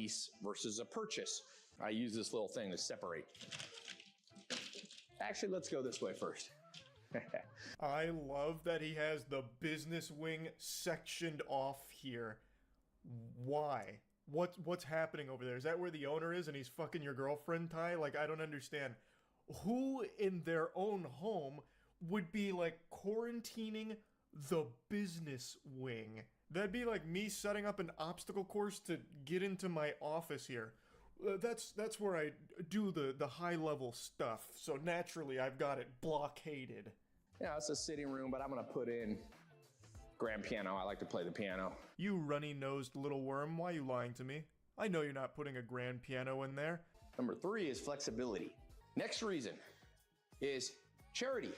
lease versus a purchase. I use this little thing to separate. Actually, let's go this way first. I love that he has the business wing sectioned off here. Why? What's happening over there? Is that where the owner is and he's fucking your girlfriend, Ty? Like, I don't understand. Who in their own home would be, like, quarantining the business wing? That'd be like me setting up an obstacle course to get into my office here. That's where I do the high-level stuff, so naturally I've got it blockaded. Yeah, it's a sitting room, but I'm gonna put in grand piano. I like to play the piano. You runny-nosed little worm, why are you lying to me? I know you're not putting a grand piano in there. Number 3 is flexibility. Next reason is charity.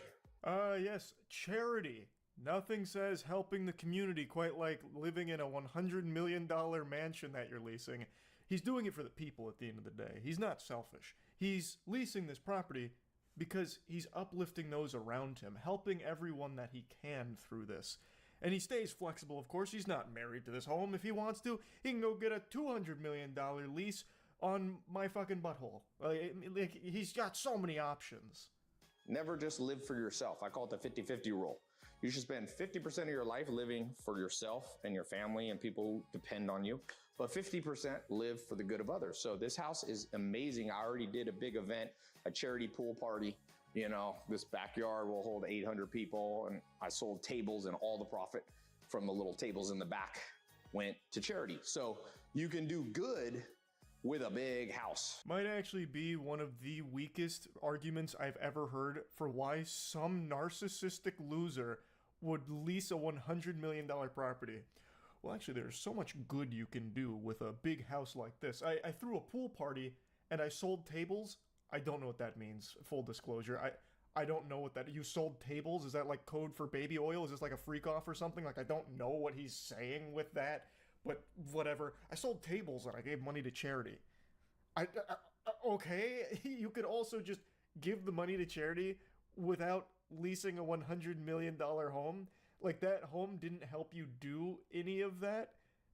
Yes, charity. Nothing says helping the community quite like living in a $100 million mansion that you're leasing. He's doing it for the people at the end of the day. He's not selfish. He's leasing this property because he's uplifting those around him, helping everyone that he can through this. And he stays flexible, of course. He's not married to this home. If he wants to, he can go get a $200 million lease on my fucking butthole. Like, he's got so many options. Never just live for yourself. I call it the 50-50 rule. You should spend 50% of your life living for yourself and your family and people who depend on you, but 50% live for the good of others. So this house is amazing. I already did a big event, a charity pool party. You know, this backyard will hold 800 people, and I sold tables, and all the profit from the little tables in the back went to charity. So you can do good with a big house. Might actually be one of the weakest arguments I've ever heard for why some narcissistic loser would lease a $100 million property. Well, actually, there's so much good you can do with a big house like this. I threw a pool party and I sold tables. I don't know what that means, full disclosure. I don't know what that... You sold tables? Is that like code for baby oil? Is this like a freak off or something? Like, I don't know what he's saying with that. But whatever. I sold tables and I gave money to charity. Okay, you could also just give the money to charity without leasing a $100 million home. Like, that home didn't help you do any of that.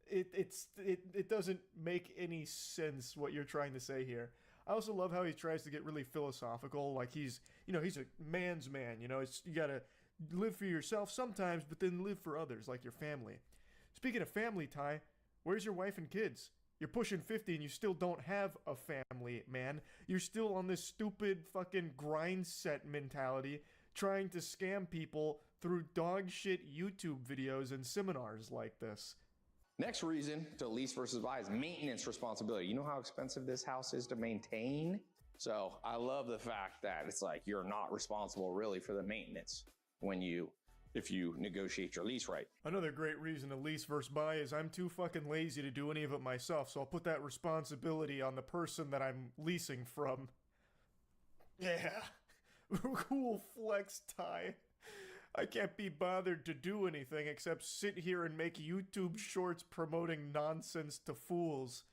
It doesn't make any sense what you're trying to say here. I also love how he tries to get really philosophical. Like, he's a man's man. You gotta live for yourself sometimes, but then live for others, like your family. Speaking of family, Ty, where's your wife and kids? You're pushing 50 and you still don't have a family, man. You're still on this stupid fucking grind set mentality, trying to scam people through dog shit YouTube videos and seminars like this. Next reason to lease versus buy is maintenance responsibility. You know how expensive this house is to maintain? So I love the fact that it's like you're not responsible really for the maintenance if you negotiate your lease right. Another great reason to lease versus buy is I'm too fucking lazy to do any of it myself, so I'll put that responsibility on the person that I'm leasing from. Yeah. Cool flex, Ty. I can't be bothered to do anything except sit here and make YouTube shorts promoting nonsense to fools.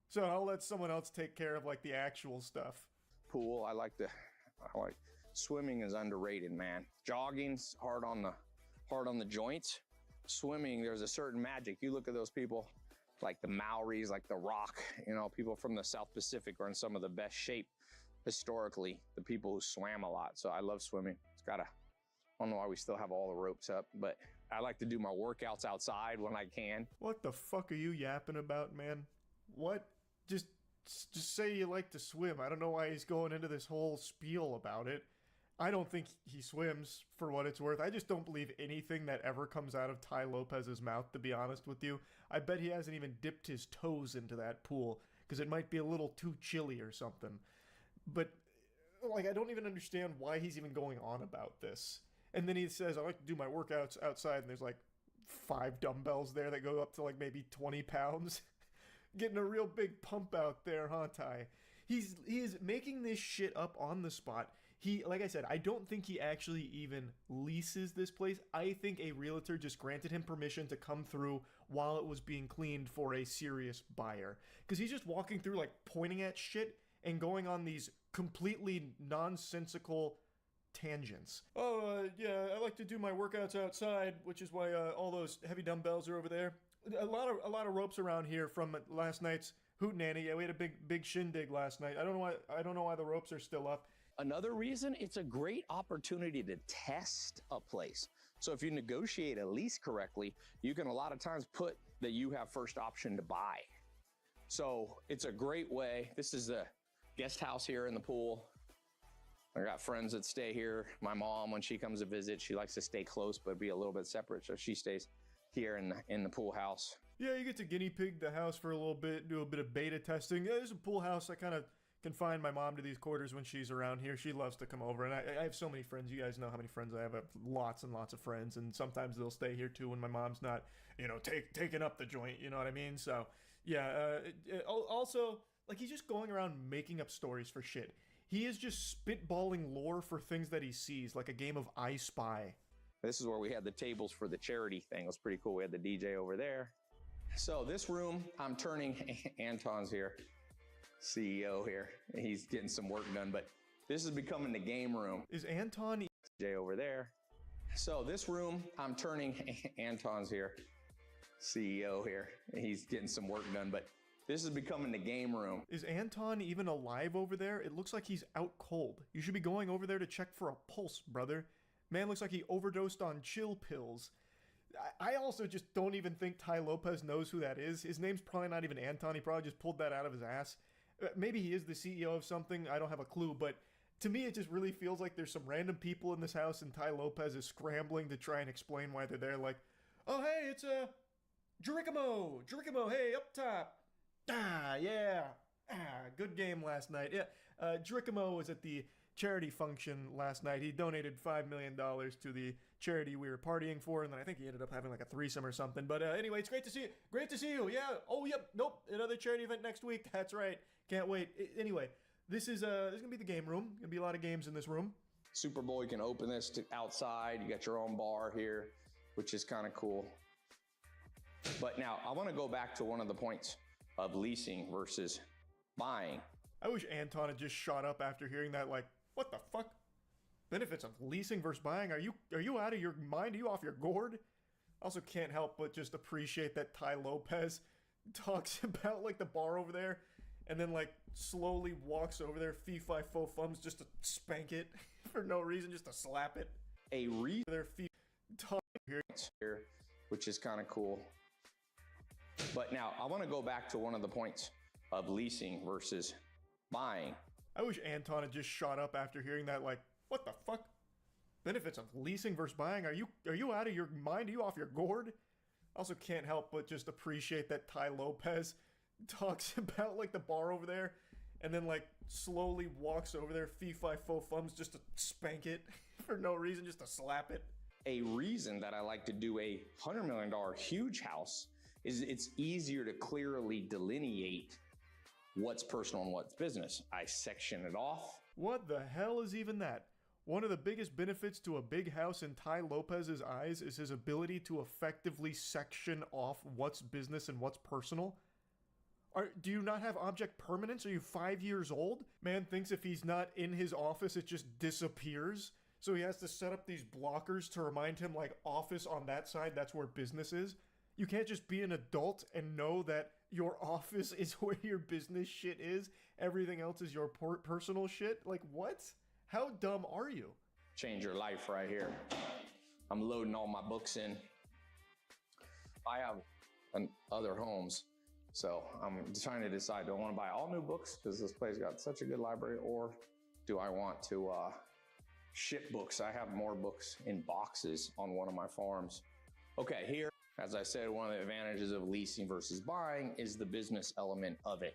So I'll let someone else take care of, like, the actual stuff. Pool, I like swimming is underrated, man. Jogging's hard on the joints. Swimming, there's a certain magic. You look at those people like the Maoris, like The Rock, people from the South Pacific are in some of the best shape historically, the people who swam a lot. So I love swimming. I don't know why we still have all the ropes up, but I like to do my workouts outside when I can. What the fuck are you yapping about, man? What? Just say you like to swim. I don't know why he's going into this whole spiel about it. I don't think he swims, for what it's worth. I just don't believe anything that ever comes out of Tai Lopez's mouth, to be honest with you. I bet he hasn't even dipped his toes into that pool, because it might be a little too chilly or something. But, like, I don't even understand why he's even going on about this. And then he says, I like to do my workouts outside, and there's, like, 5 dumbbells there that go up to, like, maybe 20 pounds. Getting a real big pump out there, huh, Ty? He is making this shit up on the spot. Like I said, I don't think he actually even leases this place. I think a realtor just granted him permission to come through while it was being cleaned for a serious buyer. Because he's just walking through, like, pointing at shit and going on these completely nonsensical tangents. Yeah, I like to do my workouts outside, which is why all those heavy dumbbells are over there. A lot of ropes around here from last night's Hootenanny. Yeah, we had a big shindig last night. I don't know why the ropes are still up. Another reason, it's a great opportunity to test a place. So if you negotiate a lease correctly, you can a lot of times put that you have first option to buy. So it's a great way. This is the guest house here in the pool. I got friends that stay here. My mom, when she comes to visit, she likes to stay close, but be a little bit separate. So she stays here in the pool house. Yeah, you get to guinea pig the house for a little bit, do a bit of beta testing. Yeah, there's a pool house. I kind of confine my mom to these quarters when she's around here. She loves to come over, and I have so many friends. You guys know how many friends I have. I have lots and lots of friends, and sometimes they'll stay here too when my mom's not, taking up the joint. You know what I mean? So yeah. Also, like, he's just going around making up stories for shit. He is just spitballing lore for things that he sees, like a game of I Spy. This is where we had the tables for the charity thing. It was pretty cool. We had the DJ over there. So this room, I'm turning, Anton's here, CEO here. He's getting some work done, but this is becoming the game room. Is Anton DJ over there? So this room, I'm turning, Anton's here, CEO here. He's getting some work done, but this is becoming the game room. Is Anton even alive over there? It looks like he's out cold. You should be going over there to check for a pulse, brother. Man looks like he overdosed on chill pills. I also just don't even think Ty Lopez knows who that is. His name's probably not even Anton. He probably just pulled that out of his ass. Maybe he is the CEO of something. I don't have a clue, but to me it just really feels like there's some random people in this house and Ty Lopez is scrambling to try and explain why they're there. Like, oh hey, it's Jericho, hey, up top. Yeah. Good game last night. Yeah, Jericho was at the charity function last night. He donated $5 million to the charity we were partying for, and then I think he ended up having like a threesome or something. But anyway, it's great to see you. Great to see you. Yeah. Oh, yep. Nope. Another charity event next week. That's right. Can't wait. Anyway, this is gonna be the game room. Gonna be a lot of games in this room. Super Bowl, you can open this to outside. You got your own bar here, which is kind of cool. But now I want to go back to one of the points of leasing versus buying. I wish Anton had just shot up after hearing that. Like, what the fuck? Benefits of leasing versus buying? Are you out of your mind? Are you off your gourd? Also can't help but just appreciate that Ty Lopez talks about like the bar over there and then like slowly walks over there, fee-fi faux fums, just to spank it for no reason, just to slap it. A reason Their feet talk here, which is kind of cool. But now I want to go back to one of the points of leasing versus buying. I wish Anton had just shot up after hearing that. Like, what the fuck? Benefits of leasing versus buying? Are you out of your mind? Are you off your gourd? Also can't help but just appreciate that Ty Lopez talks about like the bar over there and then like slowly walks over there, fee-fi faux fums, just to spank it for no reason, just to slap it. A reason that I like to do a $100 million huge house is it's easier to clearly delineate what's personal and what's business. I section it off. What the hell is even that? One of the biggest benefits to a big house in Ty Lopez's eyes is his ability to effectively section off what's business and what's personal. Do you not have object permanence? Are you 5 years old? Man thinks if he's not in his office, it just disappears. So he has to set up these blockers to remind him, like, office on that side, that's where business is. You can't just be an adult and know that your office is where your business shit is. Everything else is your personal shit. Like, what? How dumb are you? Change your life right here. I'm loading all my books in. I have other homes, so I'm trying to decide, do I want to buy all new books because this place got such a good library, or do I want to ship books? I have more books in boxes on one of my farms. Okay, here, as I said, one of the advantages of leasing versus buying is the business element of it.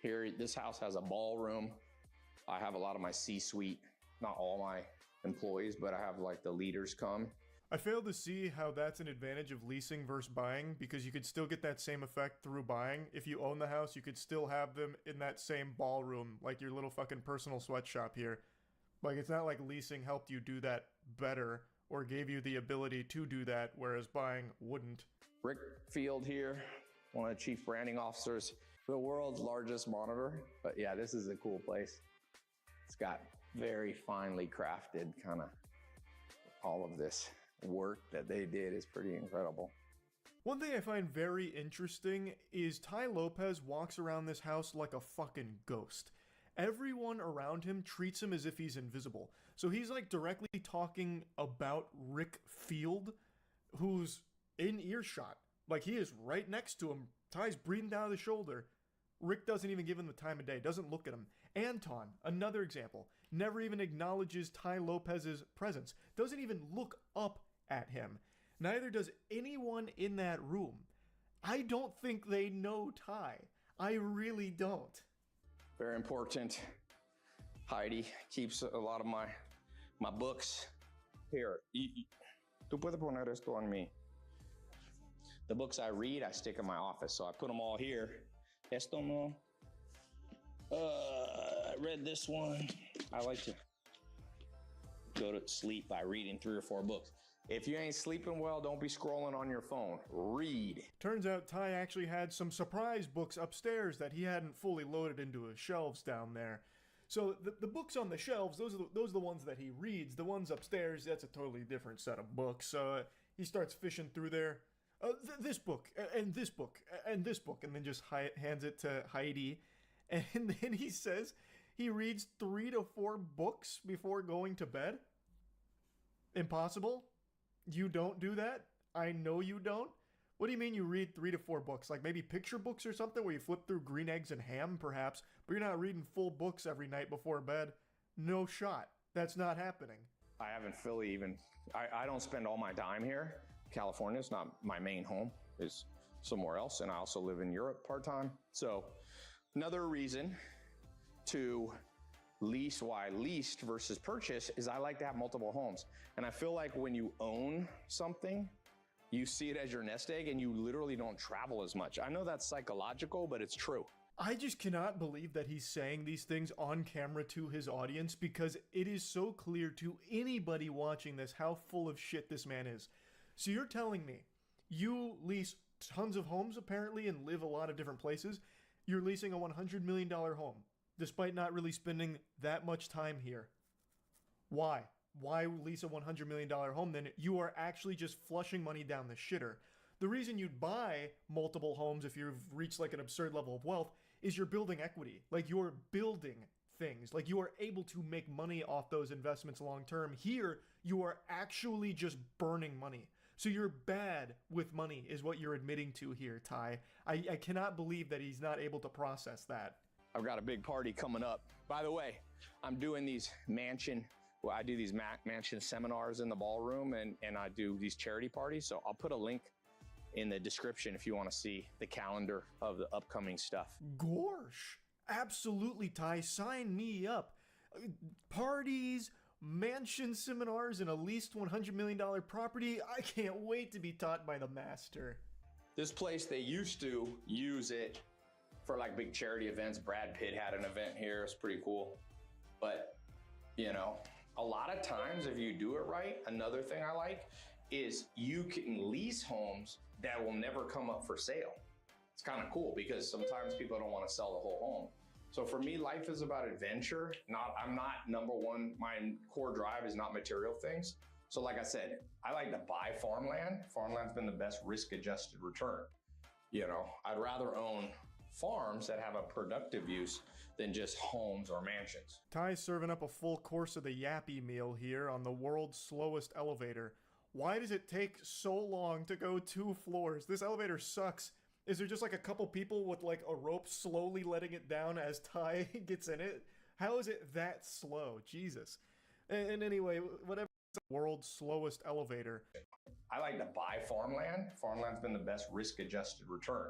Here, this house has a ballroom. I have a lot of my C-suite, not all my employees, but I have like the leaders come. I fail to see how that's an advantage of leasing versus buying, because you could still get that same effect through buying. If you own the house, you could still have them in that same ballroom, like your little fucking personal sweatshop here. Like, it's not like leasing helped you do that better or gave you the ability to do that, whereas buying wouldn't. Rick Field here, one of the chief branding officers, the world's largest monitor. But yeah, this is a cool place. It's got very finely crafted kind of all of this work that they did is pretty incredible. One thing I find very interesting is Ty Lopez walks around this house like a fucking ghost. Everyone around him treats him as if he's invisible. So he's like directly talking about Rick Field, who's in earshot. Like he is right next to him. Ty's breathing down the shoulder. Rick doesn't even give him the time of day, doesn't look at him. Anton, another example, never even acknowledges Ty Lopez's presence, doesn't even look up at him. Neither does anyone in that room. I don't think they know Ty. I really don't. Very important. Heidi keeps a lot of my books. Here, tú puedes poner esto on mí. The books I read, I stick in my office, so I put them all here. Esto no. I read this one. I like to go to sleep by reading 3 or 4 books. If you ain't sleeping well, don't be scrolling on your phone. Read. Turns out Ty actually had some surprise books upstairs that he hadn't fully loaded into his shelves down there. So the books on the shelves, those are the ones that he reads. The ones upstairs, that's a totally different set of books. So he starts fishing through there. This book, and this book, and this book, and then just hands it to Heidi. And then he says he reads 3 to 4 books before going to bed. Impossible? You don't do that? I know you don't. What do you mean you read 3 to 4 books? Like maybe picture books or something where you flip through Green Eggs and Ham, perhaps, but you're not reading full books every night before bed. No shot. That's not happening. I haven't fully even, I don't spend all my time here. California is not my main home, is somewhere else, and I also live in Europe part-time. So another reason to lease, why leased versus purchase, is I like to have multiple homes. And I feel like when you own something, you see it as your nest egg and you literally don't travel as much. I know that's psychological, but it's true. I just cannot believe that he's saying these things on camera to his audience, because it is so clear to anybody watching this how full of shit this man is. So you're telling me you lease tons of homes apparently and live a lot of different places. You're leasing a $100 million home despite not really spending that much time here. Why? Why lease a $100 million home then? You are actually just flushing money down the shitter. The reason you'd buy multiple homes if you've reached like an absurd level of wealth is you're building equity. Like you're building things. Like you are able to make money off those investments long term. Here, you are actually just burning money. So you're bad with money is what you're admitting to here, Ty. I cannot believe that he's not able to process that. I've got a big party coming up. By the way, I'm doing these I do these mansion seminars in the ballroom and I do these charity parties. So I'll put a link in the description if you want to see the calendar of the upcoming stuff. Gorsh. Absolutely, Ty. Sign me up. Parties, mansion seminars, and a leased $100 million property. I can't wait to be taught by the master. This place, they used to use it for like big charity events. Brad Pitt had an event here. It's pretty cool. But, you know, a lot of times if you do it right, another thing I like is you can lease homes that will never come up for sale. It's kind of cool because sometimes people don't want to sell the whole home. So for me, life is about adventure. I'm not number one, my core drive is not material things. So like I said, I like to buy farmland. Farmland's been the best risk-adjusted return. You know, I'd rather own farms that have a productive use than just homes or mansions. Ty's serving up a full course of the Yappy meal here on the world's slowest elevator. Why does it take so long to go 2 floors? This elevator sucks. Is there just like a couple people with like a rope slowly letting it down as Ty gets in it? How is it that slow? Jesus. And anyway, whatever. World's slowest elevator. I like to buy farmland. Farmland's been the best risk-adjusted return.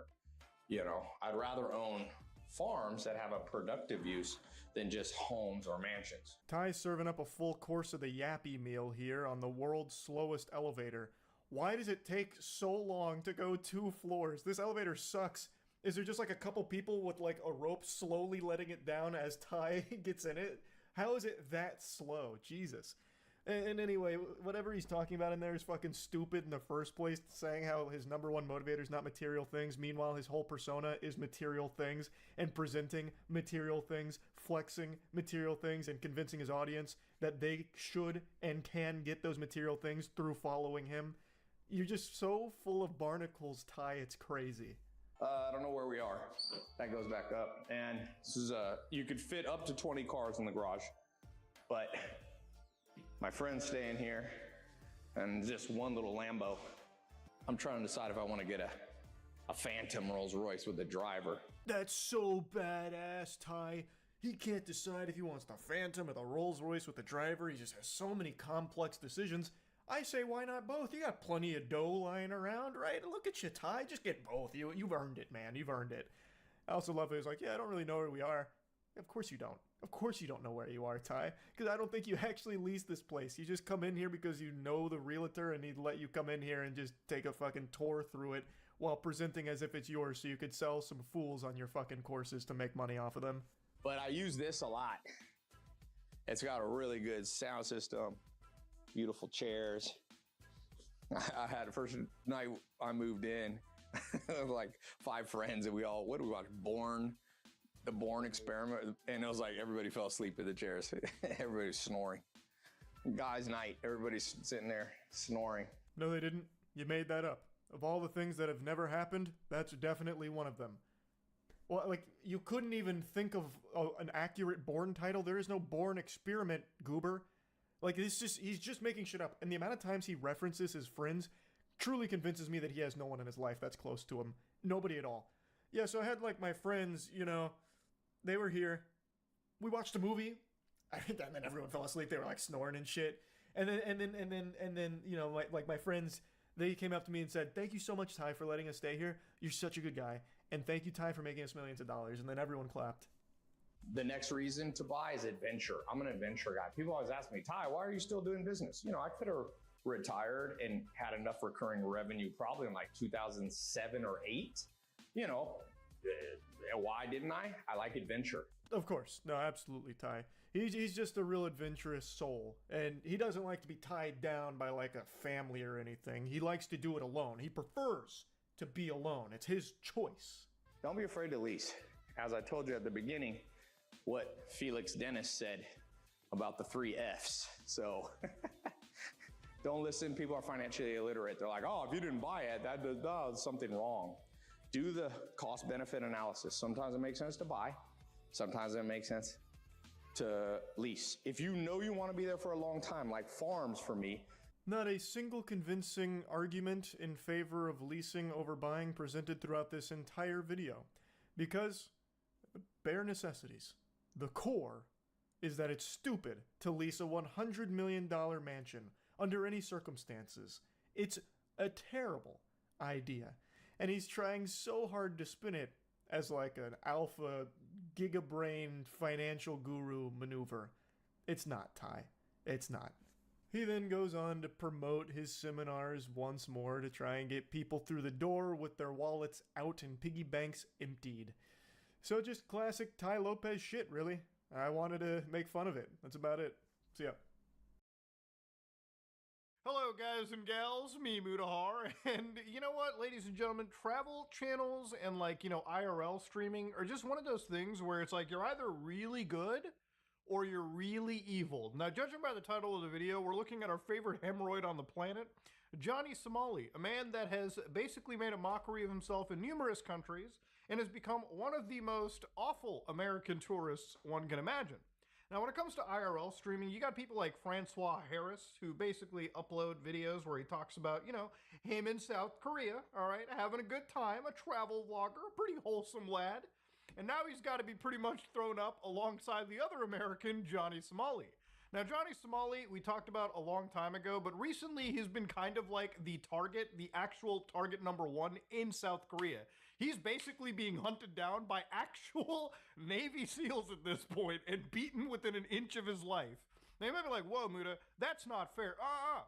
You know, I'd rather own farms that have a productive use than just homes or mansions. Ty's serving up a full course of the Yappy meal here on the world's slowest elevator. Why does it take so long to go 2 floors? This elevator sucks. Is there just like a couple people with like a rope slowly letting it down as Ty gets in it? How is it that slow? Jesus. And anyway, whatever he's talking about in there is fucking stupid in the first place, saying how his number one motivator is not material things. Meanwhile, his whole persona is material things and presenting material things, flexing material things, and convincing his audience that they should and can get those material things through following him. You're just so full of barnacles, Ty, it's crazy. I don't know where we are. That goes back up. And this is you could fit up to 20 cars in the garage. But my friend's staying here and just one little Lambo. I'm trying to decide if I want to get a Phantom Rolls Royce with a driver. That's so badass, Ty. He can't decide if he wants the Phantom or the Rolls Royce with the driver. He just has so many complex decisions. I say, why not both? You got plenty of dough lying around, right? Look at you, Ty. Just get both. You've earned it, man. You've earned it. I also love it. He's like, yeah, I don't really know where we are. Of course you don't. Of course you don't know where you are, Ty. Because I don't think you actually lease this place. You just come in here because you know the realtor and he'd let you come in here and just take a fucking tour through it while presenting as if it's yours so you could sell some fools on your fucking courses to make money off of them. But I use this a lot. It's got a really good sound system, beautiful chairs. I had the first night I moved in, like 5 friends, and we all, what do we watch? The Bourne Experiment. And it was like everybody fell asleep in the chairs. Everybody's snoring. Guys' night, everybody's sitting there snoring. No, they didn't. You made that up. Of all the things that have never happened, that's definitely one of them. Well, like, you couldn't even think of an accurate Bourne title. There is no Bourne Experiment, goober. Like, he's just making shit up. And the amount of times he references his friends truly convinces me that he has no one in his life that's close to him. Nobody at all. Yeah, so I had, like, my friends, you know, they were here. We watched a movie. And then everyone fell asleep. They were, like, snoring and shit. And then, you know, like my friends, they came up to me and said, thank you so much, Ty, for letting us stay here. You're such a good guy. And thank you, Ty, for making us millions of dollars. And then everyone clapped. The next reason to buy is adventure. I'm an adventure guy. People always ask me, Ty, why are you still doing business? You know, I could have retired and had enough recurring revenue probably in like 2007 or 8. You know, why didn't I? I like adventure. Of course. No, absolutely, Ty. He's just a real adventurous soul. And he doesn't like to be tied down by like a family or anything. He likes to do it alone. He prefers to be alone. It's his choice. Don't be afraid to lease. As I told you at the beginning, what Felix Dennis said about the 3 F's. So don't listen. People are financially illiterate. They're like, oh, if you didn't buy it, that's something wrong. Do the cost benefit analysis. Sometimes it makes sense to buy. Sometimes it makes sense to lease. If you know you want to be there for a long time, like farms for me. Not a single convincing argument in favor of leasing over buying presented throughout this entire video. Because bare necessities. The core is that it's stupid to lease a $100 million mansion under any circumstances. It's a terrible idea. And he's trying so hard to spin it as like an alpha, giga-brained financial guru maneuver. It's not, Ty. It's not. He then goes on to promote his seminars once more to try and get people through the door with their wallets out and piggy banks emptied. So just classic Ty Lopez shit, really. I wanted to make fun of it. That's about it. See ya. Hello, guys and gals, me Mudahar, and you know what, ladies and gentlemen, travel channels and like, you know, IRL streaming are just one of those things where it's like you're either really good or you're really evil. Now, judging by the title of the video, we're looking at our favorite hemorrhoid on the planet, Johnny Somali, a man that has basically made a mockery of himself in numerous countries and has become one of the most awful American tourists one can imagine. Now, when it comes to IRL streaming, you got people like Francois Harris, who basically upload videos where he talks about, you know, him in South Korea, all right, having a good time, a travel vlogger, a pretty wholesome lad. And now he's got to be pretty much thrown up alongside the other American, Johnny Somali. Now, Johnny Somali, we talked about a long time ago, but recently he's been kind of like the target, the actual target #1 in South Korea. He's basically being hunted down by actual Navy SEALs at this point and beaten within an inch of his life. Now, you might be like, whoa, Muda, that's not fair.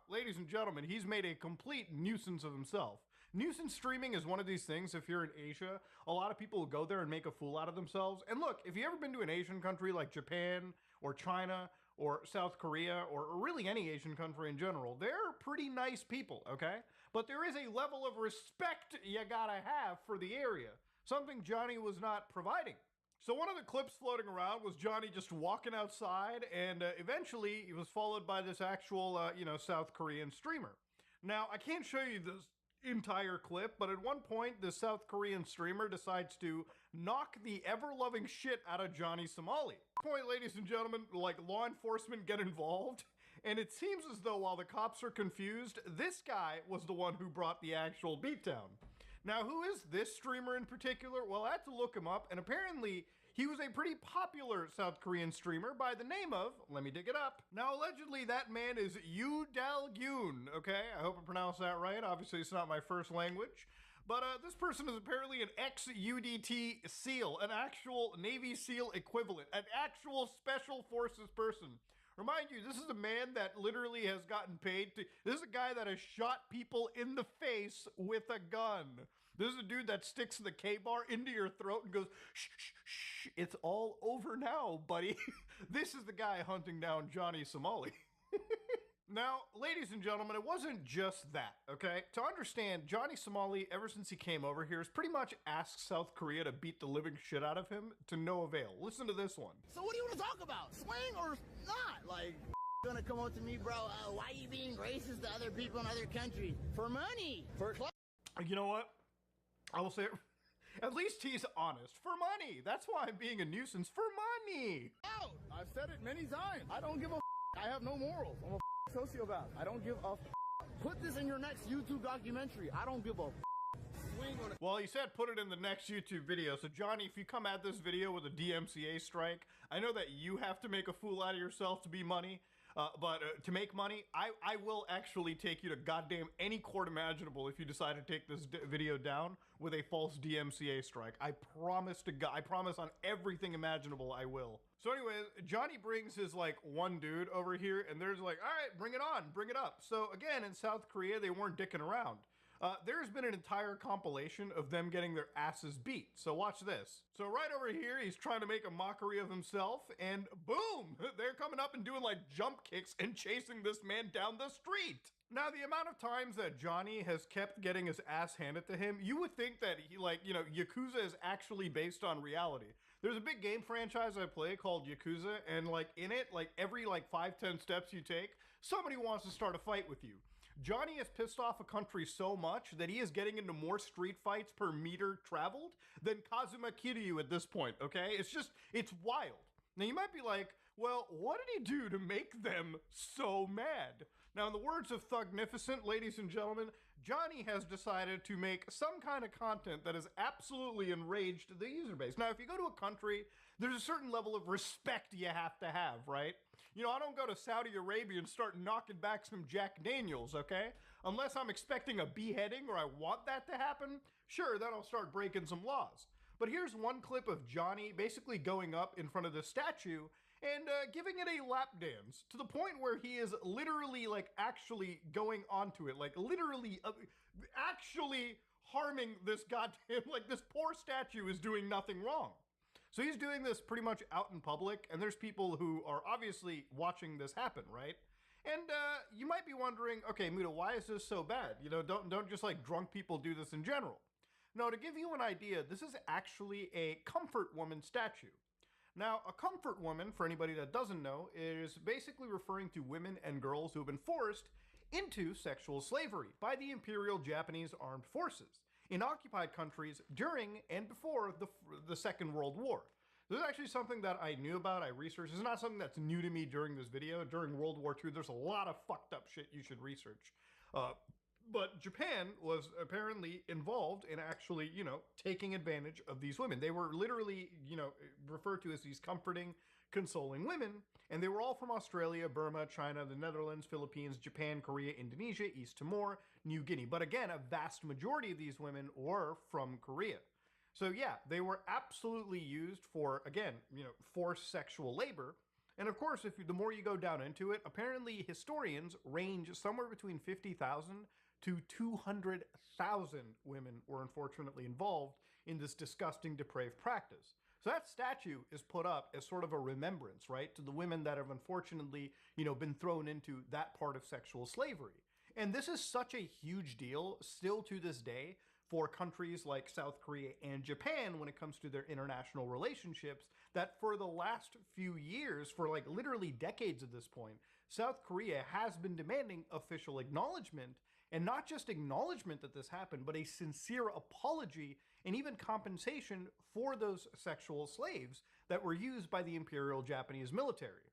Ladies and gentlemen, he's made a complete nuisance of himself. Nuisance streaming is one of these things, if you're in Asia, a lot of people will go there and make a fool out of themselves. And look, if you've ever been to an Asian country like Japan or China or South Korea or really any Asian country in general, they're pretty nice people, okay? But there is a level of respect you gotta have for the area, something Johnny was not providing. So one of the clips floating around was Johnny just walking outside, and eventually he was followed by this actual, South Korean streamer. Now, I can't show you this entire clip, but at one point, the South Korean streamer decides to knock the ever-loving shit out of Johnny Somali. At this point, ladies and gentlemen, like, law enforcement get involved, and it seems as though while the cops are confused, this guy was the one who brought the actual beatdown. Now, who is this streamer in particular? Well, I had to look him up, and apparently he was a pretty popular South Korean streamer by the name of, let me dig it up. Now, allegedly, that man is Yoo Dal-gyun, okay? I hope I pronounced that right. Obviously, it's not my first language. But this person is apparently an ex-UDT SEAL, an actual Navy SEAL equivalent, an actual Special Forces person. Remind you, this is a man that literally has gotten paid to... This is a guy that has shot people in the face with a gun. This is a dude that sticks the K-bar into your throat and goes, shh, shh, shh, it's all over now, buddy. This is the guy hunting down Johnny Somali. Now, ladies and gentlemen, it wasn't just that, okay? To understand, Johnny Somali, ever since he came over here, has pretty much asked South Korea to beat the living shit out of him to no avail. Listen to this one. So what do you want to talk about? Swing or not? Like, gonna come up to me, bro, why are you being racist to other people in other countries? For money. For You know what? I will say it. At least he's honest. For money. That's why I'm being a nuisance. For money. out. I've said it many times. I don't give a I have no morals. I'm a sociopath. I don't give a Put this in your next YouTube documentary. I don't give a swing on it. Well, he said put it in the next YouTube video. So, Johnny, if you come at this video with a DMCA strike, I know that you have to make a fool out of yourself to be money. But to make money, I will actually take you to goddamn any court imaginable if you decide to take this video down with a false DMCA strike. I promise to God, I promise on everything imaginable I will. So anyways, Johnny brings his like one dude over here and there's like, all right, bring it on, bring it up. So again, in South Korea, they weren't dicking around. There's been an entire compilation of them getting their asses beat. So watch this. So right over here, he's trying to make a mockery of himself and boom, they're coming up and doing like jump kicks and chasing this man down the street. Now, the amount of times that Johnny has kept getting his ass handed to him, you would think that he like, you know, Yakuza is actually based on reality. There's a big game franchise I play called Yakuza and like in it, like every like 5-10 steps you take, somebody wants to start a fight with you. Johnny has pissed off a country so much that he is getting into more street fights per meter traveled than Kazuma Kiryu at this point, okay? It's wild. Now you might be like, well, what did he do to make them so mad? Now in the words of Thugnificent, ladies and gentlemen, Johnny has decided to make some kind of content that has absolutely enraged the user base. Now if you go to a country, there's a certain level of respect you have to have, right? You know, I don't go to Saudi Arabia and start knocking back some Jack Daniels, okay? Unless I'm expecting a beheading or I want that to happen, sure, then I'll start breaking some laws. But here's one clip of Johnny basically going up in front of the statue and giving it a lap dance to the point where he is literally like actually going onto it, like literally actually harming this goddamn, like this poor statue is doing nothing wrong. So he's doing this pretty much out in public, and there's people who are obviously watching this happen, right? And you might be wondering, okay, Muda, why is this so bad? You know, don't just like drunk people do this in general. No, to give you an idea, this is actually a comfort woman statue. Now, a comfort woman, for anybody that doesn't know, is basically referring to women and girls who have been forced into sexual slavery by the Imperial Japanese Armed Forces in occupied countries during and before the Second World War. This is actually something that I knew about, I researched. It's not something that's new to me during this video. During World War II, there's a lot of fucked up shit you should research. But Japan was apparently involved in actually, you know, taking advantage of these women. They were literally, you know, referred to as these comforting, consoling women, and they were all from Australia, Burma, China, the Netherlands, Philippines, Japan, Korea, Indonesia, East Timor, New Guinea. But again, a vast majority of these women were from Korea. So yeah, they were absolutely used for, again, you know, forced sexual labor. And of course, the more you go down into it, apparently historians range somewhere between 50,000 to 200,000 women were unfortunately involved in this disgusting, depraved practice. So that statue is put up as sort of a remembrance, right, to the women that have unfortunately, you know, been thrown into that part of sexual slavery. And this is such a huge deal still to this day for countries like South Korea and Japan when it comes to their international relationships, that for the last few years, for like literally decades at this point, South Korea has been demanding official acknowledgement And not just acknowledgement that this happened, but a sincere apology and even compensation for those sexual slaves that were used by the Imperial Japanese military.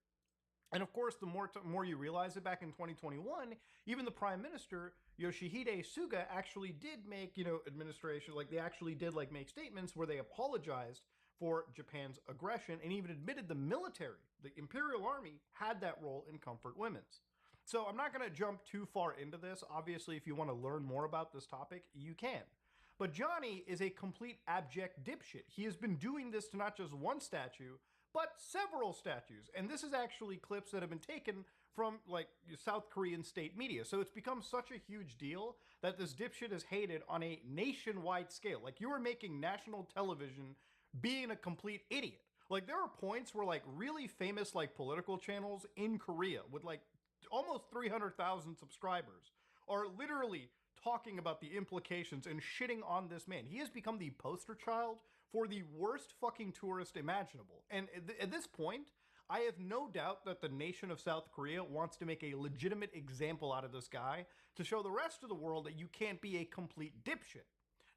And of course, the more you realize it, back in 2021, even the Prime Minister, Yoshihide Suga, actually did make, administration, like they actually did like make statements where they apologized for Japan's aggression and even admitted the military, the Imperial Army, had that role in Comfort Women's. So I'm not going to jump too far into this. Obviously, if you want to learn more about this topic, you can. But Johnny is a complete abject dipshit. He has been doing this to not just one statue, but several statues. And this is actually clips that have been taken from like South Korean state media. So it's become such a huge deal that this dipshit is hated on a nationwide scale. Like, you are making national television being a complete idiot. Like, there are points where like really famous like political channels in Korea with like almost 300,000 subscribers are literally talking about the implications and shitting on this man. He has become the poster child for the worst fucking tourist imaginable. And at this point, I have no doubt that the nation of South Korea wants to make a legitimate example out of this guy to show the rest of the world that you can't be a complete dipshit.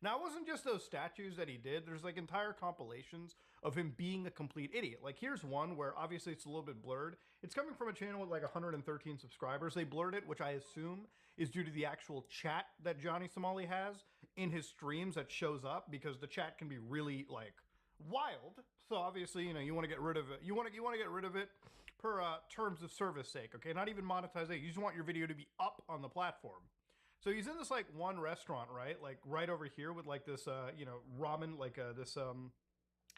Now, it wasn't just those statues that he did. There's like entire compilations of him being a complete idiot. Like, here's one where obviously it's a little bit blurred. It's coming from a channel with like 113 subscribers. They blurred it, which I assume is due to the actual chat that Johnny Somali has in his streams that shows up, because the chat can be really like wild. So obviously, you want to get rid of it. You want to get rid of it per terms of service sake. Okay, not even monetization. You just want your video to be up on the platform. So he's in this like one restaurant, right? Like right over here with like this, ramen, like this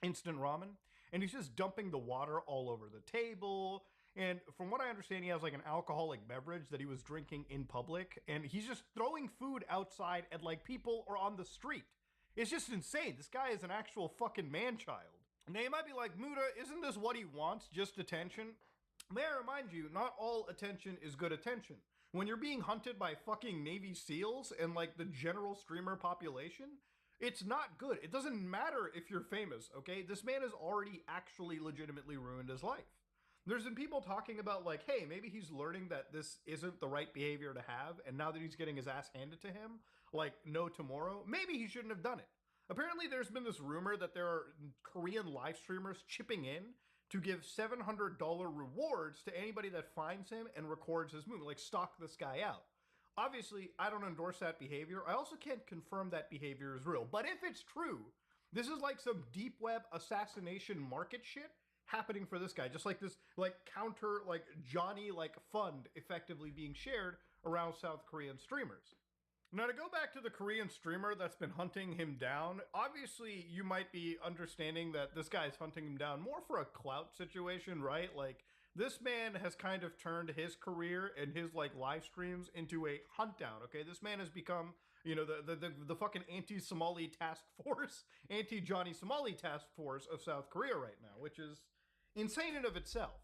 instant ramen. And he's just dumping the water all over the table. And from what I understand, he has like an alcoholic beverage that he was drinking in public. And he's just throwing food outside at like people or on the street. It's just insane. This guy is an actual fucking man-child. Now you might be like, Muda, isn't this what he wants? Just attention? May I remind you, not all attention is good attention. When you're being hunted by fucking Navy SEALs and like the general streamer population, it's not good. It doesn't matter if you're famous, okay? This man has already actually legitimately ruined his life. There's been people talking about like, hey, maybe he's learning that this isn't the right behavior to have, and now that he's getting his ass handed to him, like no tomorrow, maybe he shouldn't have done it. Apparently there's been this rumor that there are Korean live streamers chipping in to give $700 rewards to anybody that finds him and records his movement, like stalk this guy out. Obviously, I don't endorse that behavior. I also can't confirm that behavior is real. But if it's true, this is like some deep web assassination market shit happening for this guy. Just like this, like counter, like Johnny, like fund effectively being shared around South Korean streamers. Now, to go back to the Korean streamer that's been hunting him down, obviously you might be understanding that this guy's hunting him down more for a clout situation, right? Like, this man has kind of turned his career and his, like, live streams into a hunt down, okay? This man has become, the fucking anti-Somali task force, anti-Johnny Somali task force of South Korea right now, which is insane in of itself.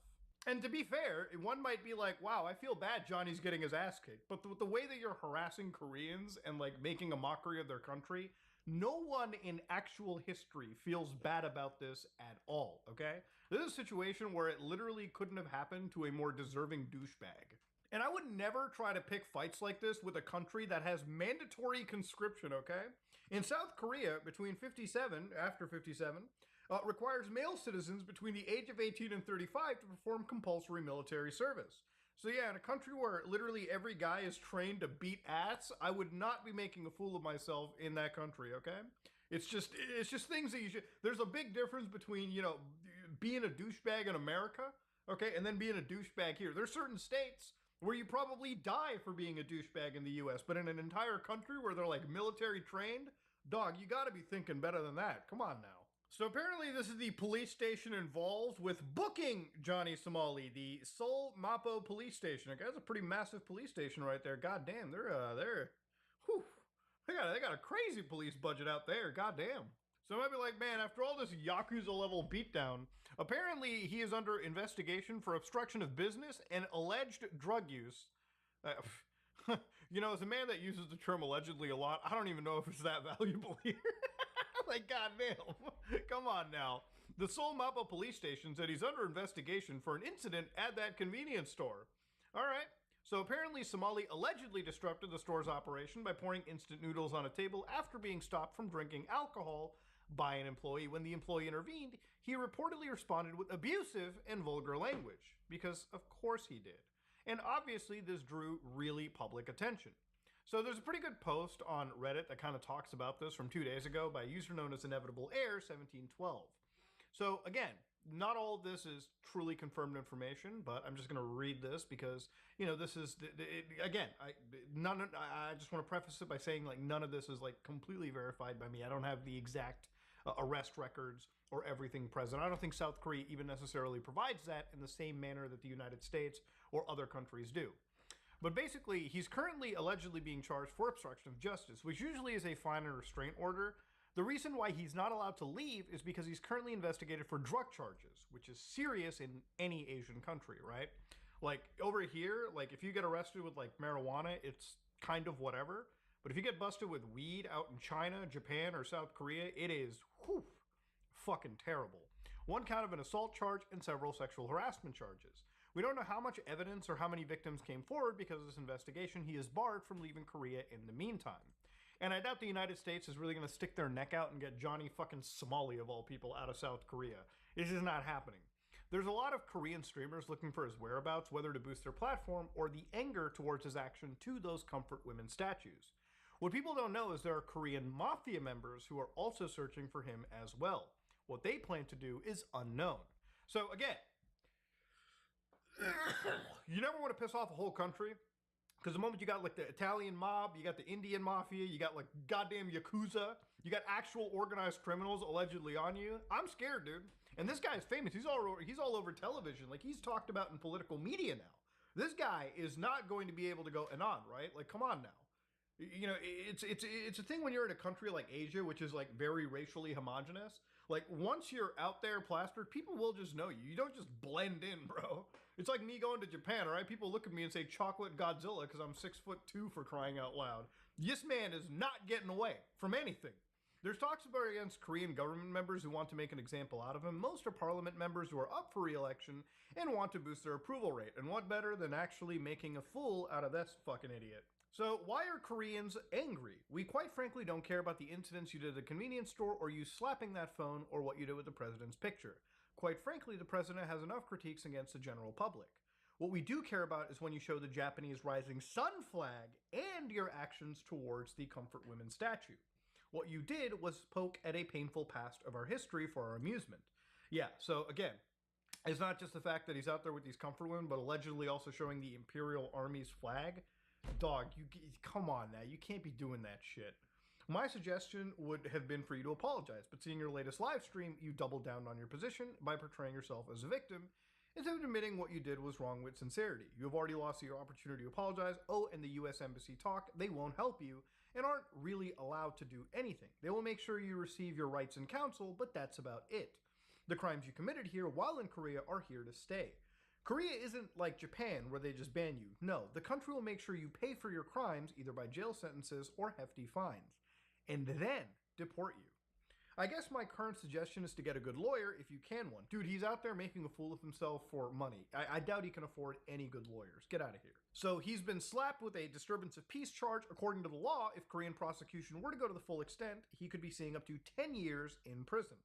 And to be fair, one might be like, wow, I feel bad Johnny's getting his ass kicked. But the way that you're harassing Koreans and like making a mockery of their country, no one in actual history feels bad about this at all, okay? This is a situation where it literally couldn't have happened to a more deserving douchebag. And I would never try to pick fights like this with a country that has mandatory conscription, okay? In South Korea, between 57, after 57, requires male citizens between the age of 18 and 35 to perform compulsory military service. So yeah, in a country where literally every guy is trained to beat ass, I would not be making a fool of myself in that country, okay? It's just things that you should... There's a big difference between, being a douchebag in America, okay, and then being a douchebag here. There's certain states where you probably die for being a douchebag in the US, but in an entire country where they're like military trained, dog, you gotta be thinking better than that. Come on now. So apparently this is the police station involved with booking Johnny Somali, the Seoul Mapo police station. Okay, that's a pretty massive police station right there. God damn, they got a crazy police budget out there. God damn. So I might be like, man, after all this Yakuza level beatdown, apparently he is under investigation for obstruction of business and alleged drug use. As a man that uses the term allegedly a lot, I don't even know if it's that valuable here. Like, goddamn. Come on now. The Seoul Mapo police station said he's under investigation for an incident at that convenience store. All right. So apparently Somali allegedly disrupted the store's operation by pouring instant noodles on a table after being stopped from drinking alcohol by an employee. When the employee intervened, he reportedly responded with abusive and vulgar language, because of course he did. And obviously this drew really public attention. So there's a pretty good post on Reddit that kind of talks about this from 2 days ago by a user known as Inevitable Air 1712. So again, not all of this is truly confirmed information, but I'm just going to read this because, you know, this is, again, I just want to preface it by saying, like, none of this is, like, completely verified by me. I don't have the exact arrest records or everything present. I don't think South Korea even necessarily provides that in the same manner that the United States or other countries do. But basically, he's currently allegedly being charged for obstruction of justice, which usually is a fine and restraint order. The reason why he's not allowed to leave is because he's currently investigated for drug charges, which is serious in any Asian country, right? Like, over here, like, if you get arrested with, like, marijuana, it's kind of whatever. But if you get busted with weed out in China, Japan, or South Korea, it is, fucking terrible. One count of an assault charge and several sexual harassment charges. We don't know how much evidence or how many victims came forward because of this investigation. He is barred from leaving Korea in the meantime. And I doubt the United States is really going to stick their neck out and get Johnny fucking Somali, of all people, out of South Korea. This is not happening. There's a lot of Korean streamers looking for his whereabouts, whether to boost their platform or the anger towards his action to those comfort women statues. What people don't know is there are Korean mafia members who are also searching for him as well. What they plan to do is unknown. So again, you never want to piss off a whole country. Because the moment you got, like, the Italian mob, you got the Indian mafia, you got, like, goddamn Yakuza, you got actual organized criminals allegedly on you, I'm scared, dude. And this guy is famous. He's all over television. Like, he's talked about in political media now. This guy is not going to be able to go anon, right? Like, come on now. You know, it's a thing when you're in a country like Asia, which is, like, very racially homogenous. Like, once you're out there plastered, people will just know you. You don't just blend in, bro. It's like me going to Japan, all right? People look at me and say chocolate Godzilla because I'm 6'2" for crying out loud. This man is not getting away from anything. There's talks about against Korean government members who want to make an example out of him. Most are parliament members who are up for re-election and want to boost their approval rate. And what better than actually making a fool out of this fucking idiot? So why are Koreans angry? We quite frankly don't care about the incidents you did at a convenience store or you slapping that phone or what you did with the president's picture. Quite frankly, the president has enough critiques against the general public. What we do care about is when you show the Japanese rising sun flag and your actions towards the comfort women statue. What you did was poke at a painful past of our history for our amusement. Yeah, so again, it's not just the fact that he's out there with these comfort women, but allegedly also showing the Imperial Army's flag. Dog, come on now, you can't be doing that shit. My suggestion would have been for you to apologize, but seeing your latest live stream, you doubled down on your position by portraying yourself as a victim instead of admitting what you did was wrong with sincerity. You have already lost your opportunity to apologize. Oh, and the U.S. Embassy talk, they won't help you and aren't really allowed to do anything. They will make sure you receive your rights and counsel, but that's about it. The crimes you committed here while in Korea are here to stay. Korea isn't like Japan where they just ban you. No, the country will make sure you pay for your crimes either by jail sentences or hefty fines, and then deport you. I guess my current suggestion is to get a good lawyer if you can one. Dude, he's out there making a fool of himself for money. I doubt he can afford any good lawyers. Get out of here. So he's been slapped with a disturbance of peace charge. According to the law, if Korean prosecution were to go to the full extent, he could be seeing up to 10 years in prison.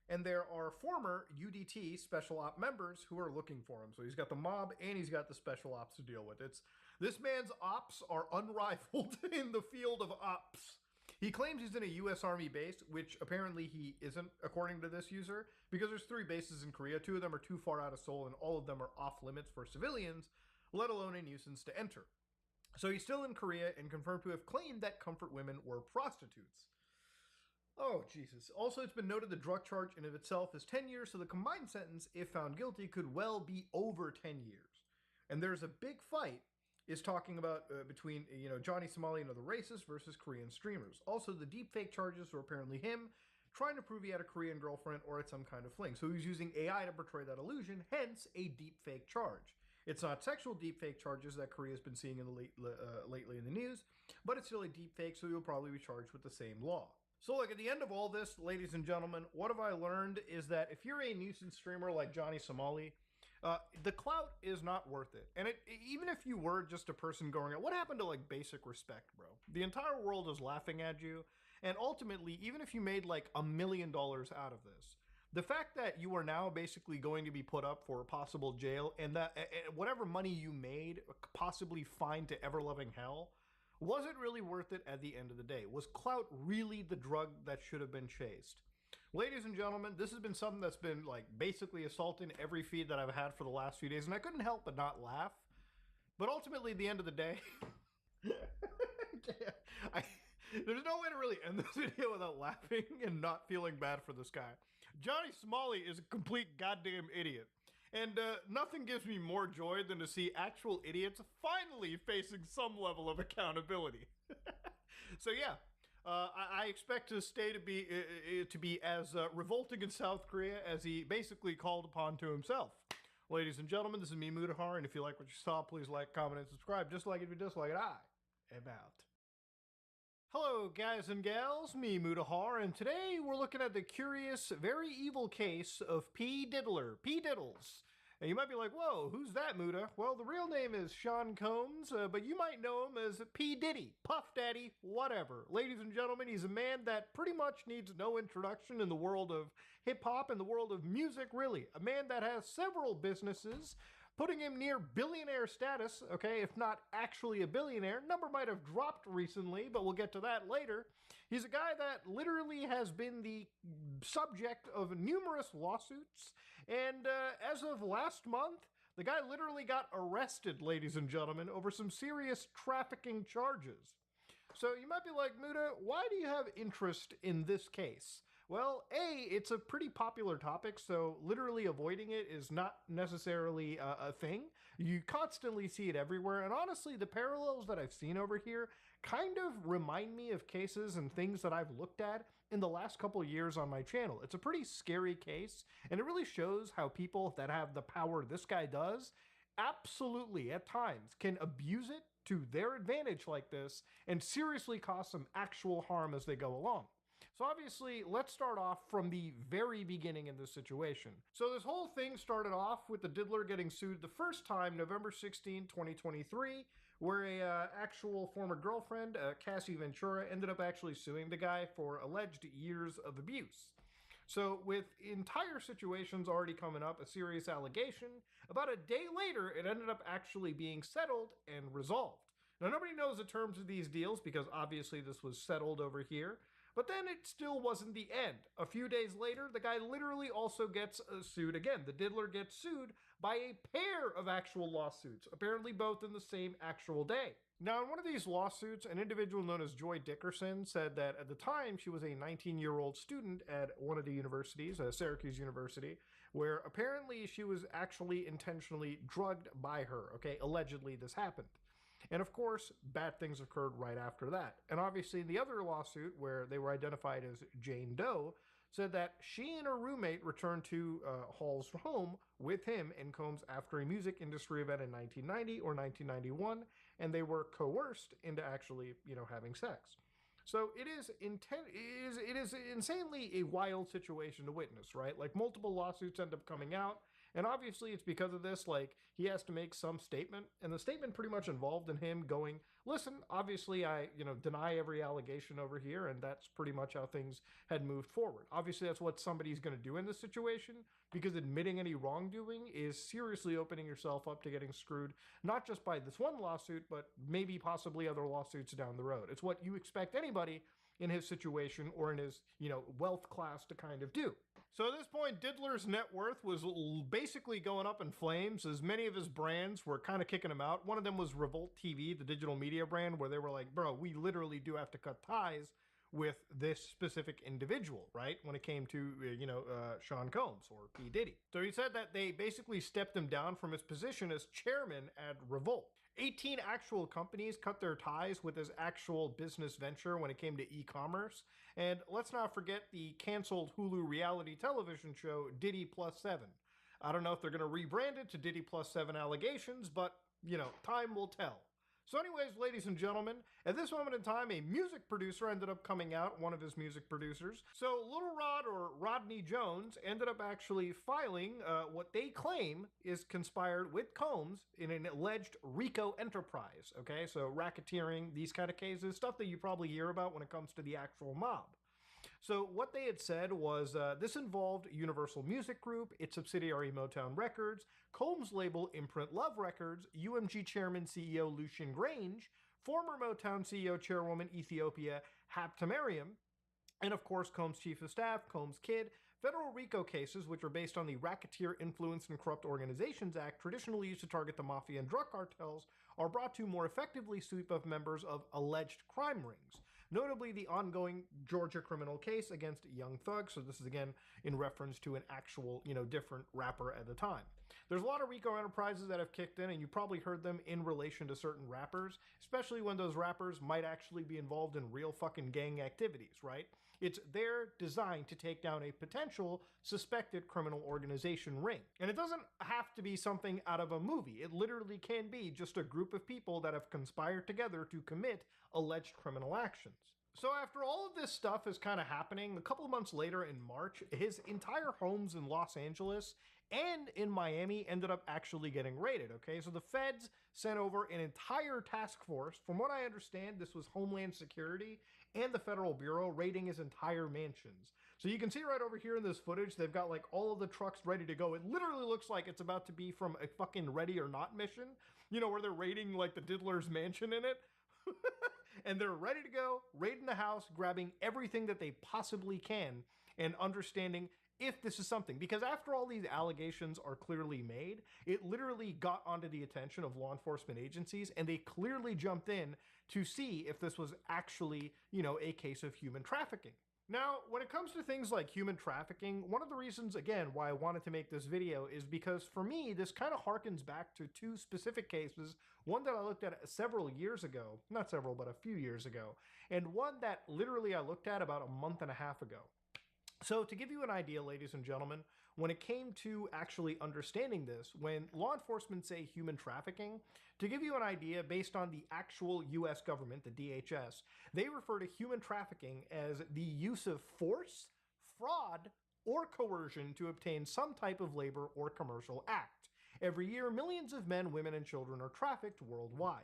And there are former UDT special op members who are looking for him. So he's got the mob and he's got the special ops to deal with. This man's ops are unrivaled in the field of ops. He claims he's in a U.S. Army base, which apparently he isn't, according to this user, because there's 3 bases in Korea. 2 of them are too far out of Seoul, and all of them are off limits for civilians, let alone a nuisance to enter. So he's still in Korea and confirmed to have claimed that comfort women were prostitutes. Oh, Jesus. Also, it's been noted the drug charge in of itself is 10 years, so the combined sentence, if found guilty, could well be over 10 years. And there's a big fight is talking about between, Johnny Somali and other racists versus Korean streamers. Also, the deepfake charges were apparently him trying to prove he had a Korean girlfriend or had some kind of fling. So he's using AI to portray that illusion, hence a deepfake charge. It's not sexual deepfake charges that Korea's been seeing in lately in the news, but it's still a deepfake, so you'll probably be charged with the same law. So look, at the end of all this, ladies and gentlemen, what have I learned is that if you're a nuisance streamer like Johnny Somali, The clout is not worth it. And even if you were just a person going out, what happened to like basic respect, bro? The entire world is laughing at you. And ultimately, even if you made like $1 million out of this, the fact that you are now basically going to be put up for possible jail and that whatever money you made, possibly fined to ever-loving hell, was it really worth it at the end of the day? Was clout really the drug that should have been chased? Ladies and gentlemen, this has been something that's been like basically assaulting every feed that I've had for the last few days, and I couldn't help but not laugh. But ultimately, at the end of the day, there's no way to really end this video without laughing and not feeling bad for this guy. Johnny Smalley is a complete goddamn idiot. And nothing gives me more joy than to see actual idiots finally facing some level of accountability. So yeah, I expect to be as revolting in South Korea as he basically called upon to himself. Ladies and gentlemen, this is me, Mutahar, and if you like what you saw, please like, comment, and subscribe. Just like it if you dislike it, I am out. Hello, guys and gals, me, Mutahar, and today we're looking at the curious, very evil case of P. Diddler, P. Diddles. And you might be like, whoa, who's that, Muta? Well, the real name is Sean Combs, but you might know him as P. Diddy, Puff Daddy, whatever. Ladies and gentlemen, he's a man that pretty much needs no introduction in the world of hip-hop and the world of music, really. A man that has several businesses, putting him near billionaire status, okay, if not actually a billionaire. Number might have dropped recently, but we'll get to that later. He's a guy that literally has been the subject of numerous lawsuits, and as of last month, the guy literally got arrested, ladies and gentlemen, over some serious trafficking charges. So you might be like, Muta, why do you have interest in this case? Well, A, it's a pretty popular topic, so literally avoiding it is not necessarily a thing. You constantly see it everywhere, and honestly, the parallels that I've seen over here kind of remind me of cases and things that I've looked at in the last couple of years on my channel. It's a pretty scary case, and it really shows how people that have the power this guy does absolutely, at times, can abuse it to their advantage like this and seriously cause some actual harm as they go along. So obviously, let's start off from the very beginning in this situation. So this whole thing started off with the Diddler getting sued the first time, November 16, 2023, where a actual former girlfriend, Cassie Ventura, ended up actually suing the guy for alleged years of abuse. So with entire situations already coming up, a serious allegation, about a day later, it ended up actually being settled and resolved. Now, nobody knows the terms of these deals because obviously this was settled over here. But then it still wasn't the end. A few days later, the guy literally also gets sued again. The Diddler gets sued by a pair of actual lawsuits, apparently both in the same actual day. Now, in one of these lawsuits, an individual known as Joy Dickerson said that at the time she was a 19-year-old student at one of the universities, Syracuse University, where apparently she was actually intentionally drugged by her, okay? Allegedly this happened. And of course, bad things occurred right after that. And obviously, the other lawsuit, where they were identified as Jane Doe, said that she and her roommate returned to Hall's home with him and Combs after a music industry event in 1990 or 1991, and they were coerced into actually, having sex. So it is insanely a wild situation to witness, right? Like, multiple lawsuits end up coming out. And obviously it's because of this, like, he has to make some statement, and the statement pretty much involved in him going, listen, obviously I, deny every allegation over here, and that's pretty much how things had moved forward. Obviously that's what somebody's going to do in this situation, because admitting any wrongdoing is seriously opening yourself up to getting screwed, not just by this one lawsuit, but maybe possibly other lawsuits down the road. It's what you expect anybody in his situation or in his, wealth class to kind of do. So at this point, Diddler's net worth was basically going up in flames as many of his brands were kind of kicking him out. One of them was Revolt TV, the digital media brand, where they were like, bro, we literally do have to cut ties with this specific individual, right? When it came to, Sean Combs or P. Diddy. So he said that they basically stepped him down from his position as chairman at Revolt. 18 actual companies cut their ties with his actual business venture when it came to e-commerce. And let's not forget the canceled Hulu reality television show, Diddy Plus 7. I don't know if they're going to rebrand it to Diddy Plus 7 Allegations, but, time will tell. So anyways, ladies and gentlemen, at this moment in time, a music producer ended up coming out, one of his music producers. So Little Rod, or Rodney Jones, ended up actually filing what they claim is conspired with Combs in an alleged RICO enterprise. Okay, so racketeering, these kind of cases, stuff that you probably hear about when it comes to the actual mob. So what they had said was this involved Universal Music Group, its subsidiary Motown Records, Combs' label Imprint Love Records, UMG Chairman CEO Lucian Grange, former Motown CEO Chairwoman Ethiopia Habtemariam, and of course Combs' Chief of Staff, Combs' Kid. Federal RICO cases, which are based on the Racketeer Influence and Corrupt Organizations Act, traditionally used to target the mafia and drug cartels, are brought to more effectively sweep up members of alleged crime rings. Notably, the ongoing Georgia criminal case against Young Thug. So this is again in reference to an actual, different rapper at the time. There's a lot of RICO enterprises that have kicked in, and you probably heard them in relation to certain rappers, especially when those rappers might actually be involved in real fucking gang activities, right? It's their designed to take down a potential suspected criminal organization ring. And it doesn't have to be something out of a movie. It literally can be just a group of people that have conspired together to commit alleged criminal actions. So after all of this stuff is kind of happening, a couple of months later in March, his entire homes in Los Angeles and in Miami ended up actually getting raided, okay? So the feds sent over an entire task force. From what I understand, this was Homeland Security and the Federal Bureau raiding his entire mansions. So you can see right over here in this footage, they've got like all of the trucks ready to go. It literally looks like it's about to be from a fucking Ready or Not mission, where they're raiding like the Diddler's mansion in it. And they're ready to go, raiding the house, grabbing everything that they possibly can, and understanding if this is something. Because after all these allegations are clearly made, it literally got onto the attention of law enforcement agencies, and they clearly jumped in to see if this was actually, a case of human trafficking. Now, when it comes to things like human trafficking, one of the reasons, again, why I wanted to make this video is because for me, this kind of harkens back to two specific cases. One that I looked at several years ago, not several, but a few years ago, and one that literally I looked at about a month and a half ago. So to give you an idea, ladies and gentlemen, when it came to actually understanding this, when law enforcement say human trafficking, to give you an idea, based on the actual US government, the DHS, they refer to human trafficking as the use of force, fraud, or coercion to obtain some type of labor or commercial act. Every year, millions of men, women, and children are trafficked worldwide.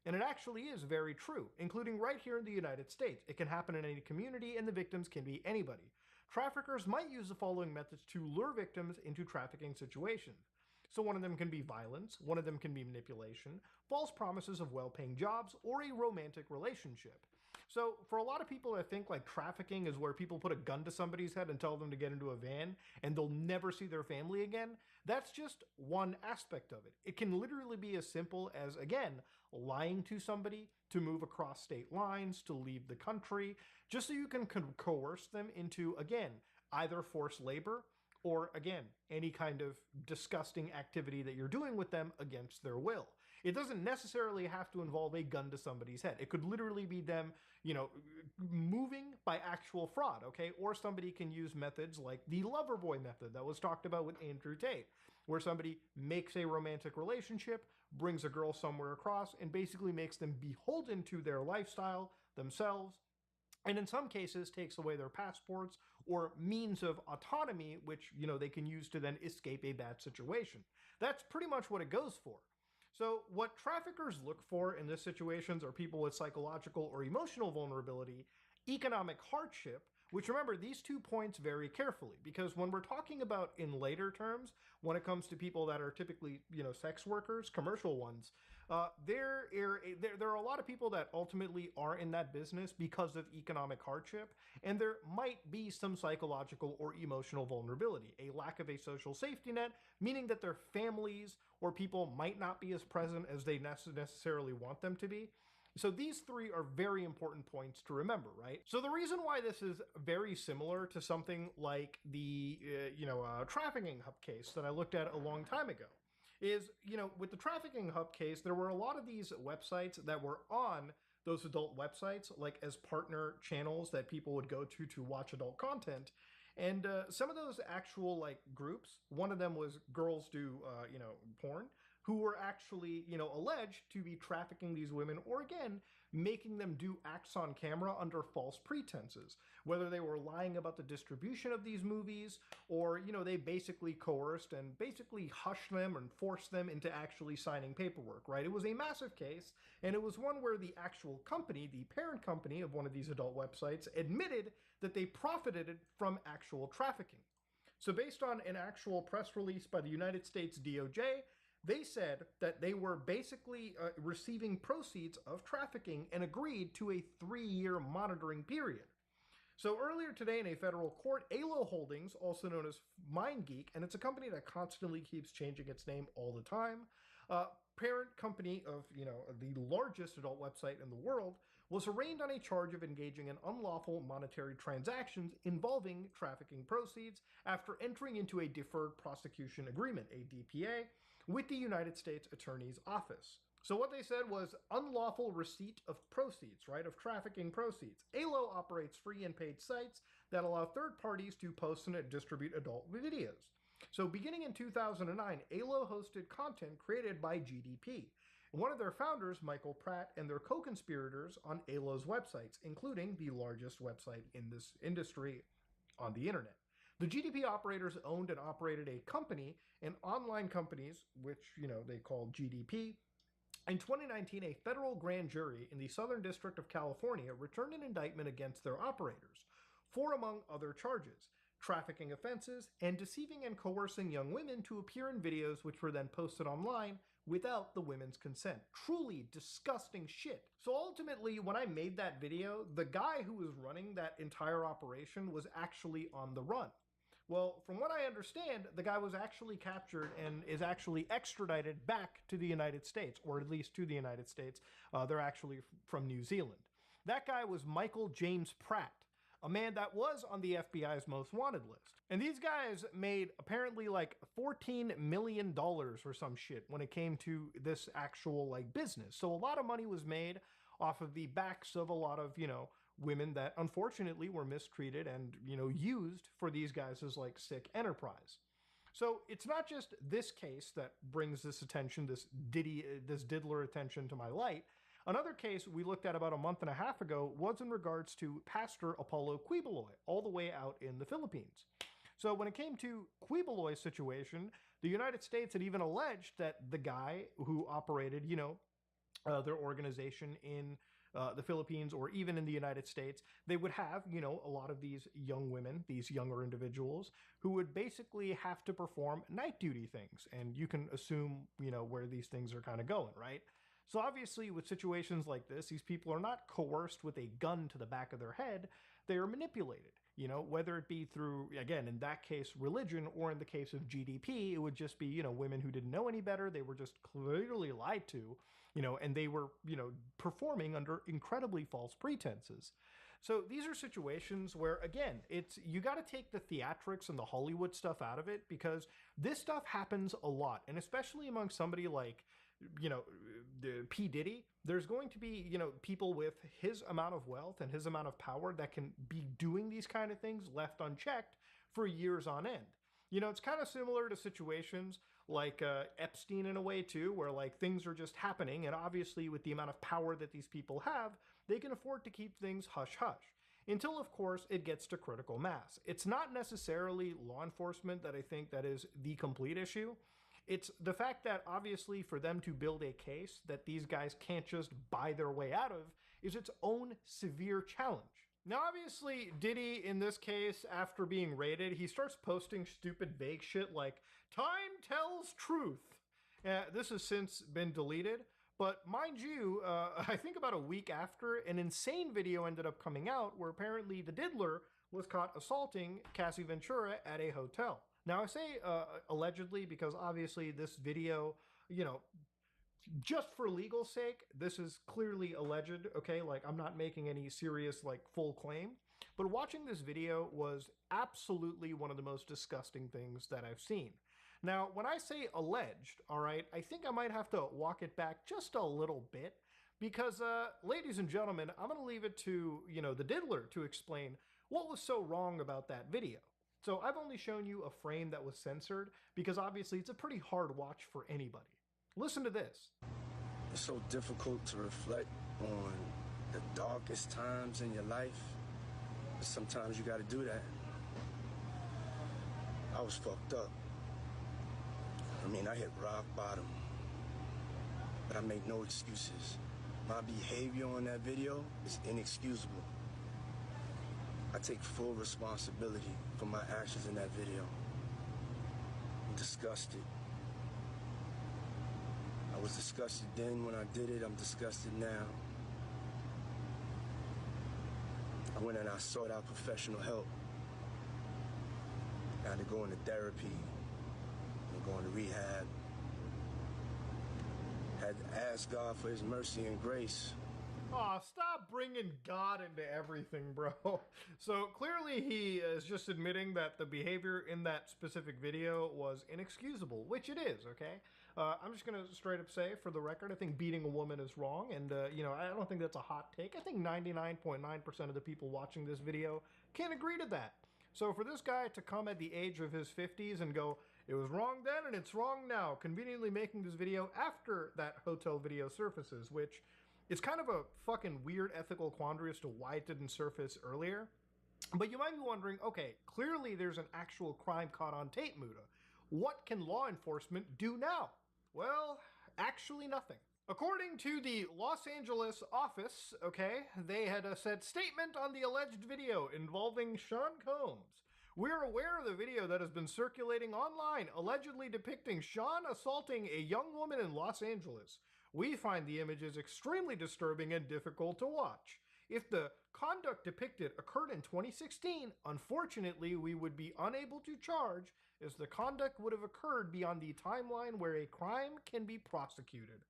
And it actually is very true, including right here in the United States. It can happen in any community, and the victims can be anybody. Traffickers might use the following methods to lure victims into trafficking situations. So one of them can be violence, one of them can be manipulation, false promises of well-paying jobs, or a romantic relationship. So for a lot of people, I think like trafficking is where people put a gun to somebody's head and tell them to get into a van and they'll never see their family again. That's just one aspect of it. It can literally be as simple as, again, lying to somebody to move across state lines, to leave the country, just so you can coerce them into, again, either forced labor or, again, any kind of disgusting activity that you're doing with them against their will. It doesn't necessarily have to involve a gun to somebody's head. It could literally be them, moving by actual fraud, okay? Or somebody can use methods like the lover boy method that was talked about with Andrew Tate, where somebody makes a romantic relationship, brings a girl somewhere across, and basically makes them beholden to their lifestyle, themselves, and in some cases takes away their passports or means of autonomy, which, they can use to then escape a bad situation. That's pretty much what it goes for. So what traffickers look for in these situations are people with psychological or emotional vulnerability, economic hardship, which, remember, these 2 points very carefully, because when we're talking about in later terms, when it comes to people that are typically, sex workers, commercial ones, there are a lot of people that ultimately are in that business because of economic hardship, and there might be some psychological or emotional vulnerability, a lack of a social safety net, meaning that their families or people might not be as present as they necessarily want them to be. So these three are very important points to remember, right? So the reason why this is very similar to something like the, trafficking hub case that I looked at a long time ago is, with the trafficking hub case, there were a lot of these websites that were on those adult websites, like as partner channels that people would go to watch adult content. And some of those actual like groups, one of them was Girls Do, Porn, who were actually, alleged to be trafficking these women, or again, making them do acts on camera under false pretenses. Whether they were lying about the distribution of these movies, or, they basically coerced and basically hushed them and forced them into actually signing paperwork, right? It was a massive case, and it was one where the actual company, the parent company of one of these adult websites, admitted that they profited from actual trafficking. So based on an actual press release by the United States DOJ, they said that they were basically receiving proceeds of trafficking and agreed to a 3-year monitoring period. So earlier today in a federal court, ALO Holdings, also known as MindGeek, and it's a company that constantly keeps changing its name all the time, parent company of, the largest adult website in the world, was arraigned on a charge of engaging in unlawful monetary transactions involving trafficking proceeds after entering into a deferred prosecution agreement, a DPA, with the United States Attorney's Office. So what they said was unlawful receipt of proceeds, right, of trafficking proceeds. ALO operates free and paid sites that allow third parties to post and distribute adult videos. So beginning in 2009, ALO hosted content created by GDP. One of their founders, Michael Pratt, and their co-conspirators on ALO's websites, including the largest website in this industry on the internet. The GDP operators owned and operated a company and online companies, which, they called GDP. In 2019, a federal grand jury in the Southern District of California returned an indictment against their operators for, among other charges, trafficking offenses and deceiving and coercing young women to appear in videos which were then posted online without the women's consent. Truly disgusting shit. So ultimately, when I made that video, the guy who was running that entire operation was actually on the run. Well, from what I understand, the guy was actually captured and is actually extradited back to the United States, or at least to the United States. They're actually from New Zealand. That guy was Michael James Pratt, a man that was on the FBI's most wanted list. And these guys made apparently like $14 million or some shit when it came to this actual business. So a lot of money was made off of the backs of a lot of, women that unfortunately were mistreated and, used for these guys as sick enterprise. So it's not just this case that brings this attention, this diddler attention to my light. Another case we looked at about a month and a half ago was in regards to Pastor Apollo Quiboloy, all the way out in the Philippines. So when it came to Quiboloy's situation, the United States had even alleged that the guy who operated, their organization in the Philippines or even in the United States, they would have, a lot of these young women, these younger individuals, who would basically have to perform night duty things. And you can assume, where these things are kind of going, right? So obviously with situations like this, these people are not coerced with a gun to the back of their head. They are manipulated, whether it be through, again, in that case, religion, or in the case of GDP, it would just be, women who didn't know any better. They were just clearly lied to, and they were, performing under incredibly false pretenses. So these are situations where, again, you got to take the theatrics and the Hollywood stuff out of it, because this stuff happens a lot. And especially among somebody like, the P. Diddy, there's going to be, people with his amount of wealth and his amount of power that can be doing these kind of things left unchecked for years on end. It's kind of similar to situations like Epstein in a way too, where things are just happening. And obviously with the amount of power that these people have, they can afford to keep things hush hush until, of course, it gets to critical mass. It's not necessarily law enforcement that I think that is the complete issue. It's the fact that obviously for them to build a case that these guys can't just buy their way out of is its own severe challenge. Now, obviously, Diddy, in this case, after being raided, he starts posting stupid, vague shit like, "Time tells truth." This has since been deleted, but mind you, I think about a week after, an insane video ended up coming out where apparently the diddler was caught assaulting Cassie Ventura at a hotel. Now, I say allegedly because obviously this video, just for legal sake, this is clearly alleged, okay? I'm not making any serious, full claim. But watching this video was absolutely one of the most disgusting things that I've seen. Now, when I say alleged, all right, I think I might have to walk it back just a little bit because, ladies and gentlemen, I'm going to leave it to, the diddler to explain what was so wrong about that video. So I've only shown you a frame that was censored because obviously it's a pretty hard watch for anybody. Listen to this. It's so difficult to reflect on the darkest times in your life. But sometimes you gotta do that. I was fucked up. I mean, I hit rock bottom. But I make no excuses. My behavior on that video is inexcusable. I take full responsibility for my actions in that video. I'm disgusted. I was disgusted then when I did it. I'm disgusted now. I went and I sought out professional help. I had to go into therapy. I'm going to rehab. Had to ask God for his mercy and grace. Aw, stop bringing God into everything, bro. So clearly he is just admitting that the behavior in that specific video was inexcusable, which it is, okay? I'm just going to straight up say, for the record, I think beating a woman is wrong, and, I don't think that's a hot take. I think 99.9% of the people watching this video can agree to that. So for this guy to come at the age of his 50s and go, it was wrong then and it's wrong now, conveniently making this video after that hotel video surfaces, which is kind of a fucking weird ethical quandary as to why it didn't surface earlier. But you might be wondering, okay, clearly there's an actual crime caught on tape, Muda. What can law enforcement do now? Well, actually nothing. According to the Los Angeles office, okay, they had a said statement on the alleged video involving Sean Combs. We're aware of the video that has been circulating online, allegedly depicting Sean assaulting a young woman in Los Angeles. We find the images extremely disturbing and difficult to watch. If the conduct depicted occurred in 2016, unfortunately, we would be unable to charge, as the conduct would have occurred beyond the timeline where a crime can be prosecuted.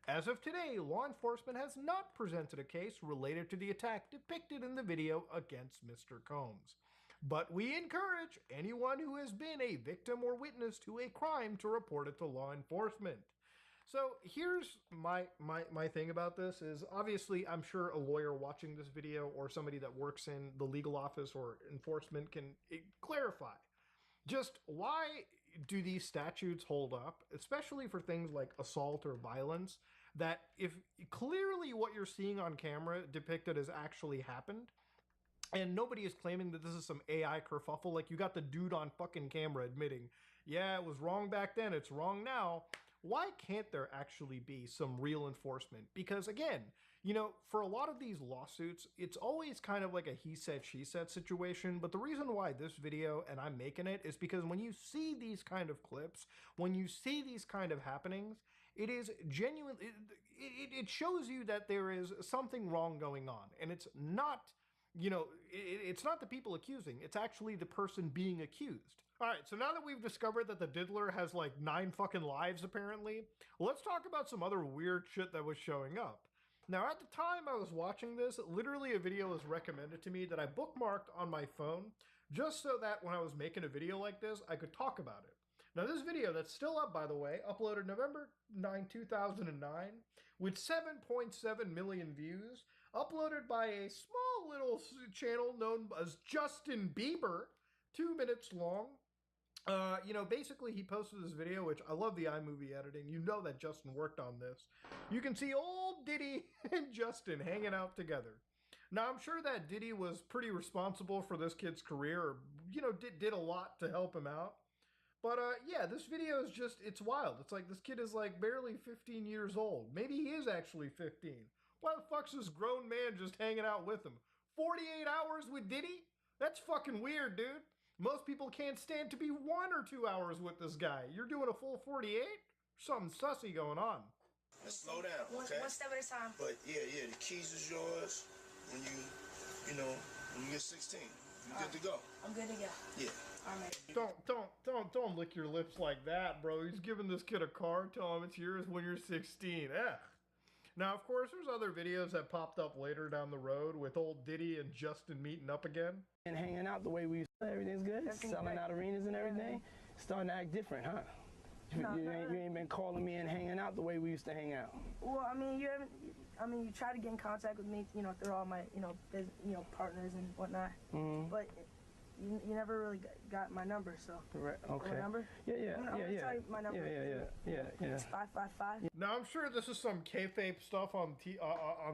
As of today, law enforcement has not presented a case related to the attack depicted in the video against Mr. Combs. But we encourage anyone who has been a victim or witness to a crime to report it to law enforcement. So here's my thing about this is, obviously I'm sure a lawyer watching this video or somebody that works in the legal office or enforcement can clarify just why do these statutes hold up, especially for things like assault or violence, that if clearly what you're seeing on camera depicted as actually happened, and nobody is claiming that this is some AI kerfuffle, like you got the dude on fucking camera admitting, yeah, it was wrong back then, it's wrong now. Why can't there actually be some real enforcement? Because again, for a lot of these lawsuits, it's always kind of like a he said, she said situation. But the reason why this video, and I'm making it, is because when you see these kind of clips, when you see these kind of happenings, it is genuine. It shows you that there is something wrong going on. And it's not, it's not the people accusing. It's actually the person being accused. All right, so now that we've discovered that the diddler has like 9 fucking lives apparently, let's talk about some other weird shit that was showing up. Now, at the time I was watching this, literally a video was recommended to me that I bookmarked on my phone just so that when I was making a video like this, I could talk about it. Now, this video that's still up, by the way, uploaded November 9, 2009, with 7.7 million views, uploaded by a small little channel known as Justin Bieber, 2 minutes long. Basically he posted this video, which I love the iMovie editing. You know that Justin worked on this. You can see old Diddy and Justin hanging out together. Now, I'm sure that Diddy was pretty responsible for this kid's career, or, did a lot to help him out. But, yeah, this video is just, it's wild. It's like this kid is like barely 15 years old. Maybe he is actually 15. Why the fuck's this grown man just hanging out with him? 48 hours with Diddy? That's fucking weird, dude. Most people can't stand to be 1 or 2 hours with this guy. You're doing a full 48? Something sussy going on. Let's slow down, okay? One step at a time. But yeah, the keys is yours when when you get 16. You good to go. I'm good to go. Yeah. All right. Don't lick your lips like that, bro. He's giving this kid a card, telling him it's yours when you're 16. Now, of course, there's other videos that popped up later down the road with old Diddy and Justin meeting up again. And hanging out the way we used to. Everything's good. Everything's Selling great. out arenas and everything. Starting to act different, huh? You ain't been calling me and hanging out the way we used to hang out. Well, I mean, you try to get in contact with me, through all my, partners and whatnot. Mm-hmm. But you never really got my number, so. Right. Okay. My number? Yeah, yeah, I'm yeah, gonna yeah. tell you my number. Yeah. It's 555. Now I'm sure this is some kayfabe stuff on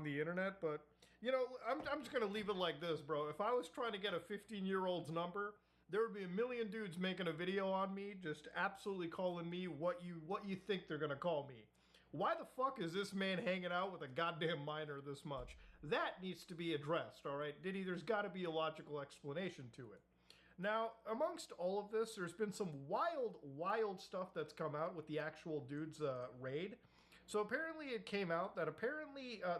the internet, but you know, I'm just gonna leave it like this, bro. If I was trying to get a 15-year-old's number, there would be a million dudes making a video on me, just absolutely calling me what you think they're gonna call me. Why the fuck is this man hanging out with a goddamn minor this much? That needs to be addressed, all right, Diddy? There's got to be a logical explanation to it. Now, amongst all of this, there's been some wild stuff that's come out with the actual dude's raid. So apparently it came out that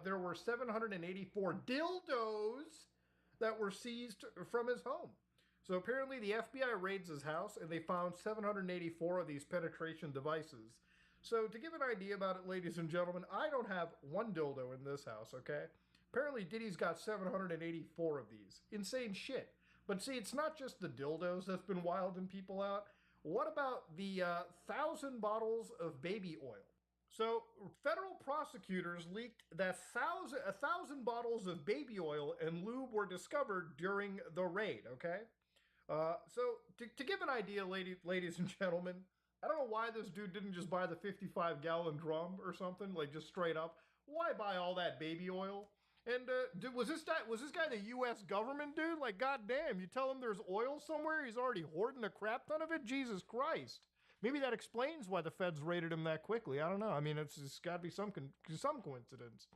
there were 784 dildos that were seized from his home. So apparently the FBI raids his house and they found 784 of these penetration devices. So to give an idea about it, ladies and gentlemen, I don't have one dildo in this house, okay? Apparently Diddy's got 784 of these. Insane shit. But see, it's not just the dildos that's been wilding people out. What about the 1,000 bottles of baby oil? So federal prosecutors leaked that 1,000 bottles of baby oil and lube were discovered during the raid, okay? So to give an idea, ladies and gentlemen, I don't know why this dude didn't just buy the 55-gallon drum or something, like just straight up. Why buy all that baby oil? And was this guy the U.S. government, dude? Like, goddamn, you tell him there's oil somewhere, he's already hoarding a crap ton of it? Jesus Christ. Maybe that explains why the feds raided him that quickly. I don't know. I mean, it's got to be some coincidence.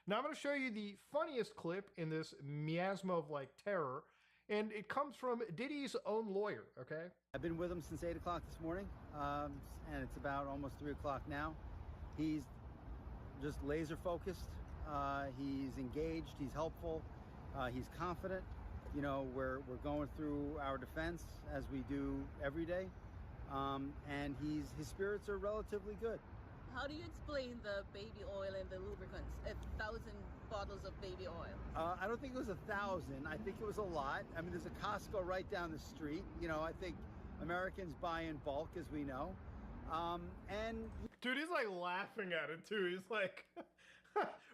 Now, I'm going to show you the funniest clip in this miasma of, like, terror. And it comes from Diddy's own lawyer, okay? I've been with him since 8 o'clock this morning, and it's about almost 3 o'clock now. He's just laser focused. He's engaged. He's helpful. He's confident. You know, we're going through our defense as we do every day, and his spirits are relatively good. How do you explain the baby oil and the lubricants? 1,000 bottles of baby oil. I don't think it was 1,000. I think it was a lot. I mean, there's a Costco right down the street. You know, I think Americans buy in bulk, as we know. And dude, he's like laughing at it too. He's like,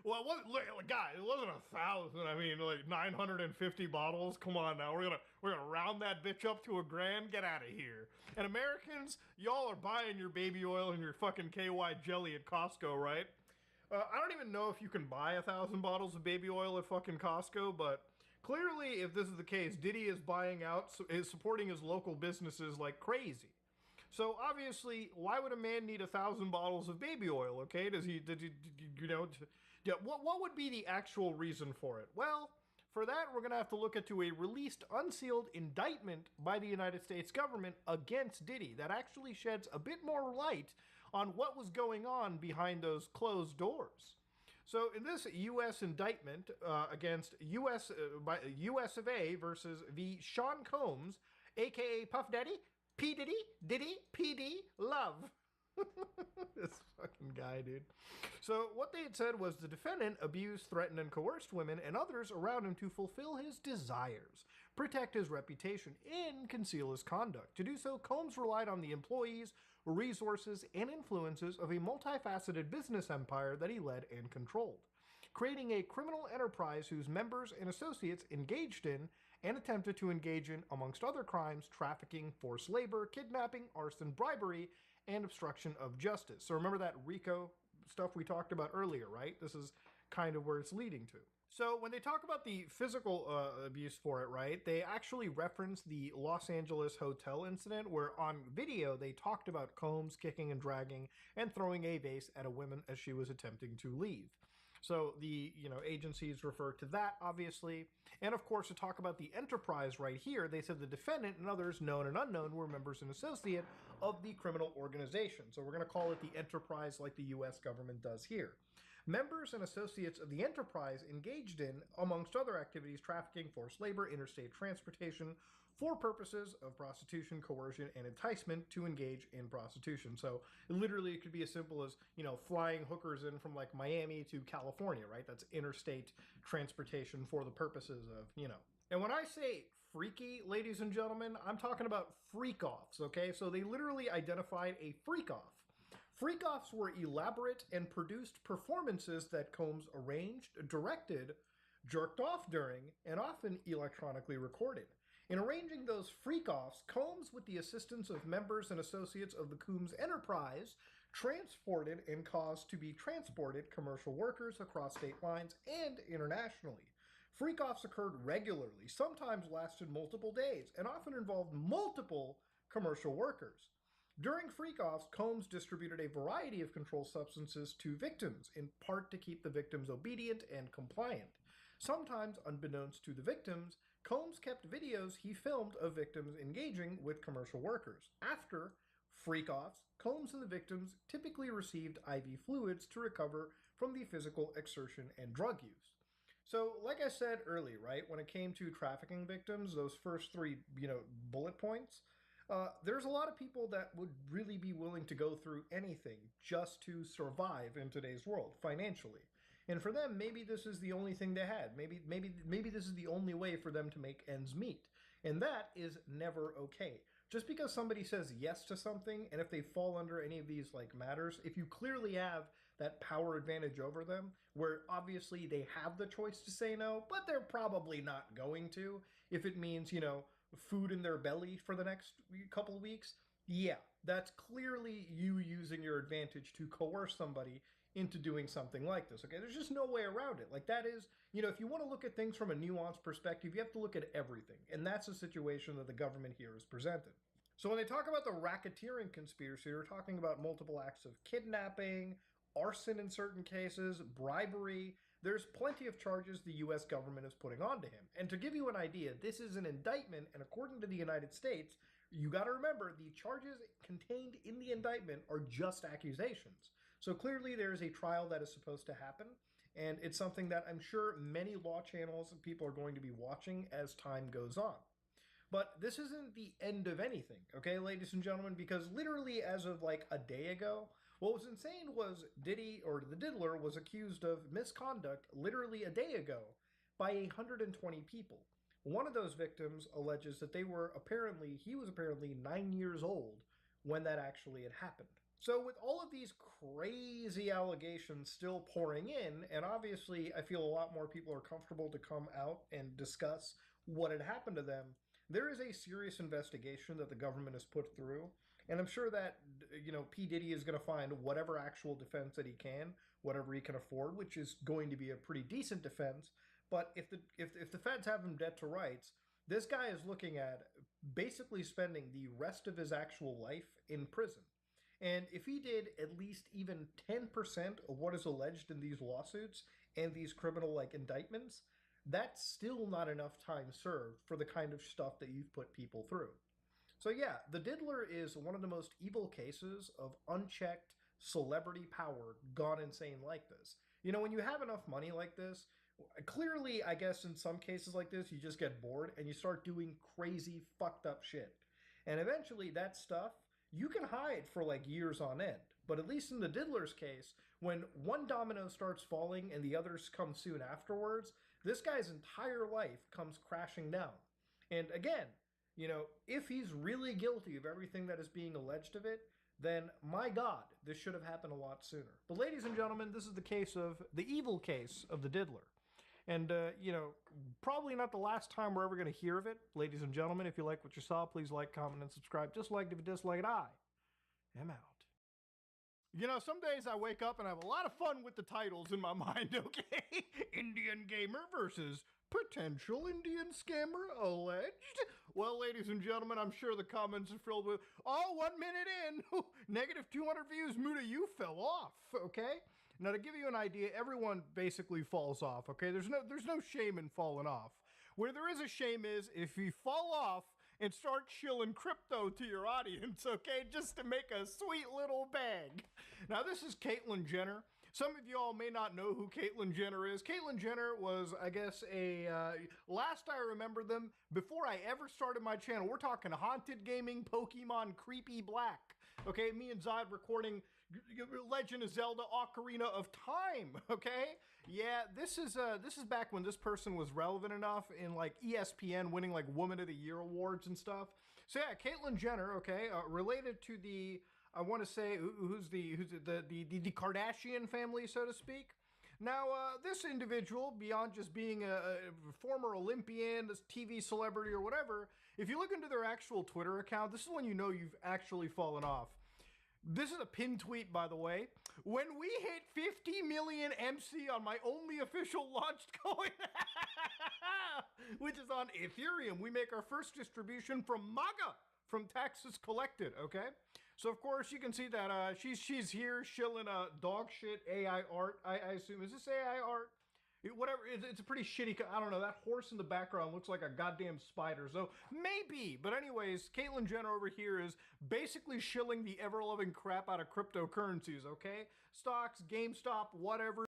well, it wasn't 1,000. I mean, like 950 bottles. Come on now, we're gonna round that bitch up to $1,000. Get out of here. And Americans, y'all are buying your baby oil and your fucking KY jelly at Costco, right? I don't even know if you can buy 1,000 bottles of baby oil at fucking Costco, but clearly, if this is the case, Diddy is is supporting his local businesses like crazy. So obviously, why would a man need 1,000 bottles of baby oil? Okay, what would be the actual reason for it? Well, for that, we're gonna have to look into a released, unsealed indictment by the United States government against Diddy that actually sheds a bit more light on what was going on behind those closed doors. So in this U.S. indictment against U.S. of A versus the Sean Combs, a.k.a. Puff Daddy, P. Diddy, P.D., Love. This fucking guy, dude. So what they had said was the defendant abused, threatened, and coerced women and others around him to fulfill his desires, protect his reputation, and conceal his conduct. To do so, Combs relied on the employees, resources, and influences of a multifaceted business empire that he led and controlled, creating a criminal enterprise whose members and associates engaged in and attempted to engage in, amongst other crimes, trafficking, forced labor, kidnapping, arson, bribery, and obstruction of justice. So remember that RICO stuff we talked about earlier, right? This is kind of where it's leading to. So when they talk about the physical abuse for it, right, they actually reference the Los Angeles hotel incident where on video they talked about Combs kicking and dragging and throwing a vase at a woman as she was attempting to leave. So the agencies refer to that, obviously. And of course, to talk about the enterprise right here, they said the defendant and others, known and unknown, were members and associate of the criminal organization. So we're going to call it the enterprise like the U.S. government does here. Members and associates of the enterprise engaged in, amongst other activities, trafficking, forced labor, interstate transportation, for purposes of prostitution, coercion, and enticement to engage in prostitution. So literally it could be as simple as, flying hookers in from like Miami to California, right? That's interstate transportation for the purposes of, And when I say freaky, ladies and gentlemen, I'm talking about freak-offs, okay? So they literally identified a freak-off. Freak-offs were elaborate and produced performances that Combs arranged, directed, jerked off during, and often electronically recorded. In arranging those freak-offs, Combs, with the assistance of members and associates of the Coombs enterprise, transported and caused to be transported commercial workers across state lines and internationally. Freak-offs occurred regularly, sometimes lasted multiple days, and often involved multiple commercial workers. During freak-offs, Combs distributed a variety of controlled substances to victims, in part to keep the victims obedient and compliant. Sometimes, unbeknownst to the victims, Combs kept videos he filmed of victims engaging with commercial workers. After freak-offs, Combs and the victims typically received IV fluids to recover from the physical exertion and drug use. So, like I said earlier, right, when it came to trafficking victims, those first three, bullet points, there's a lot of people that would really be willing to go through anything just to survive in today's world financially. And for them, maybe this is the only thing they had. Maybe this is the only way for them to make ends meet. And that is never okay. Just because somebody says yes to something, and if they fall under any of these matters, if you clearly have that power advantage over them, where obviously they have the choice to say no, but they're probably not going to, if it means, food in their belly for the next couple of weeks, yeah, that's clearly you using your advantage to coerce somebody into doing something like this, okay? There's just no way around it. That is, if you want to look at things from a nuanced perspective, you have to look at everything, and that's the situation that the government here is presented. So when they talk about the racketeering conspiracy, they're talking about multiple acts of kidnapping, arson in certain cases, bribery. There's plenty of charges the U.S. government is putting onto him. And to give you an idea, this is an indictment, and according to the United States, you got to remember the charges contained in the indictment are just accusations. So clearly there's a trial that is supposed to happen, and it's something that I'm sure many law channels and people are going to be watching as time goes on. But this isn't the end of anything, okay, ladies and gentlemen, because literally as of a day ago, what was insane was Diddy, or the Diddler, was accused of misconduct literally a day ago by 120 people. One of those victims alleges that he was apparently 9 years old when that actually had happened. So with all of these crazy allegations still pouring in, and obviously I feel a lot more people are comfortable to come out and discuss what had happened to them, there is a serious investigation that the government has put through, and I'm sure that, P. Diddy is going to find whatever actual defense that he can, whatever he can afford, which is going to be a pretty decent defense. But if the feds have him dead to rights, this guy is looking at basically spending the rest of his actual life in prison. And if he did at least even 10% of what is alleged in these lawsuits and these criminal indictments, that's still not enough time served for the kind of stuff that you've put people through. So yeah, the Diddler is one of the most evil cases of unchecked celebrity power gone insane like this. When you have enough money like this, clearly, I guess in some cases like this, you just get bored and you start doing crazy, fucked up shit. And eventually that stuff, you can hide for years on end. But at least in the Diddler's case, when one domino starts falling and the others come soon afterwards, this guy's entire life comes crashing down. And again, if he's really guilty of everything that is being alleged of it, then my God, this should have happened a lot sooner. But ladies and gentlemen, this is the evil case of the Diddler. And, probably not the last time we're ever going to hear of it. Ladies and gentlemen, if you like what you saw, please like, comment, and subscribe. Just like if you dislike it, I am out. Some days I wake up and I have a lot of fun with the titles in my mind, okay? Indian gamer versus potential Indian scammer alleged. Well, ladies and gentlemen, I'm sure the comments are filled with, 1 minute in, negative 200 views, Muda, you fell off, okay? Now, to give you an idea, everyone basically falls off, okay? There's no shame in falling off. Where there is a shame is if you fall off and start shilling crypto to your audience, okay? Just to make a sweet little bag. Now, this is Caitlyn Jenner. Some of you all may not know who Caitlyn Jenner is. Caitlyn Jenner was, I guess, last I remember them, before I ever started my channel, we're talking Haunted Gaming, Pokemon, Creepy Black. Okay, me and Zod recording Legend of Zelda Ocarina of Time, okay? Yeah, this is back when this person was relevant enough in ESPN winning Woman of the Year awards and stuff. So yeah, Caitlyn Jenner, okay, related to the, I want to say, who's the Kardashian family, so to speak. Now, this individual, beyond just being a former Olympian, a TV celebrity, or whatever, if you look into their actual Twitter account, this is when you know you've actually fallen off. This is a pinned tweet, by the way. When we hit 50 million MC on my only official launched coin, which is on Ethereum, we make our first distribution from MAGA, from taxes collected, okay? So, of course, you can see that she's here shilling dog shit AI art, I assume. Is this AI art? Whatever, it's a pretty shitty, I don't know, that horse in the background looks like a goddamn spider, so maybe. But anyways, Caitlyn Jenner over here is basically shilling the ever-loving crap out of cryptocurrencies, okay? Stocks, GameStop, whatever.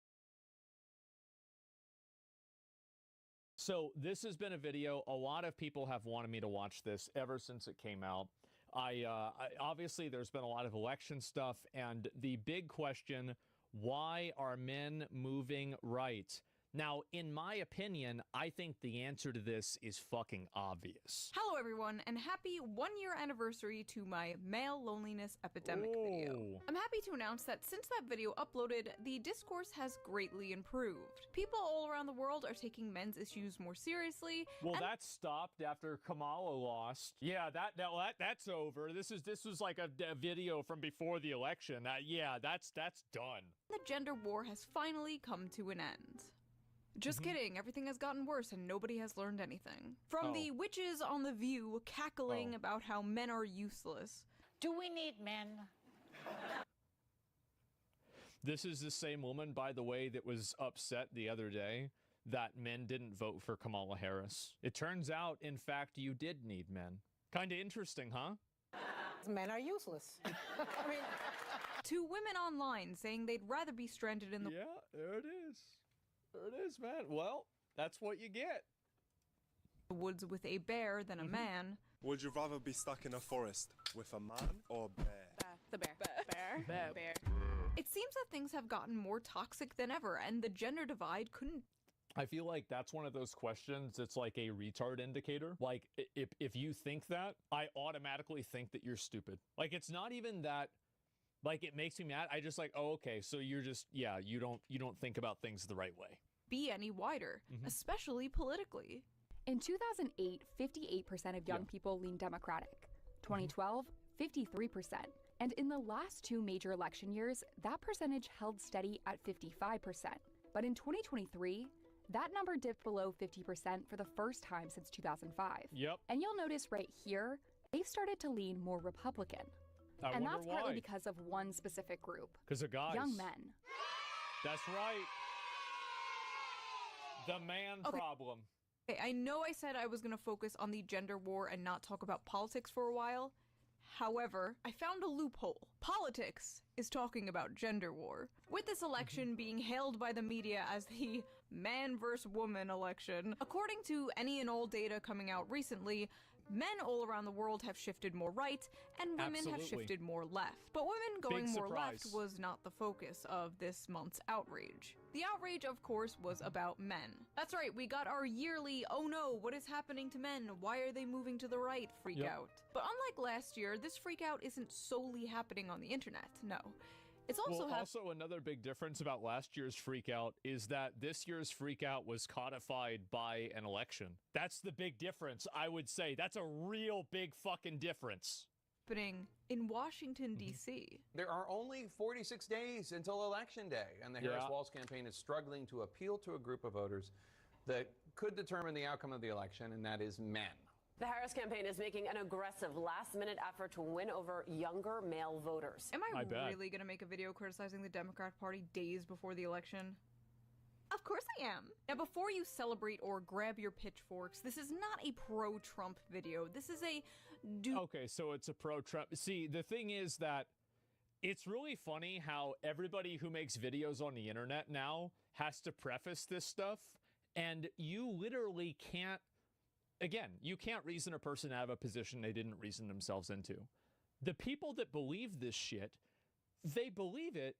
So this has been a video. A lot of people have wanted me to watch this ever since it came out. Obviously, there's been a lot of election stuff, and the big question, why are men moving right? Now, in my opinion, I think the answer to this is fucking obvious. Hello everyone, and happy 1-year anniversary to my male loneliness epidemic video. I'm happy to announce that since that video uploaded, the discourse has greatly improved. People all around the world are taking men's issues more seriously. Well, that stopped after Kamala lost. Yeah, that's over. This was like a video from before the election. Yeah, that's done. The gender war has finally come to an end. Just kidding, everything has gotten worse and nobody has learned anything. From the witches on The View cackling about how men are useless. Do we need men? This is the same woman, by the way, that was upset the other day that men didn't vote for Kamala Harris. It turns out, in fact, you did need men. Kinda interesting, huh? Men are useless. I mean... To women online saying they'd rather be stranded in the... Yeah, there it is. There it is, man. Well, that's what you get. Woods with a bear than a man. Would you rather be stuck in a forest with a man or a bear? The bear. Bear. It seems that things have gotten more toxic than ever, and the gender divide couldn't... I feel like that's one of those questions that's like a retard indicator. Like, if you think that, I automatically think that you're stupid. Like, it's not even that... Like, it makes me mad. I just like, oh, okay, so you're just, yeah, you don't think about things the right way. Be any wider, especially politically. In 2008, 58% of young people leaned Democratic. 2012, 53%. And in the last 2 major election years, that percentage held steady at 55%. But in 2023, that number dipped below 50% for the first time since 2005. Yep. And you'll notice right here, they've started to lean more Republican. And that's partly because of one specific group. Because of guys. Young men. That's right. The man problem. Okay, I know I said I was going to focus on the gender war and not talk about politics for a while. However, I found a loophole. Politics is talking about gender war. With this election being hailed by the media as the man versus woman election, according to any and all data coming out recently, men all around the world have shifted more right, and women have shifted more left. But women going more left was not the focus of this month's outrage. The outrage, of course, was about men. That's right, we got our yearly, oh no, what is happening to men? Why are they moving to the right freak out? But unlike last year, this freak out isn't solely happening on the internet, no. It's also also another big difference about last year's freak out is that this year's freak out was codified by an election. That's the big difference, I would say. That's a real big fucking difference. Happening in Washington, D.C. There are only 46 days until Election Day, and the Harris-Walz campaign is struggling to appeal to a group of voters that could determine the outcome of the election, and that is men. The Harris campaign is making an aggressive last-minute effort to win over younger male voters. Am I really going to make a video criticizing the Democrat Party days before the election? Of course I am. Now, before you celebrate or grab your pitchforks, this is not a pro-Trump video. This is a Okay, so it's a pro-Trump. See, the thing is that it's really funny how everybody who makes videos on the internet now has to preface this stuff, and you literally can't. Again, you can't reason a person out of a position they didn't reason themselves into. The people that believe this shit, they believe it.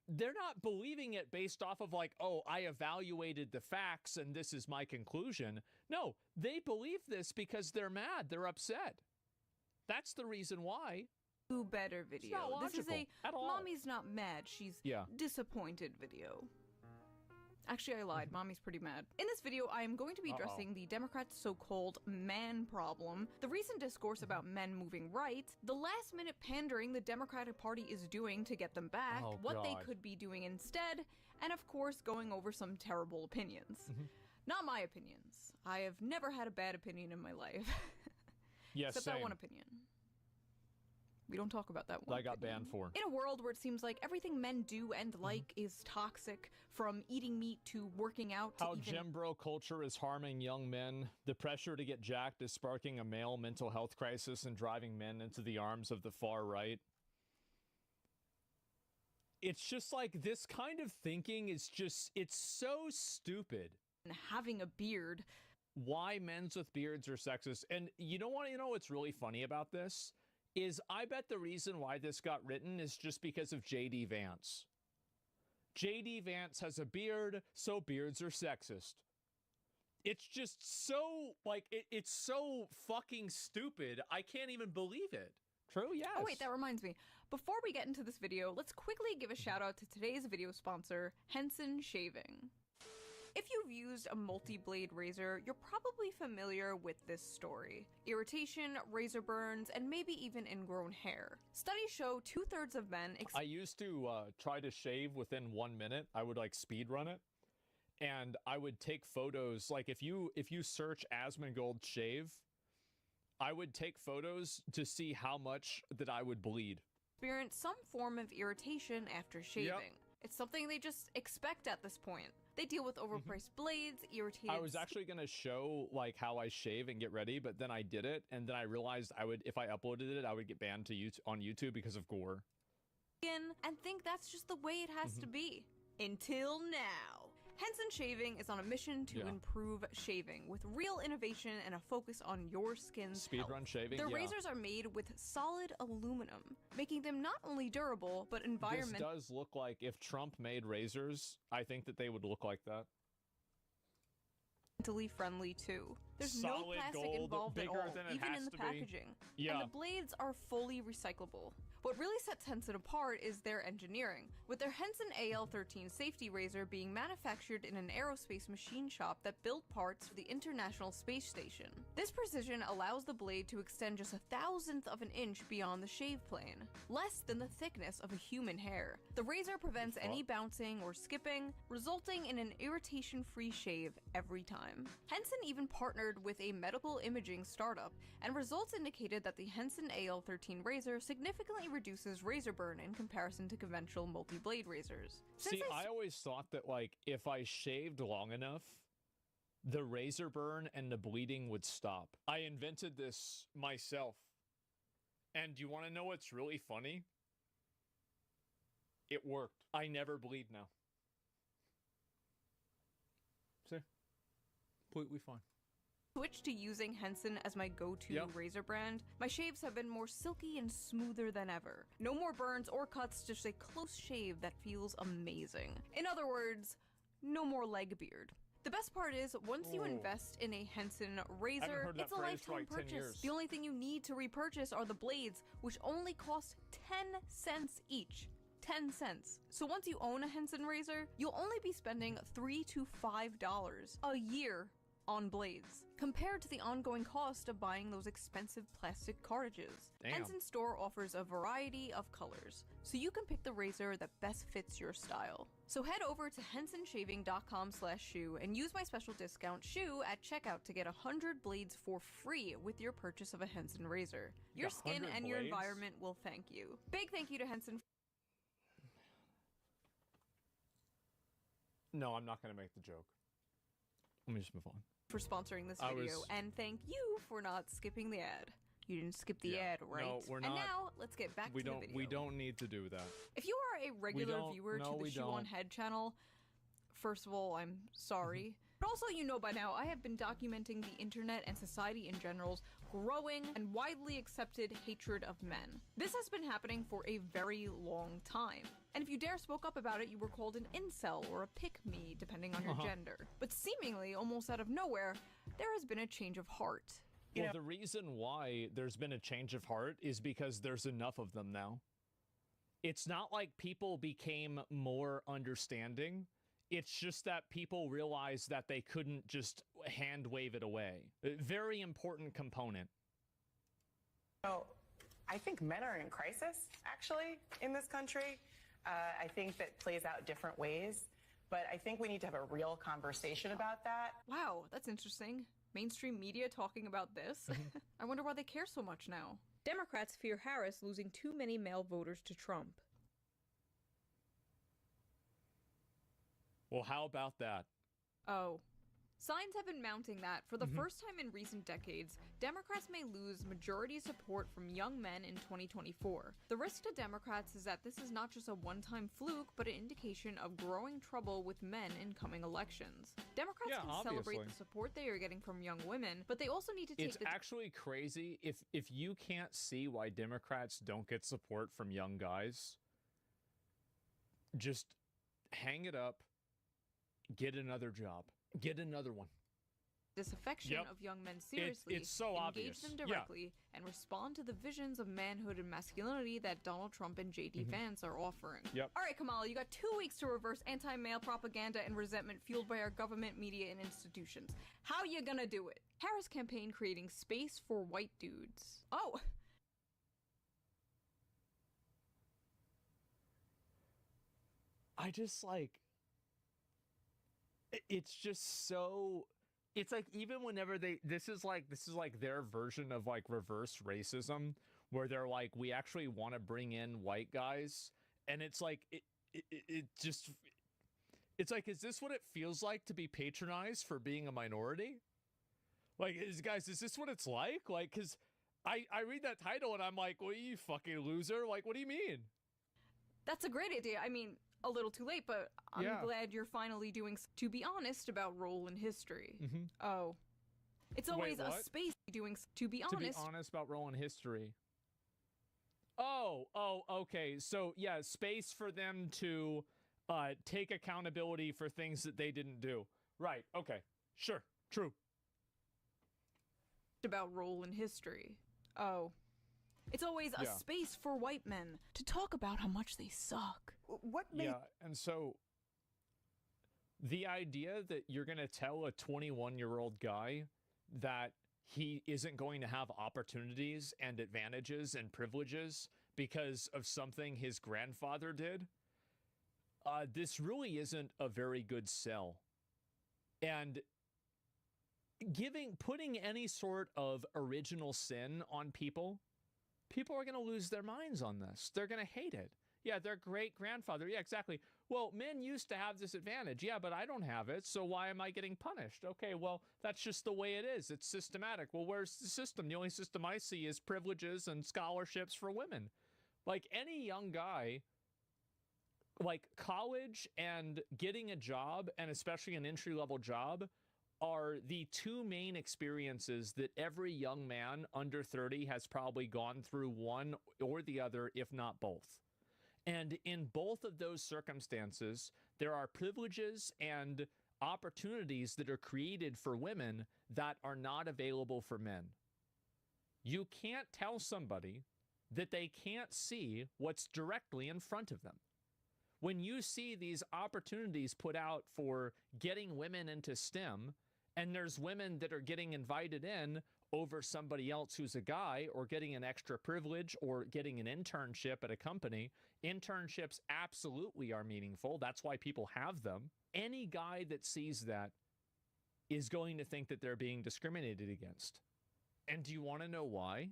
They're not believing it based off of like, oh, I evaluated the facts and this is my conclusion. No, they believe this because they're mad. They're upset. That's the reason why. Do better video. This is a mommy's not mad, she's disappointed video. Actually, I lied. Mommy's pretty mad. In this video, I am going to be addressing the Democrats' so-called man problem, the recent discourse about men moving right, the last-minute pandering the Democratic Party is doing to get them back, what they could be doing instead, and of course, going over some terrible opinions. Not my opinions. I have never had a bad opinion in my life. Yes, Except that one opinion. We don't talk about that one. I got banned for. In a world where it seems like everything men do and like is toxic, from eating meat to working out to how gym bro culture is harming young men, the pressure to get jacked is sparking a male mental health crisis and driving men into the arms of the far right. It's just like this kind of thinking is just, it's so stupid. And having a beard. Why men's with beards are sexist. And you know what's really funny about this? Is I bet the reason why this got written is just because of J.D. Vance. J.D. Vance has a beard, so beards are sexist. It's just so, like, it's so fucking stupid, I can't even believe it. True, yes. Oh wait, that reminds me. Before we get into this video, let's quickly give a shout out to today's video sponsor, Henson Shaving. If you've used a multi-blade razor, you're probably familiar with this story. Irritation, razor burns, and maybe even ingrown hair. Studies show 2/3 of men... I used to try to shave within 1 minute. I would like speed run it. And I would take photos, like if you search Asmongold shave, I would take photos to see how much that I would bleed. Experience some form of irritation after shaving. It's something they just expect at this point. They deal with overpriced blades, irritated... I was actually going to show like how I shave and get ready, but then I did it, and then I realized if I uploaded it, I would get banned on YouTube because of gore. And think that's just the way it has to be. Until now. Henson Shaving is on a mission to improve shaving with real innovation and a focus on your skin's health. Speedrun shaving, Their razors are made with solid aluminum, making them not only durable, but This does look like if Trump made razors, I think that they would look like that. Environmentally friendly too. There's Solid no plastic gold, involved at bigger all, than it even has in the to be. packaging. Yeah. And the blades are fully recyclable. What really sets Henson apart is their engineering, with their Henson AL13 safety razor being manufactured in an aerospace machine shop that built parts for the International Space Station. This precision allows the blade to extend just 1/1000th of an inch beyond the shave plane, less than the thickness of a human hair. The razor prevents any bouncing or skipping, resulting in an irritation-free shave every time. Henson even partnered with a medical imaging startup, and results indicated that the Henson AL13 razor significantly reduces razor burn in comparison to conventional multi-blade razors. See, I always thought that like if I shaved long enough, the razor burn and the bleeding would stop. I invented this myself. And do you want to know what's really funny? It worked. I never bleed now. See? Completely fine. Switched to using Henson as my go-to razor brand, my shaves have been more silky and smoother than ever. No more burns or cuts, just a close shave that feels amazing. In other words, no more leg beard. The best part is, once you invest in a Henson razor, it's a lifetime purchase. The only thing you need to repurchase are the blades, which only cost 10 cents each. 10 cents. So once you own a Henson razor, you'll only be spending $3 to $5 a year on blades, compared to the ongoing cost of buying those expensive plastic cartridges. Damn. Henson's store offers a variety of colors, so you can pick the razor that best fits your style. So head over to hensonshaving.com/shoe and use my special discount SHOE at checkout to get 100 blades for free with your purchase of a Henson razor. Your skin and your environment will thank you. Big thank you to Henson. No, I'm not going to make the joke. Let me just move on. For sponsoring this video, and thank you for not skipping the ad. You didn't skip the ad, right? No, we're not. And now, let's get back to the video. We don't need to do that. If you are a regular viewer to the Shoe on Head channel, first of all, I'm sorry. But also, you know by now, I have been documenting the internet and society in general's growing and widely accepted hatred of men. This has been happening for a very long time. And if you dare spoke up about it, you were called an incel or a pick-me, depending on your gender. But seemingly, almost out of nowhere, there has been a change of heart. Well, the reason why there's been a change of heart is because there's enough of them now. It's not like people became more understanding. It's just that people realized that they couldn't just hand wave it away. A very important component. So I think men are in crisis, actually, in this country. I think that plays out different ways, but I think we need to have a real conversation about that. Wow, that's interesting. Mainstream media talking about this? I wonder why they care so much now. Democrats fear Harris losing too many male voters to Trump. Well, how about that? Oh. Signs have been mounting that, for the first time in recent decades, Democrats may lose majority support from young men in 2024. The risk to Democrats is that this is not just a one-time fluke, but an indication of growing trouble with men in coming elections. Democrats can celebrate the support they are getting from young women, but they also need to take It's actually crazy if you can't see why Democrats don't get support from young guys. Just hang it up, get another job. Get another one. Disaffection of young men seriously, it's so engage them directly, and respond to the visions of manhood and masculinity that Donald Trump and J.D. Vance are offering. All right, Kamala, you got 2 weeks to reverse anti-male propaganda and resentment fueled by our government, media, and institutions. How you gonna do it? Harris campaign creating space for white dudes. Oh! I just like... It's just so, it's like even whenever this is like their version of like reverse racism, where they're like, we actually want to bring in white guys, and it's like it's like, is this what it feels like to be patronized for being a minority? Like, guys, is this what it's like? Like, because I read that title and I'm like, well, you fucking loser, like, what do you mean? That's a great idea. I mean, a little too late, but I'm glad you're finally doing to be honest about role in history. Oh. It's always a space doing to be honest about role in history. Oh, okay. So, yeah, space for them to take accountability for things that they didn't do. Right. Okay. Sure. True. About role in history. Oh. It's always a space for white men to talk about how much they suck. What made... Yeah, and so the idea that you're going to tell a 21-year-old guy that he isn't going to have opportunities and advantages and privileges because of something his grandfather did, this really isn't a very good sell. And putting any sort of original sin on people are going to lose their minds on this. They're going to hate it. Yeah, their great-grandfather. Yeah, exactly. Well, men used to have this advantage. Yeah, but I don't have it, so why am I getting punished? Okay, well, that's just the way it is. It's systematic. Well, where's the system? The only system I see is privileges and scholarships for women. Like, any young guy, like, college and getting a job, and especially an entry-level job, are the two main experiences that every young man under 30 has probably gone through, one or the other, if not both. And in both of those circumstances, there are privileges and opportunities that are created for women that are not available for men. You can't tell somebody that they can't see what's directly in front of them. When you see these opportunities put out for getting women into STEM, and there's women that are getting invited in over somebody else who's a guy, or getting an extra privilege, or getting an internship at a company. Internships absolutely are meaningful. That's why people have them. Any guy that sees that is going to think that they're being discriminated against. And do you want to know why?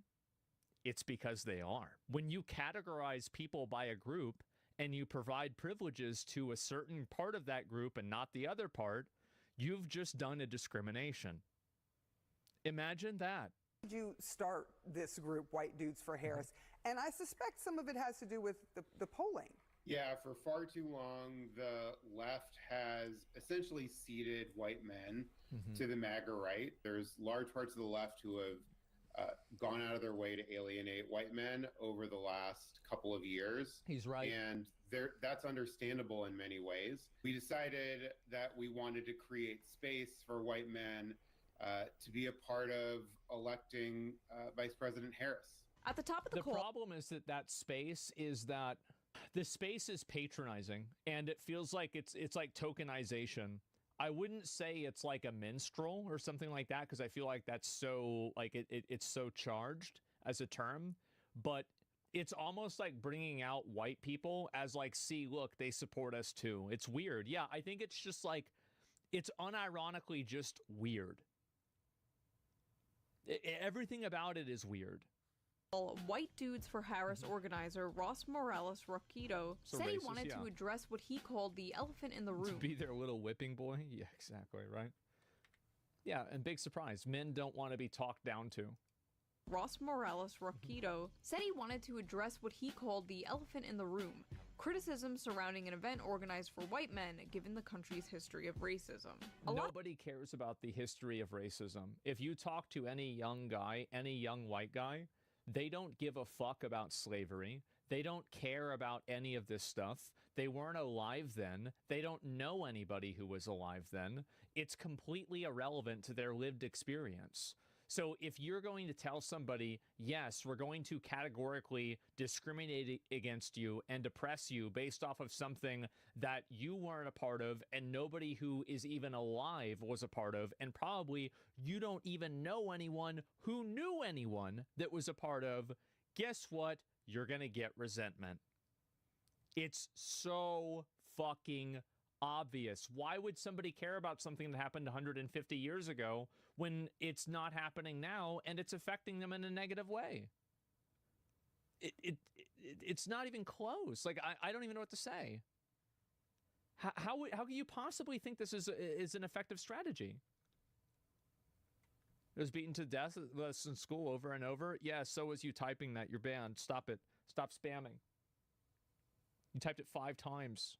It's because they are. When you categorize people by a group and you provide privileges to a certain part of that group and not the other part, you've just done a discrimination. Imagine that. Did you start this group, White Dudes for Harris? And I suspect some of it has to do with the polling. Yeah, for far too long, the left has essentially ceded white men to the MAGA right. There's large parts of the left who have gone out of their way to alienate white men over the last couple of years. He's right. And that's understandable in many ways. We decided that we wanted to create space for white men to be a part of electing Vice President Harris. At the top of the problem is that space is that The space is patronizing, and it feels like it's like tokenization. I wouldn't say it's like a minstrel or something like that, because I feel like that's so like it's so charged as a term, but it's almost like bringing out white people as like, see, look, they support us too. It's weird. Yeah, I think it's just like, it's unironically just weird. Everything about it is weird. White Dudes for Harris organizer Ross Morales Roquito said he wanted to address what he called the elephant in the room. To be their little whipping boy? Yeah, exactly, right? Yeah, and big surprise, men don't want to be talked down to. Ross Morales Roquito said he wanted to address what he called the elephant in the room, criticism surrounding an event organized for white men given the country's history of racism. Nobody cares about the history of racism. If you talk to any young guy, any young white guy, they don't give a fuck about slavery. They don't care about any of this stuff. They weren't alive then. They don't know anybody who was alive then. It's completely irrelevant to their lived experience. So if you're going to tell somebody, yes, we're going to categorically discriminate against you and oppress you based off of something that you weren't a part of and nobody who is even alive was a part of, and probably you don't even know anyone who knew anyone that was a part of, guess what? You're going to get resentment. It's so fucking obvious. Why would somebody care about something that happened 150 years ago when it's not happening now and it's affecting them in a negative way? It's not even close. Like, I don't even know what to say. How can you possibly think this is an effective strategy? It was beaten to death in school over and over. Yeah, so was you typing that. You're banned. Stop it. Stop spamming. You typed it 5 times.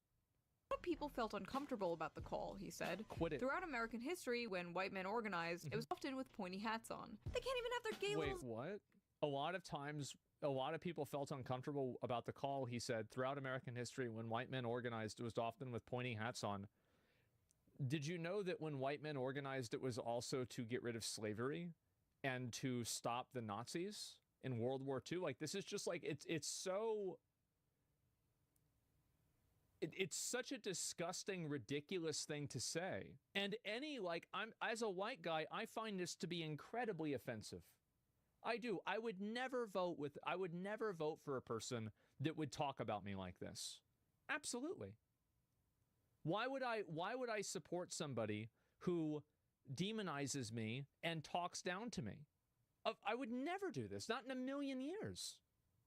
People felt uncomfortable about the call, he said. Quit it. Throughout American history, when white men organized, it was often with pointy hats on. They can't even have their gay Wait, little... what? A lot of times, a lot of people felt uncomfortable about the call, he said. Throughout American history, when white men organized, it was often with pointy hats on. Did you know that when white men organized, it was also to get rid of slavery and to stop the Nazis in World War II? Like, this is just like, it's so... It's such a disgusting, ridiculous thing to say. And as a white guy, I find this to be incredibly offensive. I do. I would never vote for a person that would talk about me like this. Absolutely. Why would I support somebody who demonizes me and talks down to me? I would never do this, not in a million years.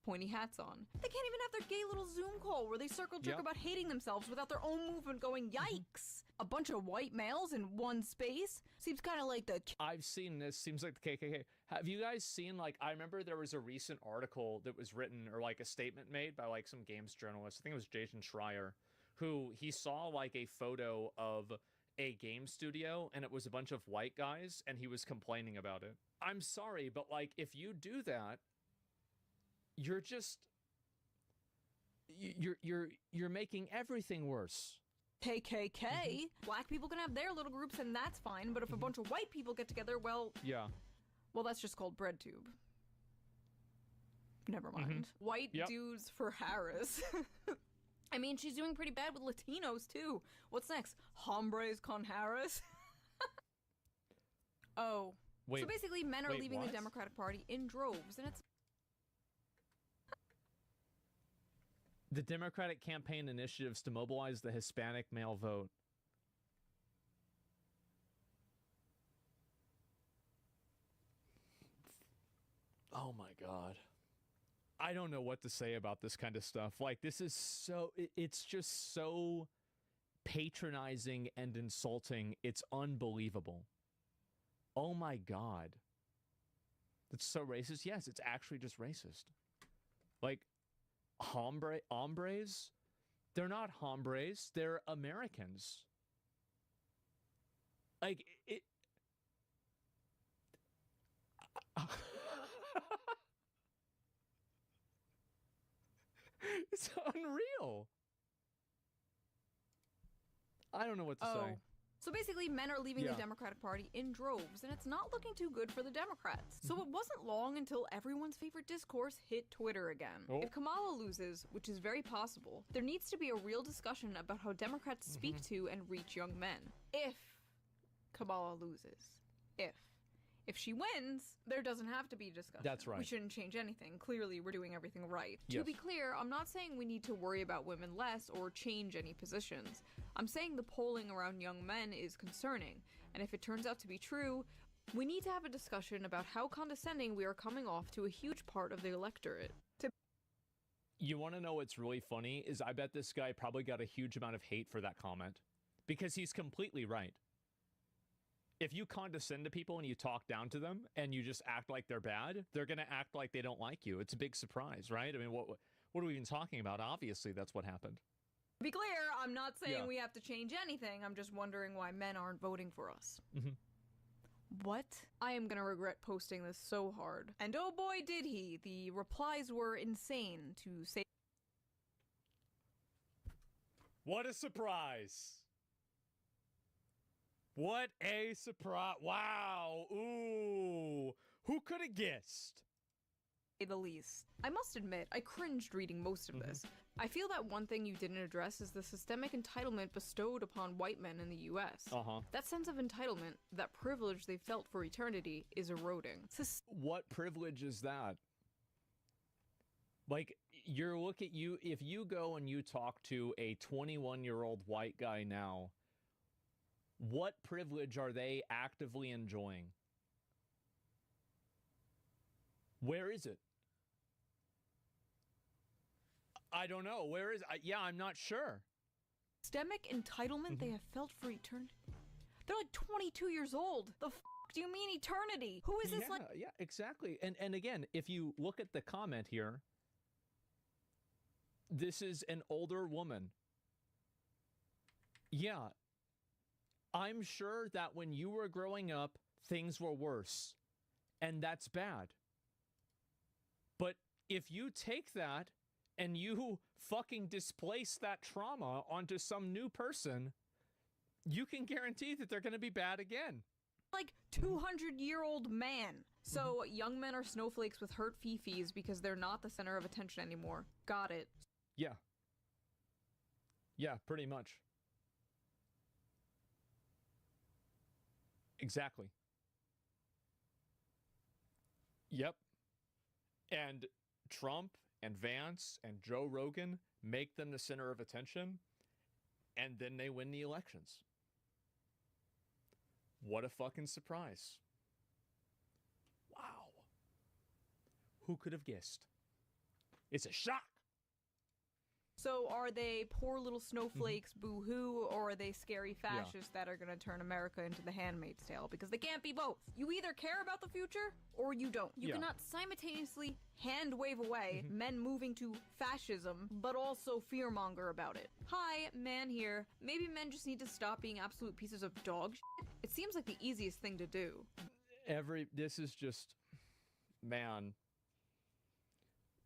Pointy hats on. They can't even have their gay little Zoom call where they circle jerk about hating themselves without their own movement going, yikes! A bunch of white males in one space? Seems kind of like the... I've seen this. Seems like the KKK. Have you guys seen, like, I remember there was a recent article that was written, or like a statement made by like some games journalist. I think it was Jason Schreier, who he saw like a photo of a game studio and it was a bunch of white guys and he was complaining about it. I'm sorry, but like, if you do that, you're just you're making everything worse. KKK. Black people can have their little groups and that's fine, but if a bunch of white people get together, well, that's just called BreadTube. Never mind. White dudes for Harris. I mean, she's doing pretty bad with Latinos too. What's next? Hombres con Harris? Oh. Wait, so basically men are leaving what? the Democratic Party in droves, and it's... The Democratic campaign initiatives to mobilize the Hispanic male vote. Oh my God. I don't know what to say about this kind of stuff. Like, this is so, it's just so patronizing and insulting. It's unbelievable. Oh my God. It's so racist. Yes, it's actually just racist. Like, hombres? They're not hombres. They're Americans. Like, it... It's unreal. I don't know what to say. So basically, men are leaving Yeah. the Democratic Party in droves, and it's not looking too good for the Democrats. So it wasn't long until everyone's favorite discourse hit Twitter again. Oh. If Kamala loses, which is very possible, there needs to be a real discussion about how Democrats speak to and reach young men. If Kamala loses. If she wins, there doesn't have to be a discussion. That's right. We shouldn't change anything. Clearly, we're doing everything right. To Yes. be clear, I'm not saying we need to worry about women less or change any positions. I'm saying the polling around young men is concerning, and if it turns out to be true, we need to have a discussion about how condescending we are coming off to a huge part of the electorate. You want to know what's really funny is I bet this guy probably got a huge amount of hate for that comment because he's completely right. If you condescend to people and you talk down to them and you just act like they're bad, they're going to act like they don't like you. It's a big surprise, right? I mean, what are we even talking about? Obviously, that's what happened. To be clear, I'm not saying Yeah. we have to change anything. I'm just wondering why men aren't voting for us. What? I am gonna regret posting this so hard. And oh boy did he. The replies were insane, to say. What a surprise. What a surprise. Wow. Ooh. Who could have guessed? The least. I must admit, I cringed reading most of this. I feel that one thing you didn't address is the systemic entitlement bestowed upon white men in the US. That sense of entitlement, that privilege they felt for eternity, is eroding. What privilege is that? Like, if you go and you talk to a 21-year-old white guy now, what privilege are they actively enjoying? Where is it? I don't know. Where is yeah, I'm not sure. Systemic entitlement they have felt for eternity? They're like 22 years old. The f*** do you mean eternity? Who is this like? Yeah, exactly. And again, if you look at the comment here, this is an older woman. Yeah. I'm sure that when you were growing up, things were worse. And that's bad. But if you take that and you fucking displace that trauma onto some new person, you can guarantee that they're going to be bad again. Like 200-year-old man. So young men are snowflakes with hurt fifis because they're not the center of attention anymore. Got it. Yeah. Yeah, pretty much. Exactly. Yep. And Trump and Vance and Joe Rogan make them the center of attention, and then they win the elections. What a fucking surprise. Wow. Who could have guessed? It's a shock. So are they poor little snowflakes, boo-hoo, or are they scary fascists that are going to turn America into the Handmaid's Tale? Because they can't be both. You either care about the future, or you don't. You cannot simultaneously hand-wave away men moving to fascism, but also fearmonger about it. Hi, man here. Maybe men just need to stop being absolute pieces of dog shit. It seems like the easiest thing to do. This is just, man.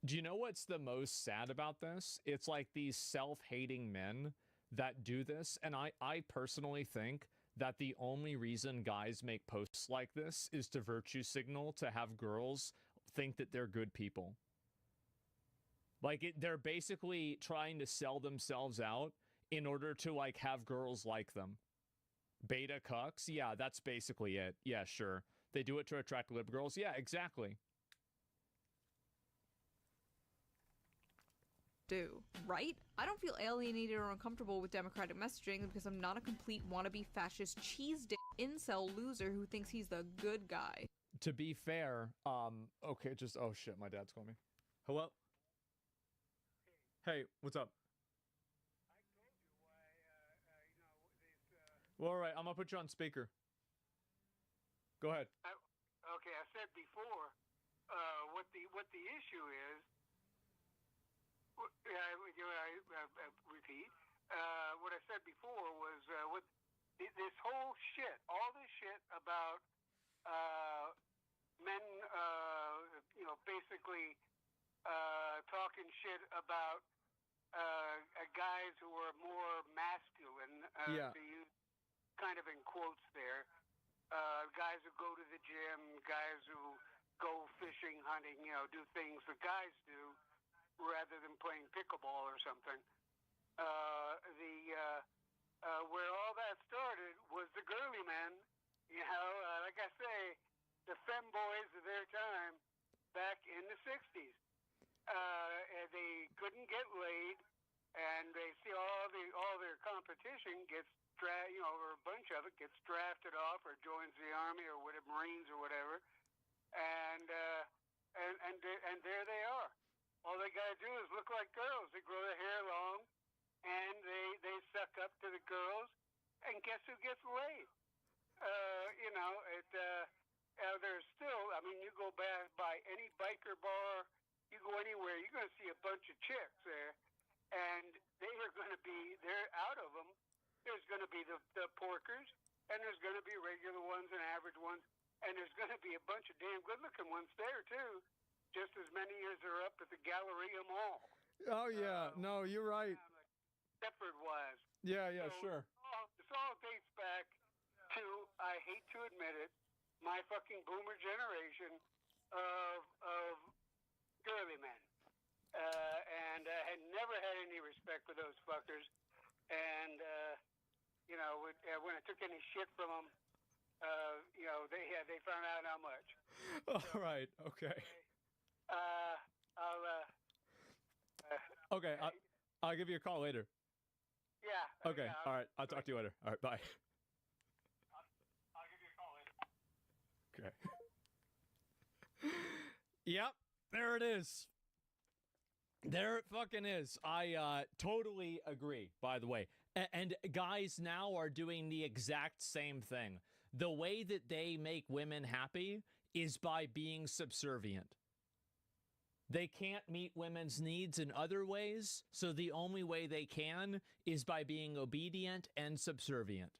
Do you know what's the most sad about this? It's like these self-hating men that do this. And I personally think that the only reason guys make posts like this is to virtue signal to have girls think that they're good people. Like they're basically trying to sell themselves out in order to like have girls like them. Beta cucks? Yeah, that's basically it. Yeah, sure. They do it to attract lib girls. Yeah, exactly. Do, right? I don't feel alienated or uncomfortable with democratic messaging because I'm not a complete wannabe fascist cheese dick incel loser who thinks he's the good guy. To be fair, okay, oh shit, my dad's calling me. Hello? Hey, what's up? Well, all right, I'm gonna put you on speaker. Go ahead. Okay, I said before, what the issue is. I repeat. What I said before was what this whole shit, all this shit about men, basically talking shit about guys who are more masculine. Yeah. To use kind of in quotes there. Guys who go to the gym, guys who go fishing, hunting, do things that guys do rather than playing pickleball or something. Where all that started was the girly men. Like I say, the femboys of their time back in the 60s. They couldn't get laid, and they see all their competition gets or a bunch of it gets drafted off or joins the army or whatever, Marines or whatever, and there they are. All they gotta do is look like girls. They grow their hair long, and they suck up to the girls, and guess who gets laid? There's still, you go by any biker bar, you go anywhere, you're gonna see a bunch of chicks there, and they're out of them. There's going to be the porkers, and there's going to be regular ones and average ones, and there's going to be a bunch of damn good-looking ones there, too, just as many as are up at the Galleria Mall. Oh, yeah. No, you're right. Stepford-wise. Yeah, So sure. This all dates back to, I hate to admit it, my fucking boomer generation of girly men. And had never had any respect for those fuckers. And, when I took any shit from them, they found out how much. All right. Okay. Okay. I'll give you a call later. Yeah. Okay. All right. I'll talk to you later. All right. Bye. I'll give you a call later. Okay. Yep. There it is. There it fucking is. I totally agree, by the way. And guys now are doing the exact same thing. The way that they make women happy is by being subservient. They can't meet women's needs in other ways, so the only way they can is by being obedient and subservient.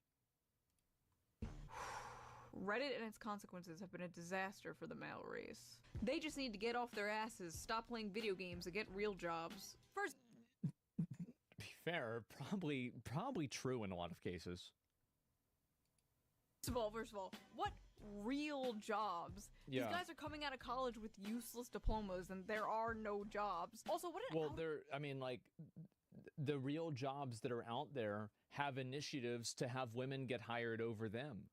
Reddit and its consequences have been a disaster for the male race. They just need to get off their asses, stop playing video games, and get real jobs. First Fair, probably true in a lot of cases. First of all, what real jobs? Yeah. These guys are coming out of college with useless diplomas, and there are no jobs. Also, what an the real jobs that are out there have initiatives to have women get hired over them.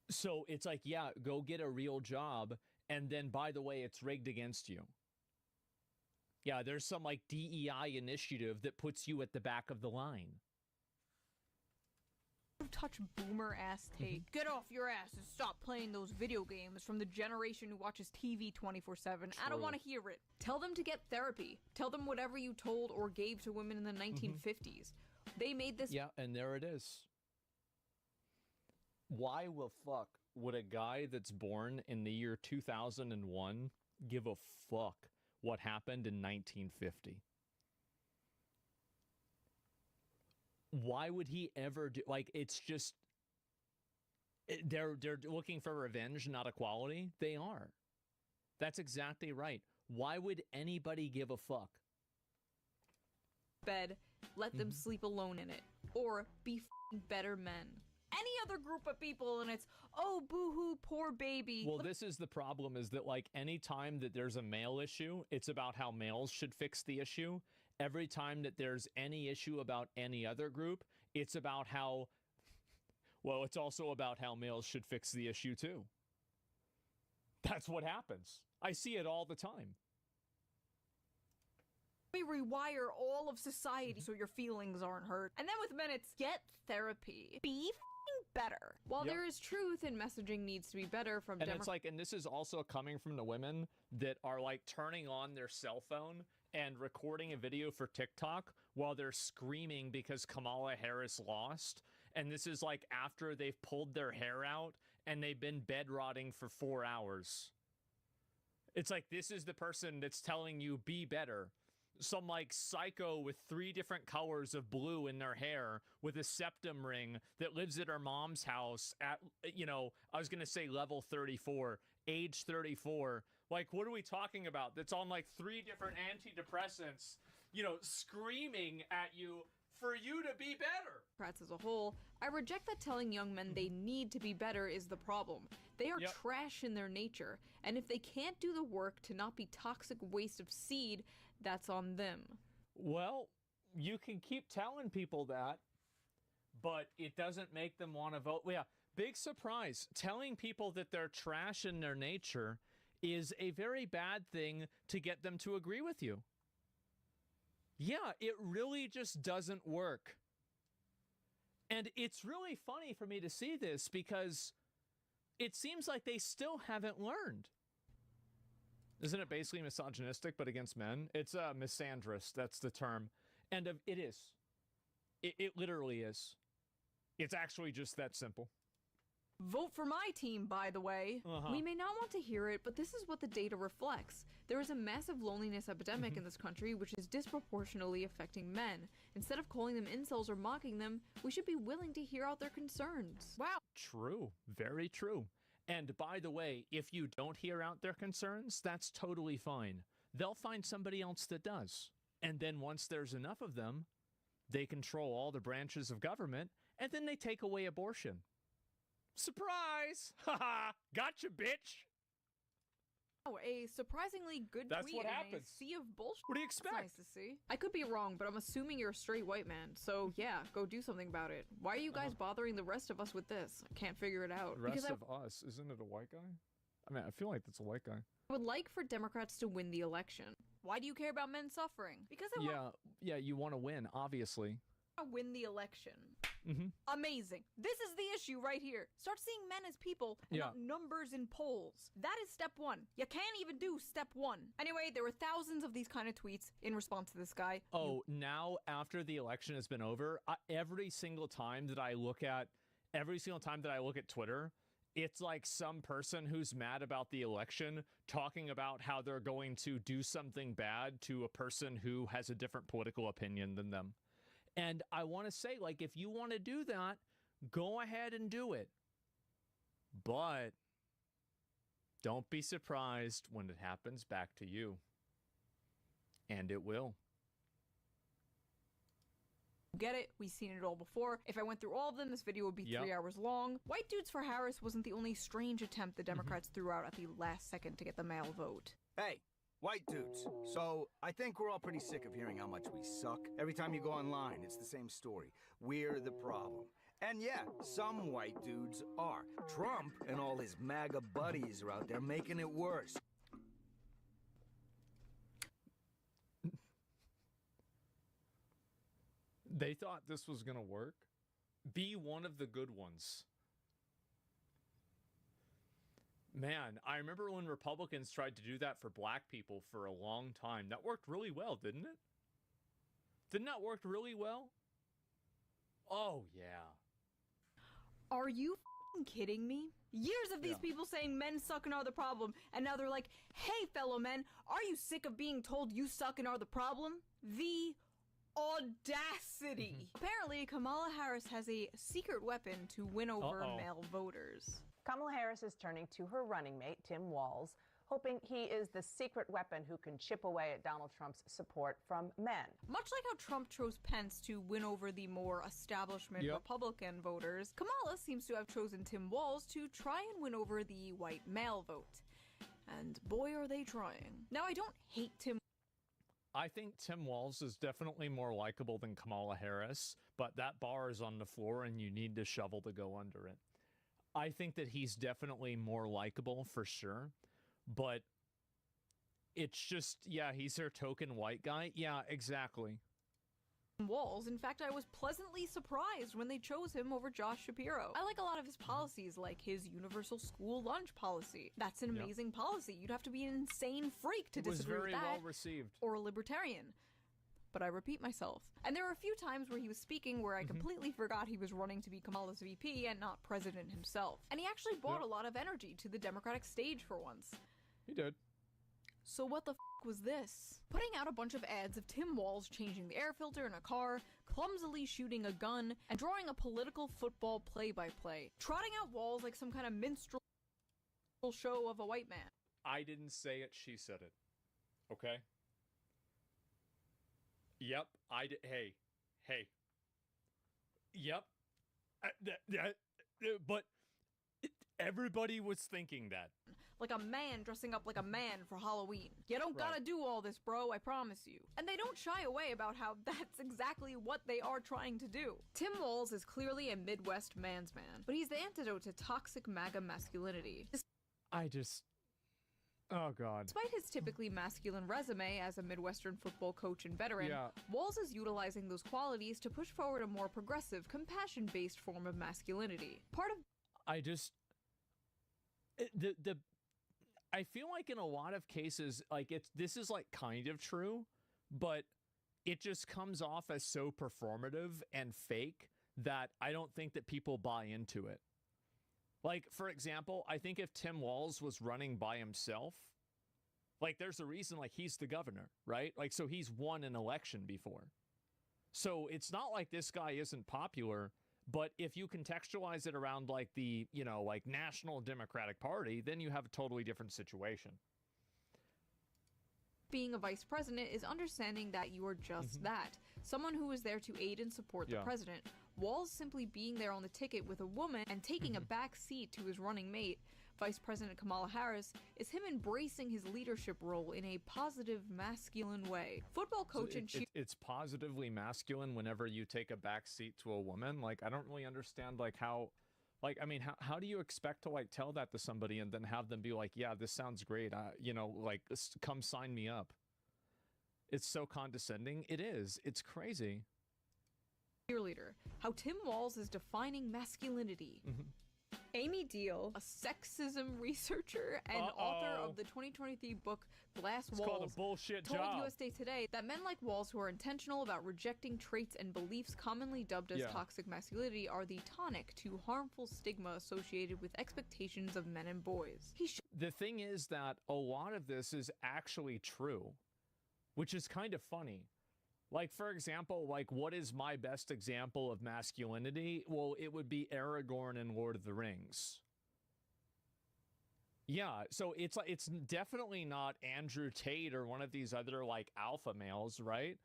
So it's like, yeah, go get a real job, and then, by the way, it's rigged against you. Yeah, there's some, DEI initiative that puts you at the back of the line. Touch boomer-ass take. Get off your ass and stop playing those video games from the generation who watches TV 24/7. I don't want to hear it. Tell them to get therapy. Tell them whatever you told or gave to women in the 1950s. They made this... Yeah, and there it is. Why the fuck would a guy that's born in the year 2001 give a fuck what happened in 1950? Why would he ever do... it's just... They're looking for revenge, not equality. They are. That's exactly right. Why would anybody give a fuck? Bed, let them sleep alone in it. Or be f***ing better men. Any other group of people, and it's, oh, boo-hoo, poor baby. Well, this is the problem, is that, any time that there's a male issue, it's about how males should fix the issue. Every time that there's any issue about any other group, it's about how... Well, it's also about how males should fix the issue, too. That's what happens. I see it all the time. We rewire all of society so your feelings aren't hurt. And then with men, it's get therapy. Be better. While there is truth in messaging needs to be better from and it's and this is also coming from the women that are turning on their cell phone and recording a video for TikTok while they're screaming because Kamala Harris lost. And this is after they've pulled their hair out and they've been bed rotting for 4 hours. It's this is the person that's telling you be better. Some psycho with 3 different colors of blue in their hair with a septum ring that lives at her mom's house at, I was going to say level 34, age 34. What are we talking about? That's on 3 different antidepressants, screaming at you for you to be better. Democrats as a whole, I reject that telling young men they need to be better is the problem. They are trash in their nature, and if they can't do the work to not be toxic waste of seed, that's on them. Well, you can keep telling people that, but it doesn't make them want to vote. Yeah, big surprise. Telling people that they're trash in their nature is a very bad thing to get them to agree with you. Yeah, it really just doesn't work. And it's really funny for me to see this because it seems like they still haven't learned. Isn't it basically misogynistic, but against men? It's misandrous, that's the term. And it is. It literally is. It's actually just that simple. Vote for my team, by the way. We may not want to hear it, but this is what the data reflects. There is a massive loneliness epidemic in this country, which is disproportionately affecting men. Instead of calling them incels or mocking them, we should be willing to hear out their concerns. Wow. True. Very true. And by the way, if you don't hear out their concerns, that's totally fine. They'll find somebody else that does. And then once there's enough of them, they control all the branches of government, and then they take away abortion. Surprise! Haha! Gotcha, bitch! Oh, a surprisingly good That's tweet what in happens. a sea of bullshit. What do you expect? That's nice to see. I could be wrong, but I'm assuming you're a straight white man, so yeah, go do something about it. Why are you guys bothering the rest of us with this? I can't figure it out. The rest of us, isn't it a white guy? I mean, I feel like that's a white guy. I would like for Democrats to win the election. Why do you care about men suffering? Because I want Yeah, you want to win, obviously. to win the election. Amazing. This is the issue right here. Start seeing men as people and not numbers in polls. That is step one. You can't even do step one. Anyway, there were thousands of these kind of tweets in response to this guy. Oh, now after the election has been over, every single time that I look at Twitter, it's like some person who's mad about the election talking about how they're going to do something bad to a person who has a different political opinion than them. And I want to say, like, if you want to do that, go ahead and do it. But don't be surprised when it happens back to you. And it will. Get it? We've seen it all before. If I went through all of them, this video would be 3 hours long. White Dudes for Harris wasn't the only strange attempt the Democrats threw out at the last second to get the male vote. Hey, white dudes. So, I think we're all pretty sick of hearing how much we suck. Every time you go online, it's the same story. We're the problem. And yeah, some white dudes are. Trump and all his MAGA buddies are out there making it worse. They thought this was going to work. Be one of the good ones. Man, I remember when Republicans tried to do that for black people for a long time. That worked really well, didn't it? Didn't that work really well? Oh, yeah. Are you f***ing kidding me? Years of these people saying men suck and are the problem, and now they're like, hey, fellow men, are you sick of being told you suck and are the problem? The audacity. Apparently, Kamala Harris has a secret weapon to win over male voters. Kamala Harris is turning to her running mate, Tim Walz, hoping he is the secret weapon who can chip away at Donald Trump's support from men. Much like how Trump chose Pence to win over the more establishment Republican voters, Kamala seems to have chosen Tim Walz to try and win over the white male vote. And boy, are they trying. Now, I don't hate Tim. I think Tim Walz is definitely more likable than Kamala Harris, but that bar is on the floor and you need to shovel to go under it. I think that he's definitely more likable for sure, but it's just, yeah, he's their token white guy. Yeah, exactly. Walz. In fact, I was pleasantly surprised when they chose him over Josh Shapiro. I like a lot of his policies, like his universal school lunch policy. That's an amazing policy. You'd have to be an insane freak to disagree with that. It was very well received. Or a libertarian. But I repeat myself. And there were a few times where he was speaking where I completely forgot he was running to be Kamala's VP and not president himself. And he actually brought a lot of energy to the Democratic stage for once. He did. So what the f*** was this? Putting out a bunch of ads of Tim Walz changing the air filter in a car, clumsily shooting a gun, and drawing a political football play-by-play. Trotting out Walz like some kind of minstrel show of a white man. I didn't say it, she said it. Okay? Yep, I did. Hey, Yep. But everybody was thinking that. Like a man dressing up like a man for Halloween. You don't gotta do all this, bro, I promise you. And they don't shy away about how that's exactly what they are trying to do. Tim Walz is clearly a Midwest man's man, but he's the antidote to toxic MAGA masculinity. Oh, God. Despite his typically masculine resume as a Midwestern football coach and veteran, Walz is utilizing those qualities to push forward a more progressive, compassion-based form of masculinity. I feel like in a lot of cases, like this is like kind of true, but it just comes off as so performative and fake that I don't think that people buy into it. Like, for example, I think if Tim Walz was running by himself, like there's a reason like he's the governor, right? Like, so he's won an election before. So it's not like this guy isn't popular. But if you contextualize it around like the, you know, like National Democratic Party, then you have a totally different situation. Being a vice president is understanding that you are just that. Someone who is there to aid and support the president. Walz simply being there on the ticket with a woman and taking a back seat to his running mate, Vice President Kamala Harris, is him embracing his leadership role in a positive, masculine way. Football coach and cheer. It's positively masculine whenever you take a back seat to a woman. Like, I don't really understand, like, how, like, I mean, how do you expect to, like, tell that to somebody and then have them be like, yeah, this sounds great. You know, like, come sign me up. It's so condescending. It is. It's crazy. Cheerleader. How Tim Walz is defining masculinity. Amy Deal, a sexism researcher and author of the 2023 book Glass Walls, called a bullshit told job. USA Today that men like Walz who are intentional about rejecting traits and beliefs commonly dubbed as toxic masculinity are the tonic to harmful stigma associated with expectations of men and boys. The thing is that a lot of this is actually true, which is kind of funny. Like, for example, like, what is my best example of masculinity? Well, it would be Aragorn in Lord of the Rings. Yeah, so it's like, it's definitely not Andrew Tate or one of these other, like, alpha males, right?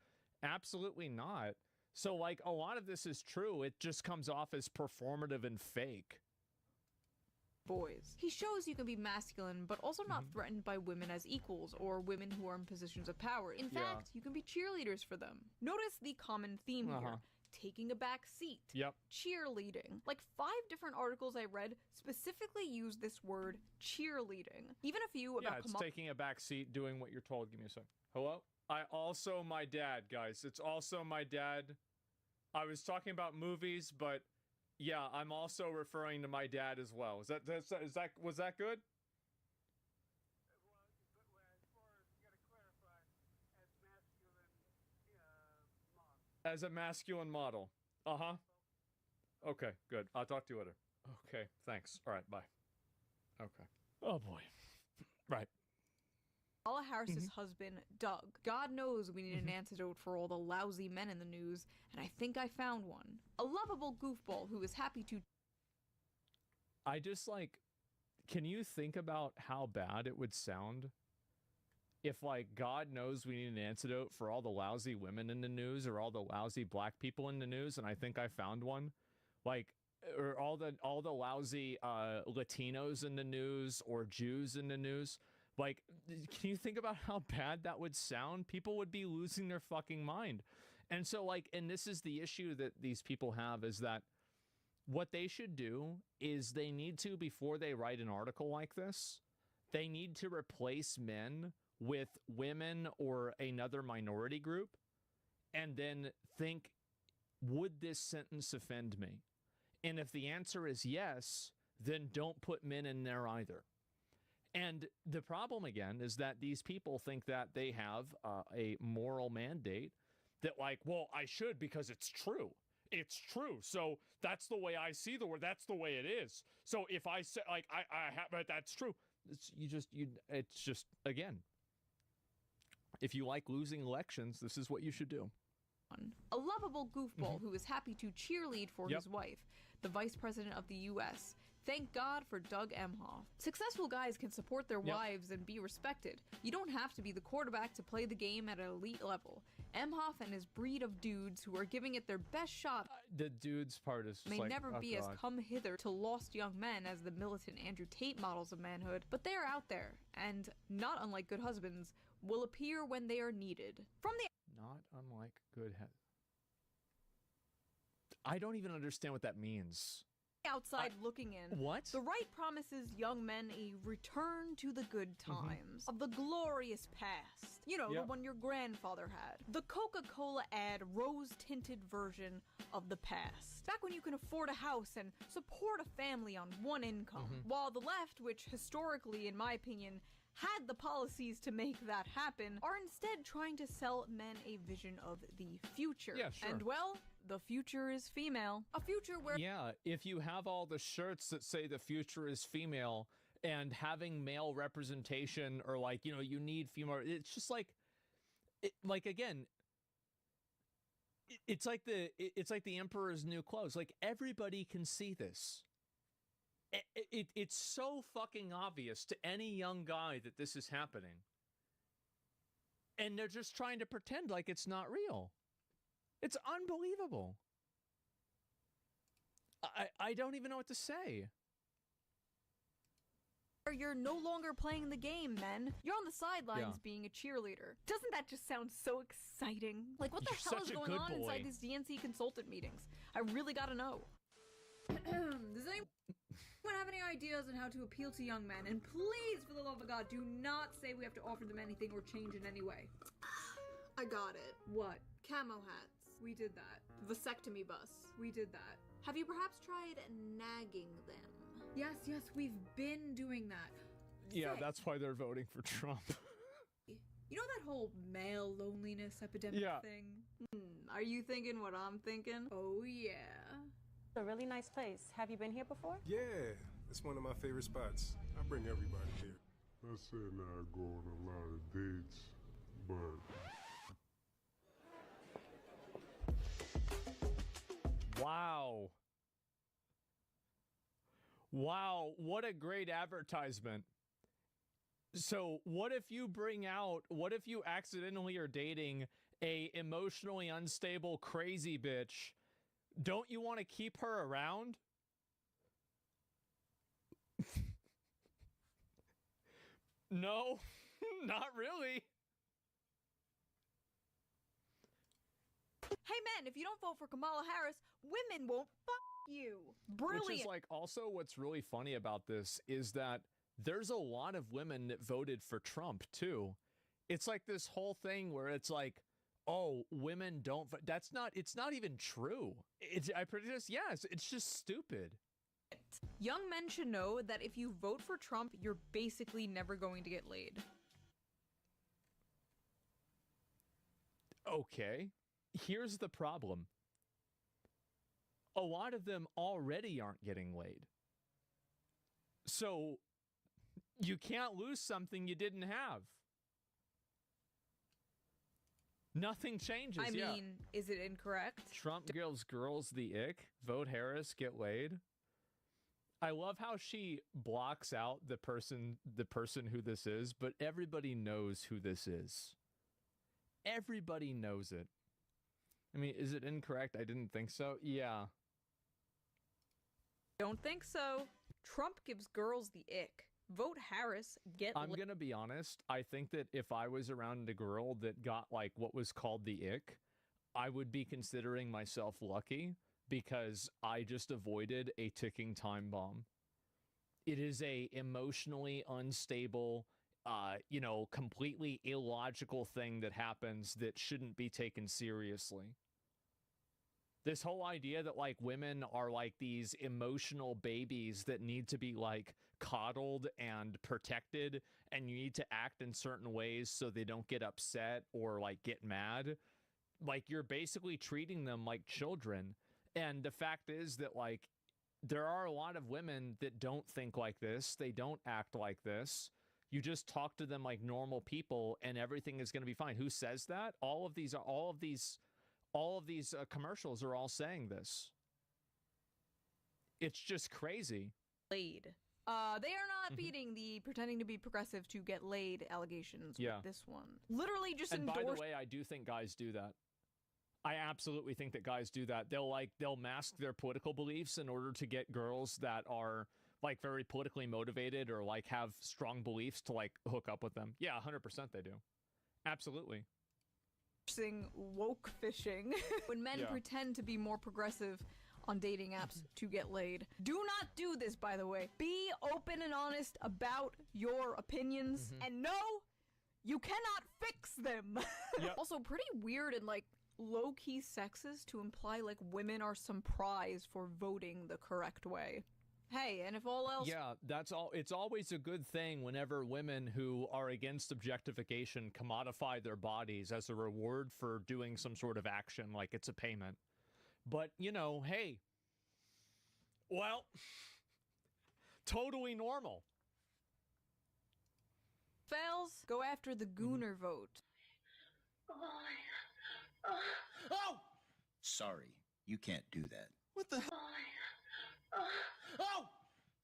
Absolutely not. So, like, a lot of this is true. It just comes off as performative and fake. Boys. He shows you can be masculine, but also not threatened by women as equals or women who are in positions of power. In fact, you can be cheerleaders for them. Notice the common theme here. Taking a back seat. Cheerleading. Like 5 different articles I read specifically use this word cheerleading. Even a few about it's taking a back seat, doing what you're told. Give me a sec. Hello? My dad, guys. It's also my dad. I was talking about movies, but yeah, I'm also referring to my dad as well. Was that good? As a masculine model. Okay, good. I'll talk to you later. Okay, thanks. All right, bye. Okay. Oh boy. Right. Kamala Harris's husband, Doug. God knows we need an antidote for all the lousy men in the news, and I think I found one. A lovable goofball who is happy to... I just, like, can you think about how bad it would sound if, like, God knows we need an antidote for all the lousy women in the news or all the lousy black people in the news, and I think I found one? Like, or all the lousy Latinos in the news or Jews in the news? Like, can you think about how bad that would sound? People would be losing their fucking mind. And so, like, and this is the issue that these people have, is that what they should do is they need to, before they write an article like this, they need to replace men with women or another minority group and then think, would this sentence offend me? And if the answer is yes, then don't put men in there either. And the problem, again, is that these people think that they have a moral mandate that, like, well, I should because it's true. It's true. So that's the way I see the world. That's the way it is. So if I say, like, I have, but that's true. It's just, again, if you like losing elections, this is what you should do. A lovable goofball who is happy to cheerlead for his wife, the vice president of the U.S., Thank God for Doug Emhoff. Successful guys can support their wives and be respected. You don't have to be the quarterback to play the game at an elite level. Emhoff and his breed of dudes who are giving it their best shot The dudes part is just may like, never oh, be as God. come hither to lost young men as the militant Andrew Tate models of manhood, but they are out there, and, not unlike good husbands, will appear when they are needed. From the Not unlike good I don't even understand what that means. outside looking in, What? the right promises young men a return to the good times, of the glorious past. You know, the one your grandfather had. The Coca-Cola ad rose-tinted version of the past. Back when you can afford a house and support a family on one income. While the left, which historically, in my opinion, had the policies to make that happen, are instead trying to sell men a vision of the future. Yeah, sure. And well, the future is female. A future where Yeah, if you have all the shirts that say the future is female and having male representation or like, you know, you need female, it's just like, again, it's like the emperor's new clothes. Like everybody can see this. It's so fucking obvious to any young guy that this is happening. And they're just trying to pretend like it's not real. It's unbelievable. I don't even know what to say. you're no longer playing the game, men. You're on the sidelines being a cheerleader. Doesn't that just sound so exciting? Like, what the You're hell is such a going good on boy. inside these DNC consultant meetings? I really gotta know. Does anyone have any ideas on how to appeal to young men? And please, for the love of God, do not say we have to offer them anything or change in any way. I got it. What? Camo hats. We did that. Vasectomy bus. We did that. Have you perhaps tried nagging them? Yes, we've been doing that. Yeah, that's why they're voting for Trump. You know that whole male loneliness epidemic thing? Are you thinking what I'm thinking? Oh, yeah. A really nice place. Have you been here before? Yeah, it's one of my favorite spots. I bring everybody here. I said I go on a lot of dates, but... Wow. Wow, what a great advertisement. So what if you accidentally are dating a emotionally unstable crazy bitch? Don't you want to keep her around? No, not really. Hey men, if you don't vote for Kamala Harris, women won't fuck you. Brilliant. Which is like also what's really funny about this is that there's a lot of women that voted for Trump too. It's like this whole thing where it's like, oh, women don't vote. It's not even true. It's just stupid. Young men should know that if you vote for Trump, you're basically never going to get laid. Okay, here's the problem. A lot of them already aren't getting laid. So you can't lose something you didn't have. Nothing changes. I mean, is it incorrect? Trump gives girls the ick. Vote Harris, get laid. I love how she blocks out the person who this is, but everybody knows who this is. Everybody knows it. I mean, is it incorrect? I didn't think so. Yeah. Don't think so. Trump gives girls the ick. Vote Harris, get I'm going to be honest. I think that if I was around a girl that got like what was called the ick, I would be considering myself lucky because I just avoided a ticking time bomb. It is a emotionally unstable, completely illogical thing that happens that shouldn't be taken seriously. This whole idea that like women are like these emotional babies that need to be like coddled and protected and you need to act in certain ways so they don't get upset or like get mad. Like you're basically treating them like children. And the fact is that like there are a lot of women that don't think like this. They don't act like this. You just talk to them like normal people and everything is going to be fine. Who says that? All of these commercials are all saying this. It's just crazy. laid. They are not beating the pretending to be progressive to get laid allegations with this one. Literally just And endorse. by the way, I do think guys do that. I absolutely think that guys do that. They'll mask their political beliefs in order to get girls that are like very politically motivated or like have strong beliefs to like hook up with them. Yeah, 100% they do. Absolutely. Woke fishing when men pretend to be more progressive on dating apps to get laid. Do not do this, by the way. Be open and honest about your opinions, and no, you cannot fix them. Also, pretty weird and like low-key sexist to imply like women are some prize for voting the correct way. Hey, and if all else... Yeah, that's all. It's always a good thing whenever women who are against objectification commodify their bodies as a reward for doing some sort of action, like it's a payment. But, you know, hey, well, totally normal. Fails, go after the Gooner vote. Oh! Sorry, you can't do that. What the hell? Oh!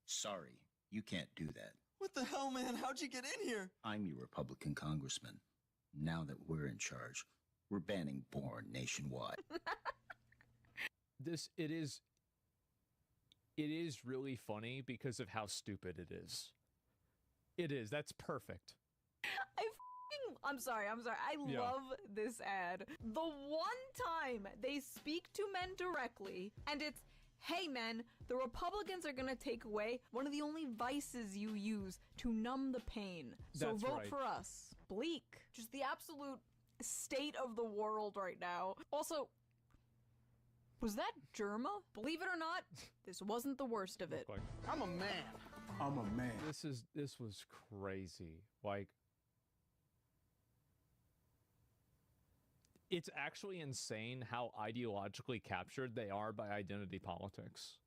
Sorry, you can't do that. What the hell, man? How'd you get in here? I'm your Republican congressman. Now that we're in charge, we're banning porn nationwide. It is really funny because of how stupid it is. It is. That's perfect. I'm sorry. I love this ad. The one time they speak to men directly, and it's, hey men, the Republicans are gonna take away one of the only vices you use to numb the pain. So That's vote right. for us. Bleak. Just the absolute state of the world right now. Also, was that Germa? Believe it or not, this wasn't the worst of it. I'm a man. I'm a man. This was crazy. Like, it's actually insane how ideologically captured they are by identity politics.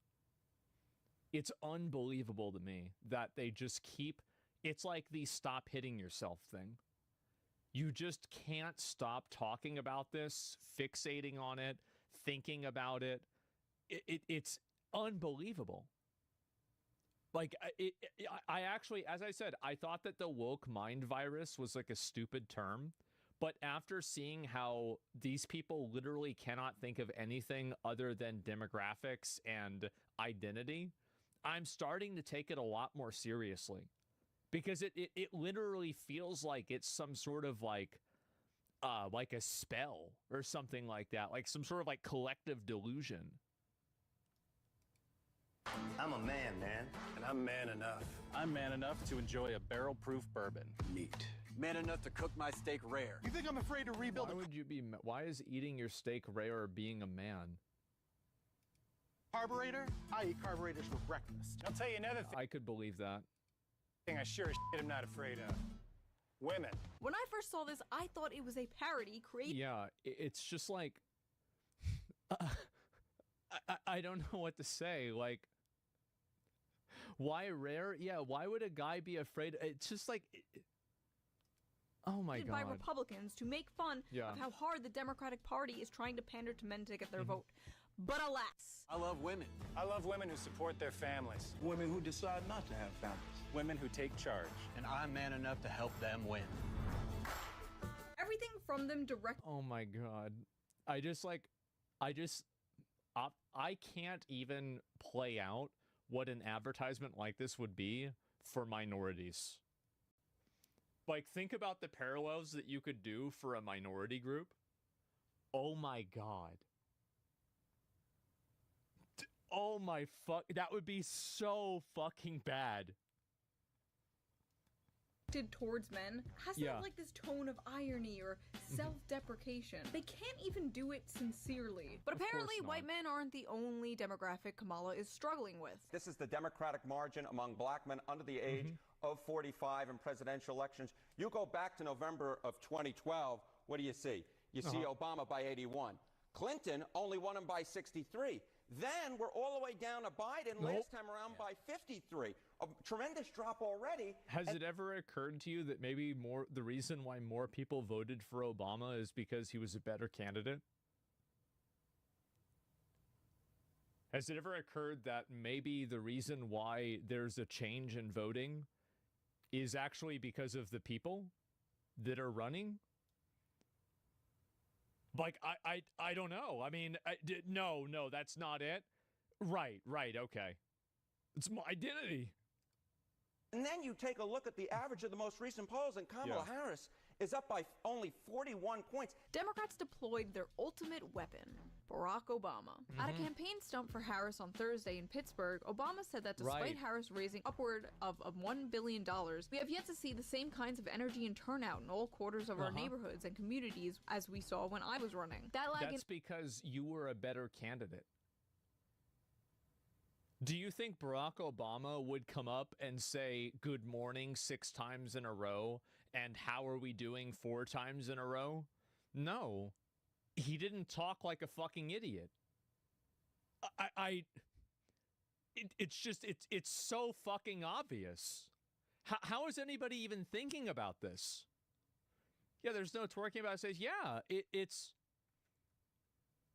It's unbelievable to me that they just keep... It's like the stop hitting yourself thing. You just can't stop talking about this, fixating on it, thinking about it. It's unbelievable. Like, I actually, as I said, I thought that the woke mind virus was like a stupid term. But after seeing how these people literally cannot think of anything other than demographics and identity, I'm starting to take it a lot more seriously. Because it literally feels like it's some sort of like a spell or something like that. Like some sort of like collective delusion. I'm a man, and I'm man enough. I'm man enough to enjoy a barrel-proof bourbon. Neat. Man enough to cook my steak rare. You think I'm afraid to rebuild Why is eating your steak rare or being a man? carburetor? I eat carburetors for breakfast. I'll tell you another I could believe that. thing I sure as shit am not afraid of. Women. When I first saw this, I thought it was a parody created... Yeah, it's just like... I don't know what to say. Like, why rare? Yeah, why would a guy be afraid? It's just like... Oh my God. By Republicans to make fun Yeah. of how hard the Democratic Party is trying to pander to men to get their vote. But alas, I love women. I love women who support their families. Women who decide not to have families. Women who take charge. And I'm man enough to help them win. everything from them direct. Oh my God. I can't even play out what an advertisement like this would be for minorities. Like, think about the parallels that you could do for a minority group. Oh my God. Oh my fuck. That would be so fucking bad. Towards men has to have like this tone of irony or self-deprecation. They can't even do it sincerely. But apparently white men aren't the only demographic Kamala is struggling with. This is the Democratic margin among black men under the age of 45 in presidential elections. You go back to November of 2012, what do you see? You see Obama by 81. Clinton only won him by 63. Then we're all the way down to Biden last time around by 53. A tremendous drop already. Has it ever occurred to you that maybe the reason why more people voted for Obama is because he was a better candidate? Has it ever occurred that maybe the reason why there's a change in voting is actually because of the people that are running? Like, I don't know. I mean, no, that's not it. Right, okay. It's my identity. And then you take a look at the average of the most recent polls, and Kamala Harris is up by only 41 points. Democrats deployed their ultimate weapon, Barack Obama. At a campaign stump for Harris on Thursday in Pittsburgh, Obama said that despite Harris raising upward of $1 billion, we have yet to see the same kinds of energy and turnout in all quarters of our neighborhoods and communities as we saw when I was running. That's because you were a better candidate. Do you think Barack Obama would come up and say good morning 6 times in a row and how are we doing 4 times in a row? No. He didn't talk like a fucking idiot. It's so fucking obvious. How is anybody even thinking about this? Yeah, there's no twerking about it. Says, yeah, it's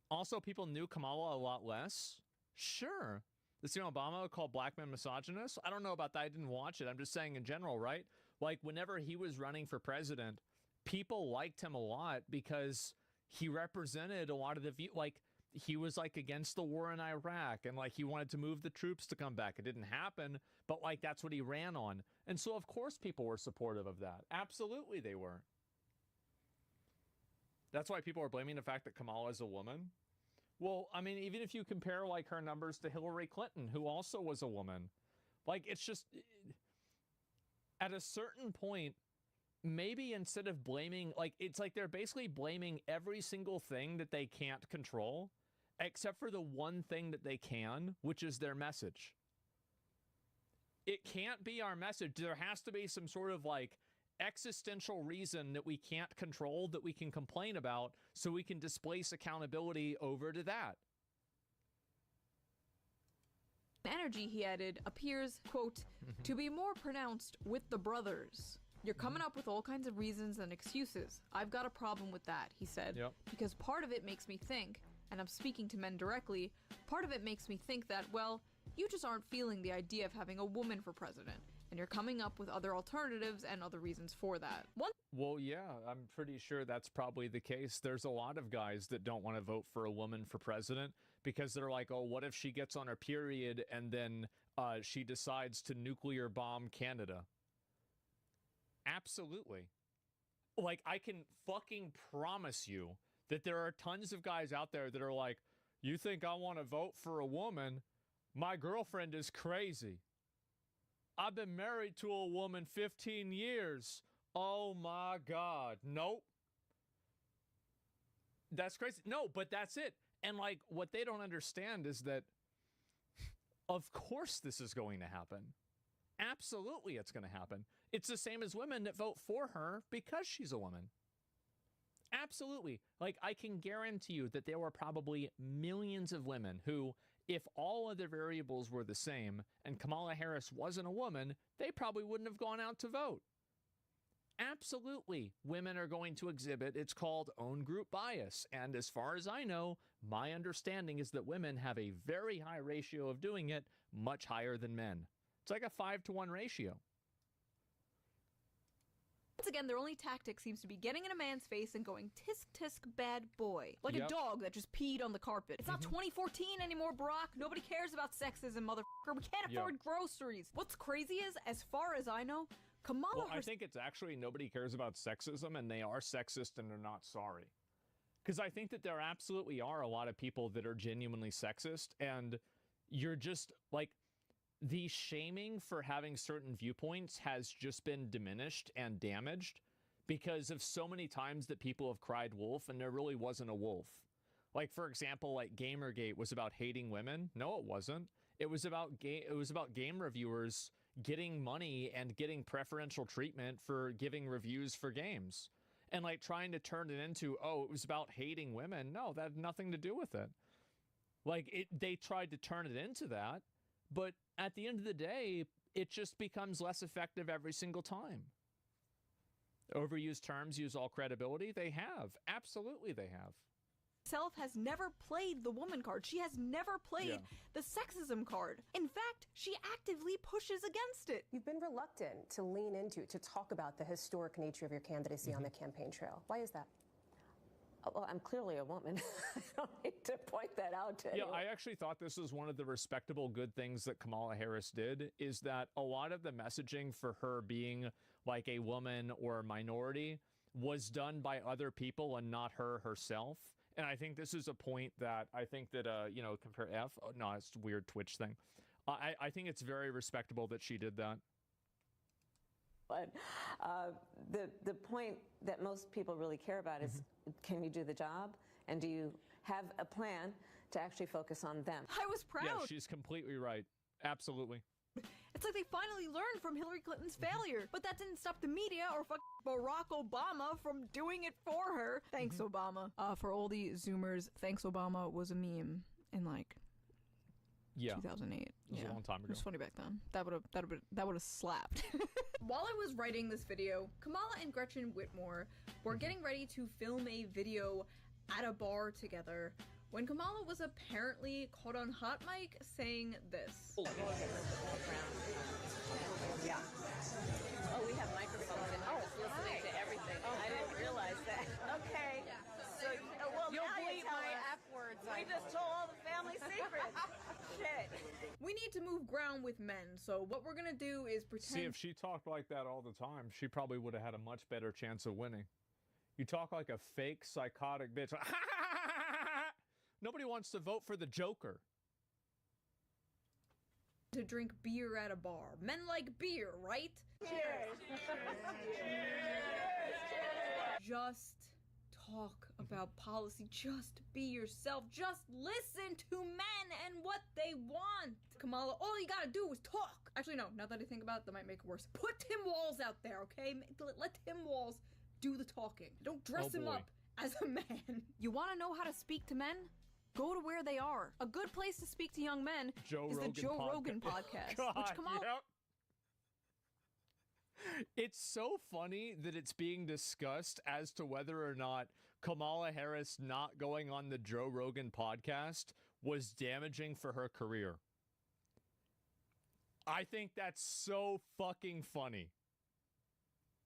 also people knew Kamala a lot less. Sure. This Obama called black men misogynists. I don't know about that. I didn't watch it. I'm just saying in general, right? Like whenever he was running for president, people liked him a lot because he represented a lot of the view. Like he was like against the war in Iraq and like he wanted to move the troops to come back. It didn't happen, but like that's what he ran on. And so of course people were supportive of that. Absolutely they were. That's why people are blaming the fact that Kamala is a woman. Well, I mean, even if you compare like her numbers to Hillary Clinton, who also was a woman, like it's just at a certain point, maybe instead of blaming, like it's like they're basically blaming every single thing that they can't control, except for the one thing that they can, which is their message. It can't be our message. There has to be some sort of like existential reason that we can't control that we can complain about so we can displace accountability over to that. Energy, he added, appears, quote, to be more pronounced with the brothers. You're coming up with all kinds of reasons and excuses. I've got a problem with that, he said, because part of it makes me think, and I'm speaking to men directly, part of it makes me think that, well, you just aren't feeling the idea of having a woman for president. And you're coming up with other alternatives and other reasons for that. Well, yeah, I'm pretty sure that's probably the case. There's a lot of guys that don't want to vote for a woman for president because they're like, oh, what if she gets on her period and then she decides to nuclear bomb Canada? Absolutely. Like, I can fucking promise you that there are tons of guys out there that are like, you think I want to vote for a woman? My girlfriend is crazy. I've been married to a woman 15 years. Oh my God. Nope. That's crazy. No, but that's it. And like what they don't understand is that of course this is going to happen. Absolutely it's going to happen. It's the same as women that vote for her because she's a woman. Absolutely. Like I can guarantee you that there were probably millions of women who, if all other variables were the same and Kamala Harris wasn't a woman, they probably wouldn't have gone out to vote. Absolutely, women are going to exhibit, it's called own group bias. And as far as I know, my understanding is that women have a very high ratio of doing it, much higher than men. It's like a 5-to-1 ratio. Once again, their only tactic seems to be getting in a man's face and going, tisk tisk bad boy. Like a dog that just peed on the carpet. It's not 2014 anymore, Barack. Nobody cares about sexism, motherfucker. We can't afford groceries. What's crazy is, as far as I know, Kamala I think it's actually nobody cares about sexism and they are sexist and they're not sorry. Because I think that there absolutely are a lot of people that are genuinely sexist and you're just like, the shaming for having certain viewpoints has just been diminished and damaged because of so many times that people have cried wolf and there really wasn't a wolf. Like, for example, like Gamergate was about hating women. No, it wasn't. It was about game reviewers getting money and getting preferential treatment for giving reviews for games and like trying to turn it into, oh, it was about hating women. No, that had nothing to do with it. Like they tried to turn it into that. But at the end of the day, it just becomes less effective every single time. Overused terms use all credibility. They have. Absolutely they have. Self has never played the woman card. She has never played the sexism card. In fact, she actively pushes against it. You've been reluctant to lean into, to talk about the historic nature of your candidacy on the campaign trail. Why is that? Well, I'm clearly a woman. I don't need to point that out to anyone. I actually thought this was one of the respectable good things that Kamala Harris did, is that a lot of the messaging for her being like a woman or a minority was done by other people and not her herself. And I think this is a point that I think that, compare F. Oh, no, it's a weird Twitch thing. I think it's very respectable that she did that. But the point that most people really care about is, can you do the job? And do you have a plan to actually focus on them? I was proud. Yeah, she's completely right. Absolutely. It's like they finally learned from Hillary Clinton's failure, but that didn't stop the media or Barack Obama from doing it for her. Thanks, Obama. For all the Zoomers, thanks, Obama was a meme in 2008. It was a long time ago. It was funny back then. That would have slapped. While I was writing this video, Kamala and Gretchen Whitmer were getting ready to film a video at a bar together when Kamala was apparently caught on hot mic saying this. Yeah. Oh, we have microphones and listening to everything. I didn't realize that. Okay. So, well, You'll now you bleep tell my us. F words. We just told all the family secrets. Shit. We need to move ground with men, so what we're gonna do is pretend. See, if she talked like that all the time, she probably would have had a much better chance of winning. You talk like a fake psychotic bitch. Nobody wants to vote for the Joker. To drink beer at a bar. Men like beer, right? Cheers. Just talk about policy. Just be yourself. Just listen to men and what they want. Kamala, all you gotta do is talk. Actually, no, now that I think about it, that might make it worse. Put Tim Walz out there, okay? Let Tim Walz do the talking. Don't dress him up as a man. You wanna know how to speak to men? Go to where they are. A good place to speak to young men is the Joe Rogan podcast. God, which Kamala... It's so funny that it's being discussed as to whether or not Kamala Harris not going on the Joe Rogan podcast was damaging for her career. I think that's so fucking funny.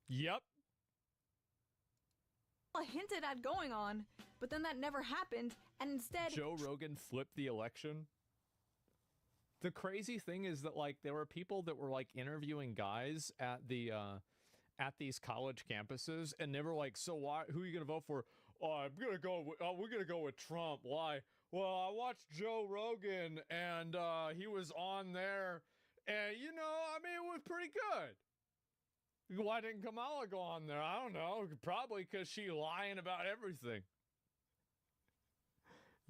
Yep. hinted at going on, but then that never happened, and instead Joe Rogan flipped the election. The crazy thing is that, like, there were people that were, like, interviewing guys at the at these college campuses, and they were like, so why, who are you gonna vote for? Oh, we're gonna go with Trump. Why? Well, I watched Joe Rogan, and he was on there, and, you know, I mean, it was pretty good. Why didn't Kamala go on there? I don't know. Probably because she lying about everything.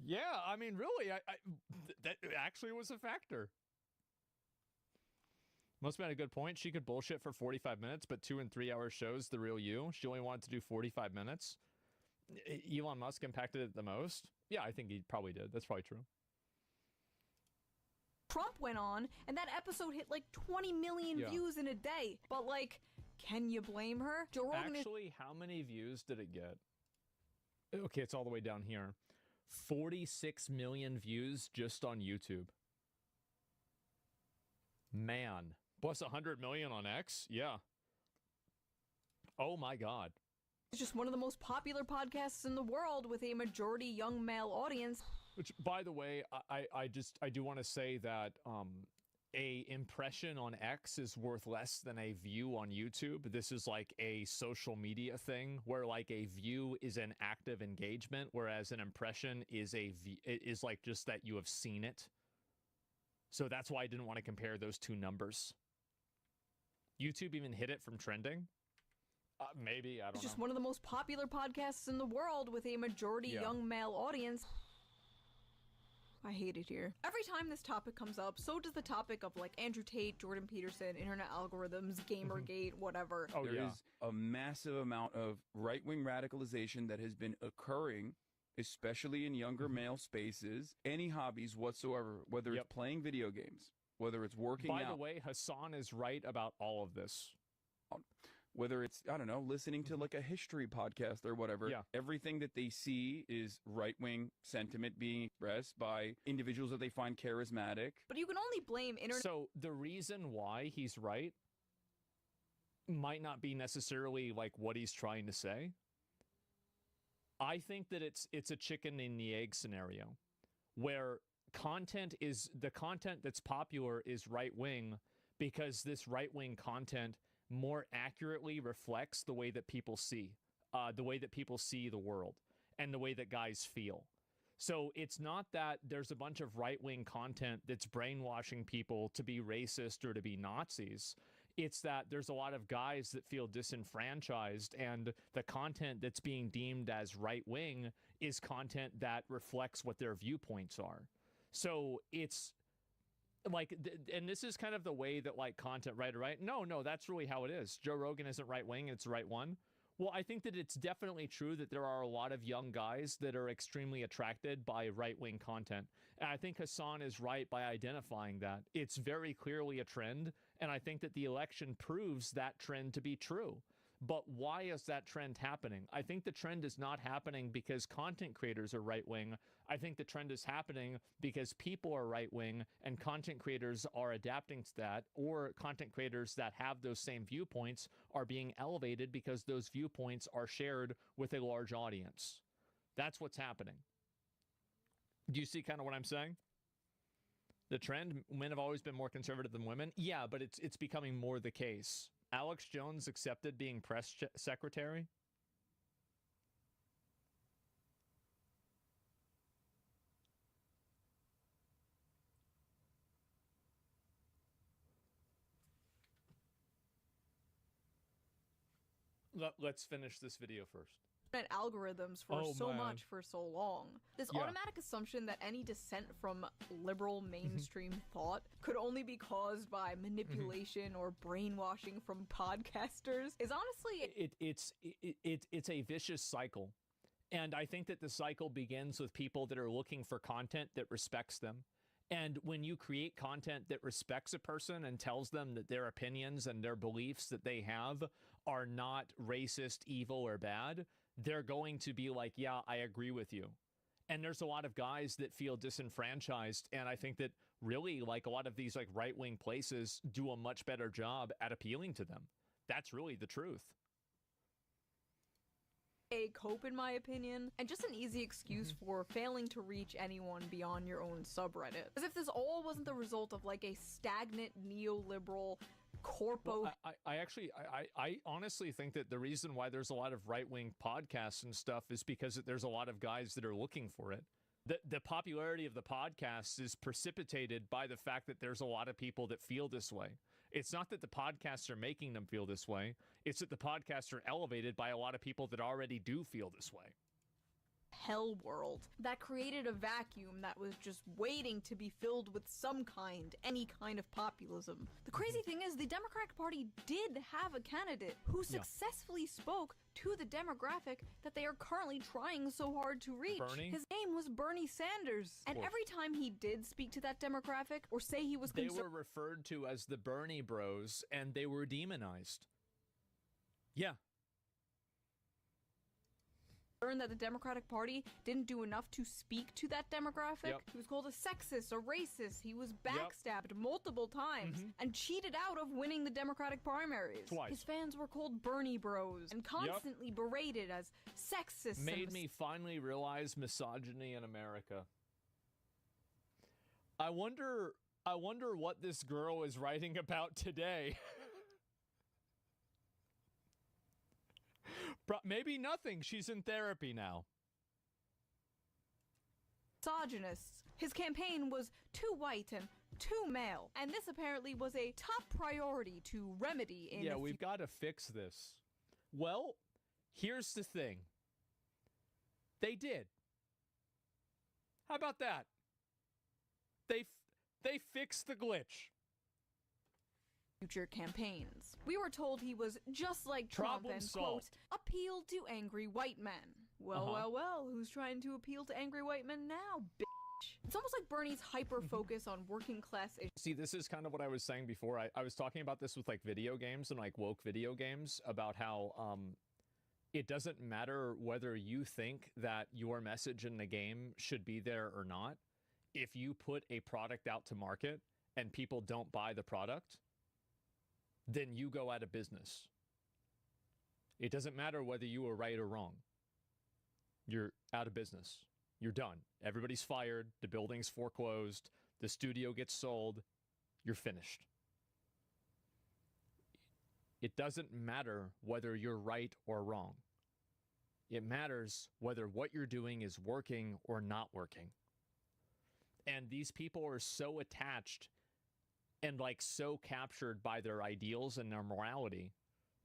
Yeah, I mean, really, that actually was a factor. Must have been a good point. She could bullshit for 45 minutes, but 2 and 3 hour shows the real you. She only wanted to do 45 minutes. Elon Musk impacted it the most. Yeah, I think he probably did. That's probably true. Trump went on, and that episode hit like 20 million views in a day. But, like, can you blame her? Joe Rogan Actually, how many views did it get? Okay, it's all the way down here. 46 million views just on YouTube. Man. Plus 100 million on X? Yeah. Oh my God. It's just one of the most popular podcasts in the world with a majority young male audience. Which, by the way, I do want to say that a impression on X is worth less than a view on YouTube. This is like a social media thing where, like, a view is an active engagement, whereas an impression is is like just that you have seen it. So that's why I didn't want to compare those two numbers. YouTube even hit it from trending. Maybe, I don't know. It's just one of the most popular podcasts in the world with a majority young male audience. I hate it here. Every time this topic comes up, so does the topic of, like, Andrew Tate, Jordan Peterson, internet algorithms, Gamergate, whatever. There is a massive amount of right-wing radicalization that has been occurring, especially in younger male spaces, any hobbies whatsoever, whether it's playing video games, whether it's working out. By the way, Hassan is right about all of this. whether it's, I don't know, listening to like a history podcast or whatever, everything that they see is right-wing sentiment being expressed by individuals that they find charismatic. But you can only blame internet. So the reason why he's right might not be necessarily like what he's trying to say. I think that it's a chicken and the egg scenario where the content that's popular is right-wing because this right-wing content more accurately reflects the way that people see the world and the way that guys feel. So it's not that there's a bunch of right-wing content that's brainwashing people to be racist or to be Nazis. It's that there's a lot of guys that feel disenfranchised, and the content that's being deemed as right-wing is content that reflects what their viewpoints are. So it's like, and this is kind of the way that like content writer, right? No, that's really how it is. Joe Rogan isn't right-wing, it's right one. Well, I think that it's definitely true that there are a lot of young guys that are extremely attracted by right-wing content. And I think Hassan is right by identifying that. It's very clearly a trend, and I think that the election proves that trend to be true. But why is that trend happening? I think the trend is not happening because content creators are right-wing. I think the trend is happening because people are right-wing and content creators are adapting to that, or content creators that have those same viewpoints are being elevated because those viewpoints are shared with a large audience. That's what's happening. Do you see kind of what I'm saying? The trend, men have always been more conservative than women. Yeah, but it's becoming more the case. Alex Jones accepted being press secretary. Let's finish this video first. Algorithms for much for so long. This automatic assumption that any dissent from liberal mainstream thought could only be caused by manipulation or brainwashing from podcasters is honestly it's a vicious cycle. And I think that the cycle begins with people that are looking for content that respects them. And when you create content that respects a person and tells them that their opinions and their beliefs that they have are not racist, evil, or bad, they're going to be like, yeah, I agree with you. And there's a lot of guys that feel disenfranchised. And I think that really, like, a lot of these like right-wing places do a much better job at appealing to them. That's really the truth. A cope, in my opinion, and just an easy excuse for failing to reach anyone beyond your own subreddit. As if this all wasn't the result of like a stagnant neoliberal corpo. Well, I honestly think that the reason why there's a lot of right-wing podcasts and stuff is because there's a lot of guys that are looking for it. The popularity of the podcasts is precipitated by the fact that there's a lot of people that feel this way. It's not that the podcasts are making them feel this way. It's that the podcasts are elevated by a lot of people that already do feel this way. Hell world that created a vacuum that was just waiting to be filled with any kind of populism. The crazy thing is the Democratic Party did have a candidate who successfully spoke to the demographic that they are currently trying so hard to reach. Bernie? His name was Bernie Sanders. And every time he did speak to that demographic or say he was they were referred to as the Bernie Bros, and they were demonized. Yeah. That the Democratic Party didn't do enough to speak to that demographic. He was called a sexist, a racist. He was backstabbed multiple times and cheated out of winning the Democratic primaries. Twice. His fans were called Bernie Bros and constantly berated as sexist. Made me finally realize misogyny in America. I wonder what this girl is writing about today. Maybe nothing. She's in therapy now. Misogynists. His campaign was too white and too male, and this apparently was a top priority to remedy in we've got to fix this. Well, here's the thing. They did. How about that? They fixed the glitch. Future campaigns. We were told he was just like Trump and, quote, appealed to angry white men. Well, well, who's trying to appeal to angry white men now, bitch? It's almost like with Bernie's hyper focus on working class issues. See, this is kind of what I was saying before. I was talking about this with like video games and like woke video games about how it doesn't matter whether you think that your message in the game should be there or not. If you put a product out to market and people don't buy the product, then you go out of business. It doesn't matter whether you were right or wrong. You're out of business. You're done. Everybody's fired. The building's foreclosed. The studio gets sold. You're finished. It doesn't matter whether you're right or wrong. It matters whether what you're doing is working or not working. And these people are so attached and like so captured by their ideals and their morality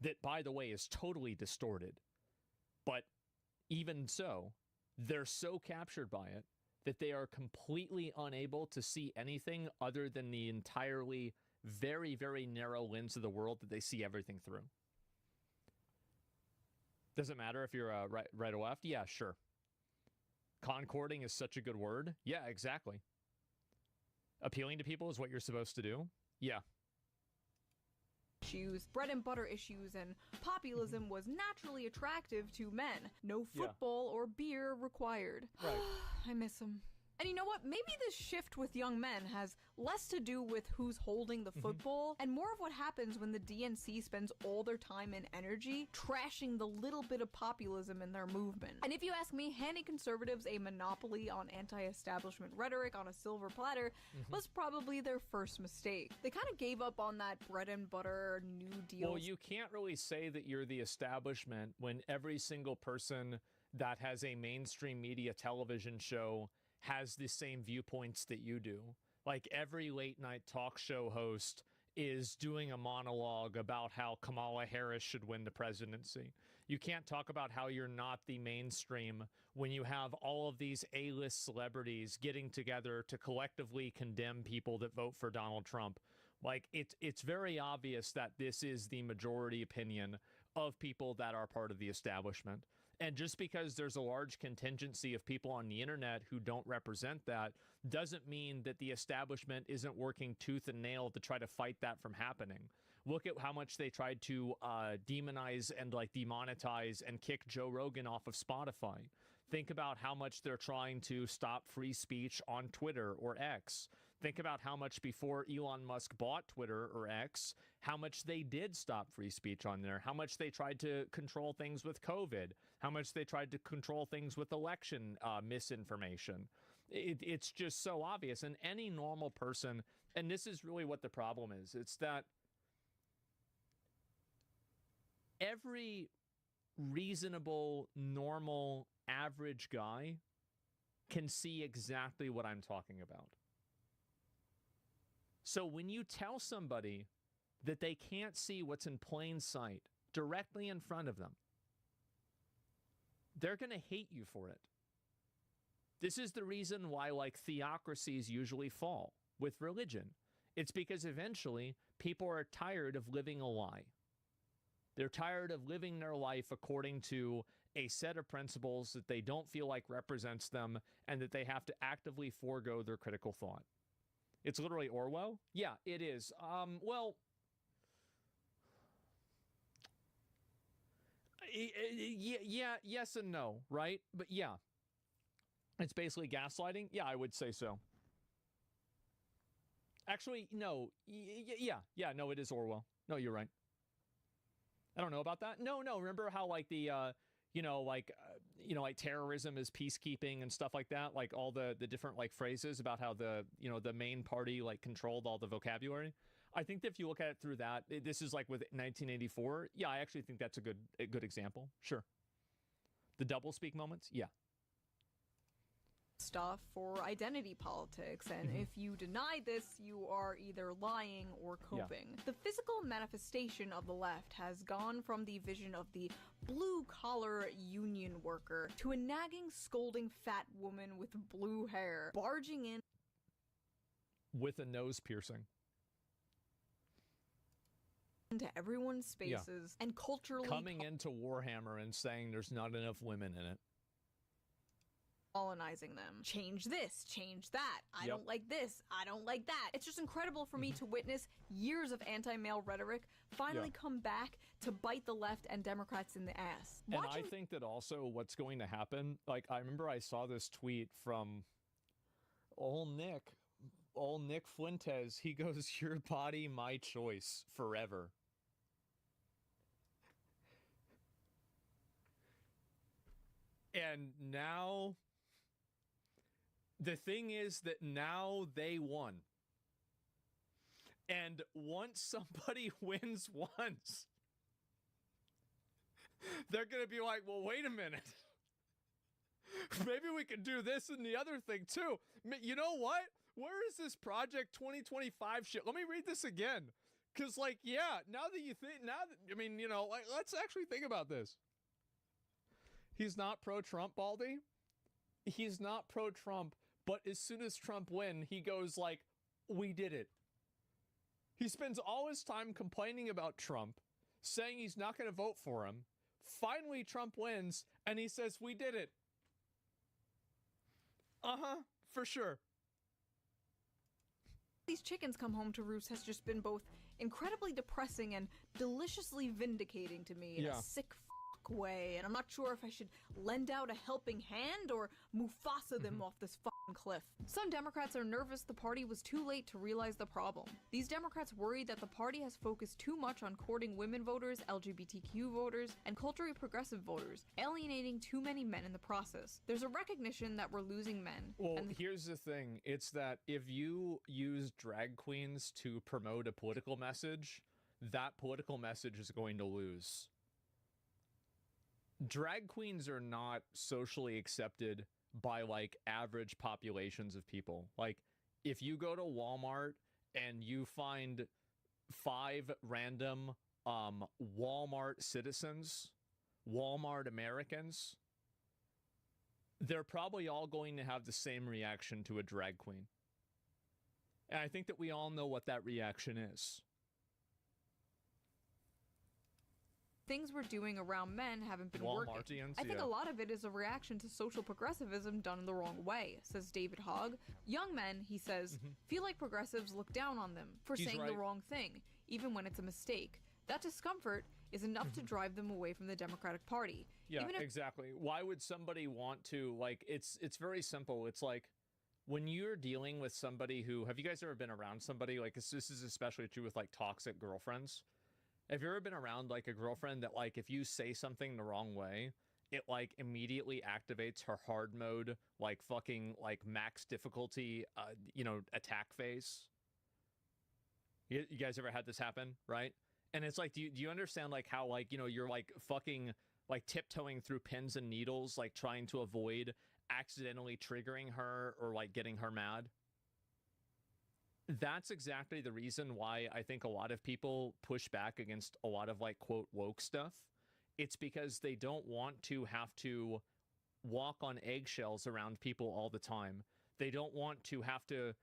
that, by the way, is totally distorted. But even so, they're so captured by it that they are completely unable to see anything other than the entirely very, very narrow lens of the world that they see everything through. Doesn't matter if you're right or left? Yeah, sure. Concording is such a good word. Yeah, exactly. Appealing to people is what you're supposed to do. Yeah. Issues, bread and butter issues, and populism was naturally attractive to men. No football or beer required. Right. I miss them. And you know what? Maybe this shift with young men has less to do with who's holding the football and more of what happens when the DNC spends all their time and energy trashing the little bit of populism in their movement. And if you ask me, handing conservatives a monopoly on anti-establishment rhetoric on a silver platter was probably their first mistake. They kind of gave up on that bread and butter New Deal. Well, you can't really say that you're the establishment when every single person that has a mainstream media television show has the same viewpoints that you do. Like every late night talk show host is doing a monologue about how Kamala Harris should win the presidency. You can't talk about how you're not the mainstream when you have all of these A-list celebrities getting together to collectively condemn people that vote for Donald Trump. Like it's very obvious that this is the majority opinion of people that are part of the establishment. And just because there's a large contingency of people on the internet who don't represent that doesn't mean that the establishment isn't working tooth and nail to try to fight that from happening. Look at how much they tried to demonize and like demonetize and kick Joe Rogan off of Spotify. Think about how much they're trying to stop free speech on Twitter or X. Think about how much before Elon Musk bought Twitter or X, how much they did stop free speech on there, how much they tried to control things with COVID, how much they tried to control things with election misinformation. It's just so obvious. And any normal person, and this is really what the problem is, it's that every reasonable, normal, average guy can see exactly what I'm talking about. So when you tell somebody that they can't see what's in plain sight directly in front of them, they're going to hate you for it. This is the reason why, like, theocracies usually fall with religion. It's because eventually people are tired of living a lie. They're tired of living their life according to a set of principles that they don't feel like represents them and that they have to actively forego their critical thought. It's literally Orwell? Yeah, it is. Well, yeah, yes and no, right? But yeah, it's basically gaslighting. Yeah, I would say so. Actually, no. Yeah, no, it is Orwell. No, you're right. I don't know about that. No. Remember how like the, like terrorism is peacekeeping and stuff like that? Like all the different like phrases about how the main party like controlled all the vocabulary. I think that if you look at it through that, this is like with 1984. Yeah, I actually think that's a good example. Sure. The doublespeak moments. Yeah. Stuff for identity politics, and if you deny this, you are either lying or coping. Yeah. The physical manifestation of the left has gone from the vision of the blue-collar union worker to a nagging, scolding fat woman with blue hair barging in with a nose piercing into everyone's spaces and culturally coming into Warhammer and saying there's not enough women in it. colonizing them. Change this, change that. I don't like this, I don't like that. It's just incredible for me to witness years of anti-male rhetoric finally come back to bite the left and Democrats in the ass. And I think that also what's going to happen, like I remember I saw this tweet from old Nick Fuentes. He goes, "Your body, my choice, forever." And now, the thing is that now they won. And once somebody wins once, they're going to be like, well, wait a minute. Maybe we can do this and the other thing too. You know what? Where is this Project 2025 shit? Let me read this again. Because, like, yeah, now that you think, I mean, you know, like, let's actually think about this. He's not pro-Trump, Baldy. He's not pro-Trump, but as soon as Trump wins, he goes like, we did it. He spends all his time complaining about Trump, saying he's not going to vote for him. Finally, Trump wins, and he says, we did it. For sure. These chickens come home to roost has just been both incredibly depressing and deliciously vindicating to me in a sick way, and I'm not sure if I should lend out a helping hand or Mufasa them off this fucking cliff. Some Democrats are nervous the party was too late to realize the problem. These Democrats worry that the party has focused too much on courting women voters, LGBTQ voters, and culturally progressive voters, alienating too many men in the process. There's a recognition that we're losing men. Well, here's the thing. It's that if you use drag queens to promote a political message, that political message is going to lose. Drag queens are not socially accepted by like average populations of people. Like if you go to Walmart and you find 5 random Walmart citizens, Walmart Americans, they're probably all going to have the same reaction to a drag queen. And I think that we all know what that reaction is. Things we're doing around men haven't been working. I think a lot of it is a reaction to social progressivism done the wrong way, says David Hogg. Young men, he says, feel like progressives look down on them for saying the wrong thing, even when it's a mistake. That discomfort is enough to drive them away from the Democratic Party. Yeah, exactly. Why would somebody want to, like, it's very simple. It's like, when you're dealing with somebody who, have you guys ever been around somebody, like, this is especially true with, like, toxic girlfriends? Have you ever been around, like, a girlfriend that, like, if you say something the wrong way, it, like, immediately activates her hard mode, like, fucking, like, max difficulty, you know, attack phase? You guys ever had this happen, right? And it's like, do you understand, like, how, like, you know, you're, like, fucking, like, tiptoeing through pins and needles, like, trying to avoid accidentally triggering her or, like, getting her mad? That's exactly the reason why I think a lot of people push back against a lot of, like, quote, woke stuff. It's because they don't want to have to walk on eggshells around people all the time. They don't want to have to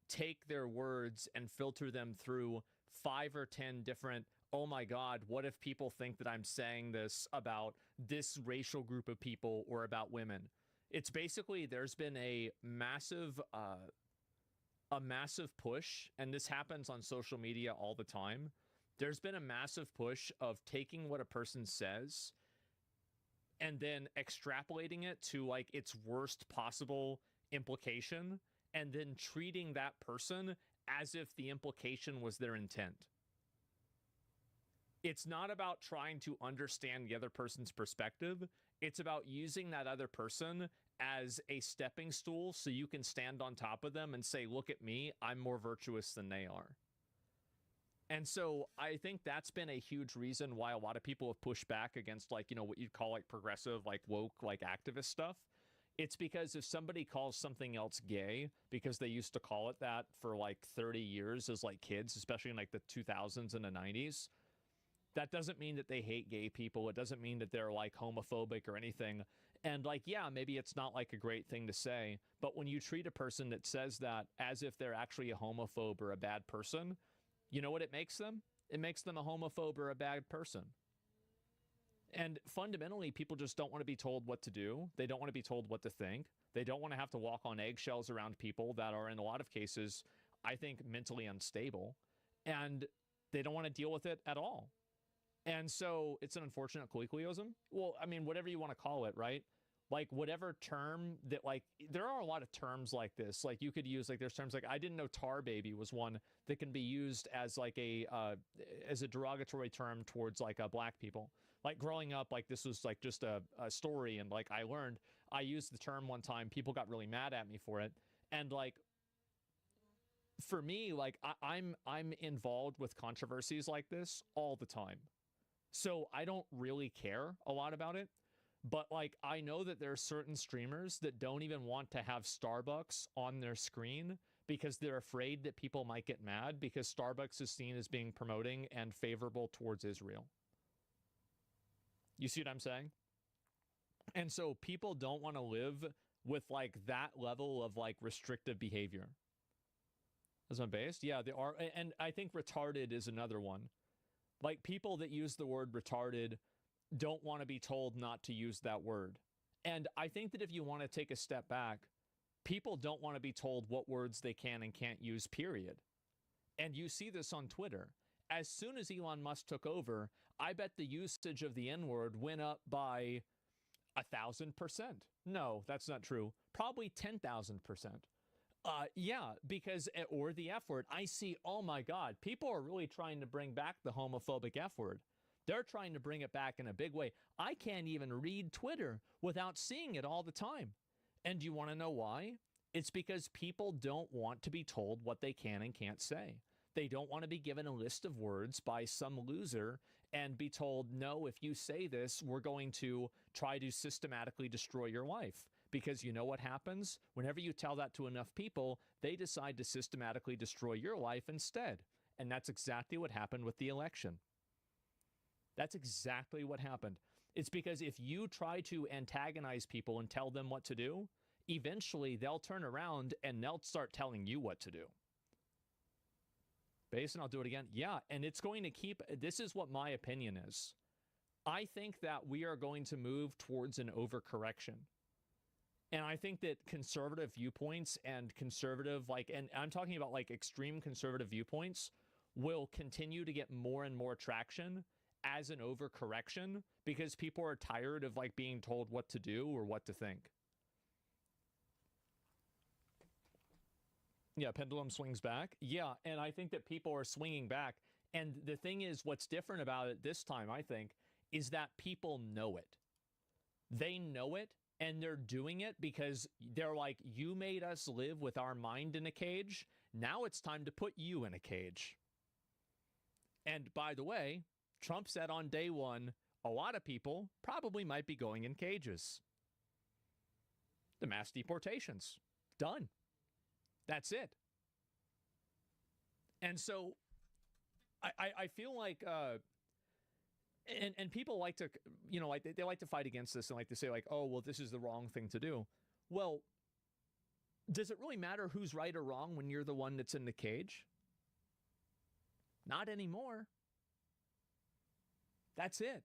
take their words and filter them through 5 or 10 different, oh my God, what if people think that I'm saying this about this racial group of people or about women? It's basically, there's been a massive push, and this happens on social media all the time. There's been a massive push of taking what a person says and then extrapolating it to, like, its worst possible implication, and then treating that person as if the implication was their intent. It's not about trying to understand the other person's perspective. It's about using that other person as a stepping stool so you can stand on top of them and say, look at me, I'm more virtuous than they are. And so I think that's been a huge reason why a lot of people have pushed back against, like, you know, what you'd call, like, progressive, like, woke, like, activist stuff. It's because if somebody calls something else gay, because they used to call it that for, like, 30 years as, like, kids, especially in, like, the 2000s and the 90s, that doesn't mean that they hate gay people. It doesn't mean that they're, like, homophobic or anything. And, like, yeah, maybe it's not, like, a great thing to say, but when you treat a person that says that as if they're actually a homophobe or a bad person, you know what it makes them? It makes them a homophobe or a bad person. And fundamentally, people just don't want to be told what to do. They don't want to be told what to think. They don't want to have to walk on eggshells around people that are, in a lot of cases, I think, mentally unstable. And they don't want to deal with it at all. And so it's an unfortunate colloquialism. Well, I mean, whatever you want to call it, right? Like, whatever term that, like, there are a lot of terms like this. Like, you could use, like, there's terms like, I didn't know tar baby was one that can be used as, like, as a derogatory term towards, like, black people. Like, growing up, like, this was, like, just a story, and, like, I used the term one time, people got really mad at me for it, and, like, for me, like, I'm involved with controversies like this all the time. So I don't really care a lot about it. But, like, I know that there are certain streamers that don't even want to have Starbucks on their screen because they're afraid that people might get mad because Starbucks is seen as being promoting and favorable towards Israel. You see what I'm saying? And so people don't want to live with, like, that level of, like, restrictive behavior. Is that based? Yeah, they are. And I think retarded is another one. Like, people that use the word retarded don't want to be told not to use that word. And I think that if you want to take a step back, people don't want to be told what words they can and can't use, period. And you see this on Twitter. As soon as Elon Musk took over, I bet the usage of the N-word went up by 1,000%. No, that's not true. Probably 10,000%. Yeah, because, or the F word. I see, oh my God, people are really trying to bring back the homophobic F word. They're trying to bring it back in a big way. I can't even read Twitter without seeing it all the time. And do you want to know why? It's because people don't want to be told what they can and can't say. They don't want to be given a list of words by some loser and be told, no, if you say this, we're going to try to systematically destroy your life. Because you know what happens? Whenever you tell that to enough people, they decide to systematically destroy your life instead. And that's exactly what happened with the election. That's exactly what happened. It's because if you try to antagonize people and tell them what to do, eventually they'll turn around and they'll start telling you what to do. Basin, I'll do it again. Yeah, and it's going to keep, this is what my opinion is. I think that we are going to move towards an overcorrection. And I think that conservative viewpoints and conservative, like, and I'm talking about like extreme conservative viewpoints, will continue to get more and more traction as an overcorrection because people are tired of like being told what to do or what to think. Yeah, pendulum swings back. Yeah, and I think that people are swinging back. And the thing is, what's different about it this time, I think, is that people know it. They know it, and they're doing it because they're like, you made us live with our mind in a cage. Now it's time to put you in a cage. And by the way, Trump said on day one, a lot of people probably might be going in cages. The mass deportations. Done. That's it. And so I feel like, and people like to, you know, like they like to fight against this and like to say like, oh, well, this is the wrong thing to do. Well, does it really matter who's right or wrong when you're the one that's in the cage? Not anymore. That's it.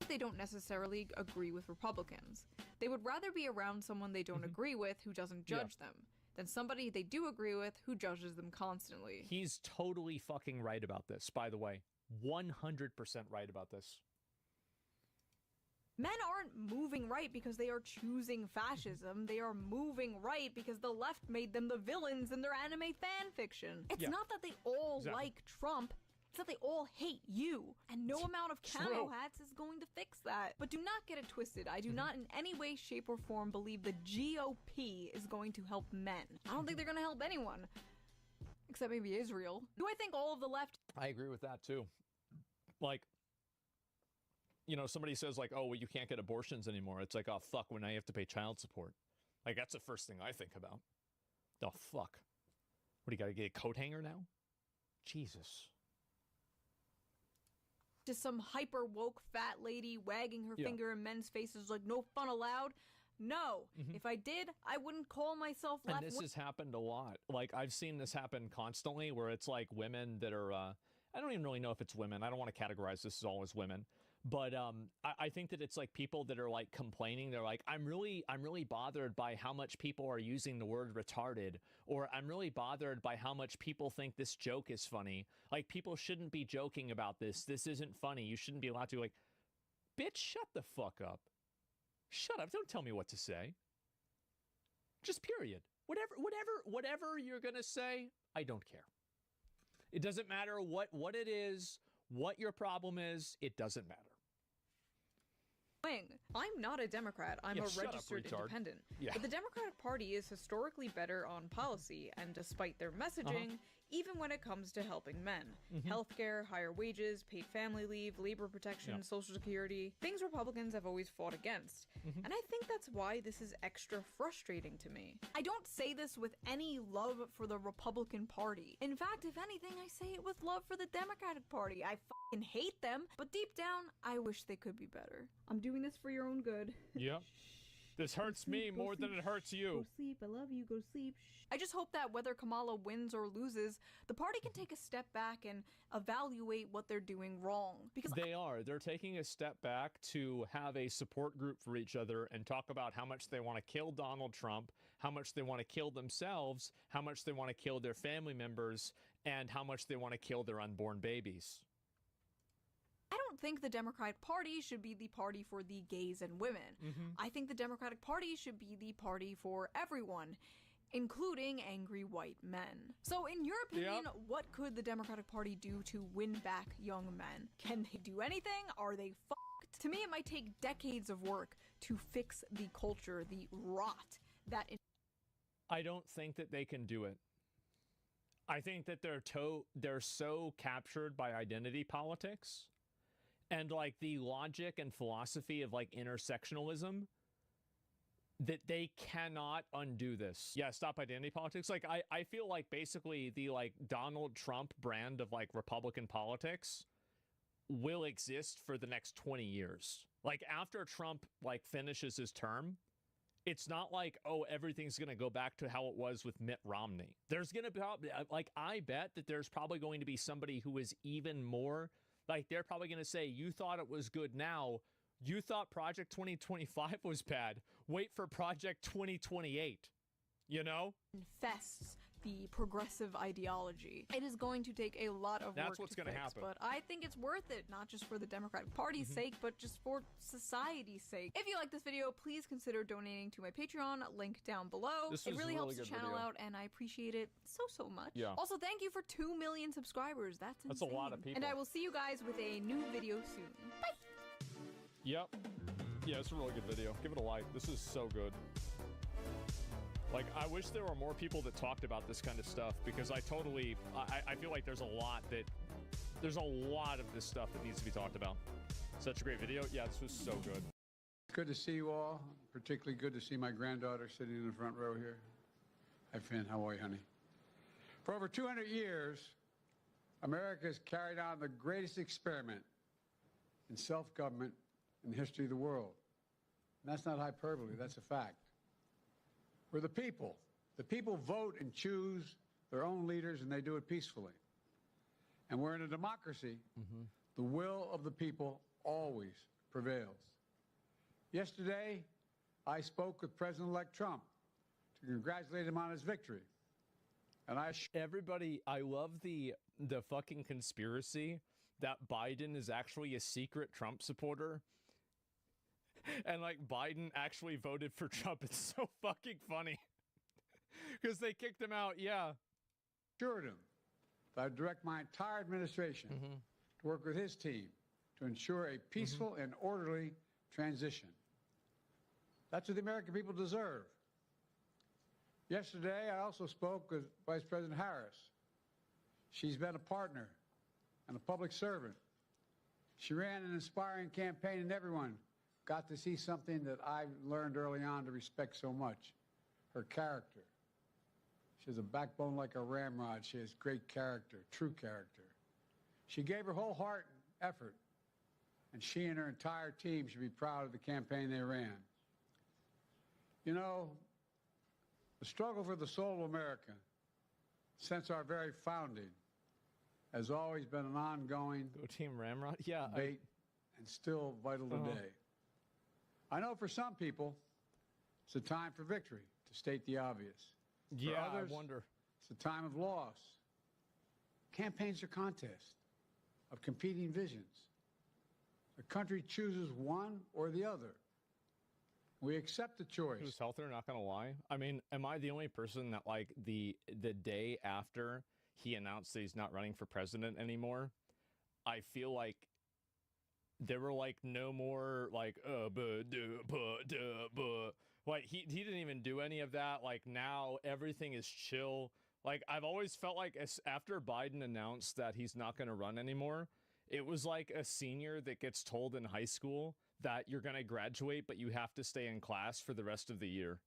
They don't necessarily agree with Republicans. They would rather be around someone they don't agree with who doesn't judge them than somebody they do agree with who judges them constantly. He's totally fucking right about this, by the way. 100% right about this. Men aren't moving right because they are choosing fascism. They are moving right because the left made them the villains in their anime fan fiction. It's not that they all like Trump. It's that they all hate you, and no amount of camo hats is going to fix that. But do not get it twisted. I do not in any way, shape, or form believe the GOP is going to help men. I don't think they're going to help anyone. Except maybe Israel. Do I think all of the left... I agree with that, too. Like, you know, somebody says, like, oh, well, you can't get abortions anymore. It's like, oh, fuck, when I have to pay child support. Like, that's the first thing I think about. Oh, fuck. What, do you got to get a coat hanger now? Jesus. To some hyper woke fat lady wagging her finger in men's faces like no fun allowed. No, if I did, I wouldn't call myself left. And this has happened a lot. Like, I've seen this happen constantly where it's like women that are, I don't even really know if it's women. I don't want to categorize this as all as women. But I think that it's like people that are like complaining. They're like, I'm really bothered by how much people are using the word retarded, or I'm really bothered by how much people think this joke is funny. Like, people shouldn't be joking about this. This isn't funny. You shouldn't be allowed to. Like, bitch, shut the fuck up. Shut up. Don't tell me what to say. Just period. Whatever you're gonna say, I don't care. It doesn't matter what it is, what your problem is. It doesn't matter. I'm not a Democrat. I'm a registered independent. Yeah. But the Democratic Party is historically better on policy, and despite their messaging, even when it comes to helping men. Healthcare, higher wages, paid family leave, labor protection, Social Security, things Republicans have always fought against. And I think that's why this is extra frustrating to me. I don't say this with any love for the Republican Party. In fact, if anything, I say it with love for the Democratic Party. I fucking hate them, but deep down, I wish they could be better. I'm doing this for your own good. Yep. This hurts me more than it hurts you. Go sleep. I love you. Go sleep. I just hope that whether Kamala wins or loses, the party can take a step back and evaluate what they're doing wrong. Because They're taking a step back to have a support group for each other and talk about how much they want to kill Donald Trump, how much they want to kill themselves, how much they want to kill their family members, and how much they want to kill their unborn babies. I don't think the Democratic Party should be the party for the gays and women. I think the Democratic Party should be the party for everyone, including angry white men. So in your opinion, what could the Democratic Party do to win back young men? Can they do anything? Are they fucked? To me, it might take decades of work to fix the culture, the rot that... I don't think that they can do it. I think that they're so captured by identity politics and like the logic and philosophy of like intersectionalism that they cannot undo this. Yeah, stop identity politics. Like I feel like basically the like Donald Trump brand of like Republican politics will exist for the next 20 years. Like after Trump like finishes his term, it's not like, oh, everything's going to go back to how it was with Mitt Romney. There's going to be like, I bet that there's probably going to be somebody who is even more like, they're probably going to say, you thought it was good now. You thought Project 2025 was bad. Wait for Project 2028, you know? Infests the progressive ideology. It is going to take a lot of work That's what's to going to fix, happen. but I think it's worth it, not just for the Democratic Party's sake, but just for society's sake. If you like this video, please consider donating to my Patreon, link down below. It really helps the channel out, and I appreciate it so much. Yeah. Also, thank you for 2 million subscribers. That's insane. That's a lot of people. And I will see you guys with a new video soon. Bye! Yep. Yeah, it's a really good video. Give it a like. This is so good. Like, I wish there were more people that talked about this kind of stuff, because I feel like there's a lot of this stuff that needs to be talked about. Such a great video. Yeah, this was so good. Good to see you all. Particularly good to see my granddaughter sitting in the front row here. Hi, Finn. How are you, honey? For over 200 years, America has carried on the greatest experiment in self-government in the history of the world. And that's not hyperbole. That's a fact. We're the people. The people vote and choose their own leaders, and they do it peacefully. And we're in a democracy. The will of the people always prevails. Yesterday, I spoke with President-elect Trump to congratulate him on his victory. And I love the fucking conspiracy that Biden is actually a secret Trump supporter. And like Biden actually voted for Trump. It's so fucking funny. Because they kicked him out, yeah. Assured him that I direct my entire administration to work with his team to ensure a peaceful and orderly transition. That's what the American people deserve. Yesterday, I also spoke with Vice President Harris. She's been a partner and a public servant. She ran an inspiring campaign, and everyone got to see something that I learned early on to respect so much, her character. She has a backbone like a ramrod. She has great character, true character. She gave her whole heart and effort, and she and her entire team should be proud of the campaign they ran. You know, the struggle for the soul of America, since our very founding, has always been an ongoing Go Team Ramrod. Yeah, debate and still vital today. I know for some people, it's a time for victory, to state the obvious. For others, I wonder. It's a time of loss. Campaigns are contests of competing visions. The country chooses one or the other. We accept the choice. Who's healthier, not gonna lie. I mean, am I the only person that, like, the day after he announced that he's not running for president anymore, I feel like there were, like, no more, like, like, he didn't even do any of that. Like, now everything is chill. Like, I've always felt like after Biden announced that he's not going to run anymore, it was like a senior that gets told in high school that you're going to graduate, but you have to stay in class for the rest of the year.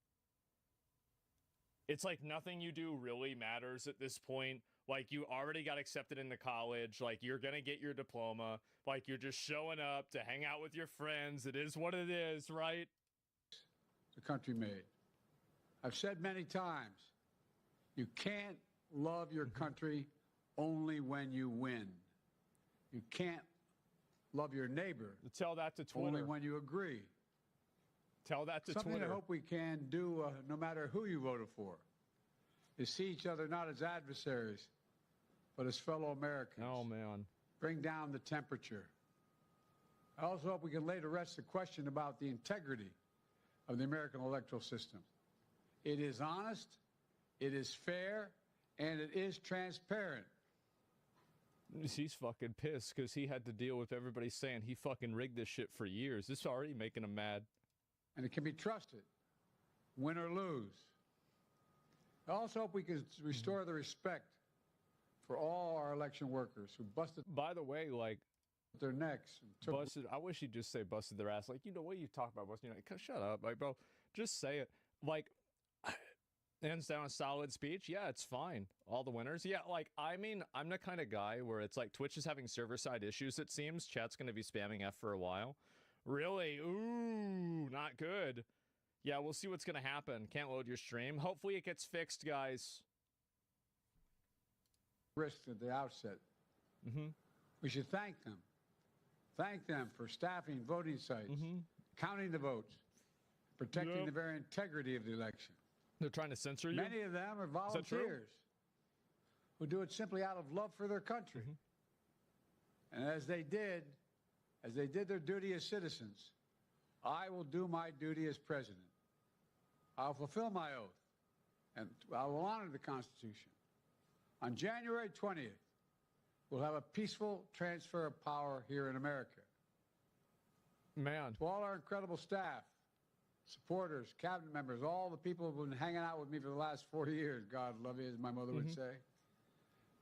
It's like nothing you do really matters at this point. Like, you already got accepted into college. Like, you're going to get your diploma. Like, you're just showing up to hang out with your friends. It is what it is, right? The country made. I've said many times, you can't love your country only when you win. You can't love your neighbor. Tell that to Twitter. Only when you agree. Tell that to Something Twitter. I hope we can do, no matter who you voted for, is see each other not as adversaries, but as fellow Americans. Oh, man. Bring down the temperature. I also hope we can lay to rest the question about the integrity of the American electoral system. It is honest, it is fair, and it is transparent. He's fucking pissed because he had to deal with everybody saying he fucking rigged this shit for years. This is already making him mad. And it can be trusted, win or lose. I also hope we can restore the respect for all our election workers who busted. By the way, like, their necks. And busted. I wish he'd just say busted their ass. Like, you know what you talk about busting? Like, shut up, like, bro. Just say it. Like, hands down, a solid speech. Yeah, it's fine. All the winners. Yeah, like, I mean, I'm the kind of guy where it's like Twitch is having server side issues. It seems chat's going to be spamming F for a while. Really? Ooh, not good. Yeah, we'll see what's going to happen. Can't load your stream. Hopefully it gets fixed, guys. Risk at the outset. We should thank them. Thank them for staffing voting sites, counting the votes, protecting the very integrity of the election. They're trying to censor you? Many of them are volunteers who do it simply out of love for their country. And as they did their duty as citizens, I will do my duty as president. I'll fulfill my oath, and I will honor the Constitution. On January 20th, we'll have a peaceful transfer of power here in America. Man. To all our incredible staff, supporters, cabinet members, all the people who've been hanging out with me for the last 40 years, God love you, as my mother would say.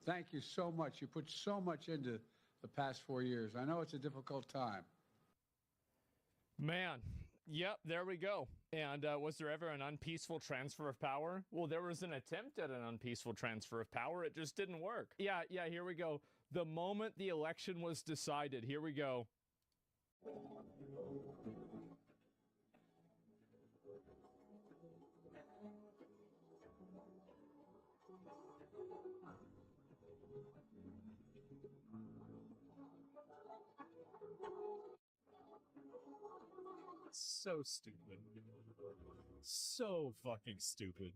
Thank you so much. You put so much into the past 4 years. I know it's a difficult time. Man. Yep, there we go. And was there ever an unpeaceful transfer of power? Well, there was an attempt at an unpeaceful transfer of power. It just didn't work. Yeah, here we go. The moment the election was decided, here we go. So stupid. So fucking stupid.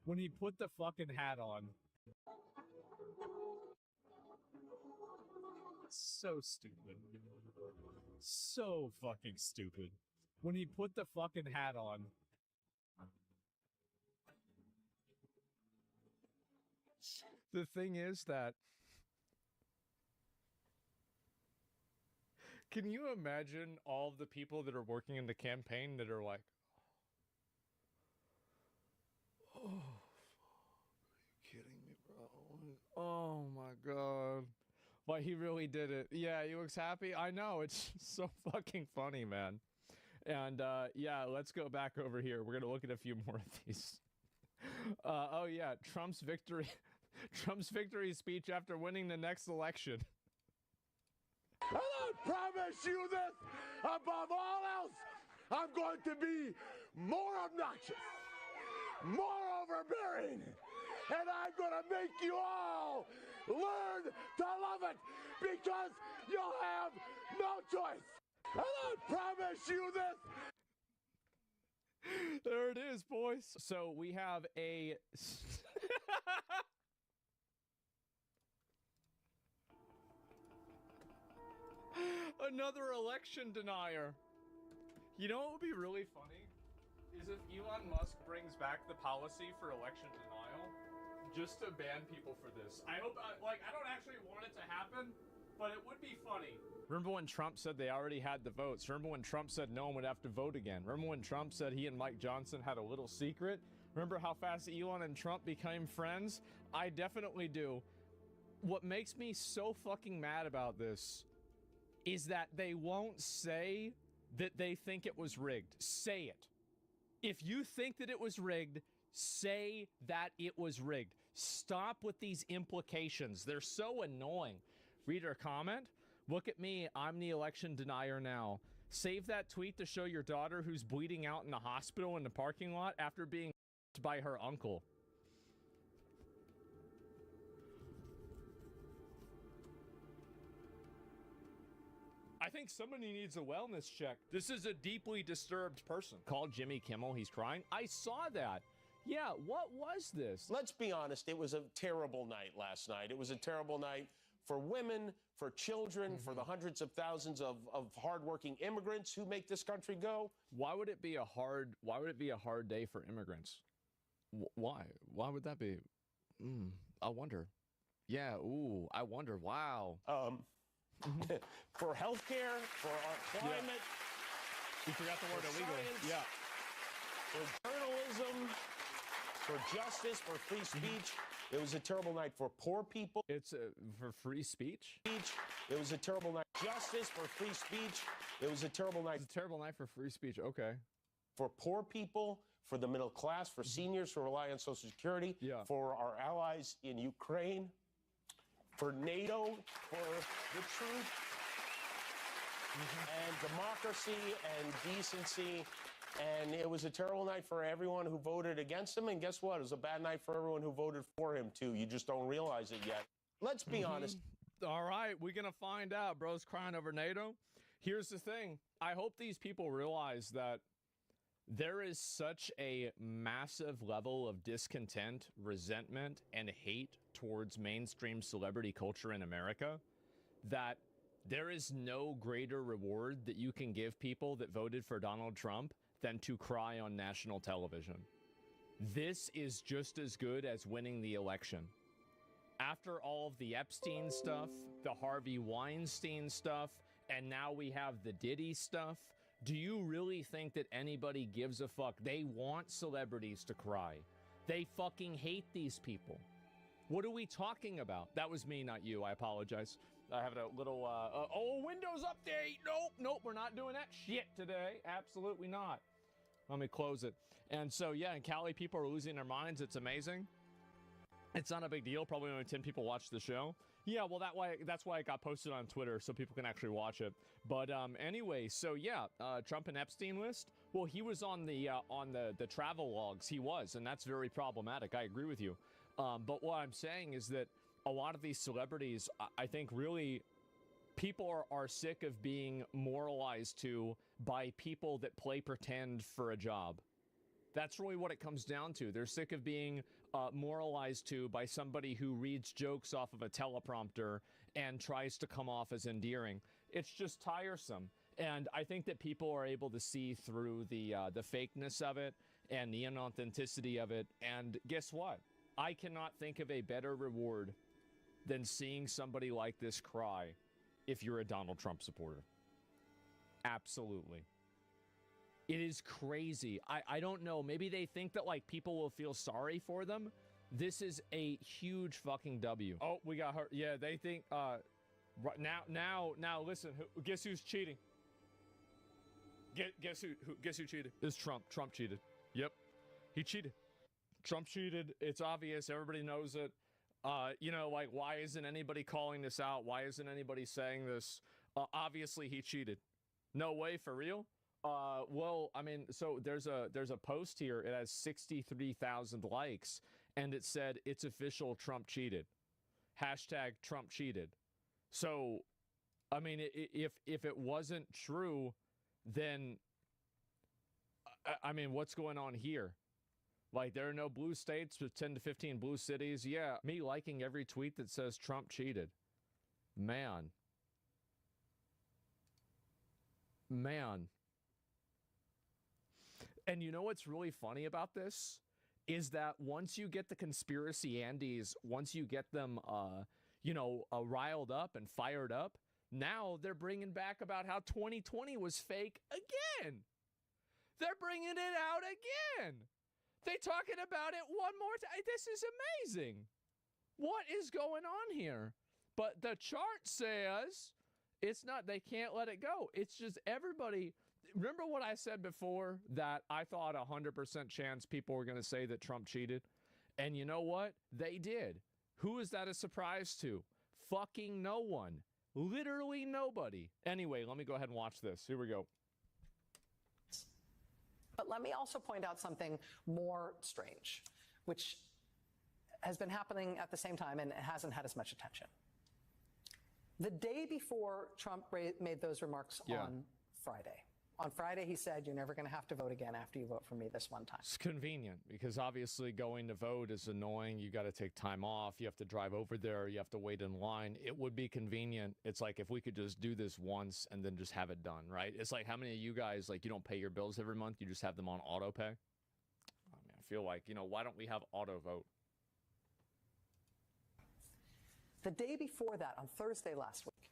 When he put the fucking hat on. So stupid. So fucking stupid. When he put the fucking hat on. The thing is that... Can you imagine all of the people that are working in the campaign that are like, oh, are you kidding me, bro? Oh my God. Like, he really did it. Yeah, he looks happy. I know, it's so fucking funny, man. And yeah, let's go back over here. We're gonna look at a few more of these. Oh yeah, Trump's victory speech after winning the next election. And I promise you this, above all else, I'm going to be more obnoxious, more overbearing, and I'm going to make you all learn to love it because you'll have no choice. And I promise you this. There it is, boys. So we have a... Another election denier. You know what would be really funny? Is if Elon Musk brings back the policy for election denial just to ban people for this. I hope, I don't actually want it to happen, but it would be funny. Remember when Trump said they already had the votes? Remember when Trump said no one would have to vote again? Remember when Trump said he and Mike Johnson had a little secret? Remember how fast Elon and Trump became friends? I definitely do. What makes me so fucking mad about this is that they won't say that they think it was rigged. Say it. If you think that it was rigged, say that it was rigged. Stop with these implications. They're so annoying. Read or comment? Look at me. I'm the election denier now. Save that tweet to show your daughter who's bleeding out in the hospital in the parking lot after being by her uncle. I think somebody needs a wellness check. This is a deeply disturbed person. Call Jimmy Kimmel. He's crying. I saw that. Yeah, what was this? Let's be honest. It was a terrible night last night. It was a terrible night for women, for children, for the hundreds of thousands of hardworking immigrants who make this country go. Why would it be a hard day for immigrants? Why? Why would that be? I wonder. Yeah, ooh, I wonder. Wow. For healthcare, for our climate. You forgot the word illegal. Science, yeah. For journalism, for justice, for free speech. It was a terrible night for poor people. It's for free speech? It was a terrible night. Justice, for free speech. It was a terrible night. It's a terrible night for free speech. Okay. For poor people, for the middle class, for seniors who rely on Social Security, for our allies in Ukraine, for NATO, for the truth and democracy and decency. And it was a terrible night for everyone who voted against him. And guess what? It was a bad night for everyone who voted for him, too. You just don't realize it yet. Let's be honest. All right, we're going to find out. Bro's crying over NATO. Here's the thing. I hope these people realize that there is such a massive level of discontent, resentment, and hate towards mainstream celebrity culture in America that there is no greater reward that you can give people that voted for Donald Trump than to cry on national television. This is just as good as winning the election. After all of the Epstein stuff, the Harvey Weinstein stuff, and now we have the Diddy stuff, do you really think that anybody gives a fuck? They want celebrities to cry. They fucking hate these people. What are we talking about? That was me, not you. I apologize. I have a little, Windows update. Nope, we're not doing that shit today. Absolutely not. Let me close it. And so, yeah, in Cali, people are losing their minds. It's amazing. It's not a big deal. Probably only 10 people watch the show. Yeah, well, that's why it got posted on Twitter, so people can actually watch it. But anyway, so yeah, Trump and Epstein list. Well, he was on the travel logs. He was, and that's very problematic. I agree with you. But what I'm saying is that a lot of these celebrities, I think, really, people are sick of being moralized to by people that play pretend for a job. That's really what it comes down to. They're sick of being moralized to by somebody who reads jokes off of a teleprompter and tries to come off as endearing. It's just tiresome. And I think that people are able to see through the fakeness of it and the inauthenticity of it. And guess what? I cannot think of a better reward than seeing somebody like this cry if you're a Donald Trump supporter. Absolutely. It is crazy. I don't know. Maybe they think that, like, people will feel sorry for them. This is a huge fucking W. Oh, we got her. Yeah, they think, now, listen, guess who's cheating? Guess who cheated? It's Trump. Trump cheated. Yep. He cheated. Trump cheated. It's obvious. Everybody knows it. You know, like, why isn't anybody calling this out? Why isn't anybody saying this? Obviously, he cheated. No way, for real? Well, I mean, so there's a post here. It has 63,000 likes, and it said, "It's official, Trump cheated." Hashtag Trump cheated. So I mean, if it wasn't true, then, I mean, what's going on here? Like, there are no blue states with 10 to 15 blue cities. Yeah, me liking every tweet that says Trump cheated. Man. And you know what's really funny about this? Is that once you get the conspiracy Andes, once you get them, riled up and fired up, now they're bringing back about how 2020 was fake again. They're bringing it out again. They're talking about it one more time. This is amazing. What is going on here? But the chart says it's not, they can't let it go. It's just everybody. Remember what I said before, that I thought 100% chance people were going to say that Trump cheated? And you know what? They did. Who is that a surprise to? Fucking no one. Literally nobody. Anyway, let me go ahead and watch this. Here we go. But let me also point out something more strange, which has been happening at the same time and hasn't had as much attention. The day before Trump made those remarks on Friday, he said, you're never going to have to vote again after you vote for me this one time. It's convenient because obviously going to vote is annoying. You got to take time off. You have to drive over there. You have to wait in line. It would be convenient. It's like if we could just do this once and then just have it done, right? It's like how many of you guys, like, you don't pay your bills every month. You just have them on auto pay. I mean, I feel like, why don't we have auto vote? The day before that, on Thursday last week,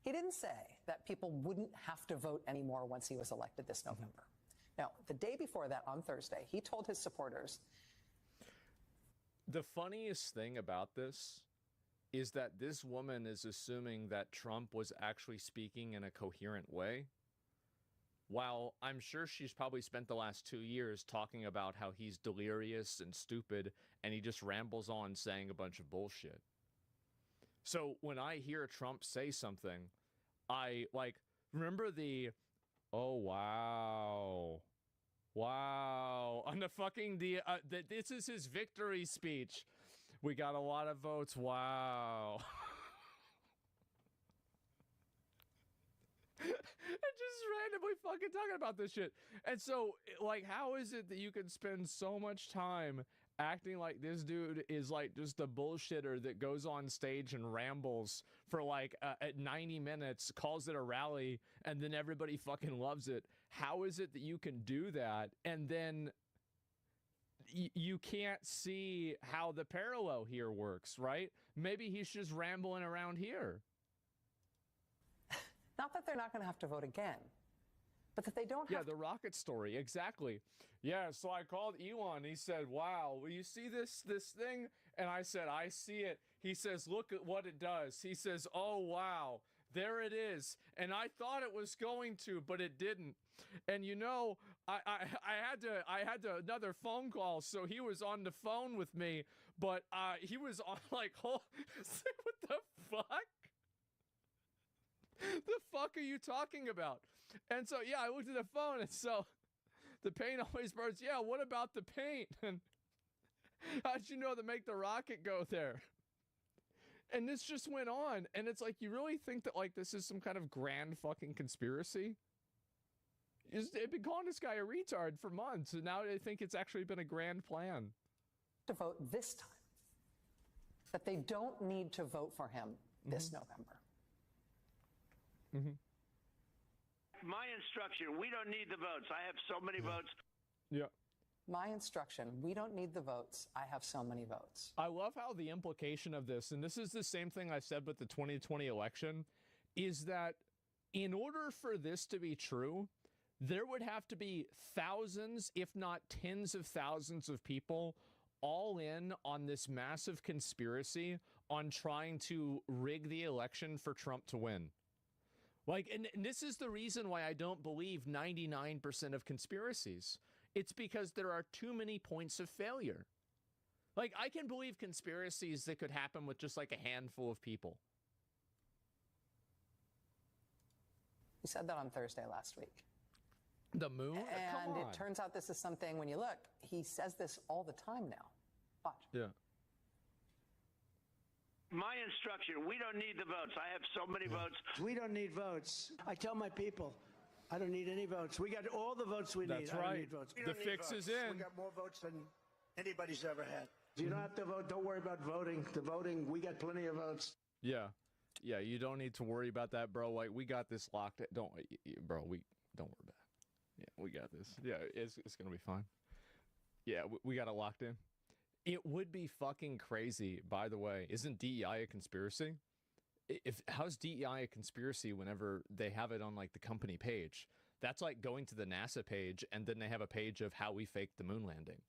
he didn't say that people wouldn't have to vote anymore once he was elected this November. No, the day before that, on Thursday, he told his supporters. The funniest thing about this is that this woman is assuming that Trump was actually speaking in a coherent way. While I'm sure she's probably spent the last 2 years talking about how he's delirious and stupid, and he just rambles on saying a bunch of bullshit. So when I hear Trump say something, I remember the, oh, wow, on the fucking, this is his victory speech. We got a lot of votes. Wow. And just randomly fucking talking about this shit. And so, how is it that you can spend so much time acting like this dude is just a bullshitter that goes on stage and rambles for at 90 minutes, calls it a rally, and then everybody fucking loves it? How is it that you can do that and then you can't see how the parallel here works, right? Maybe he's just rambling around here. Not that they're not going to have to vote again, but that they don't have the rocket story, exactly. Yeah, so I called Elon. He said, wow, will you see this thing? And I said, I see it. He says, look at what it does. He says, oh, wow, there it is. And I thought it was going to, but it didn't. And I had to another phone call, so he was on the phone with me, but he was on what the fuck? The fuck are you talking about? And so, yeah, I looked at the phone, and so the paint always burns. Yeah, what about the paint? And how'd you know to make the rocket go there? And this just went on, and it's like, you really think that, this is some kind of grand fucking conspiracy? They've been calling this guy a retard for months, and now they think it's actually been a grand plan. To vote this time. That they don't need to vote for him this November. My instruction, we don't need the votes. I have so many votes. Yeah. My instruction, we don't need the votes. I have so many votes. I love how the implication of this, and this is the same thing I said with the 2020 election, is that in order for this to be true, there would have to be thousands, if not tens of thousands of people all in on this massive conspiracy on trying to rig the election for Trump to win. And this is the reason why I don't believe 99% of conspiracies. It's because there are too many points of failure. I can believe conspiracies that could happen with just a handful of people. He said that on Thursday last week. The moon? And it turns out this is something, when you look, he says this all the time now. Watch. Yeah. My instruction, we don't need the votes. I have so many votes. We don't need votes. I tell my people, I don't need any votes. We got all the votes we need. That's I don't right. need votes. We The don't need fix votes. is in. We got more votes than anybody's ever had. You don't have to vote. Don't worry about voting. The voting, we got plenty of votes. Yeah. Yeah, you don't need to worry about that, bro. Like, we got this locked. Don't, bro, we don't worry about it. Yeah, we got this. Yeah, it's going to be fine. Yeah, we got it locked in. It would be fucking crazy, by the way. Isn't DEI a conspiracy? How's DEI a conspiracy whenever they have it on, like, the company page? That's like going to the NASA page, and then they have a page of how we faked the moon landing.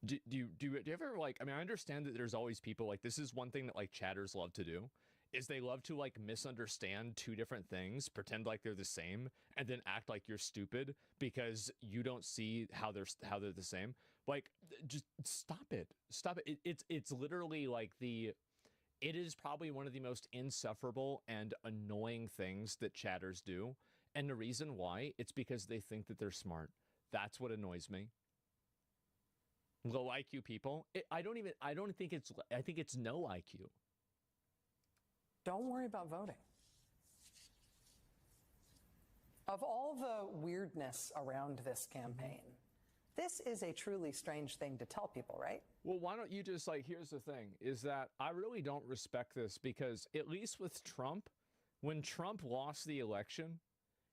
Do you ever, like, I mean, I understand that there's always people, like, this is one thing that, like, chatters love to do, is they love to, like, misunderstand two different things, pretend like they're the same, and then act like you're stupid because you don't see how they're the same. Like, just stop it. Stop it. It's literally like it is probably one of the most insufferable and annoying things that chatters do. And the reason why, it's because they think that they're smart. That's what annoys me. Low IQ people. I think it's no IQ. Don't worry about voting. Of all the weirdness around this campaign, this is a truly strange thing to tell people, right? Well, why don't you just, like, here's the thing, is that I really don't respect this because at least with Trump, when Trump lost the election,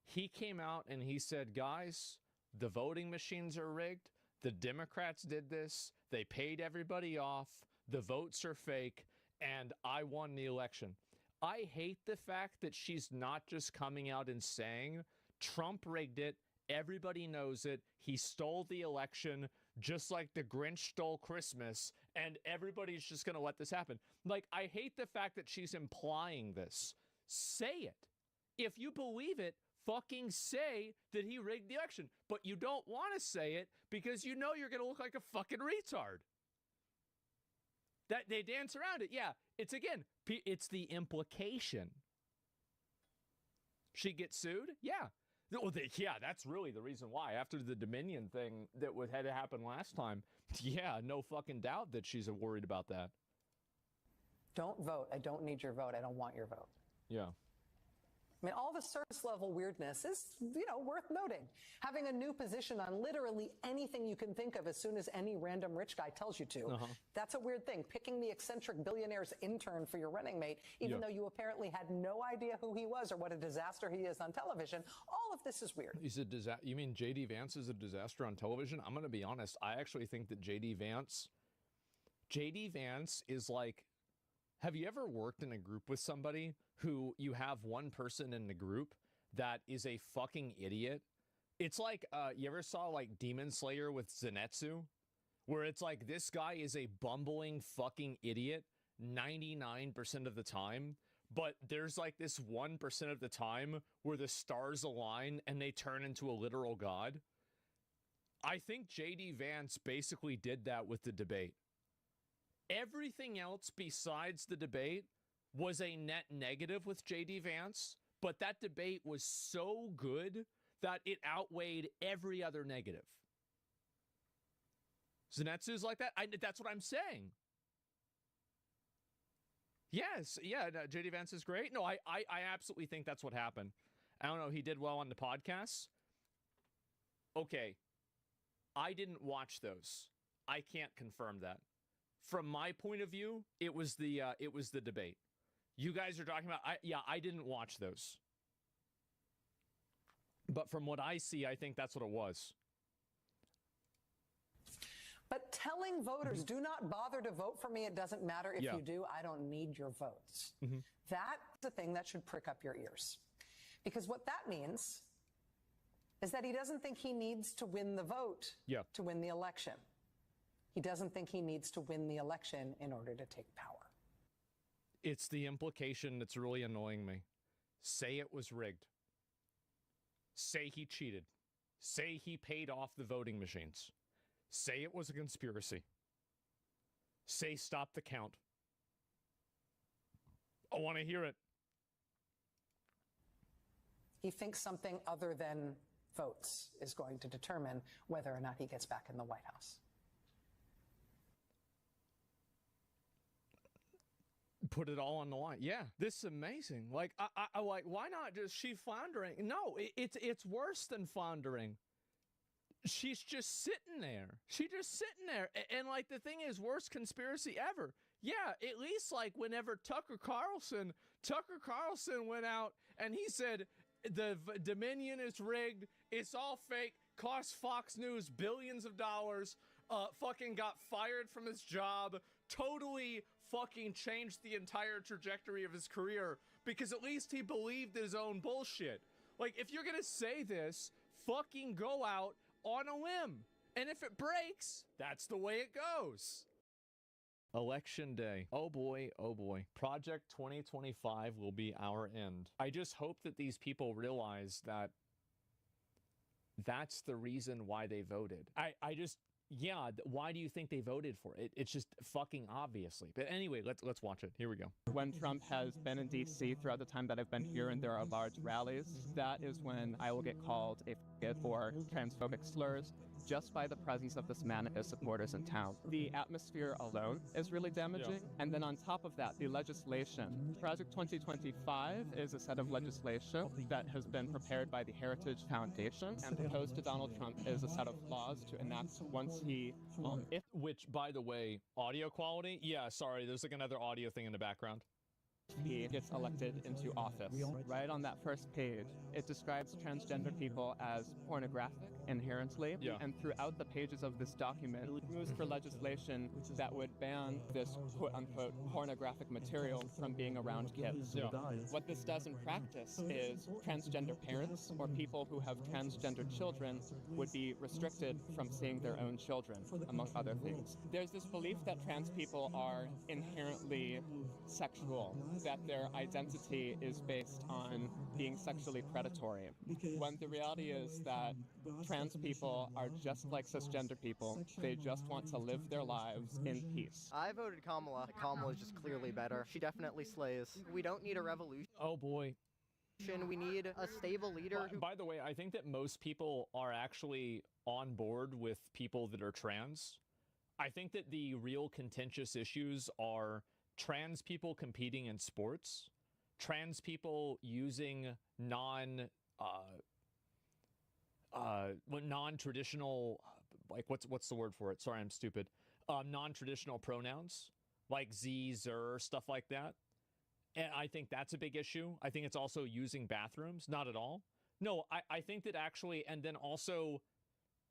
he came out and he said, guys, the voting machines are rigged. The Democrats did this. They paid everybody off. The votes are fake. And I won the election. I hate the fact that she's not just coming out and saying, Trump rigged it. Everybody knows it. He stole the election just like the Grinch stole Christmas. And everybody's just going to let this happen. Like, I hate the fact that she's implying this. Say it. If you believe it, fucking say that he rigged the election. But you don't want to say it because you know you're going to look like a fucking retard. That they dance around it. Yeah, it's it's the implication. She gets sued? Yeah. Well, yeah, that's really the reason why. After the Dominion thing that had to happen last time, yeah, no fucking doubt that she's worried about that. Don't vote. I don't need your vote. I don't want your vote. Yeah. I mean, all the surface level weirdness is, worth noting. Having a new position on literally anything you can think of as soon as any random rich guy tells you to. That's a weird thing. Picking the eccentric billionaire's intern for your running mate, even though you apparently had no idea who he was or what a disaster he is on television. All of this is weird. He's a disaster. You mean J.D. Vance is a disaster on television? I'm going to be honest. I actually think that J.D. Vance is like, have you ever worked in a group with somebody who you have one person in the group that is a fucking idiot? It's like, you ever saw like Demon Slayer with Zenitsu? Where it's like, this guy is a bumbling fucking idiot 99% of the time, but there's like this 1% of the time where the stars align and they turn into a literal god. I think J.D. Vance basically did that with the debate. Everything else besides the debate was a net negative with J.D. Vance, but that debate was so good that it outweighed every other negative. Zenitsu's like that? That's what I'm saying. Yes, yeah, no, J.D. Vance is great. No, I absolutely think that's what happened. I don't know, he did well on the podcasts. Okay, I didn't watch those. I can't confirm that. From my point of view, it was the debate. You guys are talking about, I didn't watch those. But from what I see, I think that's what it was. But telling voters, do not bother to vote for me, it doesn't matter if Yeah. you do, I don't need your votes. That's the thing that should prick up your ears. Because what that means is that he doesn't think he needs to win the vote to win the election. He doesn't think he needs to win the election in order to take power. It's the implication that's really annoying me. Say it was rigged. Say he cheated. Say he paid off the voting machines. Say it was a conspiracy. Say stop the count. I want to hear it. He thinks something other than votes is going to determine whether or not he gets back in the White House. Put it all on the line. Yeah, this is amazing. Like, I like, why not just she floundering? No, it's worse than floundering. She's just sitting there. She's just sitting there. And like, the thing is, worst conspiracy ever. Yeah, at least like whenever Tucker Carlson went out and he said the Dominion is rigged, it's all fake, cost Fox News billions of dollars, fucking got fired from his job, totally fucking changed the entire trajectory of his career because at least he believed his own bullshit. Like, if you're gonna say this, fucking go out on a limb. And if it breaks, that's the way it goes. Election day. Oh boy, oh boy. Project 2025 will be our end. I just hope that these people realize that that's the reason why they voted. Yeah, why do you think they voted for it? It's just fucking obviously. But anyway, let's watch it. Here we go. When Trump has been in D.C. throughout the time that I've been here and there are large rallies, that is when I will get called a f***it for transphobic slurs just by the presence of this man and his supporters in town. The atmosphere alone is really damaging. Yeah. And then on top of that, the legislation. Project 2025 is a set of legislation that has been prepared by the Heritage Foundation and proposed to Donald Trump is a set of laws to enact once he... Which, by the way, audio quality? Yeah, sorry, there's like another audio thing in the background. He gets elected into office. Right on that first page, it describes transgender people as pornographic inherently. Yeah. And throughout the pages of this document, it moves for legislation that would ban this quote-unquote pornographic material from being around kids. Yeah. What this does in practice is transgender parents or people who have transgender children would be restricted from seeing their own children, among other things. There's this belief that trans people are inherently sexual, that their identity is based on being sexually predatory, when the reality is that trans people are just like cisgender people. They just want to live their lives in peace. I voted Kamala. Kamala is just clearly better. She definitely slays. We don't need a revolution. Oh boy. We need a stable leader who... By the way, I think that most people are actually on board with people that are trans. I think that the real contentious issues are trans people competing in sports, trans people using non-traditional, like what's the word for it? Sorry, I'm stupid. Non-traditional pronouns like Z, Zer, stuff like that. And I think that's a big issue. I think it's also using bathrooms. Not at all. No, I think that actually, and then also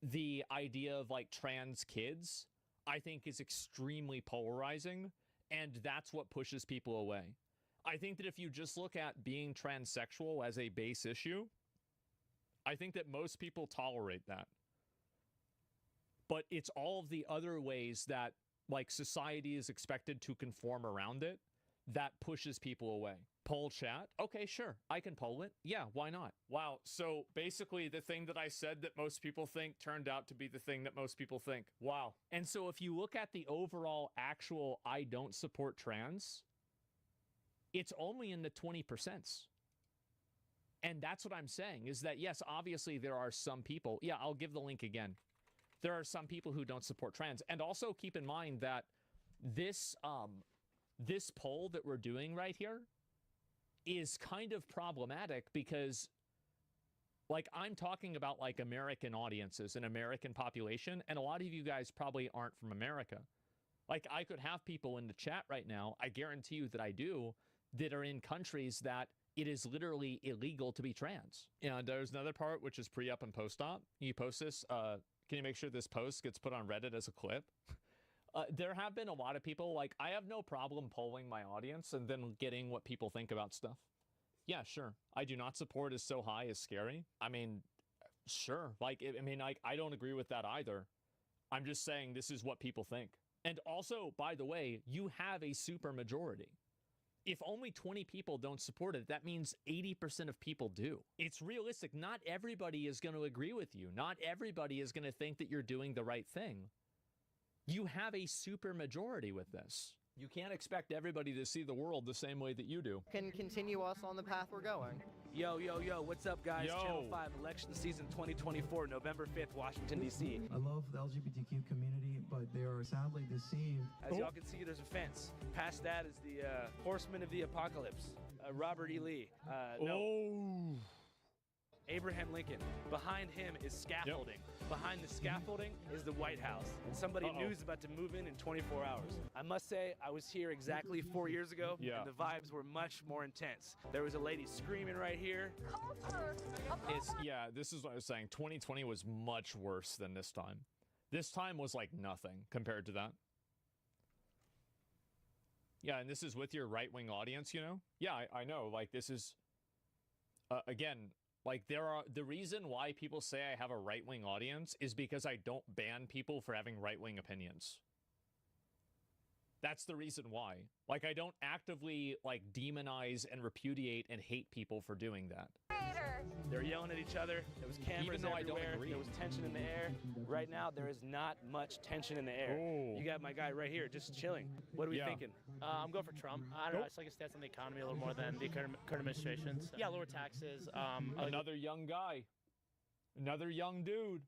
the idea of like trans kids, I think is extremely polarizing. And that's what pushes people away. I think that if you just look at being transsexual as a base issue, I think that most people tolerate that. But it's all of the other ways that, like, society is expected to conform around it that pushes people away. Poll chat? Okay, sure. I can poll it. Yeah, why not? Wow. So basically the thing that I said that most people think turned out to be the thing that most people think. Wow. And so if you look at the overall actual I don't support trans, it's only in the 20%. And that's what I'm saying is that, yes, obviously there are some people. Yeah, I'll give the link again. There are some people who don't support trans. And also keep in mind that this poll that we're doing right here is kind of problematic because, like, I'm talking about, like, American audiences and American population, and a lot of you guys probably aren't from America. Like, I could have people in the chat right now, I guarantee you that I do, that are in countries that it is literally illegal to be trans. And there's another part, which is pre-up and post-op. You post this, can you make sure this post gets put on Reddit as a clip? There have been a lot of people, like, I have no problem polling my audience and then getting what people think about stuff. Yeah, sure. I do not support is so high is scary. I mean, sure. Like, I don't agree with that either. I'm just saying this is what people think. And also, by the way, you have a super majority. If only 20 people don't support it, that means 80% of people do. It's realistic. Not everybody is going to agree with you. Not everybody is going to think that you're doing the right thing. You have a super majority with this. You can't expect everybody to see the world the same way that you do. Can continue us on the path we're going. Yo, what's up, guys? Yo. Channel 5, election season 2024, November 5th, Washington, D.C. I love the LGBTQ community, but they are sadly deceived. As y'all can see, there's a fence. Past that is the Horseman of the Apocalypse, Robert E. Lee. Abraham Lincoln. Behind him is scaffolding. Behind the scaffolding is the White House. And somebody new is about to move in 24 hours. I must say, I was here exactly 4 years ago, and the vibes were much more intense. There was a lady screaming right here. This is what I was saying. 2020 was much worse than this time. This time was like nothing compared to that. Yeah, and this is with your right-wing audience, you know? Yeah, I know. Like, this is, again, like, the reason why people say I have a right-wing audience is because I don't ban people for having right-wing opinions. That's the reason why. Like, I don't actively, like, demonize and repudiate and hate people for doing that. They're yelling at each other. There was cameras Even though I don't everywhere. agree. There was tension in the air. Right now, there is not much tension in the air. Oh. You got my guy right here, just chilling. What are we thinking? I'm going for Trump. I don't know. It's like a stance on the economy a little more than the current administration. So. Yeah, lower taxes. Another young guy. Another young dude.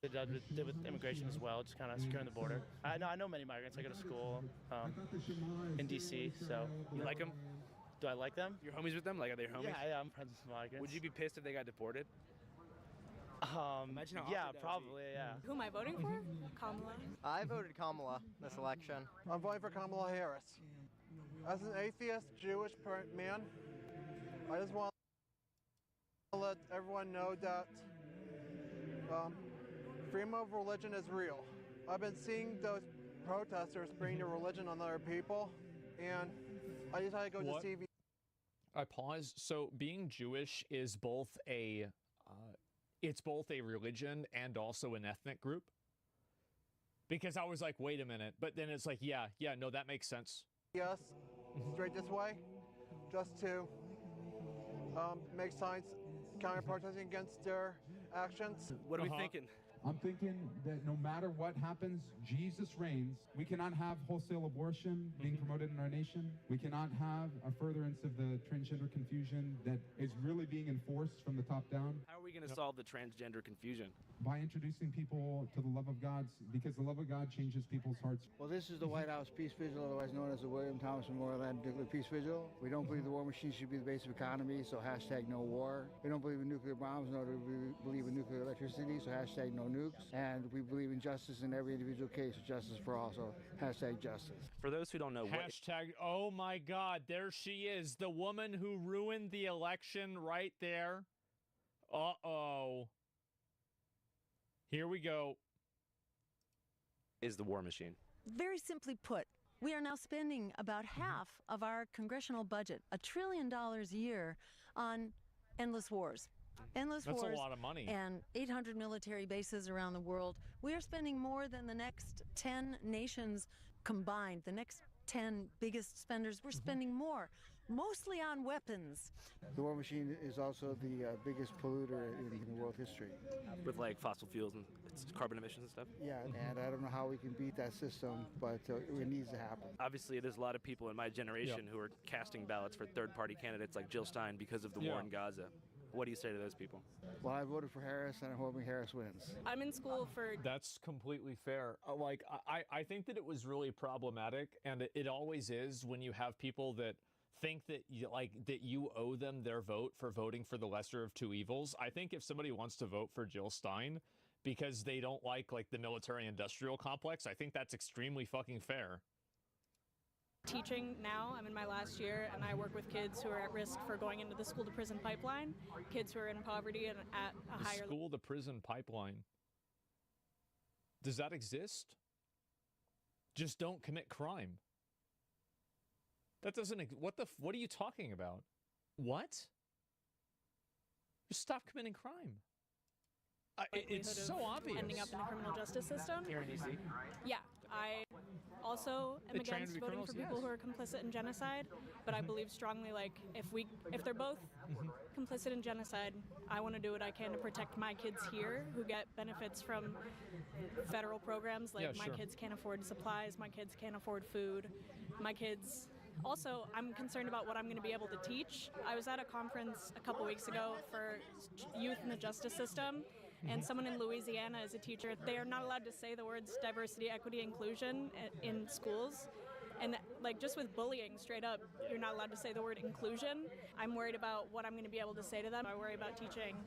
They did with immigration as well, just kind of securing the border. I know many migrants. I go to school in D.C., so. You like them? Do I like them? You're homies with them? Like, are they homies? Yeah, I'm friends with migrants. Would you be pissed if they got deported? Imagine how yeah, probably, yeah. Who am I voting for? Kamala. I voted Kamala this election. I'm voting for Kamala Harris. As an atheist Jewish man, I just want to let everyone know that freedom of religion is real. I've been seeing those protesters bring their religion on other people, and I decided to go to TV. I pause. So being Jewish is both a, it's both a religion and also an ethnic group. Because I was like, wait a minute. But then it's like, yeah, no, that makes sense. Yes, straight this way, just to make signs counter-protesting against their actions. What are we thinking? I'm thinking that no matter what happens, Jesus reigns. We cannot have wholesale abortion being promoted in our nation. We cannot have a furtherance of the transgender confusion that is really being enforced from the top down. How are we going to solve the transgender confusion? By introducing people to the love of God, because the love of God changes people's hearts. Well, this is the White House Peace Vigil, otherwise known as the William Thomas Memorial Land Nuclear Peace Vigil. We don't believe the war machine should be the base of economy, so hashtag no war. We don't believe in nuclear bombs, nor do we believe in nuclear electricity, so hashtag no nukes. And we believe in justice in every individual case, justice for all, so hashtag justice. For those who don't know, hashtag, oh my God, there she is, the woman who ruined the election right there. Uh-oh. Here we go. Is the war machine. Very simply put, we are now spending about half of our congressional budget, $1 trillion a year, on endless wars. Endless That's wars a lot of money. And 800 military bases around the world. We are spending more than the next 10 nations combined, the next 10 biggest spenders. We're spending more, mostly on weapons. The war machine is also the biggest polluter in world history. With like fossil fuels and carbon emissions and stuff? Yeah, and I don't know how we can beat that system, but it needs to happen. Obviously, there's a lot of people in my generation who are casting ballots for third-party candidates like Jill Stein because of the war in Gaza. What do you say to those people? Well, I voted for Harris, and I'm hoping Harris wins. I'm in school for... That's completely fair. Like, I think that it was really problematic, and it always is when you have people that think that you owe them their vote for voting for the lesser of two evils. I think if somebody wants to vote for Jill Stein because they don't like the military-industrial complex, I think that's extremely fucking fair. Teaching now, I'm in my last year, and I work with kids who are at risk for going into the school-to-prison pipeline, kids who are in poverty and at a higher... School-to-prison pipeline. Does that exist? Just don't commit crime. That doesn't... What are you talking about? What? Just stop committing crime. It's so obvious. Ending up in the criminal justice system. Here in D.C.? Yeah. I also am against voting for people who are complicit in genocide, but I believe strongly, if they're both complicit in genocide, I want to do what I can to protect my kids here who get benefits from federal programs. My kids can't afford supplies, my kids can't afford food, my kids Also, I'm concerned about what I'm going to be able to teach. I was at a conference a couple weeks ago for youth in the justice system, and someone in Louisiana is a teacher. They are not allowed to say the words diversity, equity, inclusion in schools. And like just with bullying, straight up, you're not allowed to say the word inclusion. I'm worried about what I'm going to be able to say to them. I worry about teaching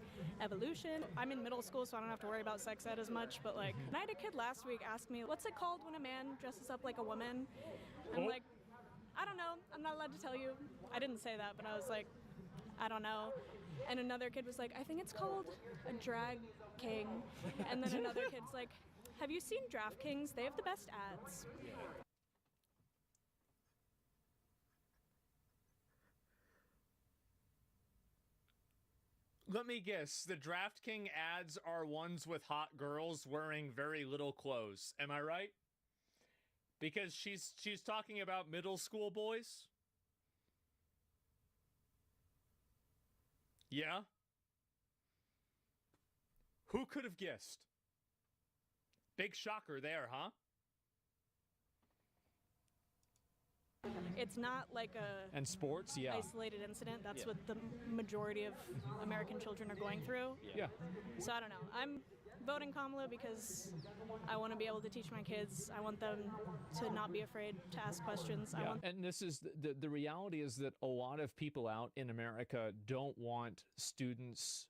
evolution. I'm in middle school, so I don't have to worry about sex ed as much. But like, I had a kid last week ask me, what's it called when a man dresses up like a woman? I'm like, I don't know. I'm not allowed to tell you. I didn't say that, but I was like, I don't know. And another kid was like, I think it's called a drag king. And then another kid's like, have you seen DraftKings? They have the best ads. Let me guess, the DraftKings ads are ones with hot girls wearing very little clothes. Am I right? Because she's talking about middle school boys? Yeah? Who could have guessed? Big shocker there, huh? It's not like a And sports, yeah. isolated incident. That's what the majority of American children are going through. Yeah. So I don't know. I'm voting Kamala because I want to be able to teach my kids. I want them to not be afraid to ask questions. Yeah. And this is the reality is that a lot of people out in America don't want students,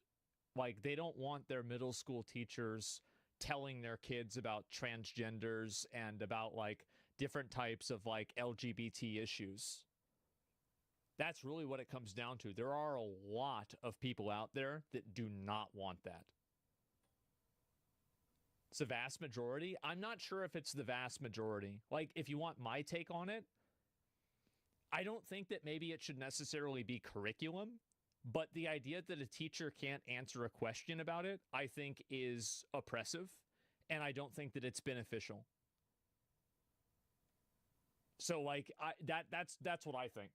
like they don't want their middle school teachers telling their kids about transgenders and about like different types of like LGBT issues. That's really what it comes down to. There are a lot of people out there that do not want that. It's the vast majority. I'm not sure if it's the vast majority. Like, if you want my take on it, I don't think that maybe it should necessarily be curriculum, but the idea that a teacher can't answer a question about it, I think is oppressive, and I don't think that it's beneficial. So, like, that's what I think.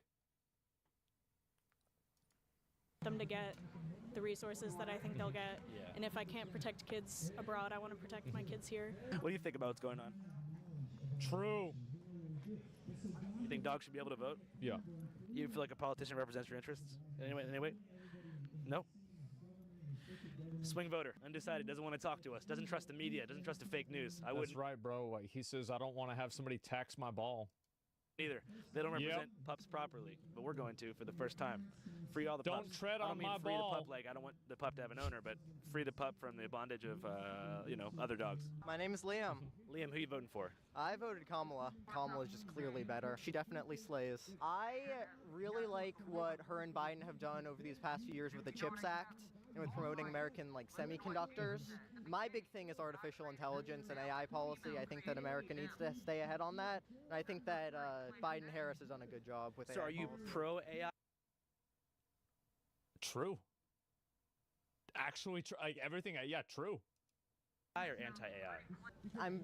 Them to get the resources that I think they'll get. Yeah. And if I can't protect kids abroad, I want to protect my kids here. What do you think about what's going on? True. You think dogs should be able to vote? Yeah. You feel like a politician represents your interests? Anyway? No? Swing voter, undecided, doesn't want to talk to us, doesn't trust the media, doesn't trust the fake news. That's right, bro. Like, he says, I don't want to have somebody tax my ball. Either. They don't represent pups properly, but we're going to for the first time. Free all the pups. Don't tread on my free ball. The pup, like I don't want the pup to have an owner, but free the pup from the bondage of other dogs. My name is Liam. Liam, who you voting for? I voted Kamala. Kamala is just clearly better. She definitely slays. I really like what her and Biden have done over these past few years with the CHIPS Act and with promoting American semiconductors. My big thing is artificial intelligence and AI policy. I think that America needs to stay ahead on that. And I think that Biden-Harris has done a good job with AI. So are you pro AI? True. Actually, like everything, yeah, true. AI or anti-AI? I'm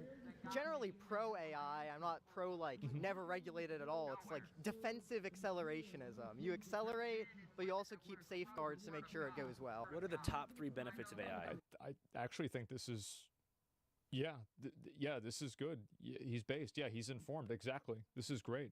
generally pro-AI. I'm not pro, never regulated at all. It's like defensive accelerationism. You accelerate, but you also keep safeguards to make sure it goes well. What are the top 3 benefits of AI? I actually think this is, this is good. He's based. Yeah, he's informed. Exactly. This is great.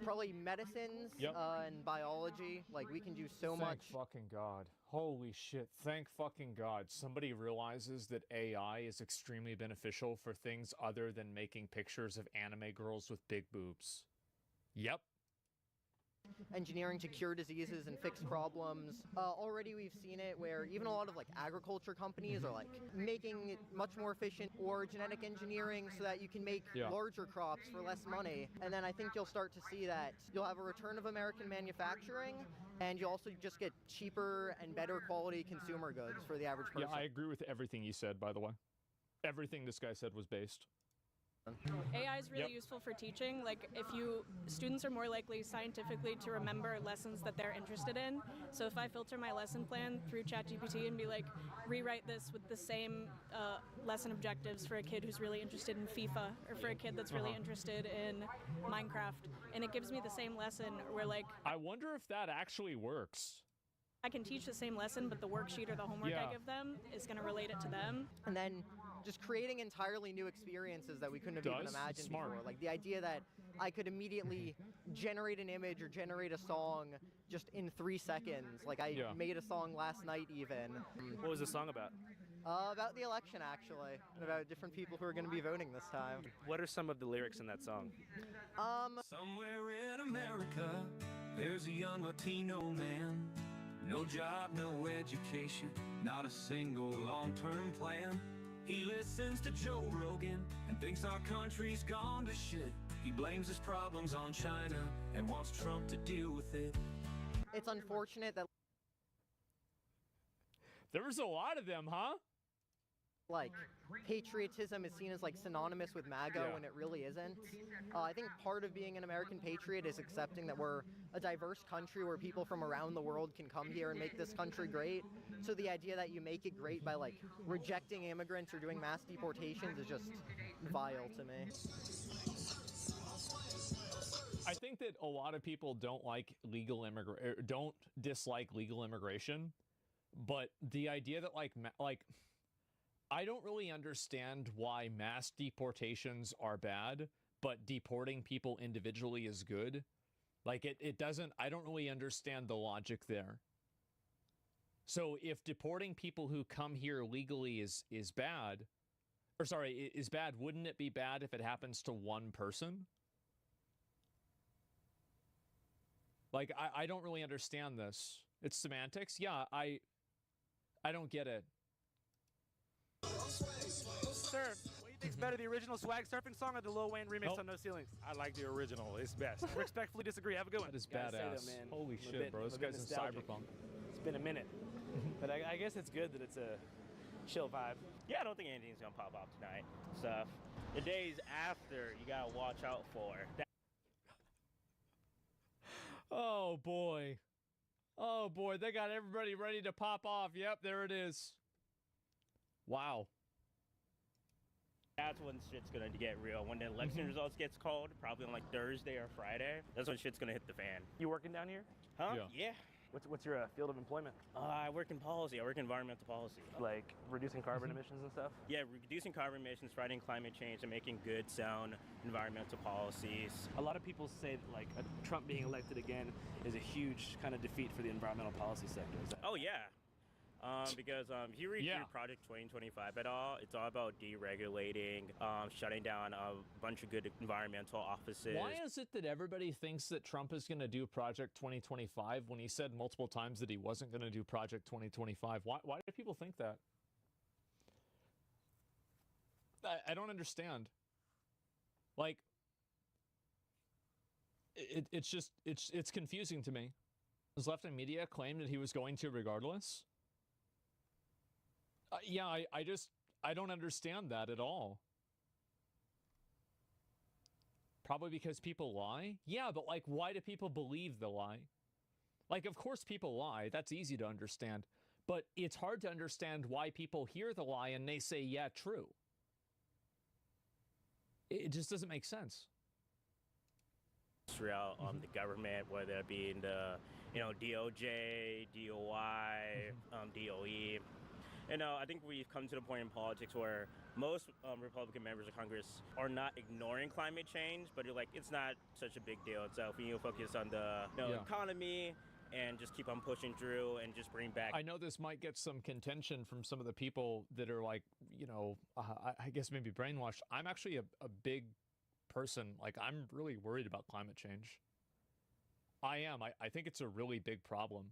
Probably medicines and biology. Like, we can do so much. Thank fucking God. Holy shit. Thank fucking God. Somebody realizes that AI is extremely beneficial for things other than making pictures of anime girls with big boobs. Yep. Engineering to cure diseases and fix problems. Already we've seen it where even a lot of agriculture companies are making it much more efficient, or genetic engineering so that you can make larger crops for less money. And then I think you'll start to see that you'll have a return of American manufacturing, and you'll also just get cheaper and better quality consumer goods for the average person. Yeah, I agree with everything you said, by the way. Everything this guy said was based. AI is really useful for teaching. Like, students are more likely scientifically to remember lessons that they're interested in. So if I filter my lesson plan through ChatGPT and be like, rewrite this with the same lesson objectives for a kid who's really interested in FIFA, or for a kid that's really interested in Minecraft, and it gives me the same lesson where I wonder if that actually works. I can teach the same lesson, but the worksheet or the homework I give them is going to relate it to them. And then just creating entirely new experiences that we couldn't have even imagined before. Like the idea that I could immediately generate an image or generate a song just in 3 seconds. Like I made a song last night even. What was the song about? About the election, actually, and about different people who are going to be voting this time. What are some of the lyrics in that song? Somewhere in America, there's a young Latino man. No job, no education, not a single long-term plan. He listens to Joe Rogan and thinks our country's gone to shit. He blames his problems on China and wants Trump to deal with it. It's unfortunate that there was a lot of them, huh? Like, patriotism is seen as like synonymous with MAGA when it really isn't. I think part of being an American patriot is accepting that we're a diverse country where people from around the world can come here and make this country great. So the idea that you make it great by like rejecting immigrants or doing mass deportations is just vile to me. I think that a lot of people don't dislike legal immigration, but the idea that like I don't really understand why mass deportations are bad, but deporting people individually is good. Like it doesn't, I don't really understand the logic there. So if deporting people who come here legally is bad, wouldn't it be bad if it happens to one person? Like, I don't really understand this. It's semantics. Yeah, I don't get it. Sir, what do you think's better, the original Swag Surfing song or the Lil Wayne remix on No Ceilings? I like the original. It's best. Respectfully disagree. Have a good one. That is badass. Man, Holy shit, bro. This guy's in cyberpunk. It's been a minute. But I guess it's good that it's a chill vibe. Yeah, I don't think anything's going to pop off tonight. So the days after, you got to watch out for. Oh, boy. Oh, boy. They got everybody ready to pop off. Yep, there it is. Wow. That's when shit's gonna get real. When the election results gets called, probably on like Thursday or Friday, that's when shit's gonna hit the fan. You working down here? Huh? Yeah. What's your field of employment? I work in policy. I work in environmental policy. Like reducing carbon emissions and stuff? Yeah, reducing carbon emissions, fighting climate change, and making good, sound environmental policies. A lot of people say that, like, Trump being elected again is a huge kind of defeat for the environmental policy sector. Oh, yeah. Because if you read through Project 2025 at all, it's all about deregulating, shutting down a bunch of good environmental offices. Why is it that everybody thinks that Trump is going to do Project 2025 when he said multiple times that he wasn't going to do Project 2025? Why do people think that? I don't understand. Like, it's confusing to me. His left-wing media claimed that he was going to regardless. Yeah, I don't understand that at all. Probably because people lie? Yeah, but like, why do people believe the lie? Like, of course people lie. That's easy to understand. But it's hard to understand why people hear the lie and they say, yeah, true. It just doesn't make sense. Throughout the government, whether it be in the, DOJ, DOI, DOE. I think we've come to the point in politics where most Republican members of Congress are not ignoring climate change, but it's not such a big deal. So if you focus on the economy and just keep on pushing through and just bring back. I know this might get some contention from some of the people that are like, I guess maybe brainwashed. I'm actually a big person. Like, I'm really worried about climate change. I am. I think it's a really big problem.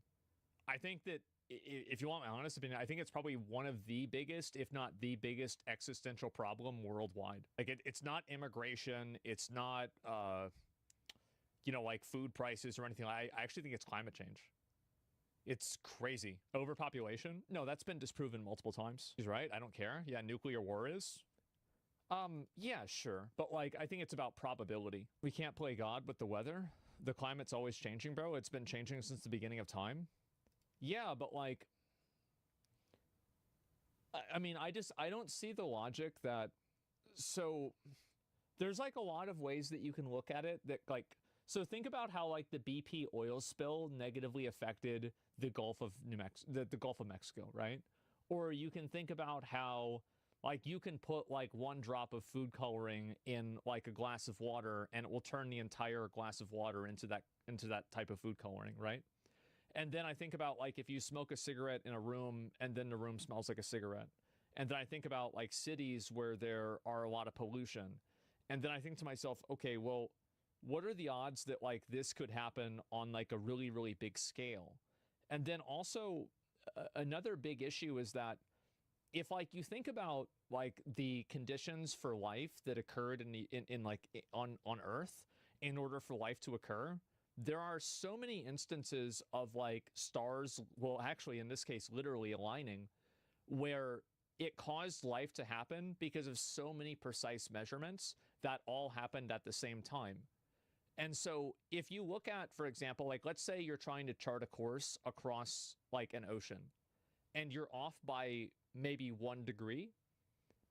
I think that if you want my honest opinion, I think it's probably one of the biggest, if not the biggest existential problem worldwide. Like it's not immigration. It's not, like food prices or anything. I actually think it's climate change. It's crazy. Overpopulation? No, that's been disproven multiple times. He's right. I don't care. Yeah, nuclear war is. Yeah, sure. But like, I think it's about probability. We can't play God with the weather. The climate's always changing, bro. It's been changing since the beginning of time. Yeah, but like, I mean, I don't see the logic that, so there's like a lot of ways that you can look at it that like, so think about how like the BP oil spill negatively affected the Gulf of the Gulf of Mexico, right? Or you can think about how Like, you can put like 1 drop of food coloring in like a glass of water, and it will turn the entire glass of water into that type of food coloring, right? And then I think about, like, if you smoke a cigarette in a room and then the room smells like a cigarette. And then I think about, like, cities where there are a lot of pollution. And then I think to myself, okay, well, what are the odds that, like, this could happen on, like, a really, really big scale? And then also, another big issue is that if, like, you think about, like, the conditions for life that occurred on Earth in order for life to occur, there are so many instances of, like, stars, well, actually, in this case, literally aligning, where it caused life to happen because of so many precise measurements that all happened at the same time. And so if you look at, for example, like, let's say you're trying to chart a course across, like, an ocean, and you're off by maybe 1 degree,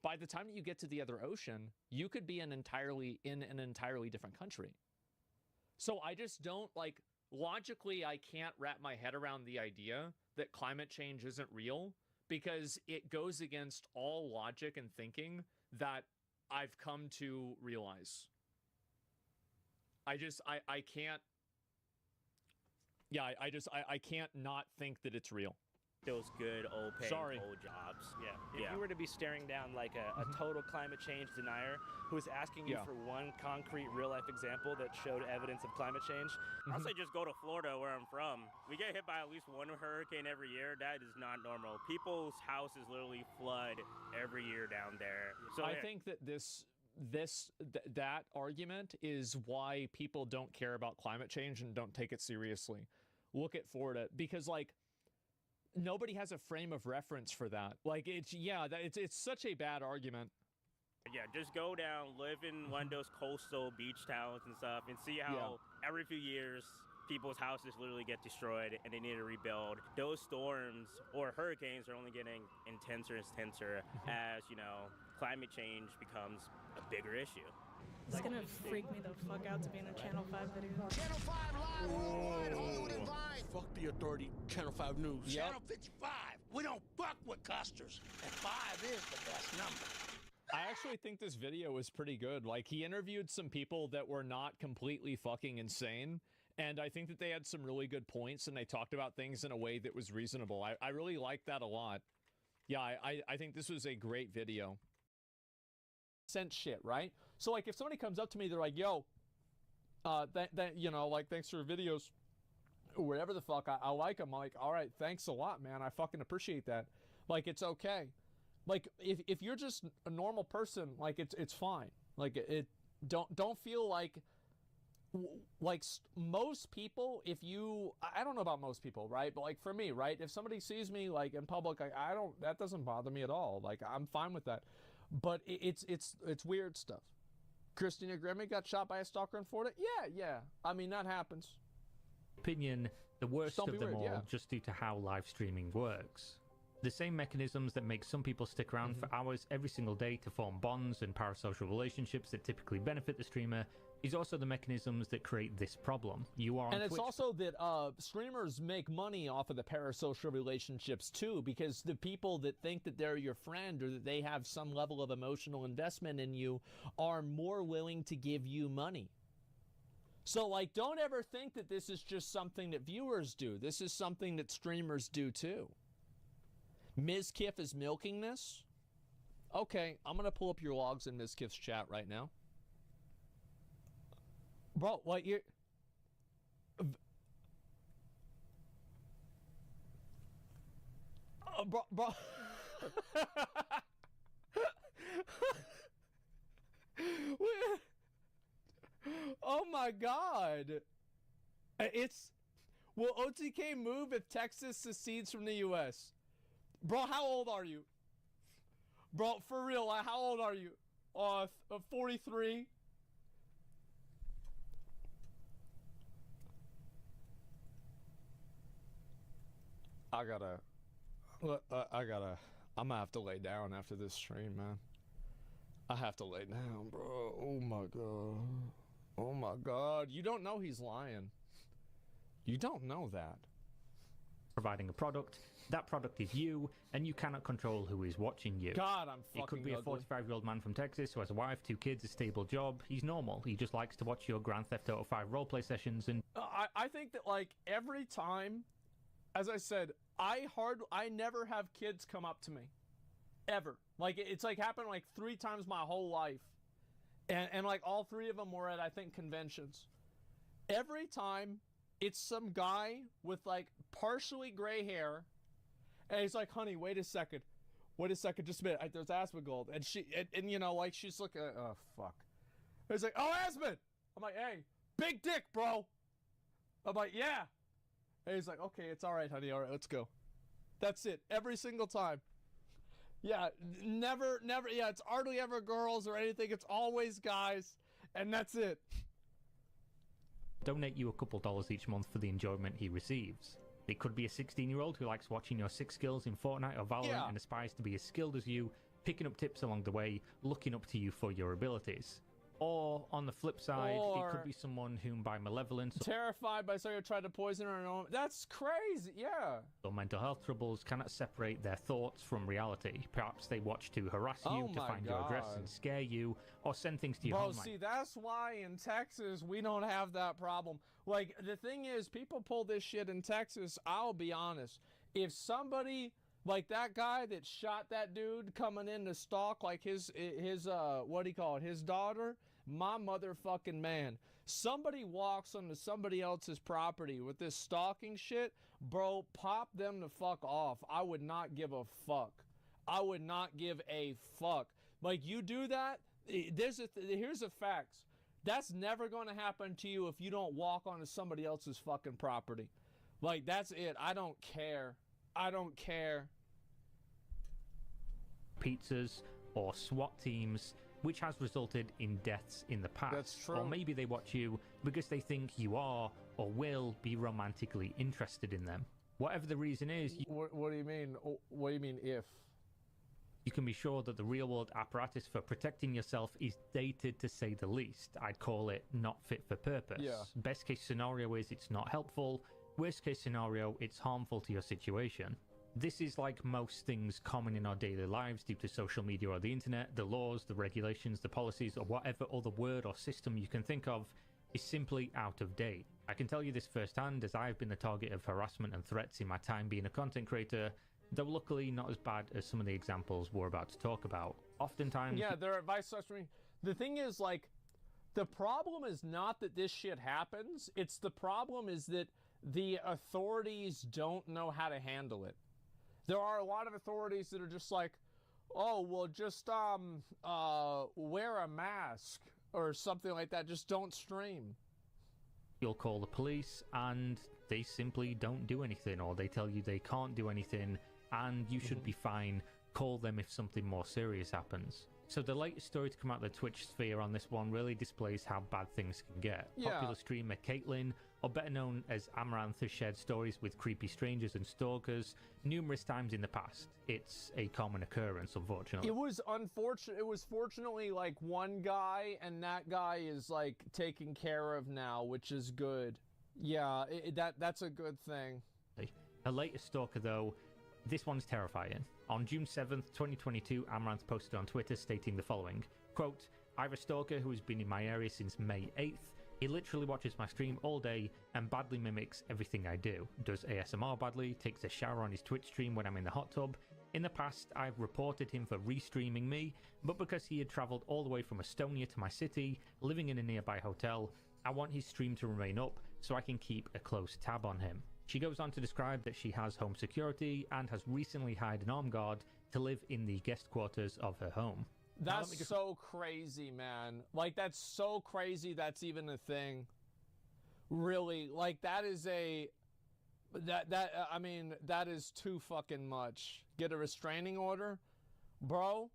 by the time that you get to the other ocean, you could be in an entirely different country. So I just don't, like, logically, I can't wrap my head around the idea that climate change isn't real, because it goes against all logic and thinking that I've come to realize. I can't, yeah, I can't not think that it's real. Those good old paying old jobs. Yeah. If you were to be staring down like a total climate change denier who was asking you for one concrete real life example that showed evidence of climate change, I'll say just go to Florida, where I'm from. We get hit by at least 1 hurricane every year. That is not normal. People's houses literally flood every year down there. So I think that that argument is why people don't care about climate change and don't take it seriously. Look at Florida, because, like, nobody has a frame of reference for that. Like, it's such a bad argument. Yeah, just go down, live in one of those coastal beach towns and stuff, and see how every few years people's houses literally get destroyed and they need to rebuild. Those storms or hurricanes are only getting intenser and intenser as, you know, climate change becomes a bigger issue. It's gonna freak me the fuck out to be in a Channel 5 video. Channel 5 Live Worldwide, Hollywood and Live. Fuck the authority, Channel 5 News. Yep. Channel 55. We don't fuck with custers. And 5 is the best number. I actually think this video was pretty good. Like, he interviewed some people that were not completely fucking insane, and I think that they had some really good points, and they talked about things in a way that was reasonable. I really liked that a lot. Yeah, I think this was a great video. Sense shit, right? So, like, if somebody comes up to me, they're like, yo, you know, like, thanks for your videos, or whatever the fuck, I like them. I'm like, all right, thanks a lot, man. I fucking appreciate that. Like, it's okay. Like, if you're just a normal person, like, it's fine. Like, don't feel like most people, I don't know about most people, right? But, like, for me, right? If somebody sees me, like, in public, that doesn't bother me at all. Like, I'm fine with that. But it's weird stuff. Christina Grimmie got shot by a stalker in Florida? Yeah. I mean, that happens. Opinion, the worst Don't of be them weird, all, yeah. just due to how live streaming works. The same mechanisms that make some people stick around for hours every single day to form bonds and parasocial relationships that typically benefit the streamer is also the mechanisms that create this problem. You are on And it's Twitch. also that streamers make money off of the parasocial relationships too, because the people that think that they're your friend or that they have some level of emotional investment in you are more willing to give you money. So, like, don't ever think that this is just something that viewers do. This is something that streamers do too. Ms. Kiff is milking this? Okay, I'm going to pull up your logs in Ms. Kiff's chat right now. Bro, what you're... bro. Oh my God. Will OTK move if Texas secedes from the U.S.? Bro, how old are you? Bro, for real, how old are you? 43? I'm gonna have to lay down after this stream, man. I have to lay down, bro. Oh my God. Oh my God. You don't know he's lying. You don't know that. providing a product. That product is you, and you cannot control who is watching you. God, I'm fucking It could be ugly. a 45-year-old man from Texas who has a wife, 2 kids, a stable job. He's normal. He just likes to watch your Grand Theft Auto 5 roleplay sessions and... I think that, like, every time, as I said, I never have kids come up to me. Ever. Like, it's like happened like 3 times my whole life. And like all 3 of them were at, I think, conventions. Every time it's some guy with like partially gray hair, and he's like, honey, wait a second, just a minute, there's Asmongold. And she, and you know, like she's looking, oh fuck. He's like, oh, Asmon! I'm like, hey, big dick, bro. I'm like, yeah. And he's like, okay, it's all right, honey, all right, let's go. That's it, every single time. Yeah, never, yeah, it's hardly ever girls or anything, it's always guys, and that's it. Donate you a couple dollars each month for the enjoyment he receives. It could be a 16-year-old who likes watching your 6 skills in Fortnite or Valorant and aspires to be as skilled as you, picking up tips along the way, looking up to you for your abilities. Or, on the flip side, it could be someone whom by malevolence... Terrified by someone who tried to poison her own... That's crazy, yeah. Or mental health troubles cannot separate their thoughts from reality. Perhaps they watch to harass you, to find your address and scare you, or send things to your home. See, that's why in Texas we don't have that problem. Like, the thing is, people pull this shit in Texas, I'll be honest. If somebody... Like that guy that shot that dude coming in to stalk like his what do you call it, his daughter, my motherfucking man. Somebody walks onto somebody else's property with this stalking shit, bro, pop them the fuck off. I would not give a fuck. I would not give a fuck. Like, you do that, here's the facts. That's never going to happen to you if you don't walk onto somebody else's fucking property. Like, that's it. I don't care. I don't care. Pizzas or SWAT teams, which has resulted in deaths in the past. That's true. Or maybe they watch you because they think you are or will be romantically interested in them. Whatever the reason is... What do you mean? What do you mean if? You can be sure that the real-world apparatus for protecting yourself is dated, to say the least. I'd call it not fit for purpose. Yeah. Best case scenario is it's not helpful. Worst case scenario, it's harmful to your situation. This is like most things common in our daily lives due to social media or the internet. The laws, the regulations, the policies, or whatever other word or system you can think of is simply out of date. I can tell you this firsthand, as I've been the target of harassment and threats in my time being a content creator, though luckily not as bad as some of the examples we're about to talk about. Oftentimes... Yeah, their advice... The thing is, like, the problem is not that this shit happens, it's the problem is that the authorities don't know how to handle it. There are a lot of authorities that are just like, oh, well, just wear a mask or something like that. Just don't stream. You'll call the police and they simply don't do anything, or they tell you they can't do anything and you should be fine. Call them if something more serious happens. So the latest story to come out of the Twitch sphere on this one really displays how bad things can get. Yeah. Popular streamer Caitlyn, or better known as Amaranth, has shared stories with creepy strangers and stalkers numerous times in the past. It's a common occurrence, unfortunately. It was unfortunate. It was fortunately like one guy, and that guy is like taken care of now, which is good. Yeah, that's a good thing. Her latest stalker, though, this one's terrifying. On June 7th, 2022, Amaranth posted on Twitter stating the following, quote, I have a stalker who has been in my area since May 8th. He literally watches my stream all day and badly mimics everything I do. Does ASMR badly, takes a shower on his Twitch stream when I'm in the hot tub. In the past, I've reported him for restreaming me, but because he had travelled all the way from Estonia to my city, living in a nearby hotel, I want his stream to remain up so I can keep a close tab on him. She goes on to describe that she has home security and has recently hired an armed guard to live in the guest quarters of her home. That's so crazy, man. Like, that's so crazy that's even a thing. Really, like, that is a... I mean, that is too fucking much. Get a restraining order? Bro,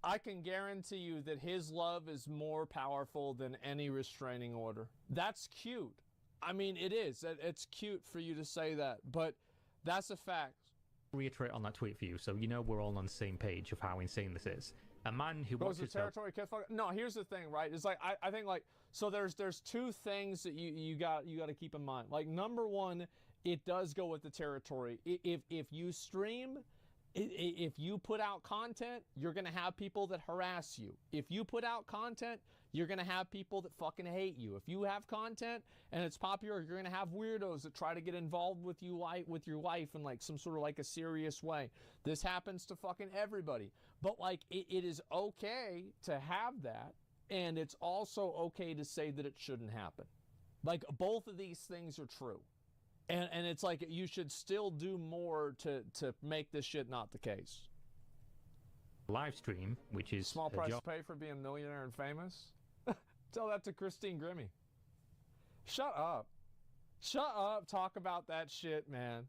I can guarantee you that his love is more powerful than any restraining order. That's cute. I mean, it is. It's cute for you to say that, but that's a fact. Reiterate on that tweet for you, so you know we're all on the same page of how insane this is. A man who watches... the territory kid fuck... No, here's the thing, right? It's like, I think, like, so there's two things that you got to keep in mind. Like, number one it does go with the territory. If you stream, if you put out content, you're going to have people that harass you. If you put out content, you're going to have people that fucking hate you. If you have content and it's popular, you're going to have weirdos that try to get involved with you, with your life in like some sort of like a serious way. This happens to fucking everybody. But like it is okay to have that, and it's also okay to say that it shouldn't happen. Like both of these things are true. And it's like you should still do more to make this shit not the case. Live stream, which is small price to pay for being a millionaire and famous. Tell that to Christine Grimmie. Shut up. Shut up. Talk about that shit, man.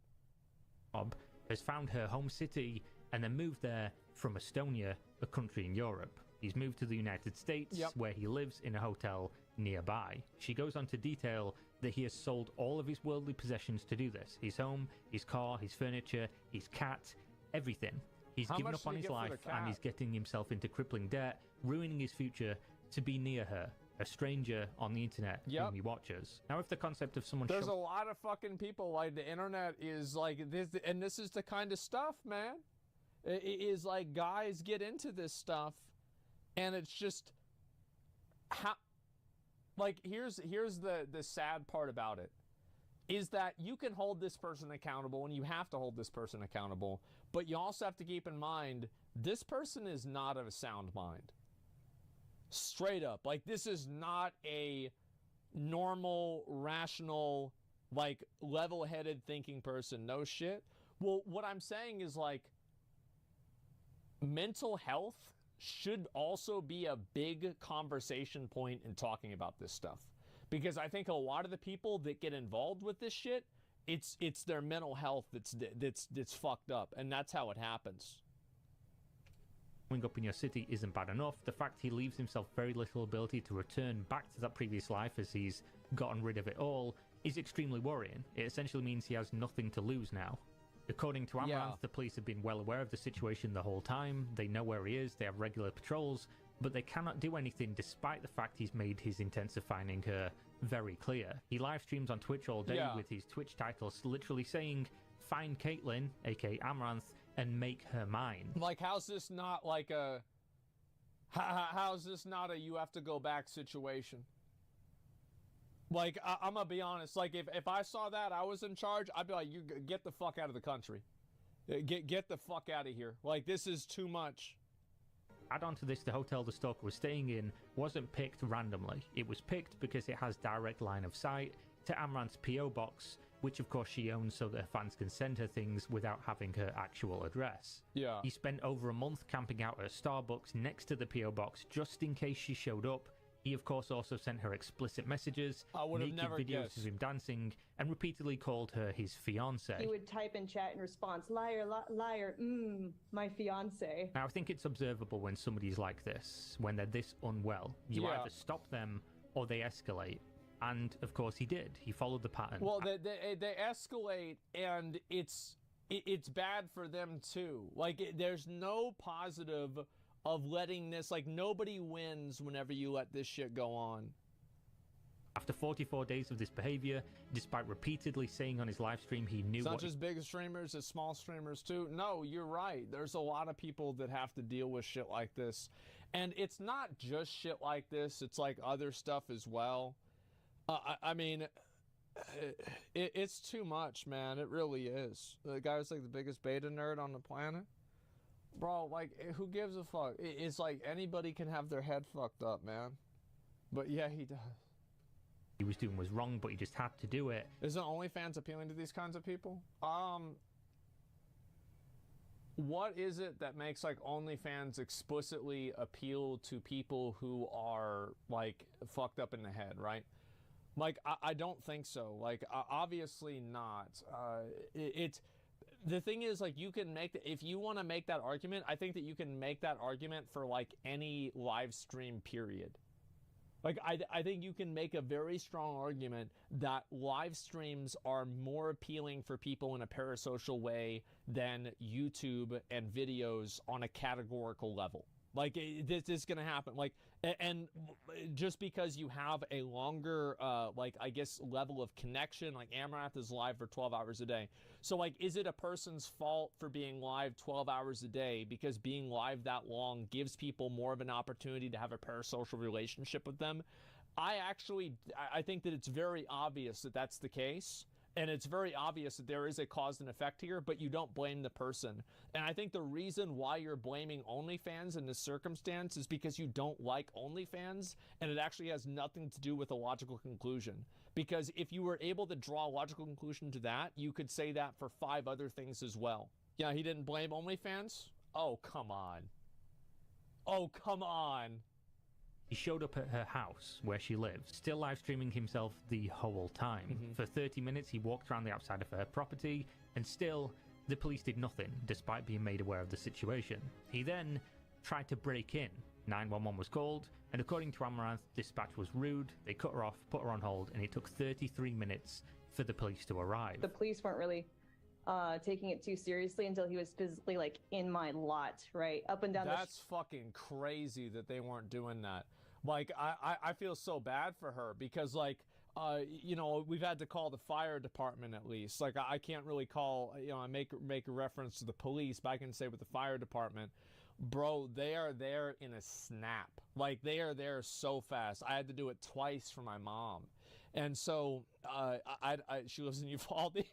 Bob has found her home city and then moved there from Estonia, a country in Europe. He's moved to the United States, where he lives in a hotel nearby. She goes on to detail that he has sold all of his worldly possessions to do this. His home, his car, his furniture, his cat, everything. He's given up on his life and he's getting himself into crippling debt, ruining his future to be near her, a stranger on the internet whom he watches. Now, if the concept of someone... There's a lot of fucking people, like, the internet is like this, and this is the kind of stuff, man. It is like guys get into this stuff, and it's just... how. Like, here's the sad part about it, is that you can hold this person accountable, and you have to hold this person accountable, but you also have to keep in mind, this person is not of a sound mind. Straight up. Like, this is not a normal, rational, like, level-headed thinking person. No shit. Well, what I'm saying is, like, mental health should also be a big conversation point in talking about this stuff. Because I think a lot of the people that get involved with this shit, it's their mental health that's fucked up, and that's how it happens. Growing up in your city isn't bad enough. The fact he leaves himself very little ability to return back to that previous life as he's gotten rid of it all is extremely worrying. It essentially means he has nothing to lose now. According to Amaranth, the police have been well aware of the situation the whole time. They know where he is, they have regular patrols, but they cannot do anything despite the fact he's made his intent of finding her very clear. He live streams on Twitch all day with his Twitch titles literally saying, "Find Caitlyn," aka Amaranth, and make her mine. Like, how's this not like a... how's this not a you have to go back situation? Like, I'm gonna be honest, like, if I saw that, I was in charge, I'd be like, you get the fuck out of the country. Get the fuck out of here. Like, this is too much. Add on to this, the hotel the stalker was staying in wasn't picked randomly. It was picked because it has direct line of sight to Amaranth's P.O. box, which of course she owns so that her fans can send her things without having her actual address. Yeah. He spent over a month camping out at Starbucks next to the P.O. box just in case she showed up. He of course also sent her explicit messages, naked videos of him dancing, and repeatedly called her his fiancé. He would type in chat in response, "Liar, liar, my fiancé." Now I think it's observable when somebody's like this, when they're this unwell. You either stop them or they escalate. And of course he did. He followed the pattern. Well, they escalate, and it's bad for them too. Like, there's no positive of letting this, like, nobody wins whenever you let this shit go on. After 44 days of this behavior, despite repeatedly saying on his live stream he knew it's not just big streamers, it's small streamers too. No, you're right. There's a lot of people that have to deal with shit like this. And it's not just shit like this, it's like other stuff as well. I mean, it's too much, man. It really is. The guy's like the biggest beta nerd on the planet. Bro, like, who gives a fuck? It's like anybody can have their head fucked up, man. But yeah, he does. He was doing was wrong, but he just had to do it. Isn't OnlyFans appealing to these kinds of people? What is it that makes, like, OnlyFans explicitly appeal to people who are, like, fucked up in the head, right? Like, I don't think so. Like, obviously not. The thing is, like, you can make if you want to make that argument, I think that you can make that argument for, like, any live stream period. Like, I think you can make a very strong argument that live streams are more appealing for people in a parasocial way than YouTube and videos on a categorical level. Like, this is gonna happen. Like, and just because you have a longer, like, I guess, level of connection, like Amaranth is live for 12 hours a day. So, like, is it a person's fault for being live 12 hours a day because being live that long gives people more of an opportunity to have a parasocial relationship with them? I think that it's very obvious that that's the case. And it's very obvious that there is a cause and effect here, but you don't blame the person. And I think the reason why you're blaming OnlyFans in this circumstance is because you don't like OnlyFans, and it actually has nothing to do with a logical conclusion. Because if you were able to draw a logical conclusion to that, you could say that for 5 other things as well. Yeah, he didn't blame OnlyFans? Oh, come on. Oh, come on. He showed up at her house where she lives, still live streaming himself the whole time. For 30 minutes, he walked around the outside of her property, and still, the police did nothing, despite being made aware of the situation. He then tried to break in. 911 was called, and according to Amaranth, dispatch was rude. They cut her off, put her on hold, and it took 33 minutes for the police to arrive. The police weren't really taking it too seriously until he was physically, like, in my lot, right? Up and down That's fucking crazy that they weren't doing that. Like, I feel so bad for her because, like, you know, we've had to call the fire department at least. Like, I can't really call, you know, I make a reference to the police, but I can say with the fire department, bro, they are there in a snap. Like, they are there so fast. I had to do it twice for my mom. And so, she lives in Uvalde.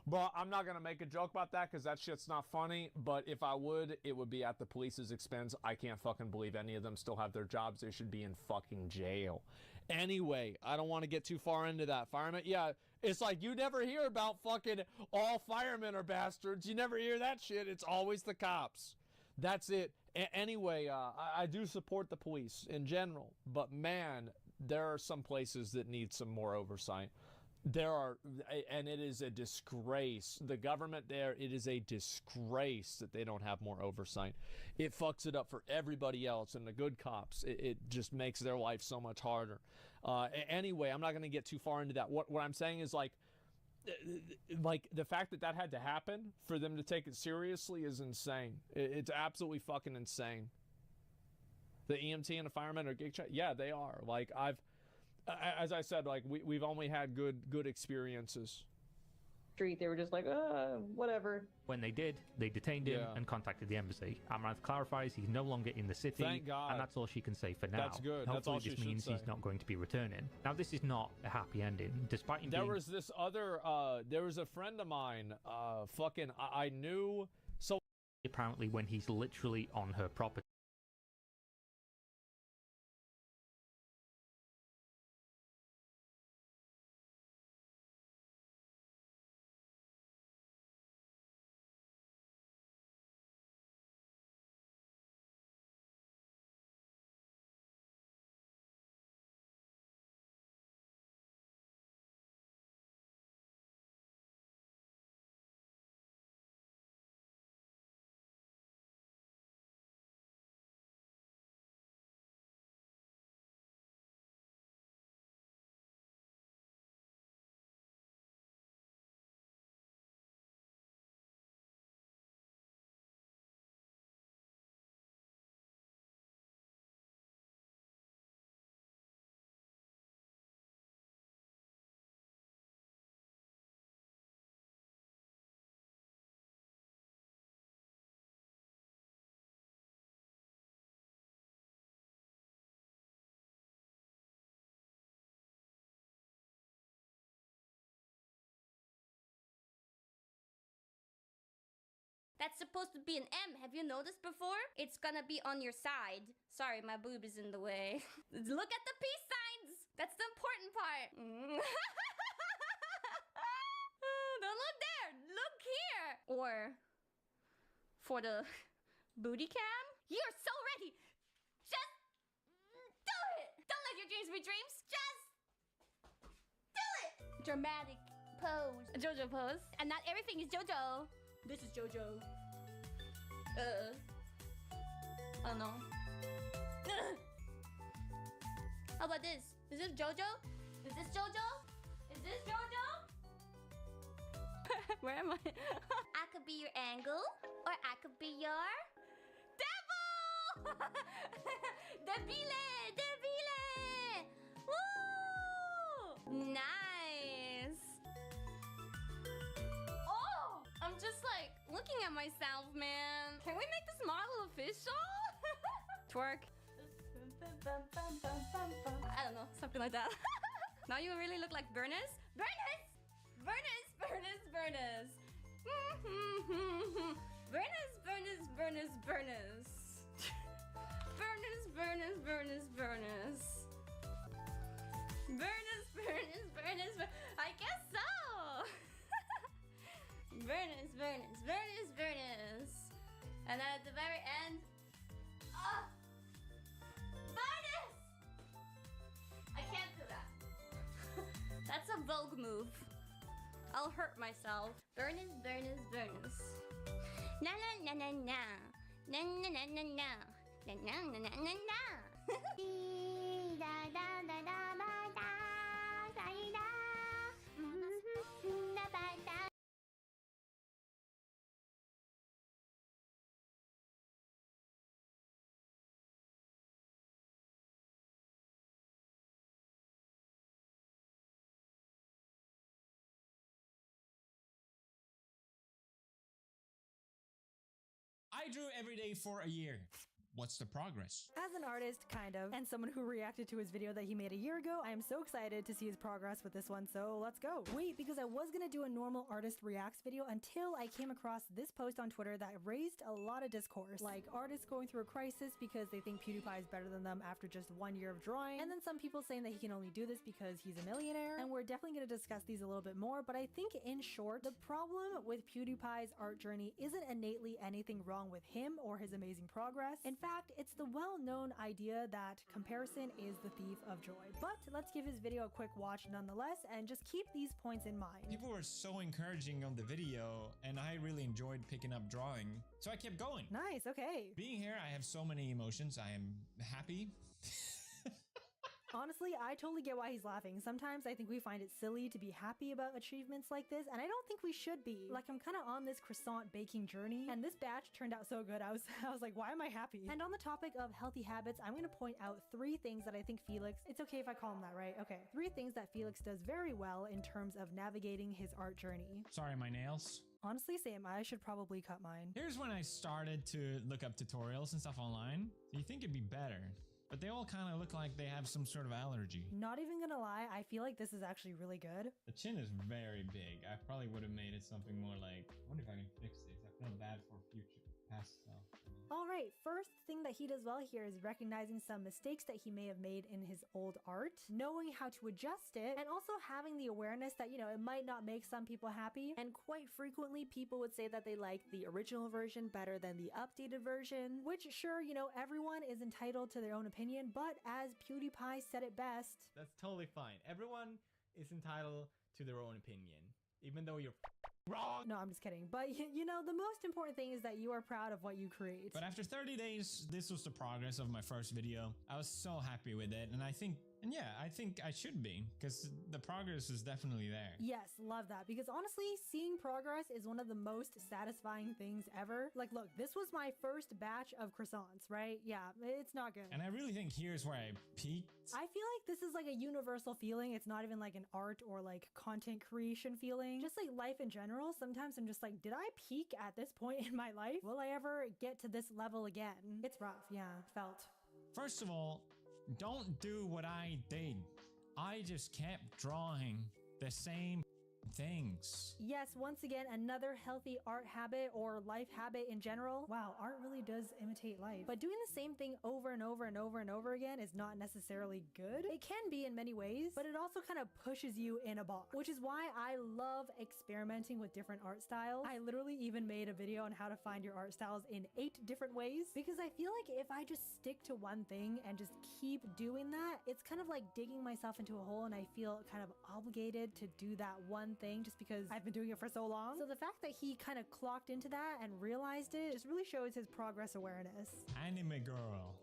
But I'm not going to make a joke about that because that shit's not funny. But if I would, it would be at the police's expense. I can't fucking believe any of them still have their jobs. They should be in fucking jail. Anyway, I don't want to get too far into that. Firemen, yeah, it's like you never hear about fucking all firemen are bastards. You never hear that shit. It's always the cops. That's it. Anyway, I do support the police in general. But man, there are some places that need some more oversight. There are, and it is a disgrace. The government there, it is a disgrace that they don't have more oversight. It fucks it up for everybody else, and the good cops, it just makes their life so much harder. Anyway, I'm not going to get too far into that. What I'm saying is, like the fact that had to happen for them to take it seriously is insane. It's absolutely fucking insane. The EMT and the firemen are gig check. Yeah, they are. Like, as I said, like we've only had good experiences. They were just like, whatever. When they did, they detained him and contacted the embassy. Amaranth clarifies he's no longer in the city. Thank God. And that's all she can say for now. That's good. Hopefully that's all this she means should he's say. not going to be returning. Now, this is not a happy ending. Despite him there was this other, there was a friend of mine, I knew. So apparently when he's literally on her property. That's supposed to be an M. Have you noticed before? It's gonna be on your side. Sorry, my boob is in the way. Look at the peace signs. That's the important part. Don't look there. Look here. Or for the booty cam. You're so ready. Just do it. Don't let your dreams be dreams. Just do it. Dramatic pose. JoJo pose. And not everything is JoJo. This is JoJo. Oh no. How about this? Is this JoJo? Is this JoJo? Is this JoJo? Where am I? I could be your angle, or I could be your devil! Debile! Debile! Woo! Nice! Oh! I'm just like looking at myself, man. Can we make this model official? Twerk. I don't know, something like that. Now you really look like Burnus. Burnus! Burnus! Burnus! Burnus! Burnus! Burnus! Burnus! Burnus! Burnus! Burnus! Burnus! Burnus! Burnus! Burnus! Burnus! I guess so! Burnus! Burnus! Burnus! Burnus! And then at the very end... Oh! Burnus! I can't do that. That's a Vogue move. I'll hurt myself. Burnus, Burnus, Burnus. Na na na na na. Na na na na na. Na na na na na na. Da da da da ba da. Da da. Da ba da. I drew every day for a year. What's the progress? As an artist, kind of, and someone who reacted to his video that he made a year ago, I am so excited to see his progress with this one, so let's go. Wait, because I was gonna do a normal artist reacts video until I came across this post on Twitter that raised a lot of discourse. Like, artists going through a crisis because they think PewDiePie is better than them after just 1 year of drawing, and then some people saying that he can only do this because he's a millionaire, and we're definitely gonna discuss these a little bit more, but I think in short, the problem with PewDiePie's art journey isn't innately anything wrong with him or his amazing progress. In fact, it's the well-known idea that comparison is the thief of joy. But let's give his video a quick watch nonetheless and just keep these points in mind. People were so encouraging on the video, and I really enjoyed picking up drawing, so I kept going. Nice, okay. Being here, I have so many emotions. I am happy. Honestly, I totally get why he's laughing. Sometimes I think we find it silly to be happy about achievements like this, and I don't think we should be. Like, I'm kind of on this croissant baking journey, and this batch turned out so good. I was like, why am I happy? And on the topic of healthy habits, I'm gonna point out 3 things that I think Felix, it's okay if I call him that, right? Okay. 3 things that Felix does very well in terms of navigating his art journey. Sorry, my nails. Honestly, same. I should probably cut mine. Here's when I started to look up tutorials and stuff online. So you think it'd be better, but they all kind of look like they have some sort of allergy. Not even gonna lie, I feel like this is actually really good. The chin is very big. I probably would have made it something more like, I wonder if I can fix this. I feel bad for future past self. Alright, first thing that he does well here is recognizing some mistakes that he may have made in his old art, knowing how to adjust it, and also having the awareness that, you know, it might not make some people happy, and quite frequently people would say that they like the original version better than the updated version, which sure, you know, everyone is entitled to their own opinion, but as PewDiePie said it best, that's totally fine. Everyone is entitled to their own opinion, even though you're wrong. No, I'm just kidding. But you know, the most important thing is that you are proud of what you create. But after 30 days, this was the progress of my first video. I was so happy with it, and I think I should be, because the progress is definitely there. Yes, love that, because honestly, seeing progress is one of the most satisfying things ever. Like, look, this was my first batch of croissants, right? Yeah, it's not good. And I really think here's where I peaked. I feel like this is like a universal feeling. It's not even like an art or like content creation feeling. Just like life in general, sometimes I'm just like, did I peak at this point in my life? Will I ever get to this level again? It's rough, yeah, felt. First of all, don't do what I did. I just kept drawing the same things. Yes, once again, another healthy art habit or life habit in general. Wow, art really does imitate life. But doing the same thing over and over and over and over again is not necessarily good. It can be in many ways, but it also kind of pushes you in a box, which is why I love experimenting with different art styles. I literally even made a video on how to find your art styles in 8 different ways, because I feel like if I just stick to one thing and just keep doing that, it's kind of like digging myself into a hole, and I feel kind of obligated to do that one thing just because I've been doing it for so long. So the fact that he kind of clocked into that and realized it just really shows his progress awareness. Anime girl.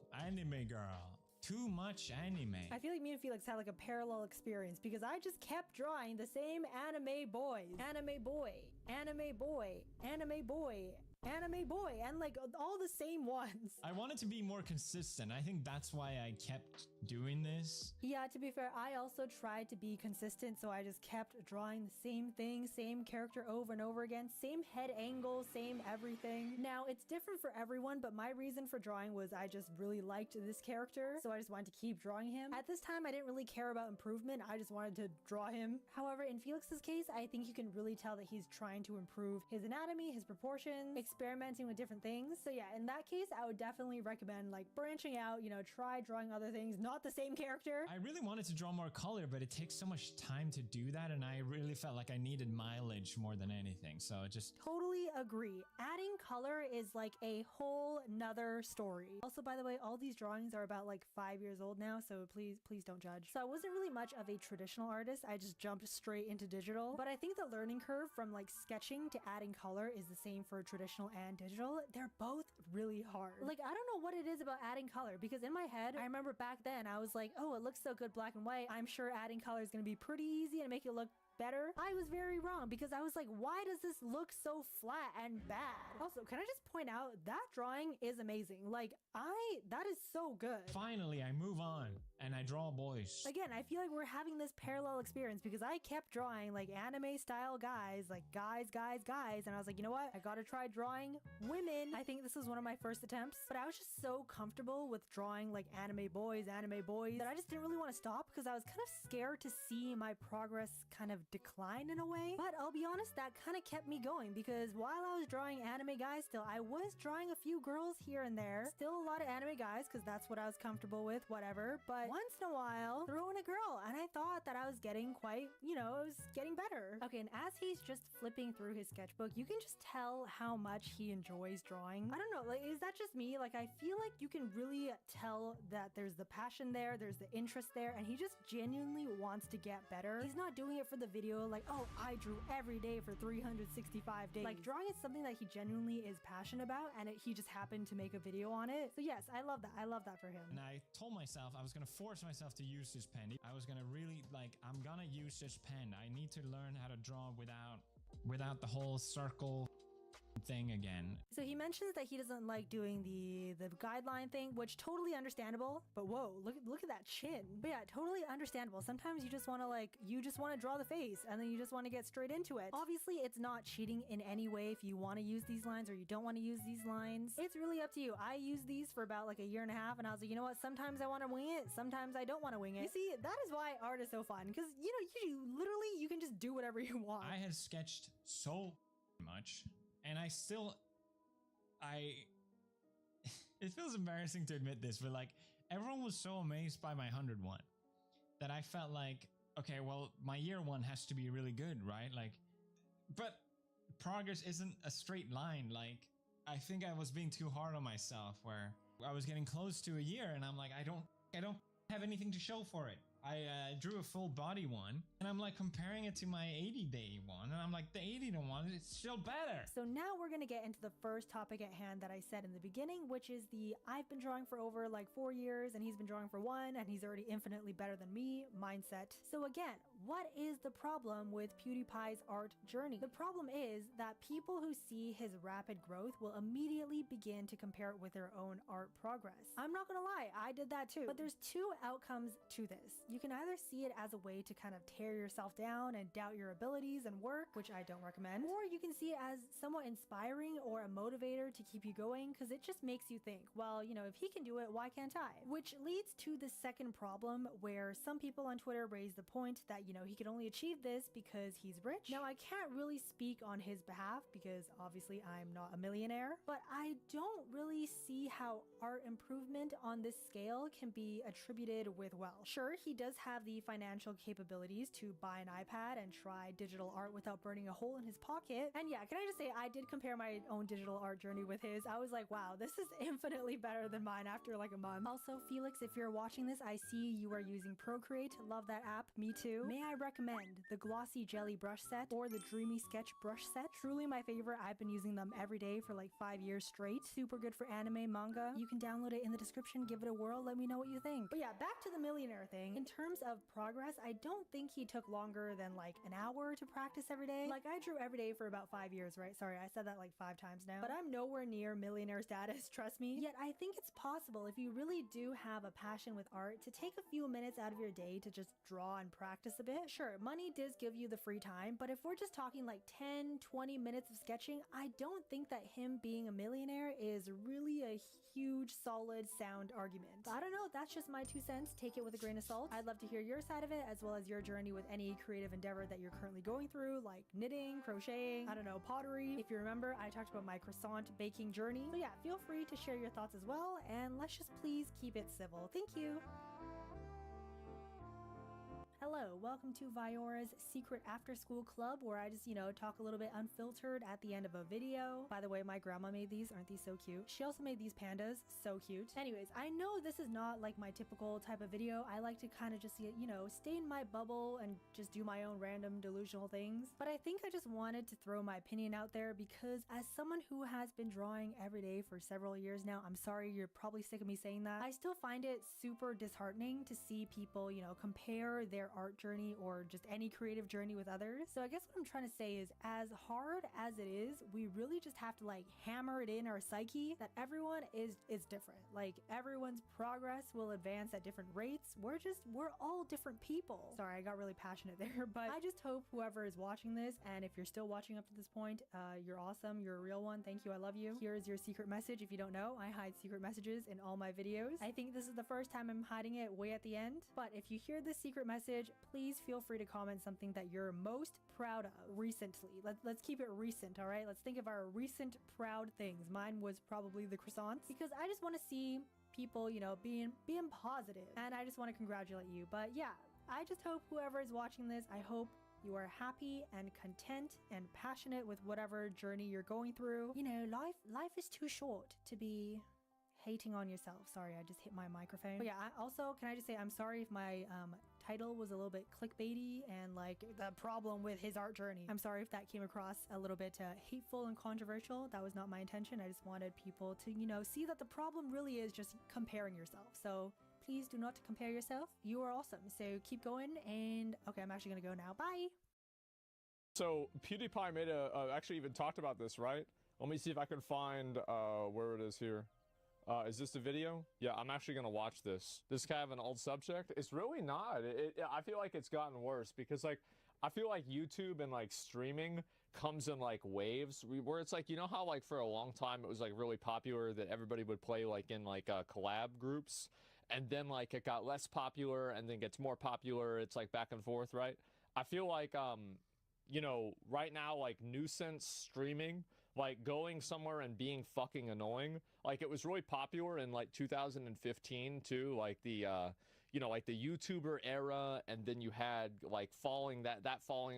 Too much anime. I feel like me and Felix had like a parallel experience, because I just kept drawing the same anime boys. Anime boy, anime boy, anime boy, anime boy, and like all the same ones. I wanted to be more consistent. I think that's why I kept doing this. Yeah, to be fair, I also tried to be consistent, so I just kept drawing the same thing, same character over and over again, same head angle, same everything. Now, it's different for everyone, but my reason for drawing was I just really liked this character, so I just wanted to keep drawing him. At this time, I didn't really care about improvement, I just wanted to draw him. However, in Felix's case, I think you can really tell that he's trying to improve his anatomy, his proportions, experimenting with different things. So yeah, in that case, I would definitely recommend like branching out, you know, try drawing other things, not the same character. I really wanted to draw more color, but it takes so much time to do that, and I really felt like I needed mileage more than anything, so it just... Totally agree. Adding color is like a whole nother story. Also, by the way, all these drawings are about like 5 years old now, so please don't judge. So I wasn't really much of a traditional artist, I just jumped straight into digital, but I think the learning curve from like sketching to adding color is the same for traditional and digital. They're both really hard. Like, I don't know what it is about adding color, because in my head, I remember back then I was like, oh, it looks so good black and white, I'm sure adding color is gonna be pretty easy and make it look better. I was very wrong, because I was like, why does this look so flat and bad? Also, can I just point out that drawing is amazing. Like, that is so good. Finally, I move on and I draw boys. Again, I feel like we're having this parallel experience, because I kept drawing like anime style guys, like guys, and I was like, you know what? I gotta try drawing women. I think this was one of my first attempts, but I was just so comfortable with drawing like anime boys, that I just didn't really want to stop, because I was kind of scared to see my progress kind of decline in a way. But I'll be honest, that kind of kept me going, because while I was drawing anime guys still, I was drawing a few girls here and there. Still a lot of anime guys, because that's what I was comfortable with, whatever. But once in a while, throw in a girl, and I thought that I was getting quite, you know, I was getting better. Okay, and as he's just flipping through his sketchbook, you can just tell how much he enjoys drawing. I don't know, like, is that just me? Like, I feel like you can really tell that there's the passion there, there's the interest there, and he just genuinely wants to get better. He's not doing it for the video, like, oh, I drew every day for 365 days. Like, drawing is something that he genuinely is passionate about, and he just happened to make a video on it. So yes, I love that. I love that for him. And I told myself I was gonna force myself to use this pen. I was gonna really, like, I'm gonna use this pen. I need to learn how to draw without the whole circle thing again. So he mentions that he doesn't like doing the guideline thing, which totally understandable, but whoa, look at that chin. But yeah, totally understandable. Sometimes you just want to draw the face, and then you just want to get straight into it. Obviously, it's not cheating in any way if you want to use these lines or you don't want to use these lines. It's really up to you. I used these for about like a year and a half, and I was like, you know what, sometimes I want to wing it, sometimes I don't want to wing it. You see, that is why art is so fun, because you know, you literally, you can just do whatever you want. I had sketched so much, and it feels embarrassing to admit this, but like, everyone was so amazed by my 101 that I felt like, okay, well, my year one has to be really good, right? Like, but progress isn't a straight line. Like, I think I was being too hard on myself, where I was getting close to a year and I'm like, I don't have anything to show for it. I drew a full body one, and I'm like comparing it to my 80-day one, and I'm like, the 80-day one, it's still better. So now we're gonna get into the first topic at hand that I said in the beginning, which is I've been drawing for over like 4 years, and he's been drawing for 1, and he's already infinitely better than me mindset. So again, what is the problem with PewDiePie's art journey? The problem is that people who see his rapid growth will immediately begin to compare it with their own art progress. I'm not gonna lie, I did that too. But there's two outcomes to this. You can either see it as a way to kind of tear yourself down and doubt your abilities and work, which I don't recommend, or you can see it as somewhat inspiring or a motivator to keep you going, because it just makes you think, well, you know, if he can do it, why can't I? Which leads to the second problem, where some people on Twitter raise the point that, you know, he can only achieve this because he's rich. Now, I can't really speak on his behalf, because obviously I'm not a millionaire, but I don't really see how art improvement on this scale can be attributed with wealth. Sure, he does have the financial capabilities to buy an iPad and try digital art without burning a hole in his pocket. And yeah, can I just say, I did compare my own digital art journey with his. I was like, wow, this is infinitely better than mine after like a month. Also, Felix, if you're watching this, I see you are using Procreate. Love that app. Me too. May I recommend the Glossy Jelly brush set or the Dreamy Sketch brush set? Truly my favorite. I've been using them every day for like 5 years straight. Super good for anime, manga. You can download it in the description. Give it a whirl. Let me know what you think. But yeah, back to the millionaire thing. In terms of progress, I don't think he took longer than like an hour to practice every day. Like I drew every day for about 5 years, right? Sorry, I said that like 5 times now. But I'm nowhere near millionaire status, trust me. Yet I think it's possible if you really do have a passion with art to take a few minutes out of your day to just draw and practice a bit. Sure, money does give you the free time, but if we're just talking like 10-20 minutes of sketching, I don't think that him being a millionaire is really a huge, solid, sound argument. I don't know, that's just my 2 cents. Take it with a grain of salt. I'd love to hear your side of it, as well as your journey with any creative endeavor that you're currently going through, like knitting, crocheting, I don't know, pottery. If you remember, I talked about my croissant baking journey. So yeah, feel free to share your thoughts as well, and let's just please keep it civil. Thank you. Hello, welcome to Viora's Secret After School Club, where I just, talk a little bit unfiltered at the end of a video. By the way, my grandma made these. Aren't these so cute? She also made these pandas. So cute. Anyways, I know this is not like my typical type of video. I like to kind of just, stay in my bubble and just do my own random delusional things. But I think I just wanted to throw my opinion out there because as someone who has been drawing every day for several years now, I'm sorry, you're probably sick of me saying that. I still find it super disheartening to see people, compare their art journey or just any creative journey with others. So I guess what I'm trying to say is, as hard as it is, we really just have to like hammer it in our psyche that everyone is different. Like everyone's progress will advance at different rates. We're all different people. Sorry, I got really passionate there, but I just hope whoever is watching this, and if you're still watching up to this point, you're awesome. You're a real one. Thank you. I love you. Here's your secret message. If you don't know, I hide secret messages in all my videos. I think this is the first time I'm hiding it way at the end, but if you hear this secret message, please feel free to comment something that you're most proud of recently. Let's keep it recent, all right? Let's think of our recent proud things. Mine was probably the croissants, because I just want to see people, being positive, and I just want to congratulate you. But yeah, I just hope whoever is watching this, I hope you are happy and content and passionate with whatever journey you're going through. Life is too short to be hating on yourself. Sorry, I just hit my microphone. But yeah, can I just say I'm sorry if my title was a little bit clickbaity and like the problem with his art journey. I'm sorry if that came across a little bit hateful and controversial. That was not my intention. I just wanted people to, see that the problem really is just comparing yourself. So please do not compare yourself. You are awesome. So keep going. And okay, I'm actually gonna go now. Bye. So PewDiePie made actually even talked about this, right? Let me see if I can find where it is here. Is this the video? Yeah, I'm actually gonna watch this. This is kind of an old subject. It's really not. I feel like it's gotten worse because like, I feel like YouTube and like streaming comes in like waves where it's like, how like for a long time it was like really popular that everybody would play like in like collab groups, and then like it got less popular and then gets more popular. It's like back and forth, right? I feel like, right now, like nuisance streaming, like going somewhere and being fucking annoying, like it was really popular in like 2015 too, like the like the YouTuber era, and then you had like falling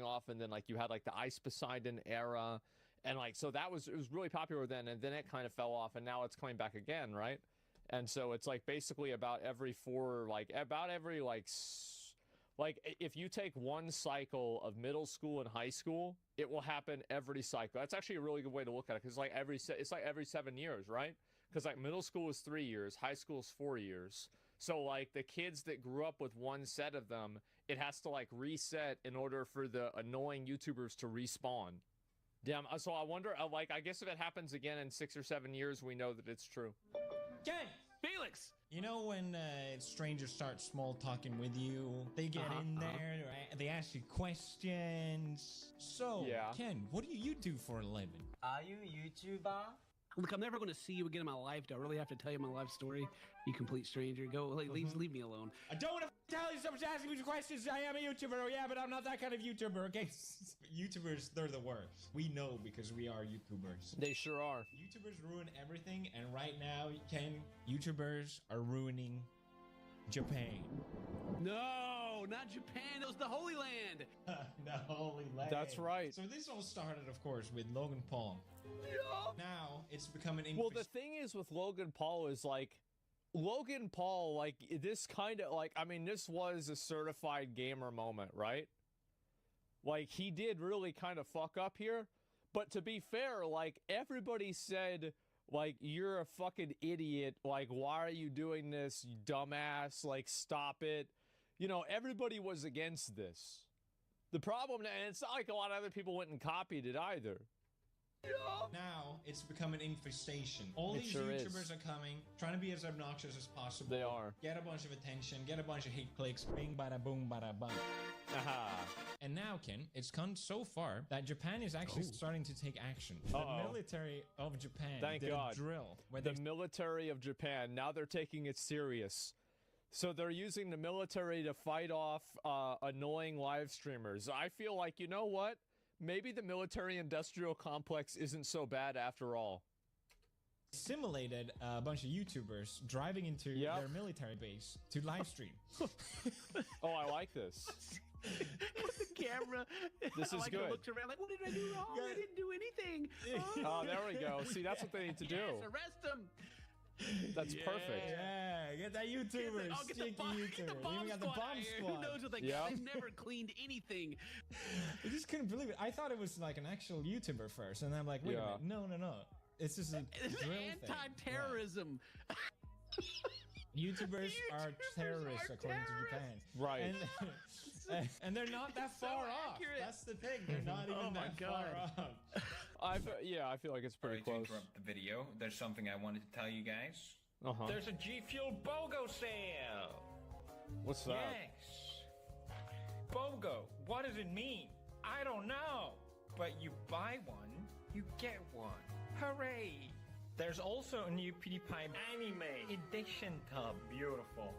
off, and then like you had like the Ice Poseidon era, and like so it was really popular then, and then it kind of fell off, and now it's coming back again, right? And so it's like basically about every if you take one cycle of middle school and high school, it will happen every cycle. That's actually a really good way to look at it, because it's like every 7 years, right? Because like middle school is 3 years, high school is 4 years. So like the kids that grew up with one set of them, it has to like reset in order for the annoying YouTubers to respawn. Damn. So I wonder, I guess if it happens again in 6 or 7 years, we know that it's true. Ken! Felix! You know when strangers start small talking with you, they get in there, they ask you questions. So, yeah. Ken, what do you do for a living? Are you a YouTuber? Look, I'm never going to see you again in my life. Do I really have to tell you my life story? You complete stranger. Go, like, leave me alone. I don't want to tell you, someone's asking me questions. I am a YouTuber. Oh, yeah, but I'm not that kind of YouTuber, okay? YouTubers, they're the worst. We know because we are YouTubers. They sure are. YouTubers ruin everything, and right now, Ken, YouTubers are ruining Japan. No, not Japan. That was the Holy Land. The Holy Land. That's right. So this all started, of course, with Logan Paul. Yeah. Now it's become an Well, the thing is with Logan Paul is like, Logan Paul, like this kind of like, I mean, this was a certified gamer moment, right? Like he did really kind of fuck up here. But to be fair, like everybody said, like, you're a fucking idiot. Like, why are you doing this, you dumbass? Like, stop it. You know, everybody was against this. The problem, and it's not like a lot of other people went and copied it either. Now it's become an infestation. All It these sure YouTubers is. are coming, trying to be as obnoxious as possible. They are. Get a bunch of attention, get a bunch of hate clicks, bing bada boom bada bum. Aha. And now, Ken, it's come so far that Japan is actually starting to take action. The military of Japan Thank did God. a drill where The military of Japan, now they're taking it serious. So they're using the military to fight off annoying live streamers. I feel like, you know what? Maybe the military-industrial complex isn't so bad after all. simulated a bunch of YouTubers driving into their military base to live stream. Oh, I like this. the camera. This is good. Looks around like, what did I do wrong? I didn't do anything. Oh, there we go. See, that's what they need to do. Yes, arrest them. That's perfect. Yeah, get that YouTuber. Get the bomb Even got the bomb squad. Who knows what they got? They've never cleaned anything. I just couldn't believe it. I thought it was like an actual YouTuber first, and I'm like, wait a minute, no. It's just a drill thing. Anti-terrorism. YouTubers are terrorists according to Japan. Right. And they're not that far off. That's the thing. They're not even that far off. I feel like it's pretty close. To interrupt the video, there's something I wanted to tell you guys. Uh-huh. There's a G Fuel BOGO sale. What's that? Yes. BOGO. What does it mean? I don't know. But you buy one, you get one. Hooray! There's also a new PewDiePie anime edition tub. Beautiful.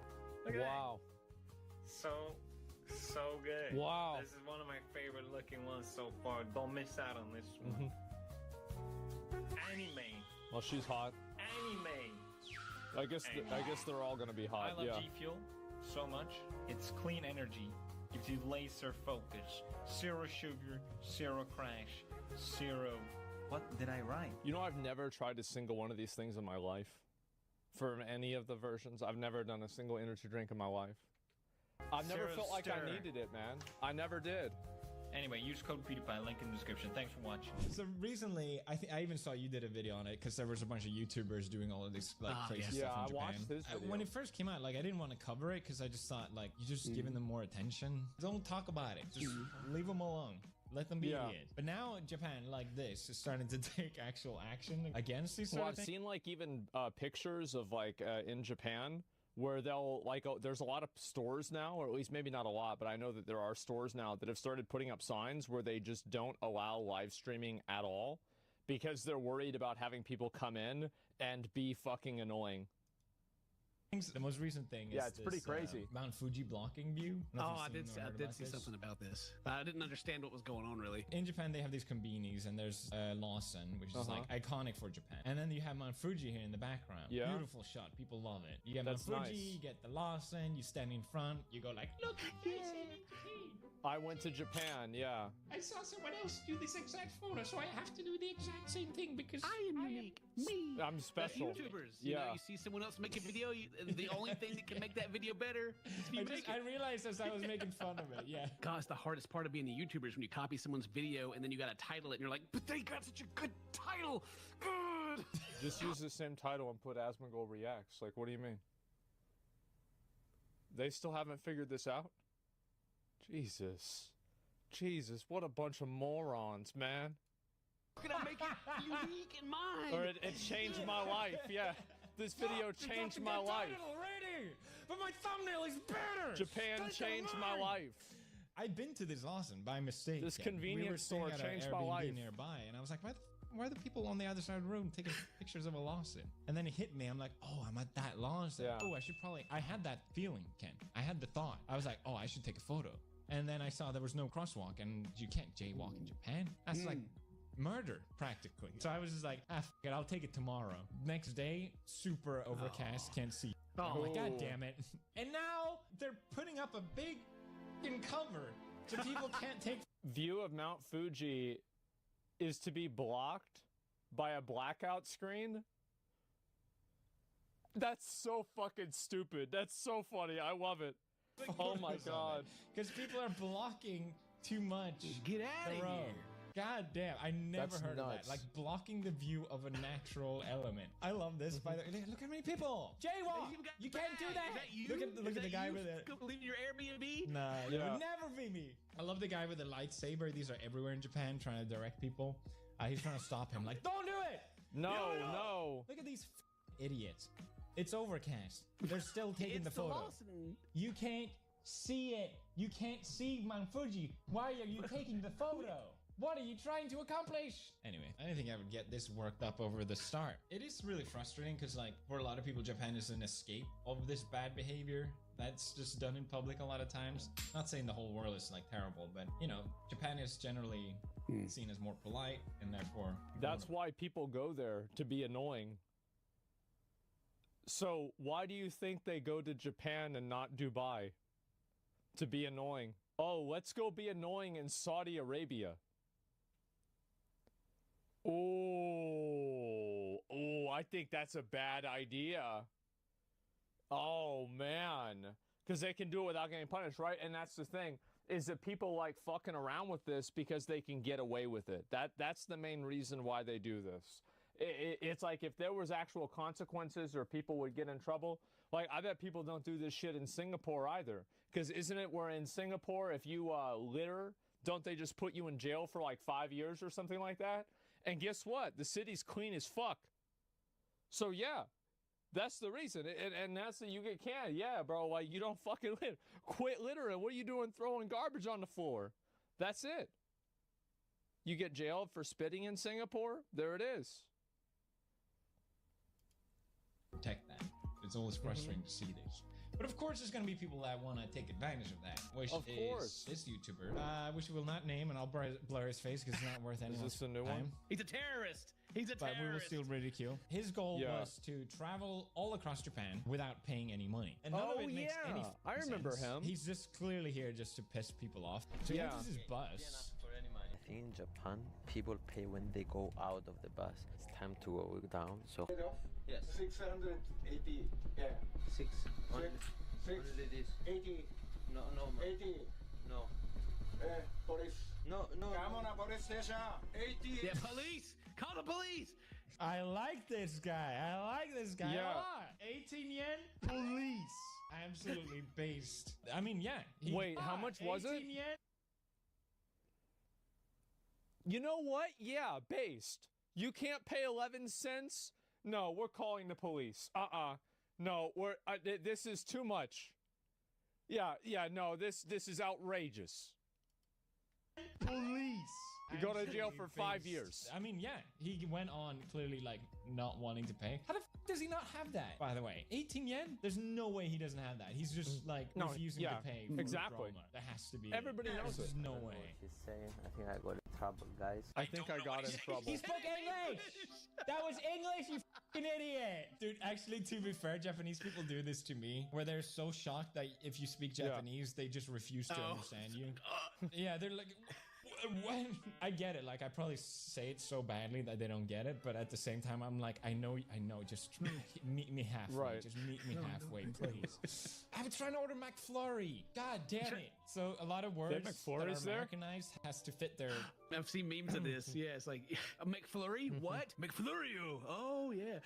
Look at wow. that. So good. Wow. This is one of my favorite looking ones so far. Don't miss out on this one. Anime. Well, she's hot. Anime. I guess they're all gonna be hot. I love G Fuel so much. It's clean energy. Gives you laser focus. Zero sugar, zero crash, zero. What did I write? You know, I've never tried a single one of these things in my life. For any of the versions, I've never done a single energy drink in my life. I've never felt like I needed it, man. I never did. Anyway, use code PewDiePie, link in the description. Thanks for watching. So recently, I even saw you did a video on it because there was a bunch of YouTubers doing all of this crazy stuff in Japan. I watched this video. When it first came out, I didn't want to cover it because I just thought you're just giving them more attention. Don't talk about it. Just leave them alone. Let them be idiots. But now Japan, this, is starting to take actual action against these sort of things. I've seen even pictures of in Japan where they'll there's a lot of stores now, or at least maybe not a lot, but I know that there are stores now that have started putting up signs where they just don't allow live streaming at all because they're worried about having people come in and be fucking annoying. The most recent thing is it's pretty crazy. Mount Fuji blocking view. I did see something about this. I didn't understand what was going on, really. In Japan, they have these konbinis, and there's Lawson, which is iconic for Japan. And then you have Mount Fuji here in the background. Yeah. Beautiful shot. People love it. You get That's Mount Fuji, nice. you get the Lawson, you stand in front, you go look at this. I went to Japan, yeah. I saw someone else do this exact photo, so I have to do the exact same thing because I am unique. Me. I'm special. The YouTubers. You know, you see someone else make a video, the only thing that can make that video better is you make it. I realized as I was making fun of it, yeah. God, it's the hardest part of being a YouTuber is when you copy someone's video and then you got to title it and you're like, but they got such a good title. Good. Just use the same title and put Asmongold Reacts. What do you mean? They still haven't figured this out? Jesus, what a bunch of morons, man. We're gonna make it unique in mine. Or it changed my life, yeah. This video changed my life. Already, but my thumbnail is better. Japan changed my life. I've been to this Lawson by mistake. This convenience store changed my life. Nearby, and I was like, why are the people on the other side of the room taking pictures of a Lawson? And then it hit me. I'm like, oh, I'm at that Lawson. Yeah. Oh, I had that feeling, Ken. I had the thought. I was like, oh, I should take a photo. And then I saw there was no crosswalk, and you can't jaywalk in Japan. That's like murder, practically. So I was just like, fuck it, I'll take it tomorrow. Next day, super overcast, can't see. Oh, my God damn it. And now they're putting up a big cover so people can't take... View of Mount Fuji is to be blocked by a blackout screen? That's so fucking stupid. That's so funny. I love it. Oh my God. Because people are blocking too much. Get out of here. God damn, I never That's heard of nuts. that. Like blocking the view of a natural element. I love this. By the way, look how many people. Jaywalk. You can't do that. Look at the guy with it. Leaving your Airbnb? Nah, it would never be me. I love the guy with the lightsaber. These are everywhere in Japan, trying to direct people. He's trying to stop him. Like, don't do it. No. Look at these idiots. It's overcast. They're still taking the photo. You can't see it. You can't see Mount Fuji. Why are you taking the photo? What are you trying to accomplish? Anyway, I didn't think I would get this worked up over the start. It is really frustrating because, like, for a lot of people, Japan is an escape of this bad behavior that's just done in public a lot of times. Not saying the whole world is, like, terrible, but, you know, Japan is generally seen as more polite, and therefore... That's why people go there, to be annoying. So, why do you think they go to Japan and not Dubai? To be annoying. Oh, let's go be annoying in Saudi Arabia. Oh, I think that's a bad idea. Oh, man. Because they can do it without getting punished, right? And that's the thing, is that people like fucking around with this because they can get away with it. That's the main reason why they do this. It's like if there was actual consequences or people would get in trouble, like I bet people don't do this shit in Singapore either. Because isn't it where in Singapore, if you litter, don't they just put you in jail for like 5 years or something like that? And guess what? The city's clean as fuck. So yeah, that's the reason. And that's that you get canned. Yeah, bro, like you don't fucking litter. Quit littering. What are you doing throwing garbage on the floor? That's it. You get jailed for spitting in Singapore? There it is. Protect that. It's always frustrating to see this. But of course, there's going to be people that want to take advantage of that. Which of course. This YouTuber, which we will not name, and I'll blur his face because it's not worth any. Is this a new one? He's a terrorist. He's a terrorist. But we will still ridicule. His goal was to travel all across Japan without paying any money. And none of it makes any I remember sense. him. He's just clearly here just to piss people off. So he enters his bus. I think in Japan, people pay when they go out of the bus. It's time to go down, so... Yes. 680. Yeah. 680. No. 80. No. Police. No. Come on, police station. 80. Yeah, police. Call the police. I like this guy. a lot. 18 yen? Police. Absolutely based. I mean, yeah. Wait, how much was it? 18 yen? You know what? Yeah, based. You can't pay 11 cents? No, we're calling the police. No, this is too much. Yeah, no, this is outrageous. Police. You go to jail for 5 years. I mean, yeah, he went on clearly like not wanting to pay. How the f does he not have that? By the way, 18 yen? There's no way he doesn't have that. He's just like refusing to pay for exactly. drama. There has to be. Everybody knows There's it. no way. He's saying, I think I got in trouble, guys. I think I got in trouble. He spoke English! That was English, you fucking idiot! Dude, actually, to be fair, Japanese people do this to me, where they're so shocked that if you speak Japanese, they just refuse to understand you. Yeah, they're like... When I get it, like I probably say it so badly that they don't get it, but at the same time, I'm like, I know, just meet me halfway. Right. Just meet me halfway, please. I was trying to order McFlurry. God damn it. So a lot of words that are Americanized has to fit their... I've seen memes of this. Yeah, it's like, a McFlurry? What? McFlurry? Oh, yeah.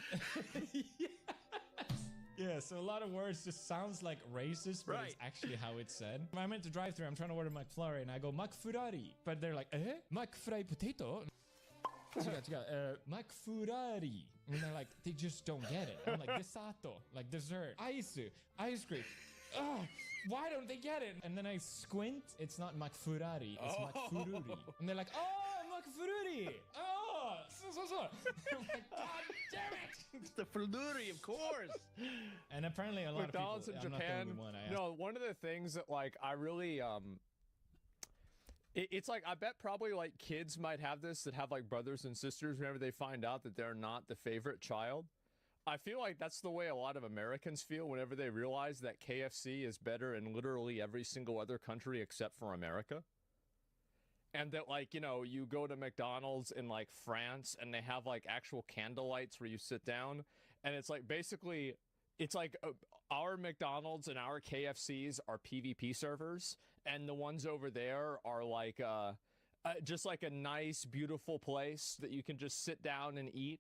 Yeah, so a lot of words just sounds like racist, but it's actually how it's said. I'm at the drive-thru, I'm trying to order McFlurry, and I go, McFurari. But they're like, McFry potato? McFurari. And they're like, they just don't get it. I'm like, desato, like dessert. Ice cream. Oh, why don't they get it? And then I squint, it's not McFurari, it's McFururi. And they're like, oh, McFururi. Oh, so. I'm like, God damn it. It's the Fururi, of course. And apparently a lot McDonald's of people, in Japan. One of the things that like I really it's like I bet probably like kids might have this that have like brothers and sisters whenever they find out that they're not the favorite child. I feel like that's the way a lot of Americans feel whenever they realize that KFC is better in literally every single other country except for America. And that, like, you know, you go to McDonald's in, like, France, and they have, like, actual candle lights where you sit down. And it's, like, basically, it's, like, our McDonald's and our KFCs are PvP servers. And the ones over there are, like, just like a nice, beautiful place that you can just sit down and eat.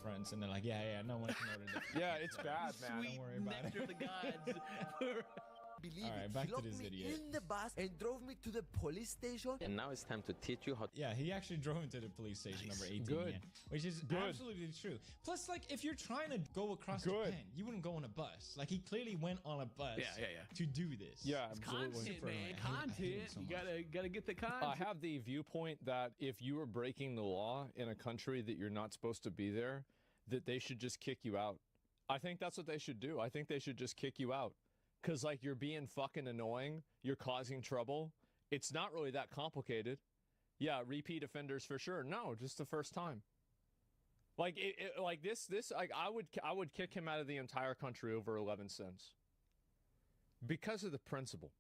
Friends, and they're like, yeah, no one can order this. Yeah, it's bad, man. Don't worry about Nectar it. of the gods. Believe All right, it. back He to locked this me idiot. in the bus and drove me to the police station. And now it's time to teach you how. Yeah, he actually drove him to the police station number 18. Good. Yeah, which is Good. absolutely true. Plus, like, if you're trying to go across Japan, you wouldn't go on a bus. Like, he clearly went on a bus to do this. Yeah, It's absolutely. content, man. I hate it Content. so You much. gotta get the content. I have the viewpoint that if you are breaking the law in a country that you're not supposed to be there, that they should just kick you out. I think that's what they should do. I think they should just kick you out. Because, like, you're being fucking annoying. You're causing trouble. It's not really that complicated. Yeah, repeat offenders for sure. No, just the first time. Like, like this, like, I would kick him out of the entire country over 11 cents. Because of the principle.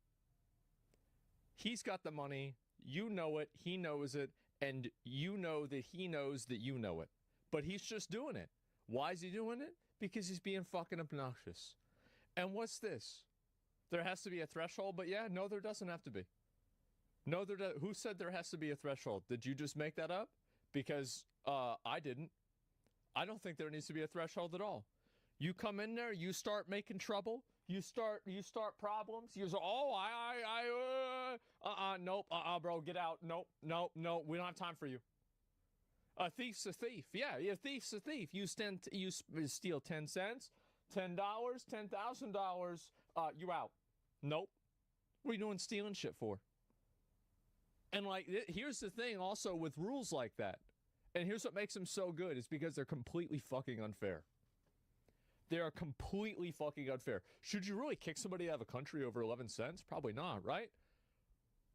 He's got the money. You know it. He knows it. And you know that he knows that you know it. But he's just doing it. Why is he doing it? Because he's being fucking obnoxious. And what's this? There has to be a threshold, but yeah, no, there doesn't have to be. No, there does. Who said there has to be a threshold? Did you just make that up? Because I didn't. I don't think there needs to be a threshold at all. You come in there, you start making trouble, you start problems. You say, nope, bro, get out. Nope, we don't have time for you. A thief's a thief. Yeah, a thief's a thief. You steal 10 cents, $10, $10,000. You out. Nope. What are you doing stealing shit for? And like, here's the thing also with rules like that. And here's what makes them so good is because they're completely fucking unfair. They are completely fucking unfair. Should you really kick somebody out of a country over 11 cents? Probably not, right?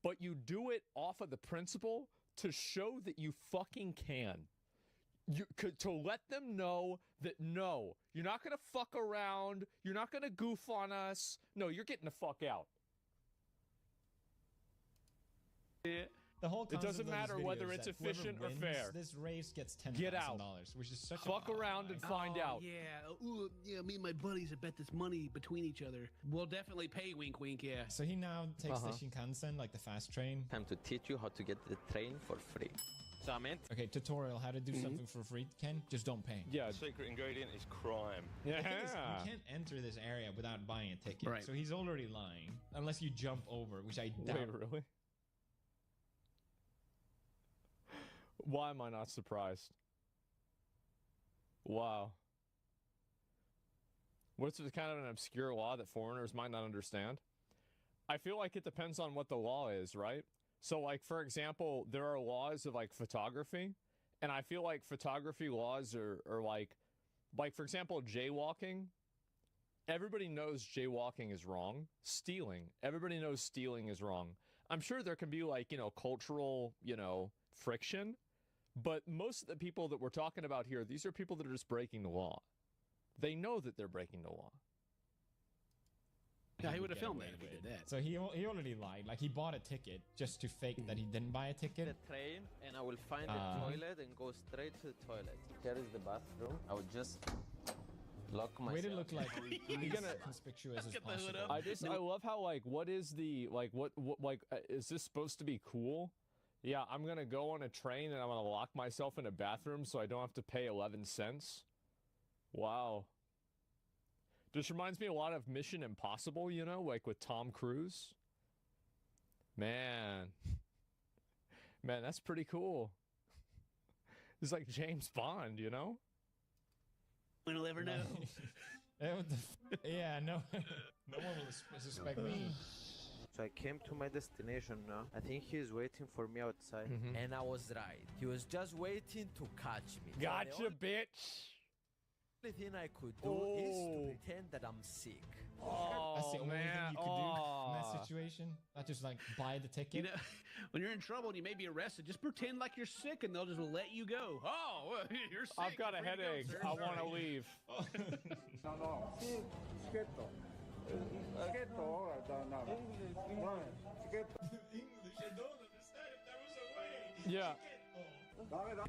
But you do it off of the principle to show that you fucking can. To let them know that no, you're not going to fuck around. You're not going to goof on us. No, you're getting the fuck out. The whole It doesn't concept of this matter video whether is it's that whoever efficient or wins fair. This race gets $10,000, Get out. which is such Fuck around and find out. Yeah, ooh, yeah. Me and my buddies have bet this money between each other. We'll definitely pay. Wink, wink. Yeah. So he now takes the Shinkansen, like the fast train. Time to teach you how to get the train for free. So I meant. Okay, tutorial how to do something for free. Ken, just don't pay. Yeah. Secret ingredient is crime. Yeah. The thing is, you can't enter this area without buying a ticket. Right. So he's already lying, unless you jump over, which I doubt. Wait, really? Why am I not surprised? Wow. What's kind of an obscure law that foreigners might not understand? I feel like it depends on what the law is, right? So, like, for example, there are laws of, like, photography, and I feel like photography laws are like, for example, jaywalking. Everybody knows jaywalking is wrong. Stealing. Everybody knows stealing is wrong. I'm sure there can be, like, cultural, friction. But most of the people that we're talking about here, these are people that are just breaking the law. They know that they're breaking the law. Yeah, he would have filmed that if he did that. So he already lied. Like, he bought a ticket just to fake that he didn't buy a ticket. The train, and I will find the toilet and go straight to the toilet. Here is the bathroom. I will just lock myself. Way to look like You're gonna conspicuous as possible. I love how, like, what is the, like, what is this supposed to be cool? Yeah, I'm going to go on a train and I'm going to lock myself in a bathroom so I don't have to pay 11 cents. Wow. This reminds me a lot of Mission Impossible, like with Tom Cruise. Man. Man, that's pretty cool. It's like James Bond, We'll never know. Yeah, no one will suspect me. So I came to my destination now. I think he's waiting for me outside. And I was right. He was just waiting to catch me. Gotcha, bitch. The only thing I could do is to pretend that I'm sick. That's the only thing you could do in that situation. Not just like buy the ticket. When you're in trouble and you may be arrested, just pretend like you're sick and they'll just let you go. Oh, you're sick. I've got a headache. I want to leave. No. English, I don't understand if there was a way. Yeah.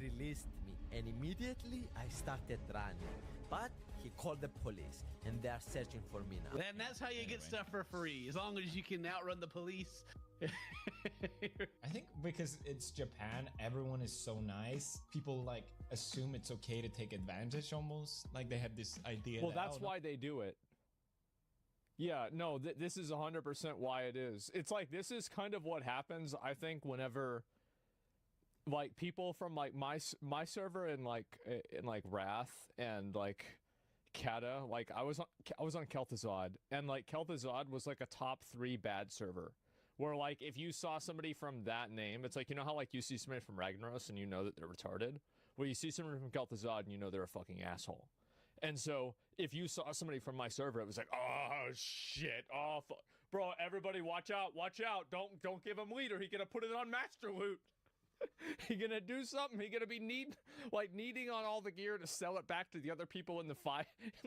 Released me, and immediately I started running. But he called the police, and they are searching for me now. And that's how you get stuff for free, as long as you can outrun the police. I think because it's Japan, everyone is so nice. People like assume it's okay to take advantage almost. Like they have this idea. Well, that, that's why they do it. Yeah, no, this is 100% why it is. It's like, this is kind of what happens, I think, whenever like people from like my server in like Wrath and like Kata, like I was on Kel'Thuzad, and like Kel'Thuzad was like a top 3 bad server. Where like if you saw somebody from that name, it's like, you know how like you see somebody from Ragnaros and you know that they're retarded? Well, you see somebody from Kel'Thuzad and you know they're a fucking asshole. And so if you saw somebody from my server, it was like, oh shit, oh bro, everybody watch out, don't give him leader, he gonna put it on master loot. He gonna do something. He gonna be needing on all the gear to sell it back to the other people in the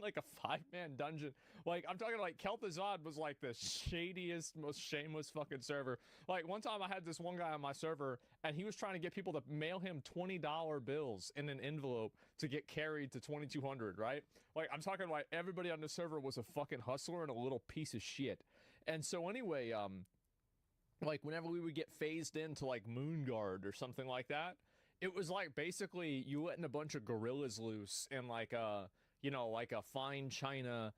like a 5-man dungeon. Like I'm talking like Kel'Thuzad was like the shadiest, most shameless fucking server. Like one time I had this one guy on my server and he was trying to get people to mail him $20 bills in an envelope to get carried to 2200, right? Like I'm talking like everybody on the server was a fucking hustler and a little piece of shit. And so anyway, like whenever we would get phased into like Moonguard or something like that, it was like basically you letting a bunch of gorillas loose in like a, you know, like a fine china,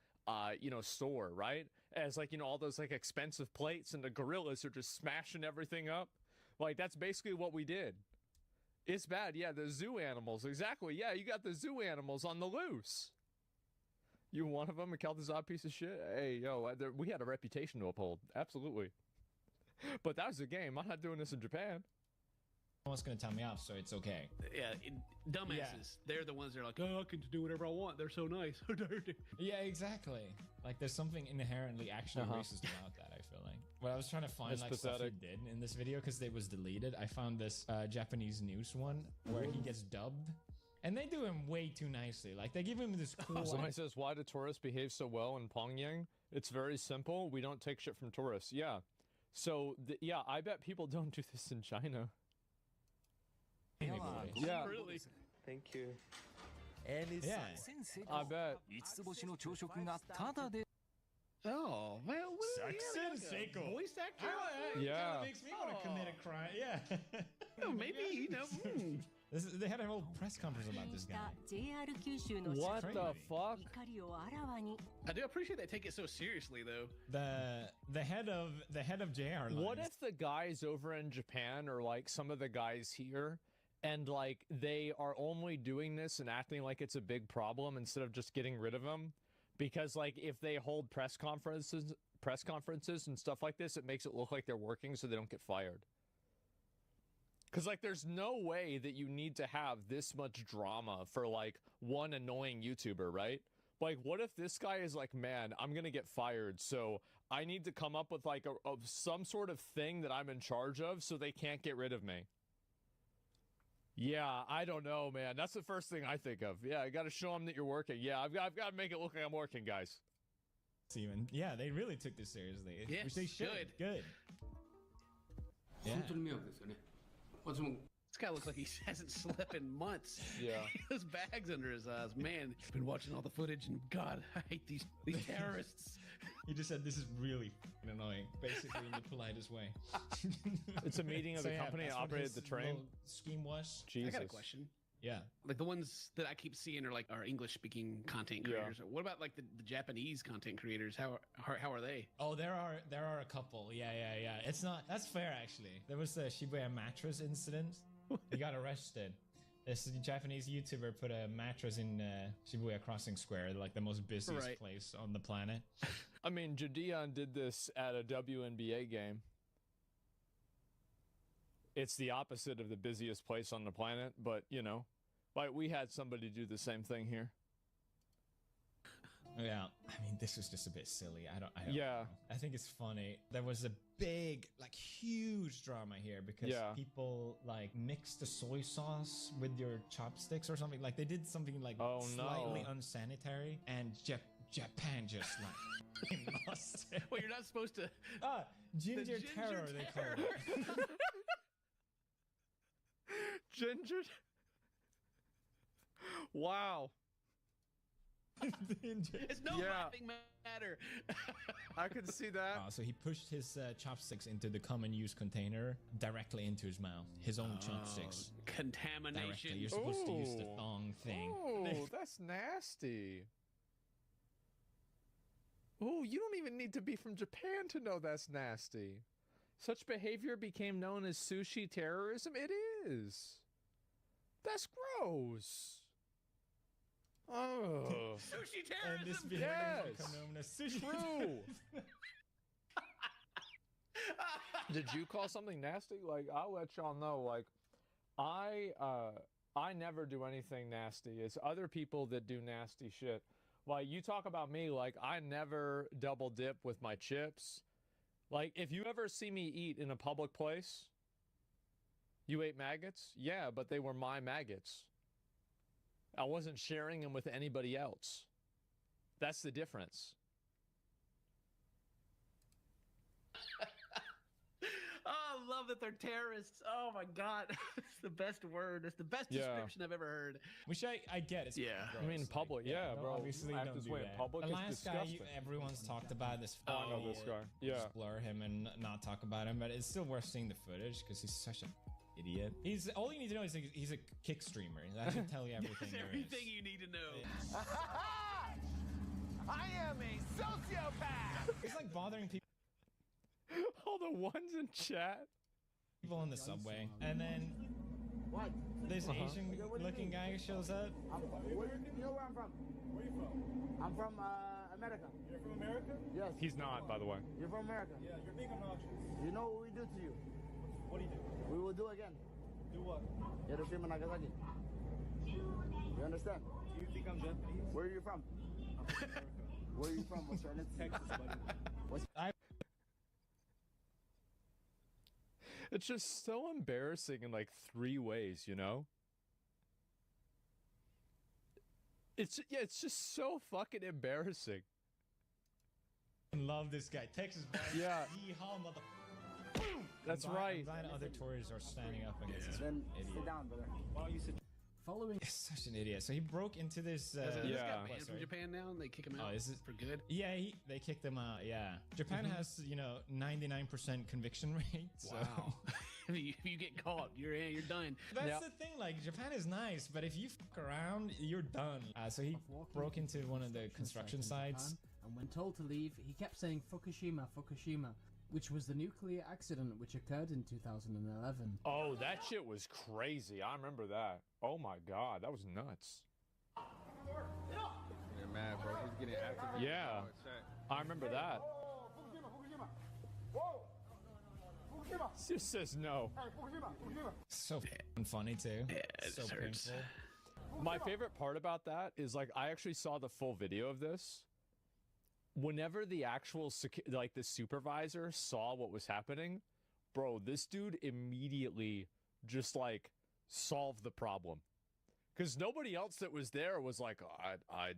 you know, store, right? As like, you know, all those like expensive plates and the gorillas are just smashing everything up. Like that's basically what we did. It's bad. Yeah, the zoo animals. Exactly. Yeah, you got the zoo animals on the loose. You one of them, a Kel'Thuzad piece of shit? Hey, yo, we had a reputation to uphold. Absolutely. But that was the game. I'm not doing this in Japan. No one's gonna tell me off, so it's okay. Yeah, dumbasses. Yeah. They're the ones that are like, oh, I can do whatever I want. They're so nice. Yeah, exactly. Like there's something inherently actually racist about that, I feel like. When I was trying to find like stuff he did in this video because it was deleted, I found this Japanese news one where he gets dubbed. And they do him way too nicely. Like they give him this cool. Somebody says, why do tourists behave so well in Pyongyang? It's very simple. We don't take shit from tourists. Yeah. So, yeah, I bet people don't do this in China. Yeah, really. Thank you. Yeah, I bet. Oh, man. Seiko. Voice actor? Yeah. Makes me want to commit a crime. Yeah. Maybe, you know. They had a whole press conference about this guy. What the fuck? I do appreciate they take it so seriously, though. The head of JR Lines. What if the guys over in Japan are like some of the guys here, and like they are only doing this and acting like it's a big problem instead of just getting rid of them? Because like if they hold press conferences and stuff like this, it makes it look like they're working so they don't get fired. Because, like, there's no way that you need to have this much drama for, like, one annoying YouTuber, right? Like, what if this guy is like, man, I'm going to get fired, so I need to come up with, like, some sort of thing that I'm in charge of so they can't get rid of me? Yeah, I don't know, man. That's the first thing I think of. Yeah, I got to show them that you're working. Yeah, I've got to make it look like I'm working, guys. Even, yeah, they really took this seriously. Yes, which they should. Good. Yeah. This guy looks like he hasn't slept in months. Yeah. Those bags under his eyes. Man, I've been watching all the footage and God, I hate these terrorists. He just said this is really annoying, basically in the politest way. It's a meeting of the company that operated the train. Scheme was. Jesus. I got a question. Yeah. Like the ones that I keep seeing are like our English speaking content creators. What about like the Japanese content creators? How are they? Oh, there are a couple. Yeah. It's not, that's fair actually. There was the Shibuya mattress incident. He got arrested. This Japanese YouTuber put a mattress in Shibuya Crossing Square, like the most busiest place on the planet. I mean, Judeon did this at a WNBA game. It's the opposite of the busiest place on the planet, but, you know, like we had somebody do the same thing here. Yeah, I mean, this was just a bit silly. I don't yeah. know. I think it's funny. There was a big, like, huge drama here because people, like, mixed the soy sauce with your chopsticks or something. Like, they did something, like, slightly unsanitary, and Japan just, like, lost it. Well, you're not supposed to... Ginger terror, they call it. Ginger. Wow. It's no laughing matter. I can see that. So he pushed his chopsticks into the common use container directly into his mouth. His own chopsticks. Contamination. Directly. You're supposed to use the thong thing. Oh, that's nasty. Oh, you don't even need to be from Japan to know that's nasty. Such behavior became known as sushi terrorism. It is. That's gross. Oh. Sushi terrorism. And this behavior became known as sushi terrorism. Did you call something nasty? Like, I'll let y'all know. Like, I never do anything nasty. It's other people that do nasty shit. Like, you talk about me, like, I never double dip with my chips. Like, if you ever see me eat in a public place, you ate maggots? Yeah, but they were my maggots. I wasn't sharing them with anybody else. That's the difference. Oh, I love that they're terrorists. Oh my god, it's the best word. It's the best description I've ever heard. Which I get. It's I mean, in public, bro. Obviously, I don't have to do say in that. public The is last guy disgusting. everyone's talked about this. Oh, I know this guy. Yeah. Just blur him and not talk about him, but it's still worth seeing the footage because he's such an idiot. He's all you need to know is he's a kick streamer. That should tell you everything. That's everything you need to know. I am a sociopath. He's like bothering people. All the ones in chat. People on the subway, and then What? this Asian-looking guy shows up. You know where I'm from? Where are you from? I'm from America. You're from America? Yes. He's not, by the way. You're from America? Yeah, you're being obnoxious. You know what we do to you? What do you do? We will do again. Do what? Hiroshima, Nagasaki. You understand? Do you think I'm Japanese? Where are you from? I'm from America. Where are you from? What's your name? Texas, buddy. It's just so embarrassing in like 3 ways, you know? It's just so fucking embarrassing. I love this guy. Texas boy. Yeah. Yeehaw, mother. That's right. I'm glad other tourists are standing up against this Then idiot. sit down, brother. Why don't you sit? Following is such an idiot. So he broke into this. This got banned from Japan now, and they kick him out for good. Yeah, they kicked him out. Yeah, Japan has 99% conviction rate. So. Wow. If you get caught, you're done. That's the thing. Like Japan is nice, but if you fuck around, you're done. So he broke into one of the construction sites. And when told to leave, he kept saying Fukushima, Fukushima, which was the nuclear accident which occurred in 2011. Oh, that shit was crazy. I remember that. Oh my god, that was nuts. You're mad, bro. He's getting activated. Yeah, I remember that. Just says no. So funny too. So hurts. painful. My favorite part about that is like I actually saw the full video of this. Whenever the actual the supervisor saw what was happening, bro, this dude immediately just like solved the problem. Because nobody else that was there was like, I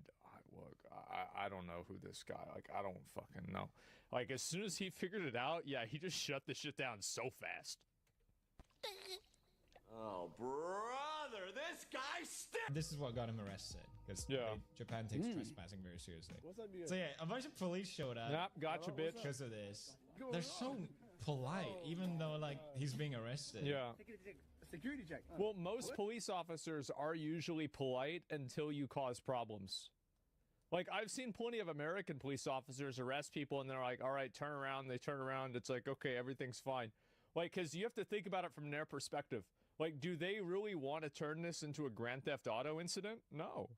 don't know who this guy, like, I don't fucking know. Like, as soon as he figured it out, yeah, he just shut the shit down so fast. Oh, brother, this guy stinks. This is what got him arrested because Japan takes trespassing very seriously. What's up, you? So yeah, a bunch of police showed up. Yep, gotcha, bitch. Because of this, they're so polite, even though like he's being arrested. Yeah. Security check. Well, most police officers are usually polite until you cause problems. Like, I've seen plenty of American police officers arrest people and they're like, all right, turn around. They turn around. It's like, okay, everything's fine. Like, because you have to think about it from their perspective. Like, do they really want to turn this into a Grand Theft Auto incident? No.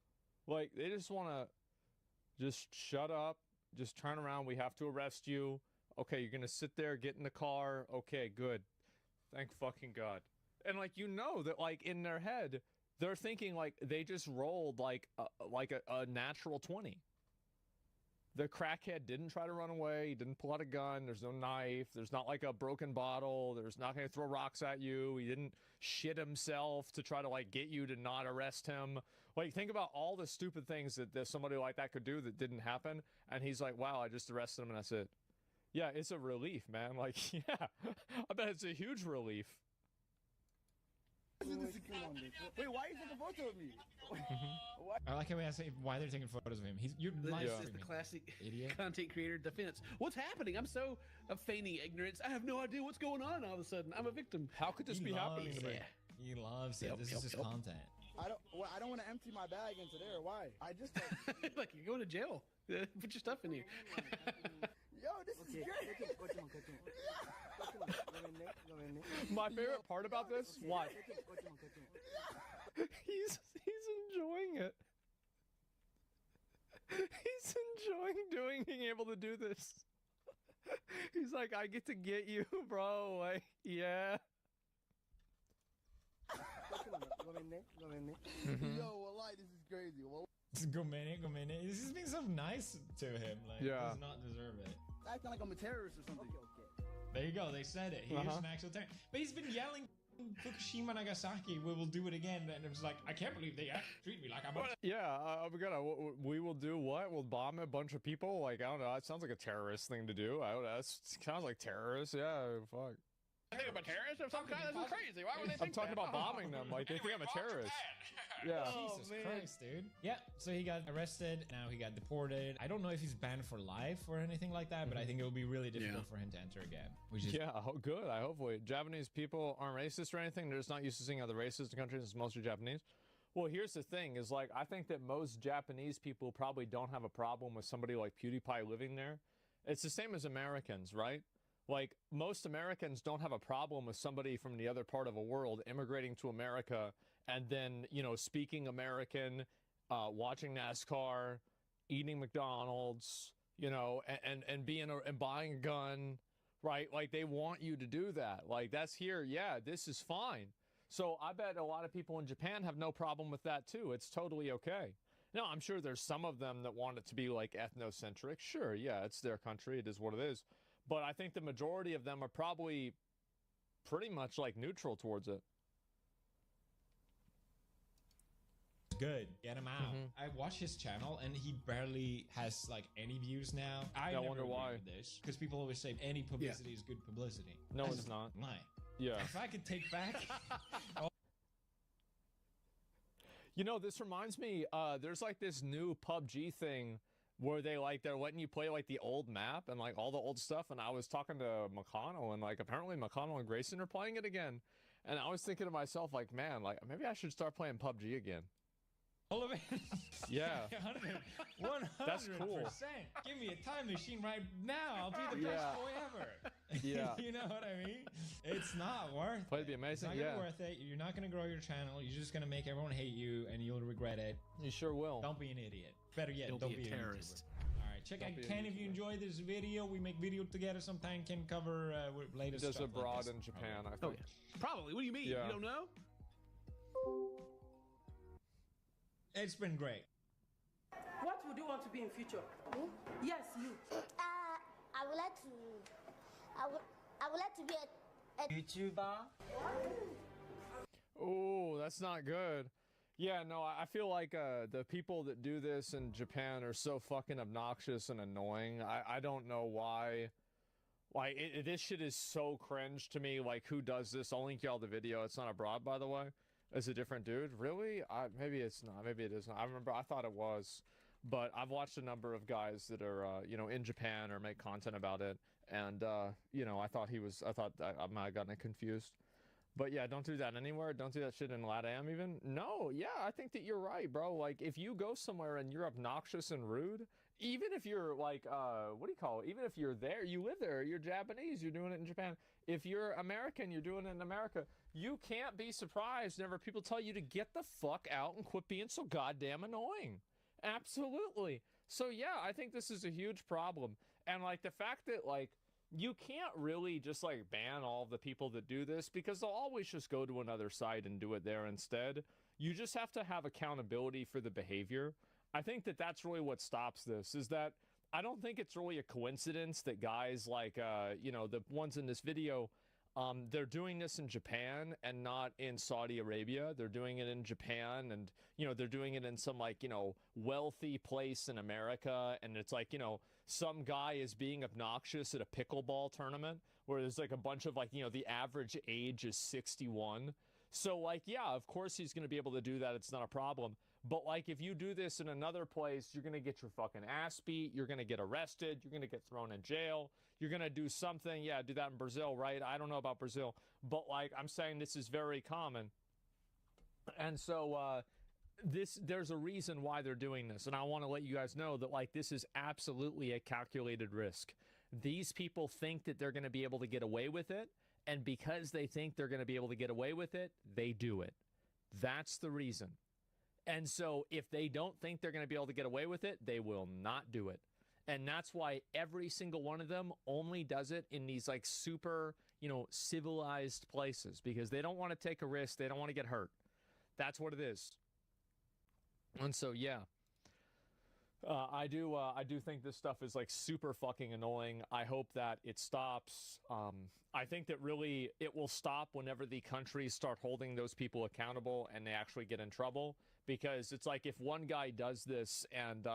Like, they just want to just shut up, just turn around. We have to arrest you. Okay, you're going to sit there, get in the car. Okay, good. Thank fucking God. And, like, you know that, like, in their head, they're thinking, like, they just rolled, like a natural 20. The crackhead didn't try to run away. He didn't pull out a gun. There's no knife. There's not, like, a broken bottle. There's not going to throw rocks at you. He didn't shit himself to try to, like, get you to not arrest him. Like, think about all the stupid things that somebody like that could do that didn't happen. And he's like, wow, I just arrested him and that's it. Yeah, it's a relief, man. Like, yeah, I bet it's a huge relief. Wait, why are you taking a photo of me? I like how we ask why they're taking photos of him. You're live This is streaming. the classic Idiot. content creator defense. What's happening? I'm so feigning ignorance. I have no idea what's going on all of a sudden. I'm a victim. How could this be happening to me? He loves it. This is his content. I don't want to empty my bag into there. Why? I just Like you're going to jail. Put your stuff in here. Yo, this is great. My favorite part about this, what? He's enjoying it. He's enjoying being able to do this. He's like, I get to get you, bro. Like, yeah. Yo, wallahi, this is crazy. Go minute. This is being so nice to him. Like, he does not deserve it. Acting like I'm a terrorist or something. There you go. They said it. He's an actual terrorist. But he's been yelling, Fukushima, Nagasaki, we will do it again. And it was like, I can't believe they treat me like I'm a... Yeah, we will do what? We'll bomb a bunch of people? Like, I don't know. It sounds like a terrorist thing to do. I don't know. It sounds like terrorists. Yeah, fuck. I think I'm a terrorist of some kind. This is crazy. Why would they think I'm talking about bombing them. Like, they think I'm a terrorist. Yeah. Jesus Christ, dude. Yeah, so he got arrested. Now he got deported. I don't know if he's banned for life or anything like that, but I think it will be really difficult for him to enter again. Which is Good. I hopefully. Japanese people aren't racist or anything. They're just not used to seeing other races in countries. It's mostly Japanese. Well, here's the thing is like, I think that most Japanese people probably don't have a problem with somebody like PewDiePie living there. It's the same as Americans, right? Like, most Americans don't have a problem with somebody from the other part of the world immigrating to America and then, you know, speaking American, watching NASCAR, eating McDonald's, you know, and buying a gun, right? Like, they want you to do that. Like, that's here. Yeah, this is fine. So I bet a lot of people in Japan have no problem with that, too. It's totally okay. Now, I'm sure there's some of them that want it to be, like, ethnocentric. Sure, yeah, it's their country. It is what it is. But I think the majority of them are probably pretty much like neutral towards it. Good. Get him out. I watch his channel and he barely has like any views now. I wonder why. This because people always say any publicity is good publicity. No, it's not. Lie. Yeah. If I could take back. You know, this reminds me. There's like this new PUBG thing where they're letting you play like the old map and like all the old stuff. And I was talking to McConnell and like apparently McConnell and Grayson are playing it again. And I was thinking to myself, like, man, like maybe I should start playing PUBG again. All of it? Yeah. 100%. That's cool. Give me a time machine right now. I'll be the best boy ever. Yeah. You know what I mean? It's not worth it. It'd be amazing. It's not gonna be worth it. You're not going to grow your channel. You're just going to make everyone hate you and you'll regret it. You sure will. Don't be an idiot. Better yet, don't be a terrorist. All right, check out Don't be a Ken if you enjoyed this video. We make video together sometime. Can cover latest Does stuff abroad like this. in Japan, I think. Oh, yeah. Probably. What do you mean? Yeah. You don't know? It's been great. What would you want to be in future? Yes, you. I would like to be a YouTuber. Oh, that's not good. Yeah, no, I feel like the people that do this in Japan are so fucking obnoxious and annoying. I don't know why. Like, this shit is so cringe to me. Like, who does this? I'll link y'all the video. It's not abroad, by the way. It's a different dude. Really? Maybe it's not. Maybe it is not. I thought it was. But I've watched a number of guys that are, you know, in Japan or make content about it. And, you know, I thought I might have gotten it confused. But yeah, don't do that anywhere. Don't do that shit in LATAM even. No, yeah, I think that you're right, bro. Like, if you go somewhere and you're obnoxious and rude, even if you're like, what do you call it? Even if you're there, you live there, you're Japanese, you're doing it in Japan. If you're American, you're doing it in America. You can't be surprised whenever people tell you to get the fuck out and quit being so goddamn annoying. Absolutely. So yeah, I think this is a huge problem. And like the fact that like, you can't really just like ban all the people that do this because they'll always just go to another site and do it there instead. You just have to have accountability for the behavior. I think that that's really what stops this, is that I don't think it's really a coincidence that guys like, you know, the ones in this video, they're doing this in Japan and not in Saudi Arabia. They're doing it in Japan and, you know, they're doing it in some like, you know, wealthy place in America. And it's like, you know, some guy is being obnoxious at a pickleball tournament where there's like a bunch of like, you know, the average age is 61. So, like, yeah, of course he's going to be able to do that. It's not a problem. But, like, if you do this in another place, you're going to get your fucking ass beat. You're going to get arrested. You're going to get thrown in jail. You're going to do something. Yeah, do that in Brazil, right? I don't know about Brazil. But, like, I'm saying this is very common. And so, there's a reason why they're doing this. And I want to let you guys know that, like, this is absolutely a calculated risk. These people think that they're going to be able to get away with it. And because they think they're going to be able to get away with it, they do it. That's the reason. And so if they don't think they're going to be able to get away with it, they will not do it. And that's why every single one of them only does it in these like super, you know, civilized places because they don't want to take a risk. They don't want to get hurt. That's what it is. And so, yeah. I do think this stuff is like super fucking annoying. I hope that it stops. I think that really it will stop whenever the countries start holding those people accountable and they actually get in trouble. Because it's like if one guy does this and,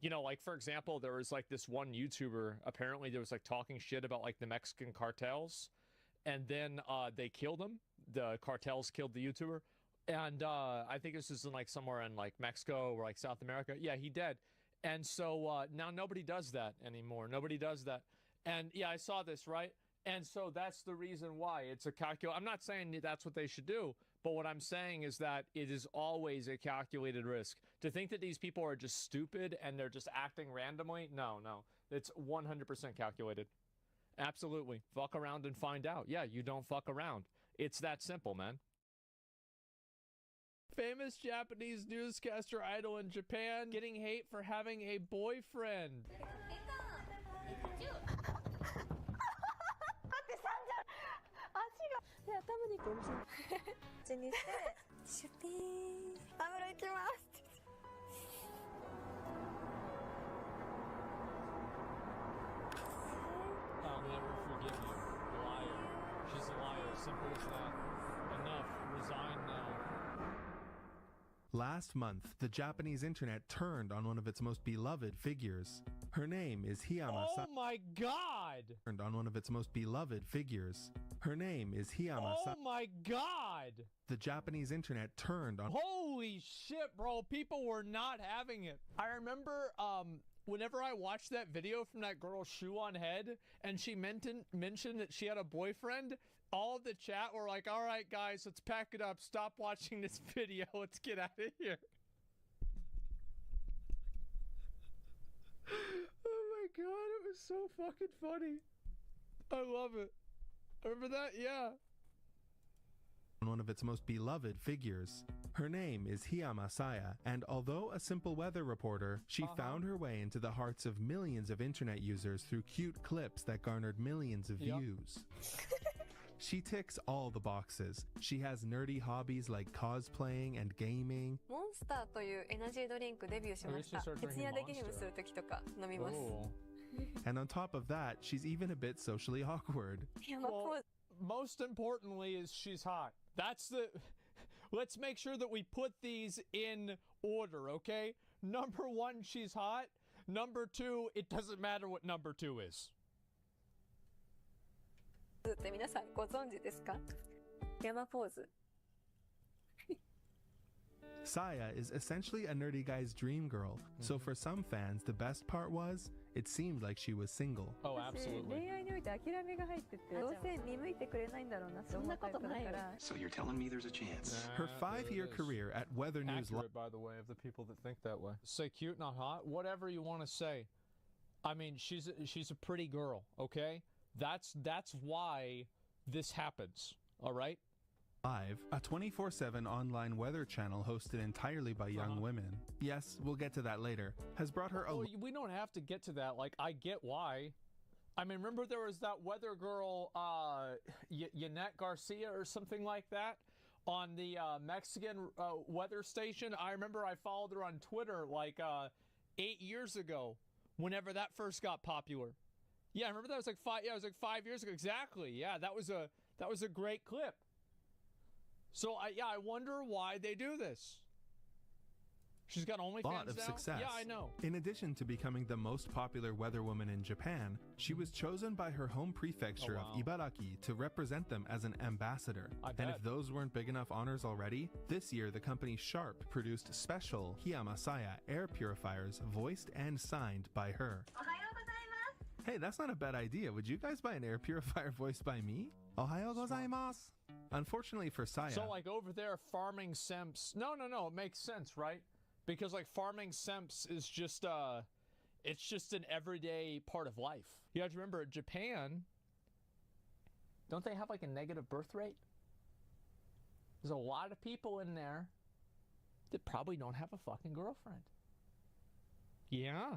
you know, like for example, there was like this one YouTuber, apparently there was like talking shit about like the Mexican cartels. And then they killed him. The cartels killed the YouTuber. And I think this is in like somewhere in like Mexico or like South America. Yeah, he dead. And so now nobody does that anymore. Nobody does that. And yeah, I saw this, right? And so that's the reason why it's a calculate. I'm not saying that's what they should do, but what I'm saying is that it is always a calculated risk. To think that these people are just stupid and they're just acting randomly, no. It's 100% calculated. Absolutely. Fuck around and find out. Yeah, you don't fuck around. It's that simple, man. Famous Japanese newscaster idol in Japan getting hate for having a boyfriend. I'll never forgive you. Liar. She's a liar. Simple as that. Enough. Resign now. Last month, the Japanese internet turned on one of its most beloved figures. Her name is Hiyama. Oh my god! Turned on one of its most beloved figures. Her name is Hiyama. Oh my god! The Japanese internet turned on. Holy shit, bro! People were not having it. I remember, whenever I watched that video from that girl Shoe on Head, and she mentioned that she had a boyfriend. All of the chat were like, all right, guys, let's pack it up. Stop watching this video. Let's get out of here. Oh my god, it was so fucking funny. I love it. Remember that? Yeah. One of its most beloved figures. Her name is Hiyama Saya, and although a simple weather reporter, she found her way into the hearts of millions of internet users through cute clips that garnered millions of views. She ticks all the boxes. She has nerdy hobbies like cosplaying and gaming. モンスターというエナジードリンクデビューしました。徹夜でゲームするときとか飲みます。And on top of that, she's even a bit socially awkward. Well, most importantly is she's hot. That's the... Let's make sure that we put these in order, okay? Number one, she's hot. Number two, it doesn't matter what number two is. って皆さんご存知ですか？山ポーズ。Saya is essentially a nerdy guy's dream girl, so for some fans, the best part was, it seemed like she was single. Oh, absolutely. 恋愛において諦めが入ってて、どうせ見向いてくれないんだろうな、そんなタイプだから。So you're telling me there's a chance? Her 5-year career at Weather News Accurate, by the way, of the people that think that way. Say cute, not hot. Whatever you want to say. I mean, she's a pretty girl, okay? That's why this happens, all right? Live, a 24/7 online weather channel hosted entirely by young women. Yes, we'll get to that later. Has brought her a... we don't have to get to that. Like, I get why. I mean, remember there was that weather girl, Yanette Garcia or something like that on the Mexican weather station? I remember I followed her on Twitter like 8 years ago, whenever that first got popular. Yeah, I remember that was like 5 years ago. Exactly. Yeah, that was a great clip. So I wonder why they do this. She's got OnlyFans lot of now? success. Yeah, I know. In addition to becoming the most popular weather woman in Japan, she was chosen by her home prefecture of Ibaraki to represent them as an ambassador. And if those weren't big enough honors already, this year the company Sharp produced special Hiyamasaya air purifiers voiced and signed by her. Hey, that's not a bad idea. Would you guys buy an air purifier voiced by me? Ohayo gozaimasu. Unfortunately for Saya... So, like, over there, farming simps... No, it makes sense, right? Because, like, farming simps is just, it's just an everyday part of life. You have to remember, Japan, don't they have, like, a negative birth rate? There's a lot of people in there that probably don't have a fucking girlfriend. Yeah.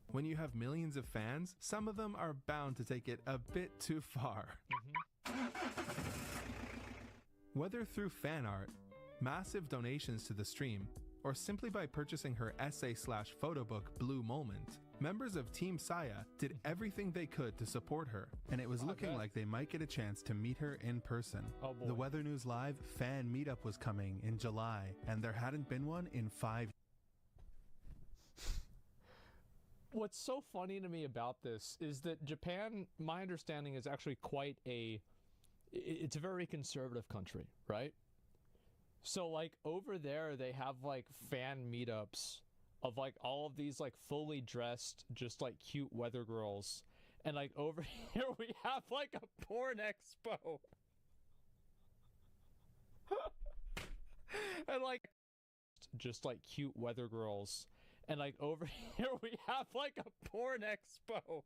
When you have millions of fans, some of them are bound to take it a bit too far. Whether through fan art, massive donations to the stream, or simply by purchasing her essay/photo book Blue Moment, members of Team Saya did everything they could to support her, and it was looking like they might get a chance to meet her in person. The Weather News Live fan meetup was coming in July, and there hadn't been one in 5 years. What's so funny to me about this is that Japan, my understanding, is actually quite it's a very conservative country, right? So, like, over there, they have, like, fan meetups of, like, all of these, like, fully dressed, just, like, cute weather girls. And, like, over here, we have, like, a porn expo. And, like, just, like, cute weather girls. And, like, over here, we have, like, a porn expo.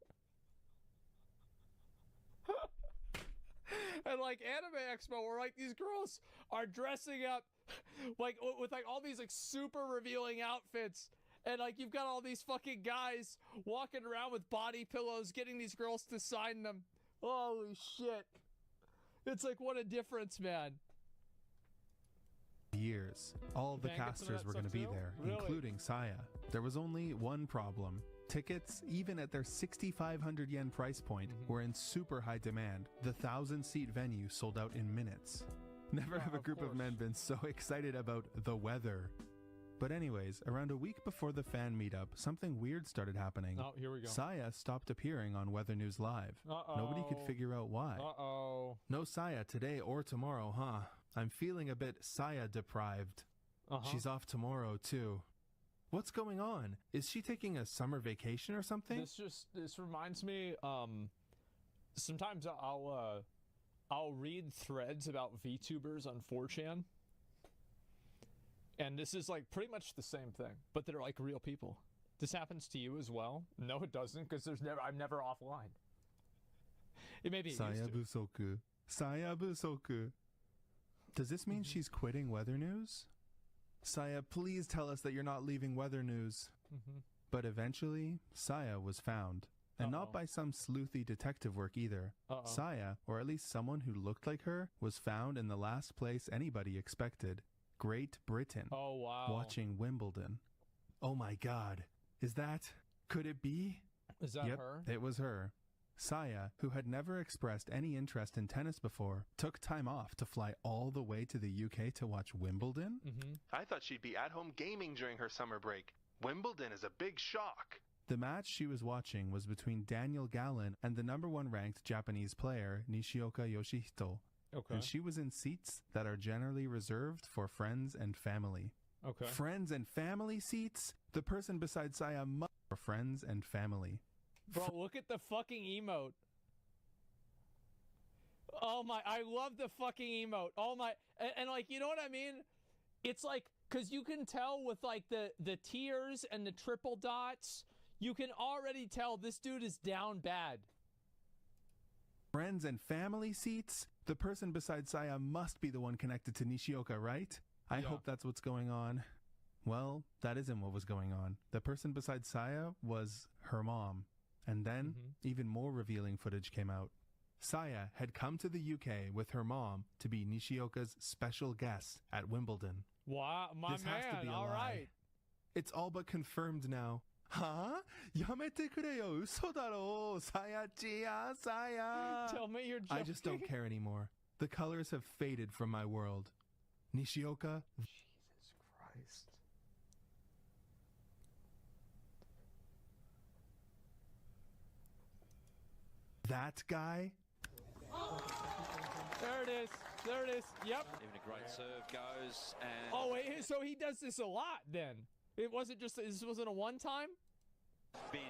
And, like, Anime Expo, where, like, these girls are dressing up, like, with, like, all these, like, super revealing outfits. And, like, you've got all these fucking guys walking around with body pillows, getting these girls to sign them. Holy shit. It's like, what a difference, man. Years. All of the casters were going to be there, including Saya. There was only one problem. Tickets, even at their 6,500 yen price point, were in super high demand. The 1,000-seat venue sold out in minutes. Never have a group of men been so excited about the weather. But anyways, around a week before the fan meetup, something weird started happening. Oh, here we go. Saya stopped appearing on Weather News Live. Nobody could figure out why. No Saya today or tomorrow, huh? I'm feeling a bit Saya deprived. She's off tomorrow, too. What's going on? Is she taking a summer vacation or something? This reminds me, sometimes I'll read threads about VTubers on 4chan. And this is like pretty much the same thing, but they're like real people. This happens to you as well? No, it doesn't, because I'm never offline. It may be Saya Busoku. Saya Busoku. Does this mean she's quitting Weather News? Saya, please tell us that you're not leaving Weather News. But eventually, Saya was found. And not by some sleuthy detective work either. Saya, or at least someone who looked like her, was found in the last place anybody expected. Great Britain. Oh, wow. Watching Wimbledon. Oh my god. Could it be? Is that her? It was her. Saya, who had never expressed any interest in tennis before, took time off to fly all the way to the UK to watch Wimbledon? I thought she'd be at home gaming during her summer break. Wimbledon is a big shock. The match she was watching was between Daniel Gallen and the #1 ranked Japanese player, Nishioka Yoshihito. And she was in seats that are generally reserved for friends and family. Friends and family seats? The person beside Saya must for friends and family. Bro, look at the fucking emote. Oh my, I love the fucking emote. Oh my, and like, you know what I mean? It's like, cause you can tell with like the tears and the triple dots, you can already tell this dude is down bad. Friends and family seats? The person beside Saya must be the one connected to Nishioka, right? I hope that's what's going on. Well, that isn't what was going on. The person beside Saya was her mom. And then, even more revealing footage came out. Saya had come to the UK with her mom to be Nishioka's special guest at Wimbledon. Wow, this has to be a lie. It's all but confirmed now. Huh? Yamete kureo, uso daro, Saya-chia, Saya. Tell me you're joking. I just don't care anymore. The colors have faded from my world. Nishioka. Jesus Christ. That guy? There it is. There it is. Yep. Even a great serve goes and... Oh, wait, so he does this a lot then. It wasn't just, this wasn't a one time? Bin.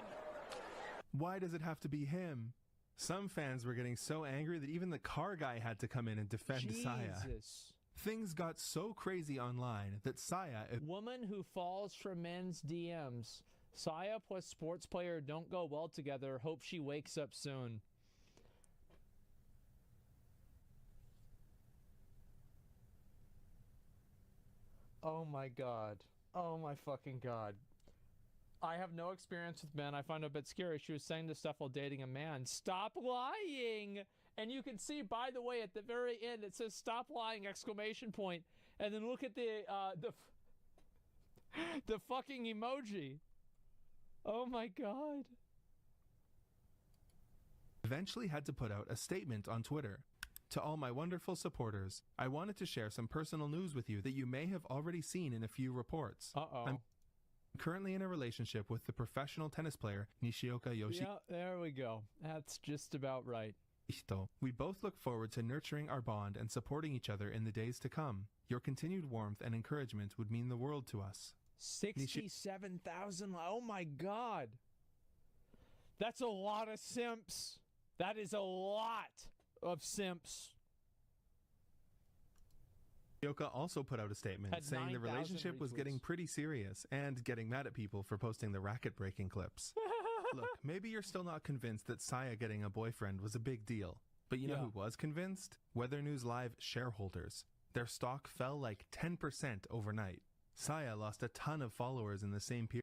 Why does it have to be him? Some fans were getting so angry that even the car guy had to come in and defend Saya. Jesus. Things got so crazy online that Saya... Woman who falls for men's DMs. Saya plus sports player don't go well together. Hope she wakes up soon. Oh my god. Oh my fucking god. I have no experience with men. I find it a bit scary. She was saying this stuff while dating a man. Stop lying! And you can see, by the way, at the very end, it says "Stop lying!" exclamation point. And then look at the fucking emoji. Oh my god. Eventually had to put out a statement on Twitter. To all my wonderful supporters, I wanted to share some personal news with you that you may have already seen in a few reports. I'm currently in a relationship with the professional tennis player Nishioka Yoshi. Yeah, there we go. That's just about right. We both look forward to nurturing our bond and supporting each other in the days to come. Your continued warmth and encouragement would mean the world to us. 67,000. Oh my god. That's a lot of simps. That is a lot of simps. Nishioka also put out a statement saying the relationship was getting pretty serious and getting mad at people for posting the racket-breaking clips. Look, maybe you're still not convinced that Saya getting a boyfriend was a big deal. But you know who was convinced? Weather News Live shareholders. Their stock fell like 10% overnight. Saya lost a ton of followers in the same period.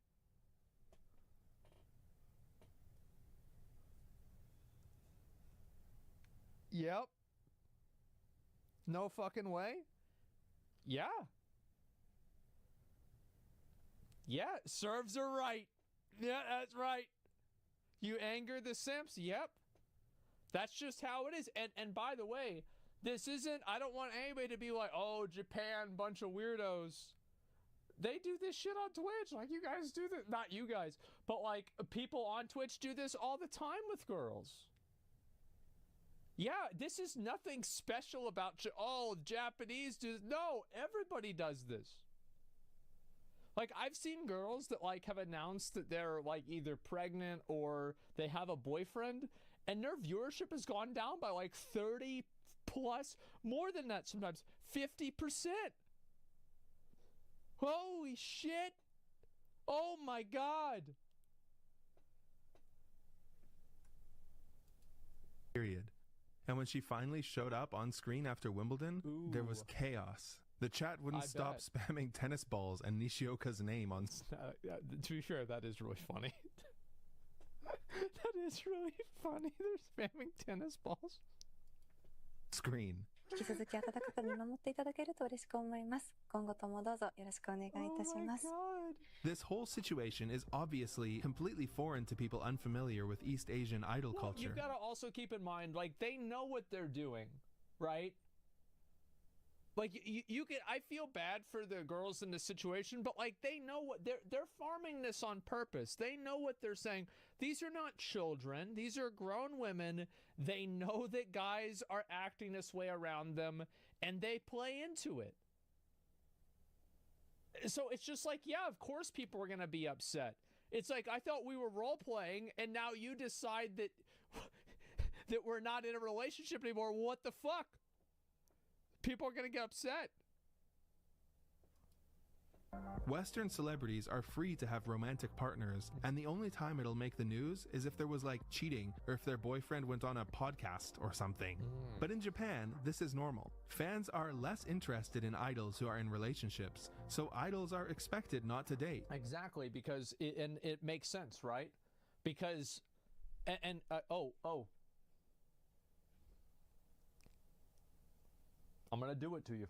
Yep. No fucking way. Yeah. Yeah, serves her right. Yeah, that's right. You anger the simps? Yep. That's just how it is. And by the way, this isn't, I don't want anybody to be like, oh, Japan, bunch of weirdos. They do this shit on Twitch. Like, you guys do this. Not you guys, but like people on Twitch do this all the time with girls. Yeah, this is nothing special about, oh, Japanese do this. No, everybody does this. Like, I've seen girls that, like, have announced that they're, like, either pregnant or they have a boyfriend, and their viewership has gone down by, like, 30 plus, more than that sometimes, 50%. Holy shit. Oh, my God. Period. And when she finally showed up on screen after Wimbledon, there was chaos. The chat wouldn't stop spamming tennis balls and Nishioka's name on... to be fair, that is really funny. That is really funny. They're spamming tennis balls. Screen. 引き続き温かく見守っていただけると嬉しく思います。今後ともどうぞよろしくお願いいたします。This whole situation is obviously completely foreign to people unfamiliar with East Asian idol culture. You've got to also keep in mind, like, they know what they're doing, right? Like, you can, I feel bad for the girls in this situation, but like, they know what they're farming this on purpose. They know what they're saying. These are not children. These are grown women. They know that guys are acting this way around them, and they play into it. So it's just like, yeah, of course people are going to be upset. It's like, I thought we were role-playing, and now you decide that that we're not in a relationship anymore. What the fuck? People are going to get upset. Western celebrities are free to have romantic partners, and the only time it'll make the news is if there was like cheating or if their boyfriend went on a podcast or something. But in Japan, this is normal. Fans are less interested in idols who are in relationships, so idols are expected not to date. Exactly, because it makes sense, right? Because I'm going to do it to you.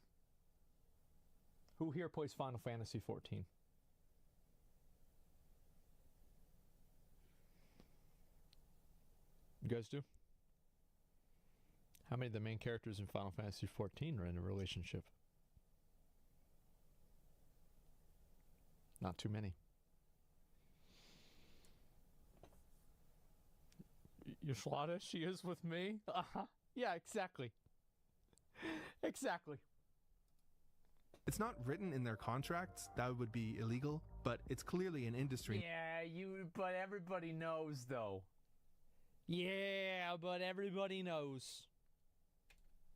Who here plays Final Fantasy 14? You guys do? How many of the main characters in Final Fantasy XIV are in a relationship? Not too many. Yashlada, she is with me? Uh-huh. Yeah, exactly. Exactly. It's not written in their contracts, that would be illegal, but it's clearly an industry. Yeah, but everybody knows, though. Yeah, but everybody knows.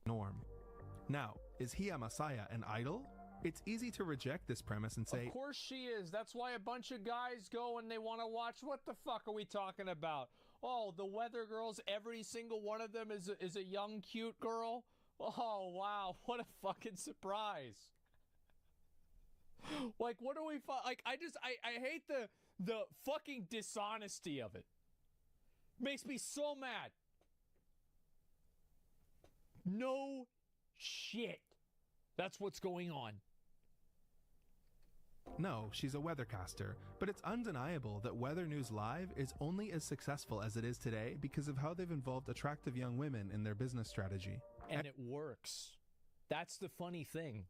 Norm. Now, is Hiya Masaya an idol? It's easy to reject this premise and say, Of course she is. That's why a bunch of guys go and they want to watch. What the fuck are we talking about? Oh, the Weather Girls, every single one of them is a young, cute girl? Oh, wow. What a fucking surprise. Like, what are we... Like, I hate the fucking dishonesty of it. Makes me so mad. No shit. That's what's going on. no, she's a weathercaster, but it's undeniable that Weather News Live is only as successful as it is today because of how they've involved attractive young women in their business strategy. And it works. That's the funny thing,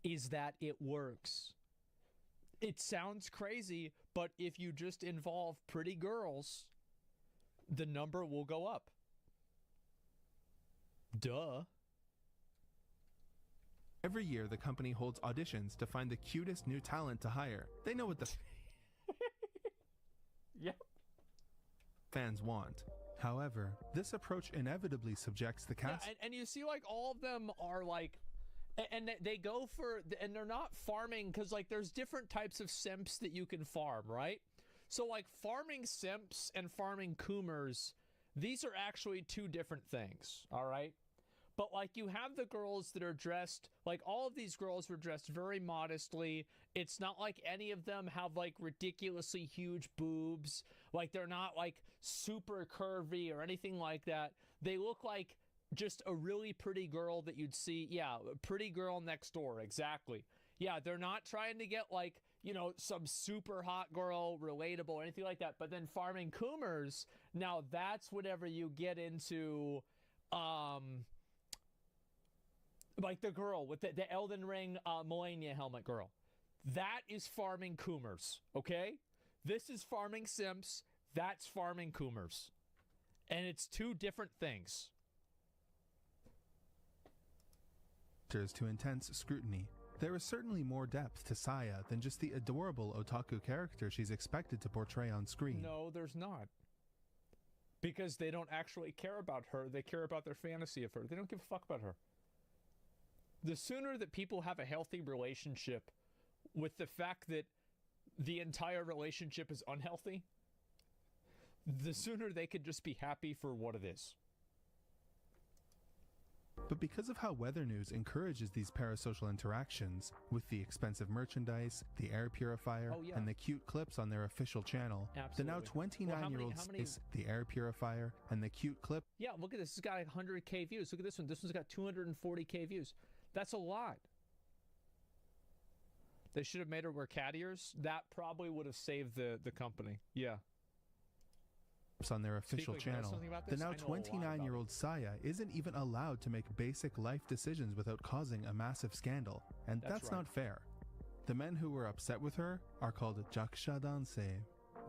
is that it works. It sounds crazy, but if you just involve pretty girls, the number will go up. Duh. Every year, the company holds auditions to find the cutest new talent to hire. They know what the Yep. fans want. However, this approach inevitably subjects the cast. Yeah, and you see, like, all of them are like, and they go for, and they're not farming, because, like, there's different types of simps that you can farm, right? So, like, farming simps and farming coomers, these are actually two different things, all right? But, like, you have the girls that are dressed, like, all of these girls were dressed very modestly. It's not like any of them have, like, ridiculously huge boobs. Like, they're not, like, super curvy or anything like that. They look like just a really pretty girl that you'd see. Yeah, a pretty girl next door, exactly. Yeah, they're not trying to get, like, you know, some super hot girl, relatable, or anything like that. But then farming coomers, now that's whenever you get into, like the girl with the Elden Ring Melania helmet girl. That is farming coomers, okay? This is farming simps. That's farming coomers. And it's two different things. To intense scrutiny. There is certainly more depth to Saya than just the adorable otaku character she's expected to portray on screen. No, there's not. Because they don't actually care about her. They care about their fantasy of her. They don't give a fuck about her. The sooner that people have a healthy relationship with the fact that the entire relationship is unhealthy, the sooner they could just be happy for what it is. But because of how Weather News encourages these parasocial interactions with the expensive merchandise, the air purifier, and the cute clips on their official channel, the now 29-year-old the air purifier and the cute clip. Yeah, look at this. It's got 100K views. Look at this one. This one's got 240K views. That's a lot. They should have made her wear cat ears. That probably would have saved the company. Yeah. On their official channel, the now 29-year-old Saya isn't even allowed to make basic life decisions without causing a massive scandal, and that's not fair. The men who were upset with her are called Jaksha Danse.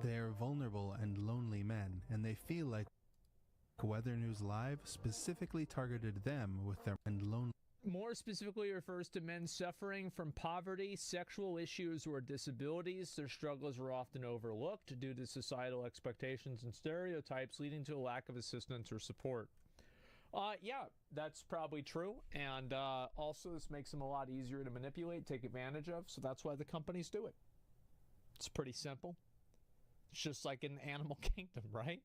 They are vulnerable and lonely men, and they feel like Weather News Live specifically targeted them with their lonely. More specifically refers to men suffering from poverty, sexual issues, or disabilities. Their struggles were often overlooked due to societal expectations and stereotypes, leading to a lack of assistance or support. Yeah, that's probably true. And also, this makes them a lot easier to manipulate, take advantage of. So that's why the companies do it. It's pretty simple. It's just like in Animal Kingdom, right?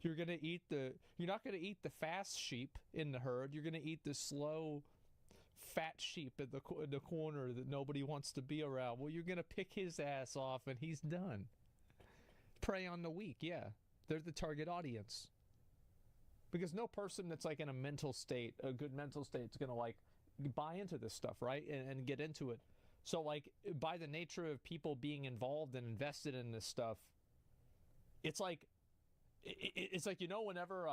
You're not going to eat the fast sheep in the herd. You're going to eat the slow, fat sheep in the corner that nobody wants to be around. Well, you're going to pick his ass off and he's done. Prey on the weak, yeah. They're the target audience. Because no person that's like in a mental state, a good mental state, is going to like buy into this stuff, right? And get into it. So like by the nature of people being involved and invested in this stuff, it's like, you know, whenever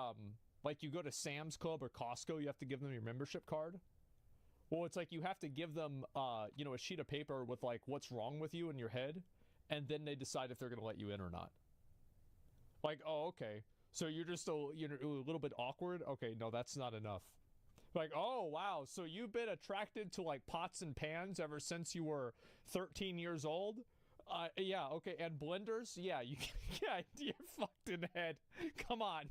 Like you go to Sam's Club or Costco, you have to give them your membership card. Well, it's like you have to give them, you know, a sheet of paper with like what's wrong with you in your head, and then they decide if they're going to let you in or not. Like, oh, okay, so you're just a little bit awkward. Okay, no, that's not enough. Like, oh wow, so you've been attracted to like pots and pans ever since you were 13 years old? Yeah, okay, and blenders? Yeah, yeah, you're fucked in the head. Come on.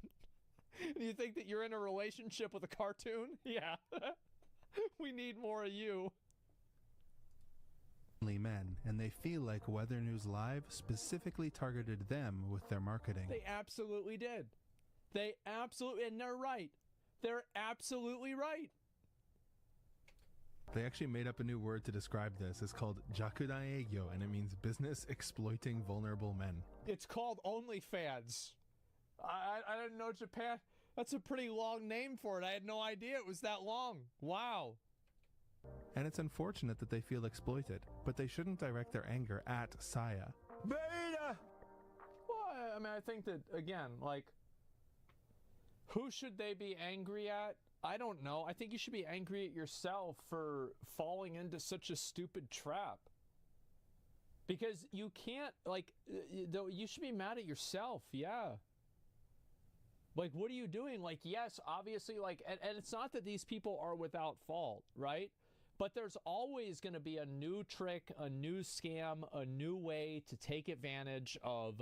Do you think that you're in a relationship with a cartoon? Yeah. We need more of you. Men, and they feel like Weather News Live specifically targeted them with their marketing. They absolutely did. They absolutely, and they're right. They're absolutely right. They actually made up a new word to describe this. It's called Jakudan Eigyo, and it means business exploiting vulnerable men. It's called OnlyFans. I didn't know Japan. That's a pretty long name for it. I had no idea it was that long. Wow. And it's unfortunate that they feel exploited, but they shouldn't direct their anger at Saya. Beta! Well, I mean, I think that, again, like, who should they be angry at? I don't know. I think you should be angry at yourself for falling into such a stupid trap. Because you can't, like, you should be mad at yourself, yeah. Like, what are you doing? Like, yes, obviously, like, and it's not that these people are without fault, right? But there's always going to be a new trick, a new scam, a new way to take advantage of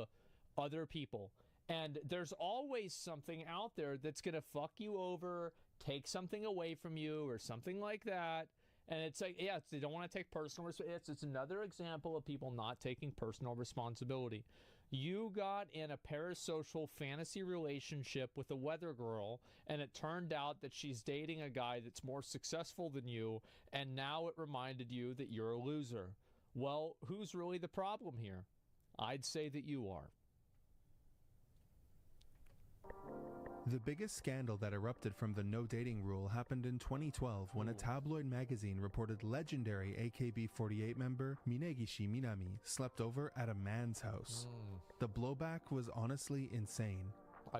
other people. And there's always something out there that's going to fuck you over, take something away from you or something like that. And it's like, yeah, they don't want to take personal responsibility. It's another example of people not taking personal responsibility. You got in a parasocial fantasy relationship with a weather girl, and it turned out that she's dating a guy that's more successful than you, and now it reminded you that you're a loser. Well, who's really the problem here? I'd say that you are. The biggest scandal that erupted from the no dating rule happened in 2012 when a tabloid magazine reported legendary AKB48 member Minegishi Minami slept over at a man's house. The blowback was honestly insane.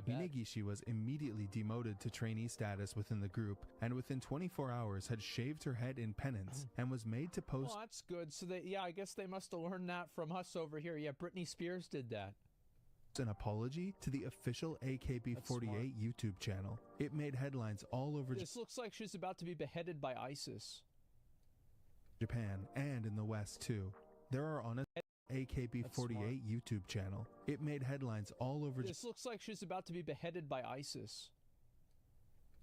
Minegishi was immediately demoted to trainee status within the group, and within 24 hours had shaved her head in penance and was made to post. Well, that's good. So yeah, I guess they must have learned that from us over here. Yeah, Britney Spears did that. An apology to the official AKB48 YouTube channel. It made headlines all over This looks like she's about to be beheaded by ISIS. Japan and in the West too. There are honest AKB48 YouTube channel. It made headlines all over This looks like she's about to be beheaded by ISIS.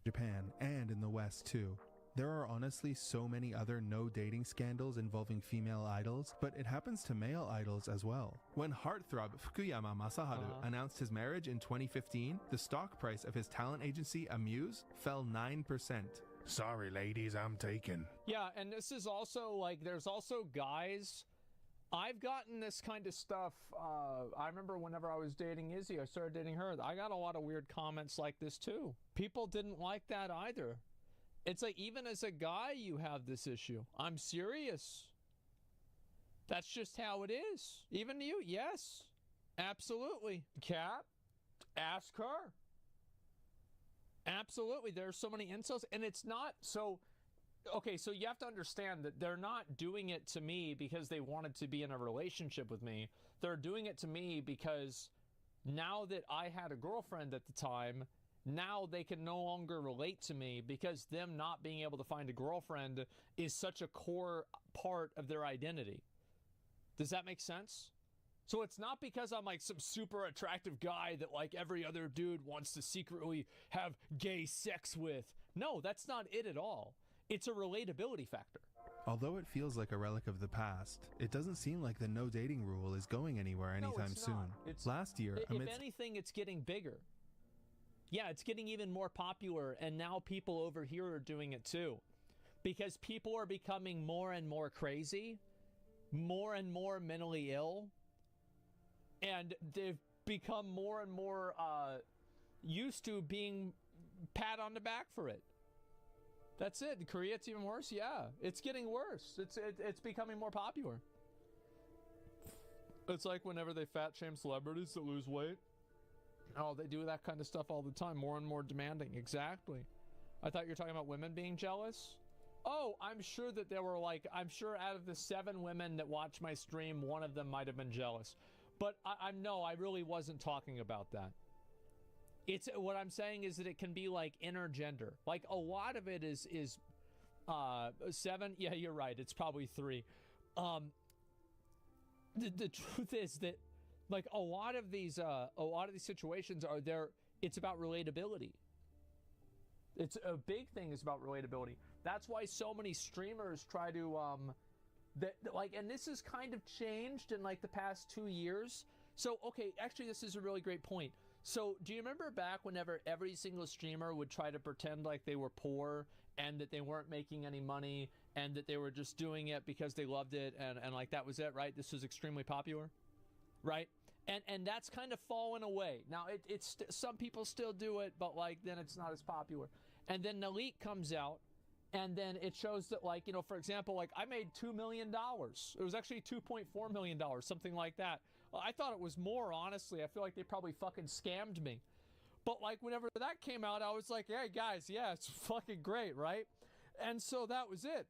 Japan and in the West too. There are honestly so many other no dating scandals involving female idols, but it happens to male idols as well. When heartthrob Fukuyama Masaharu announced his marriage in 2015, the stock price of his talent agency Amuse fell 9%. Sorry ladies, I'm taken. Yeah, and this is also like, there's also guys, I've gotten this kind of stuff, I remember whenever I was dating Izzy, I started dating her, I got a lot of weird comments like this too. People didn't like that either. It's like, even as a guy, you have this issue. I'm serious. That's just how it is. Even you, yes. Absolutely. Kat, ask her. Absolutely. There are so many insults, and it's not so... Okay, so you have to understand that they're not doing it to me because they wanted to be in a relationship with me. They're doing it to me because now that I had a girlfriend at the time... Now they can no longer relate to me because them not being able to find a girlfriend is such a core part of their identity. Does that make sense? So it's not because I'm like some super attractive guy that like every other dude wants to secretly have gay sex with. No, that's not it at all. It's a relatability factor. Although it feels like a relic of the past, it doesn't seem like the no dating rule is going anywhere anytime soon. Last year, if anything, it's getting bigger. Yeah, it's getting even more popular, and now people over here are doing it too. Because people are becoming more and more crazy, more and more mentally ill, and they've become more and more used to being pat on the back for it. That's it. In Korea, it's even worse. Yeah, it's getting worse. It's becoming more popular. It's like whenever they fat shame celebrities that lose weight. Oh, they do that kind of stuff all the time. More and more demanding. Exactly. I thought you were talking about women being jealous. Oh, I'm sure that there were I'm sure out of the 7 women that watch my stream, one of them might have been jealous. But I really wasn't talking about that. It's what I'm saying is that it can be intergender. A lot of it is 7. Yeah, you're right. It's probably 3. The truth is that a lot of these situations are there. It's about relatability. It's a big thing is about relatability. That's why so many streamers try to and this has kind of changed in the past 2 years. So okay, actually this is a really great point. So do you remember back whenever every single streamer would try to pretend like they were poor and that they weren't making any money and that they were just doing it because they loved it and that was it, right? This was extremely popular, right? And that's kind of fallen away. Now it's some people still do it, but then it's not as popular. And then Nalit comes out, and then it shows that for example, I made $2 million. It was actually $2.4 million, something like that. I thought it was more, honestly. I feel like they probably fucking scammed me. But whenever that came out, I was like, hey guys, yeah, it's fucking great, right? And so that was it.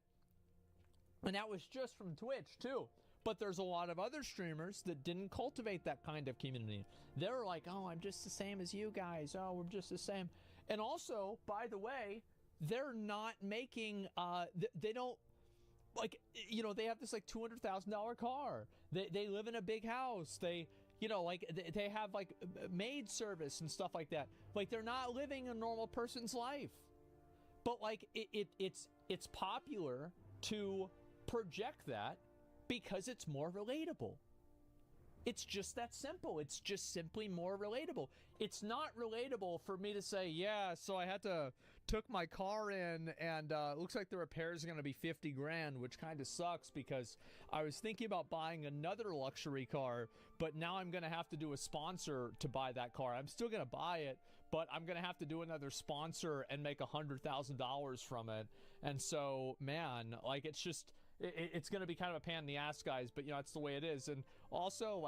And that was just from Twitch too. But there's a lot of other streamers that didn't cultivate that kind of community. They're like, oh, I'm just the same as you guys. Oh, we're just the same. And also, by the way, they're not making, they don't, they have this $200,000 car. They live in a big house. They, they have maid service and stuff like that. They're not living a normal person's life. But it's popular to project that because it's more relatable. It's just that simple. It's just simply more relatable. It's not relatable for me to say, yeah, so I took my car in and it looks like the repairs are going to be 50 grand, which kind of sucks because I was thinking about buying another luxury car, but now I'm going to have to do a sponsor to buy that car. I'm still going to buy it, but I'm going to have to do another sponsor and make $100,000 from it. And so, man, it's just... It's going to be kind of a pain in the ass, guys, but, it's the way it is. And also,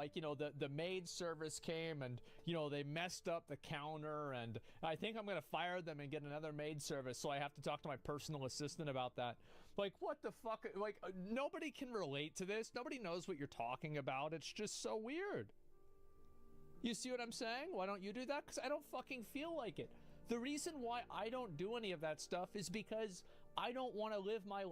the maid service came and, they messed up the counter, and I think I'm going to fire them and get another maid service, so I have to talk to my personal assistant about that. What the fuck? Nobody can relate to this. Nobody knows what you're talking about. It's just so weird. You see what I'm saying? Why don't you do that? Because I don't fucking feel like it. The reason why I don't do any of that stuff is because I want to live my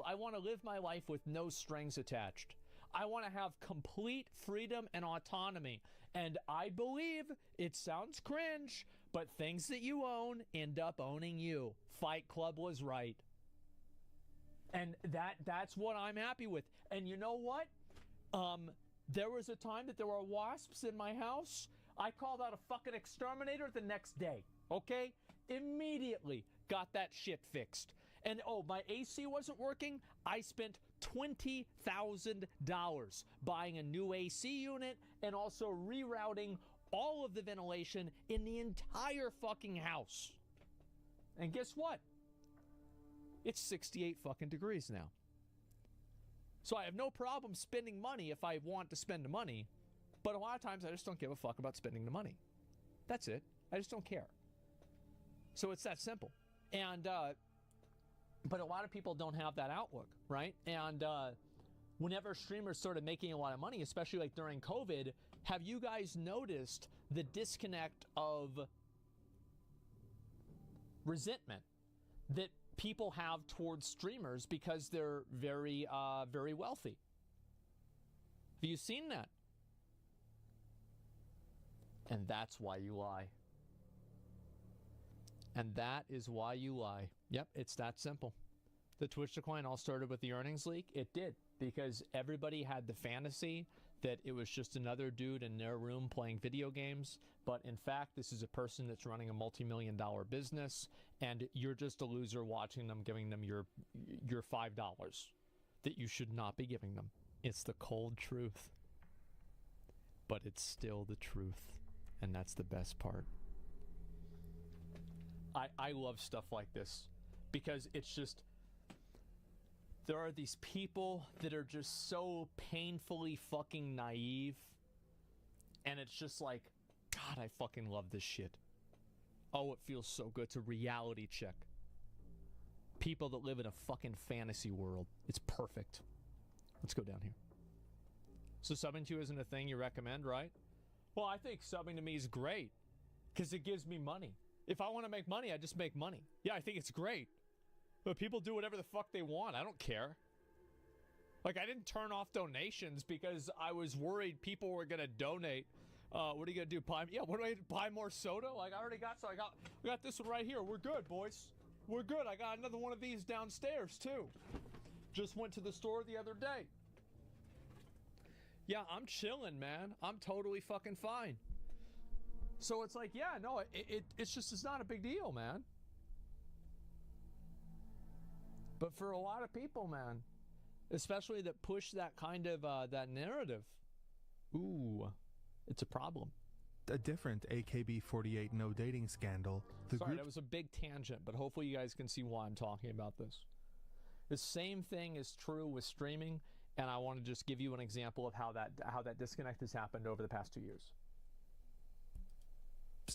life with no strings attached. I want to have complete freedom and autonomy. And I believe it sounds cringe, but things that you own end up owning you. Fight Club was right. And that's what I'm happy with. And you know what? There was a time that there were wasps in my house. I called out a fucking exterminator the next day. Okay? Immediately got that shit fixed. And my AC wasn't working. I spent $20,000 buying a new AC unit and also rerouting all of the ventilation in the entire fucking house. And guess what? It's 68 fucking degrees now. So I have no problem spending money if I want to spend the money, but a lot of times I just don't give a fuck about spending the money. That's it. I just don't care. So it's that simple. And but a lot of people don't have that outlook, right? And whenever streamers started making a lot of money, especially during COVID, have you guys noticed the disconnect of resentment that people have towards streamers because they're very, very wealthy? Have you seen that? And that's why you lie. And that is why you lie. Yep, it's that simple. The Twitch decline all started with the earnings leak. It did, because everybody had the fantasy that it was just another dude in their room playing video games. But in fact, this is a person that's running a multi-million-dollar business, and you're just a loser watching them, giving them your $5 that you should not be giving them. It's the cold truth. But it's still the truth, and that's the best part. I love stuff like this because it's just, there are these people that are just so painfully fucking naive, and it's just like, God, God, I fucking love this shit. Oh, it feels so good. It's a reality check. People that live in a fucking fantasy world. It's perfect. Let's go down here. So subbing to you isn't a thing you recommend, right? Well, I think subbing to me is great because it gives me money. If I want to make money, I just make money. Yeah, I think it's great. But people do whatever the fuck they want. I don't care. Like, I didn't turn off donations because I was worried people were going to donate. What are you going to do? What do I buy more soda? Like, I already got, so I got this one right here. We're good, boys. We're good. I got another one of these downstairs, too. Just went to the store the other day. Yeah, I'm chilling, man. I'm totally fucking fine. So it's like, yeah, no, it's just, it's not a big deal, man. But for a lot of people, man, especially that push that kind of, that narrative, ooh, it's a problem. A different AKB48 no dating scandal. Sorry, that was a big tangent, but hopefully you guys can see why I'm talking about this. The same thing is true with streaming, and I want to just give you an example of how that disconnect has happened over the past 2 years.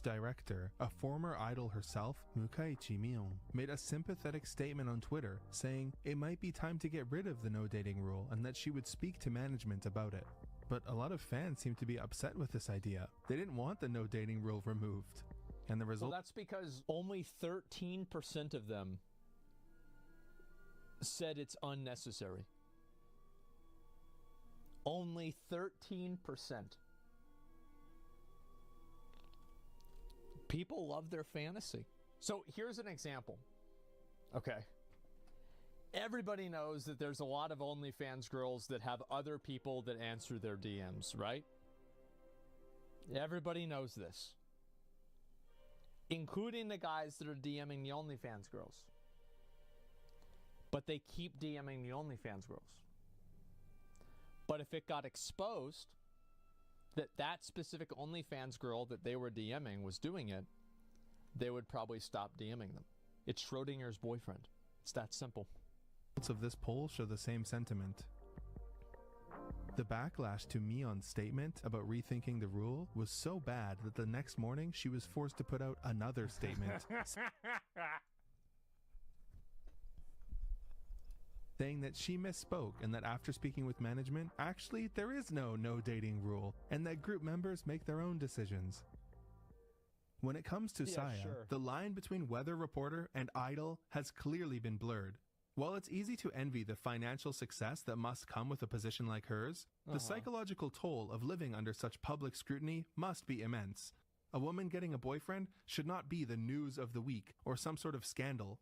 Director, a former idol herself, Mukaichi Mion, made a sympathetic statement on Twitter saying it might be time to get rid of the no dating rule and that she would speak to management about it. But a lot of fans seem to be upset with this idea. They didn't want the no dating rule removed. And the result— Well, that's because only 13% of them said it's unnecessary. Only 13%. People love their fantasy. So here's an example. Okay. Everybody knows that there's a lot of OnlyFans girls that have other people that answer their DMs, right? Everybody knows this. Including the guys that are DMing the OnlyFans girls. But they keep DMing the OnlyFans girls. But if it got exposed that that specific OnlyFans girl that they were DMing was doing it, they would probably stop DMing them. It's Schrodinger's boyfriend. It's that simple. Results of this poll show the same sentiment. The backlash to Mion's statement about rethinking the rule was so bad that the next morning she was forced to put out another statement saying that she misspoke and that after speaking with management, actually there is no dating rule and that group members make their own decisions. When it comes to Saya, the line between weather reporter and idol has clearly been blurred. While it's easy to envy the financial success that must come with a position like hers, the psychological toll of living under such public scrutiny must be immense. A woman getting a boyfriend should not be the news of the week or some sort of scandal.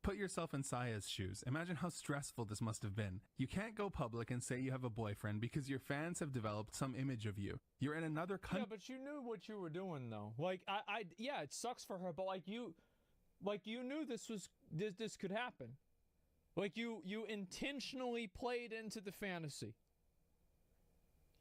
Put yourself in Saya's shoes. Imagine how stressful this must have been. You can't go public and say you have a boyfriend because your fans have developed some image of you. You're in another country. Yeah, but you knew what you were doing, though. Like, yeah, it sucks for her, but you knew this could happen. Like, you intentionally played into the fantasy.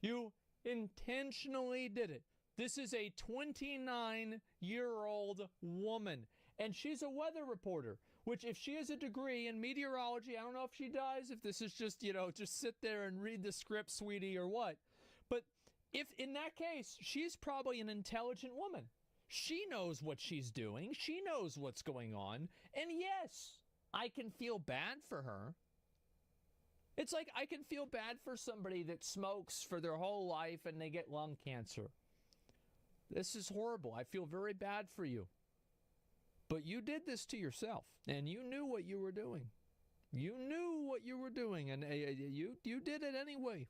You intentionally did it. This is a 29-year-old woman, and she's a weather reporter, which if she has a degree in meteorology, I don't know if she does, if this is just, just sit there and read the script, sweetie, or what. But if in that case, she's probably an intelligent woman. She knows what she's doing. She knows what's going on. And yes, I can feel bad for her. It's like I can feel bad for somebody that smokes for their whole life and they get lung cancer. This is horrible. I feel very bad for you. But you did this to yourself, and you knew what you were doing. You knew what you were doing, and you did it anyway.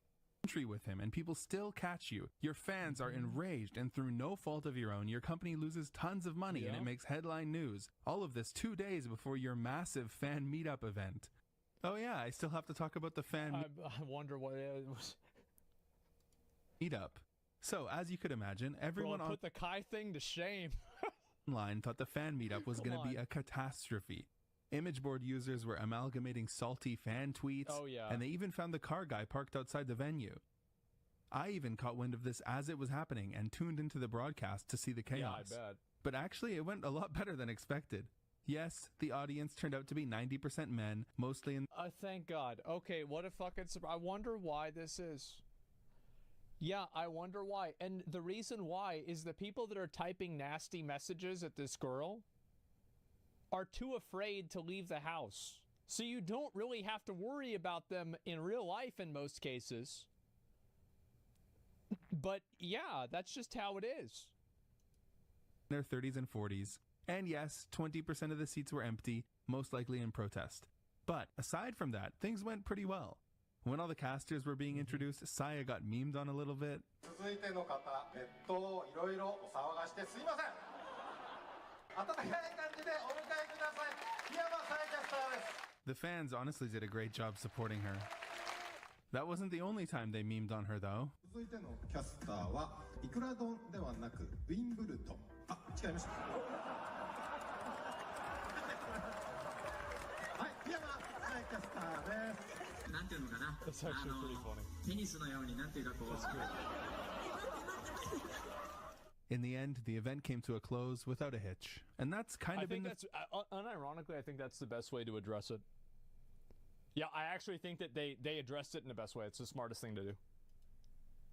With him, and people still catch you. Your fans are enraged, and through no fault of your own, your company loses tons of money, and it makes headline news. All of this 2 days before your massive fan meetup event. Oh yeah, I still have to talk about the fan I wonder what it was. Meetup. So, as you could imagine, everyone put the Kai thing to shame. Online thought the fan meetup was going to be a catastrophe. Image board users were amalgamating salty fan tweets, and they even found the car guy parked outside the venue. I even caught wind of this as it was happening and tuned into the broadcast to see the chaos. Yeah, I bet. But actually, it went a lot better than expected. Yes, the audience turned out to be 90% men, mostly in— thank God. Okay, what a fucking surprise. I wonder why this is. Yeah, I wonder why. And the reason why is the people that are typing nasty messages at this girl are too afraid to leave the house. So you don't really have to worry about them in real life in most cases. But yeah, that's just how it is. In their 30s and 40s. And yes, 20% of the seats were empty, most likely in protest. But aside from that, things went pretty well. When all the casters were being introduced, Saya got memed on a little bit. The fans honestly did a great job supporting her. That wasn't the only time they memed on her, though. That's actually pretty funny. That's good. In the end, the event came to a close without a hitch. And that's kind of unironically, I think that's the best way to address it. Yeah, I actually think that they addressed it in the best way. It's the smartest thing to do.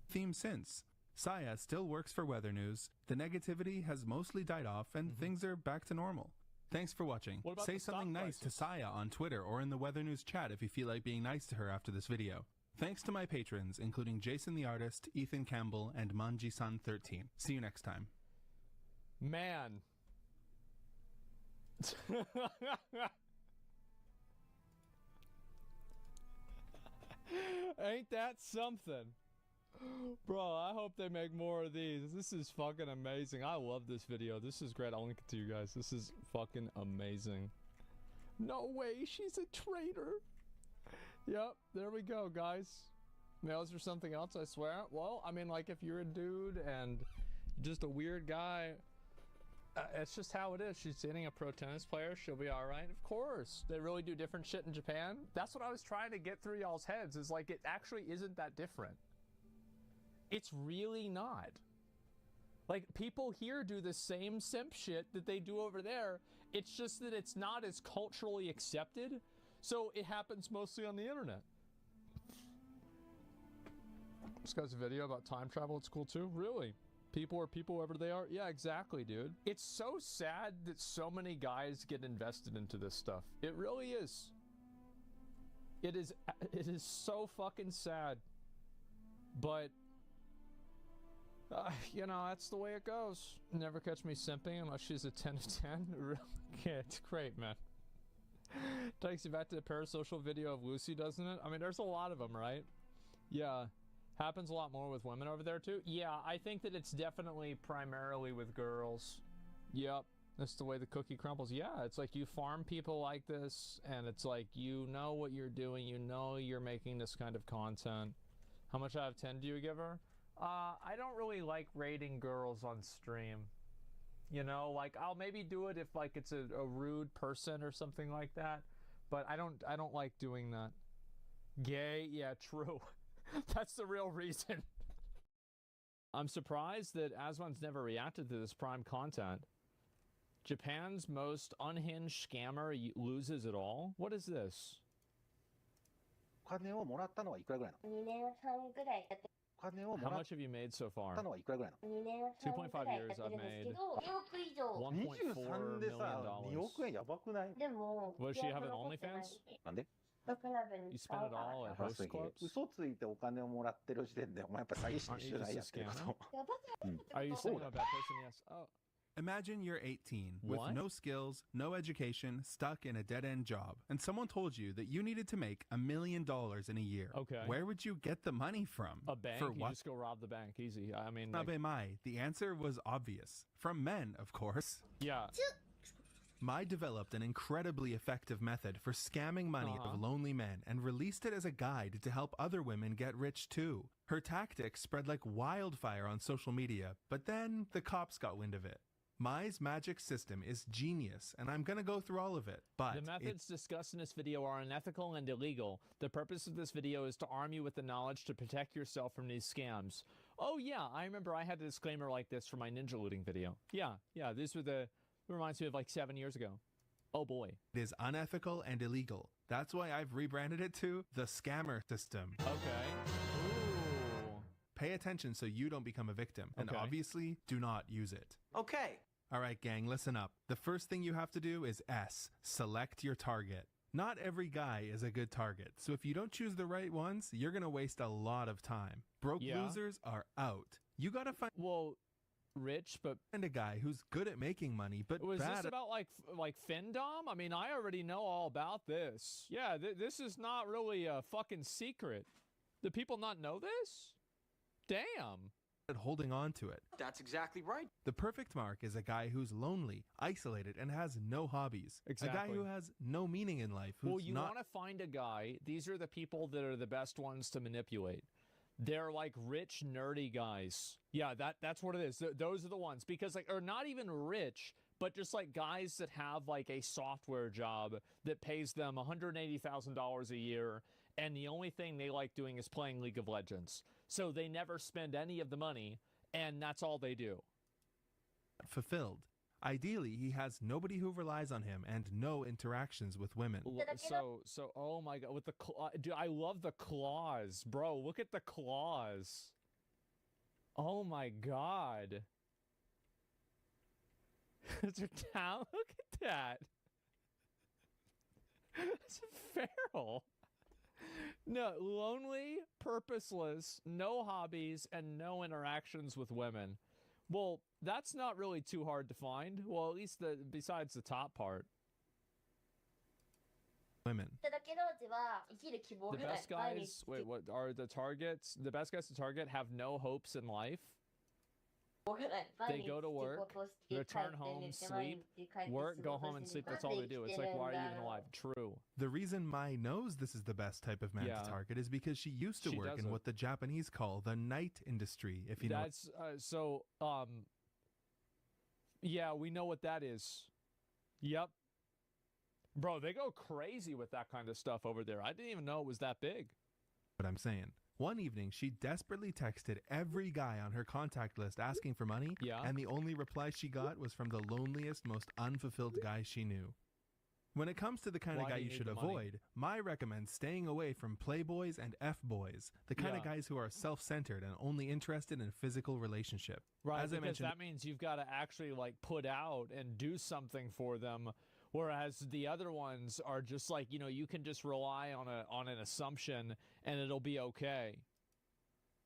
Theme since. Saya still works for Weather News. The negativity has mostly died off and things are back to normal. Thanks for watching. Say something nice to Saya on Twitter or in the Weather News chat if you feel like being nice to her after this video. Thanks to my patrons, including Jason the Artist, Ethan Campbell, and Manji-san13. See you next time. Man. Ain't that something? Bro, I hope they make more of these. This is fucking amazing. I love this video. This is great. I'll link it to you guys. This is fucking amazing. No way, she's a traitor. Yep, there we go, guys. Males or something else, I swear. Well, I mean, like, if you're a dude and just a weird guy, it's just how it is. She's dating a pro tennis player. She'll be all right. Of course. They really do different shit in Japan. That's what I was trying to get through y'all's heads, is like, it actually isn't that different. It's really not. Like, people here do the same simp shit that they do over there. It's just that it's not as culturally accepted, so it happens mostly on the internet. This guy's a video about time travel. It's cool too. Really? People are people wherever they are? Yeah, exactly, dude. It's so sad that so many guys get invested into this stuff. It really is. It is so fucking sad. But you know, that's the way it goes. Never catch me simping unless she's a 10 of 10. Yeah, it's great, man. Takes you back to the parasocial video of Lucy, doesn't it? I mean, there's a lot of them, right? Yeah. Happens a lot more with women over there, too. Yeah, I think that it's definitely primarily with girls. Yep. That's the way the cookie crumbles. Yeah, it's like you farm people like this, and it's like you know what you're doing. You know you're making this kind of content. How much out of 10 do you give her? I don't really like rating girls on stream. You know, like I'll maybe do it if like it's a rude person or something like that, but I don't like doing that. Gay? Yeah, true. That's the real reason. I'm surprised that Asmon's never reacted to this Prime content. Japan's most unhinged scammer loses it all? What is this? How much have you made so far? 2.5 years I've made $1.4 million. Does she have an OnlyFans? You spent it all at host clubs? Aren't you just a scammer? Are you saying I'm a bad person? Yes. Oh. Imagine you're 18, with no skills, no education, stuck in a dead-end job, and someone told you that you needed to make $1 million in a year. Okay. Where would you get the money from? A bank? For You what? just go rob the bank. Easy. I mean, like, The answer was obvious. From men, of course. Yeah. Mai developed an incredibly effective method for scamming money out of lonely men and released it as a guide to help other women get rich too. Her tactics spread like wildfire on social media, but then the cops got wind of it. Mai's magic system is genius, and I'm gonna go through all of it, but the methods discussed in this video are unethical and illegal. The purpose of this video is to arm you with the knowledge to protect yourself from these scams. Oh yeah, I remember I had a disclaimer like this for my ninja looting video. Yeah, these were the... It reminds me of like 7 years ago. Oh boy. It is unethical and illegal. That's why I've rebranded it to the scammer system. Okay. Ooh. pay attention so you don't become a victim. And obviously, do not use it. Okay. All right, gang, listen up. The first thing you have to do is S, select your target. Not every guy is a good target, so if you don't choose the right ones, you're gonna waste a lot of time. Broke losers are out. You gotta find rich, but a guy who's good at making money, but was bad this about like Findom? I mean, I already know all about this. Yeah, this is not really a fucking secret. Do people not know this? Damn. at holding on to it. That's exactly right. The perfect mark is a guy who's lonely, isolated, and has no hobbies. Exactly. A guy who has no meaning in life. Who's Well, you not want to find a guy, these are the people that are the best ones to manipulate. They're like rich, nerdy guys. Yeah, that's what it is. Those are the ones. Because, like, or not even rich, but just like guys that have like a software job that pays them $180,000 a year, and the only thing they like doing is playing League of Legends. So they never spend any of the money, and that's all they do. fulfilled. Ideally, he has nobody who relies on him and no interactions with women. So oh my god, with the dude, I love the claws, bro. Look at the claws. Oh my god. It's a town. Look at that. It's a feral. No, lonely, purposeless, no hobbies, and no interactions with women. Well, that's not really too hard to find. Well, at least besides the top part. Women. The best guys, wait, what are the targets? The best guys to target have no hopes in life. They go to work, return home, sleep, work, go home and sleep. That's all they do. It's like, why are you even alive? True. The reason Mai knows this is the best type of man to target is because she used to work in what the Japanese call the night industry, if you know. That's, yeah, we know what that is. Yep. Bro, they go crazy with that kind of stuff over there. I didn't even know it was that big. What I'm saying. One evening, she desperately texted every guy on her contact list asking for money, and the only reply she got was from the loneliest, most unfulfilled guy she knew. When it comes to the kind of guy you should avoid, Mai recommends staying away from playboys and F-boys, the kind of guys who are self-centered and only interested in physical relationship. Right, As I because mentioned, that means you've got to actually like put out and do something for them, whereas the other ones are just like, you know, you can just rely on an assumption and it'll be okay.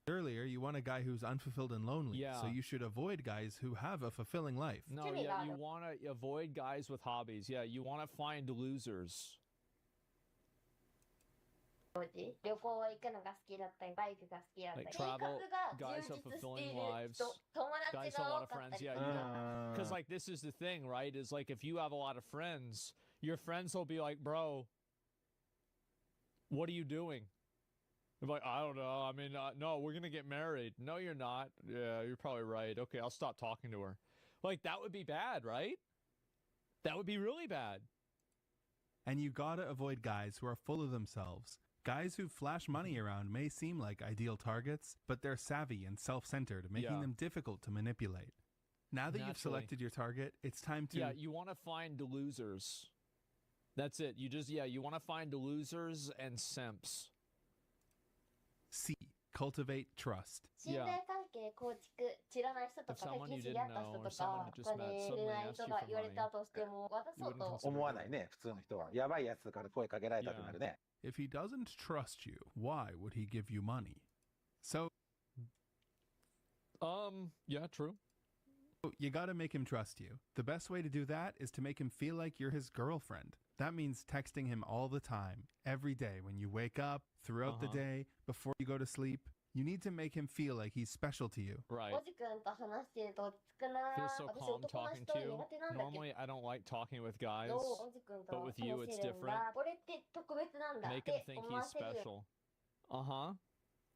Earlier, you want a guy who's unfulfilled and lonely, so you should avoid guys who have a fulfilling life. No, yeah, you want to avoid guys with hobbies. Yeah, you want to find losers. Like travel, guys have fulfilling lives, guys have a lot of friends. Yeah, because like this is the thing, right? Is like if you have a lot of friends, your friends will be like, bro, what are you doing? I'm like, I don't know. I mean, no, we're going to get married. No, you're not. Yeah, you're probably right. Okay, I'll stop talking to her. Like, that would be bad, right? That would be really bad. And you gotta avoid guys who are full of themselves. Guys who flash money around may seem like ideal targets, but they're savvy and self-centered, making them difficult to manipulate. Now that you've selected your target, it's time to... Yeah, you want to find losers. That's it. You just, you want to find losers and simps. C. Cultivate trust. Yeah. If someone you didn't know or someone you just met suddenly asked you for money, you wouldn't consider 思わないね、普通の人は。やばいやつから声かけられたくなるね。If he doesn't trust you, why would he give you money? So... yeah, true. You gotta make him trust you. The best way to do that is to make him feel like you're his girlfriend. That means texting him all the time, every day, when you wake up, throughout the day, before you go to sleep. You need to make him feel like he's special to you. Right. Feels so calm talking to you. Normally, I don't like talking with guys, but with you, it's different. Make him think he's special.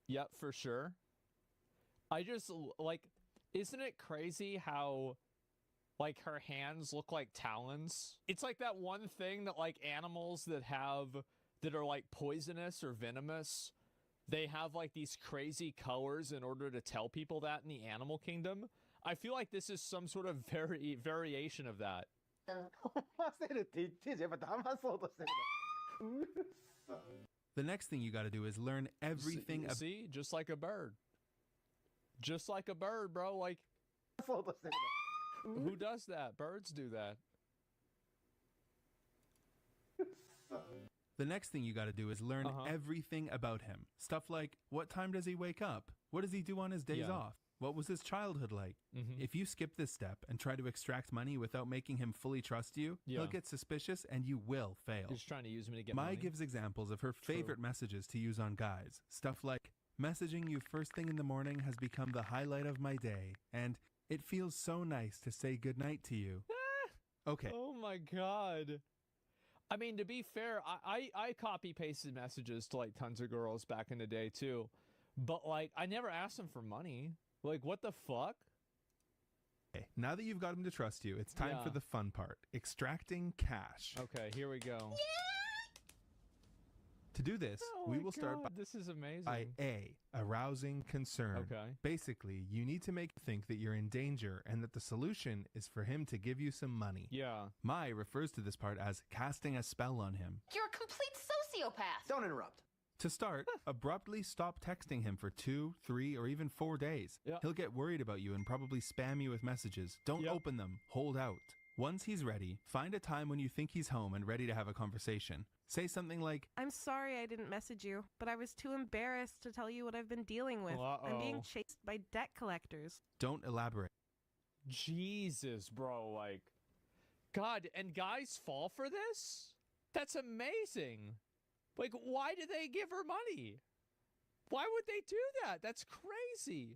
Yep, for sure. I just, like, isn't it crazy how... like her hands look like talons? It's like that one thing that like animals that are like poisonous or venomous, they have like these crazy colors in order to tell people that in the animal kingdom. I feel like this is some sort of variation of that. The next thing you gotta do is learn everything. See, just like a bird. Just like a bird, bro. Like, そうとしてるの。 who does that? Birds do that. The next thing you got to do is learn everything about him. Stuff like, what time does he wake up? What does he do on his days Yeah. off? What was his childhood like? If you skip this step and try to extract money without making him fully trust you, Yeah. he'll get suspicious and you will fail. You're just trying to use me to get Mai money. gives examples of her favorite messages to use on guys. Stuff like, messaging you first thing in the morning has become the highlight of my day, and it feels so nice to say goodnight to you. Okay. Oh my god. I mean, to be fair, I copy pasted messages to like tons of girls back in the day too, but like I never asked them for money. Like, what the fuck? Okay, now that you've got him to trust you, it's time for the fun part, extracting cash. Okay, here we go. To do this, we will start by, this is amazing. Arousing concern. Okay. Basically, you need to make him think that you're in danger and that the solution is for him to give you some money. Yeah. Mai refers to this part as casting a spell on him. You're a complete sociopath. Don't interrupt. To start, abruptly stop texting him for 2, 3, or even 4 days. He'll get worried about you and probably spam you with messages. Don't open them. Hold out. Once he's ready, find a time when you think he's home and ready to have a conversation. Say something like, I'm sorry I didn't message you, but I was too embarrassed to tell you what I've been dealing with. I'm being chased by debt collectors. Don't elaborate. Jesus, bro, like, God, and guys fall for this? That's amazing. Like, why do they give her money? Why would they do that? That's crazy.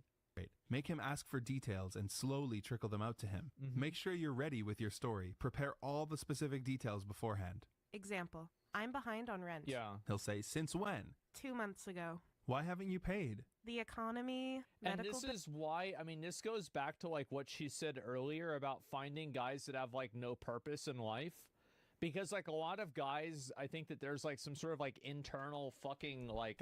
Make him ask for details and slowly trickle them out to him. Make sure you're ready with your story. Prepare all the specific details beforehand. Example, I'm behind on rent. Yeah. He'll say, since when? 2 months ago. Why haven't you paid? The economy, medical... And this is why, I mean, this goes back to, like, what she said earlier about finding guys that have, like, no purpose in life. Because, like, a lot of guys, I think that there's, like, some sort of, like, internal fucking, like,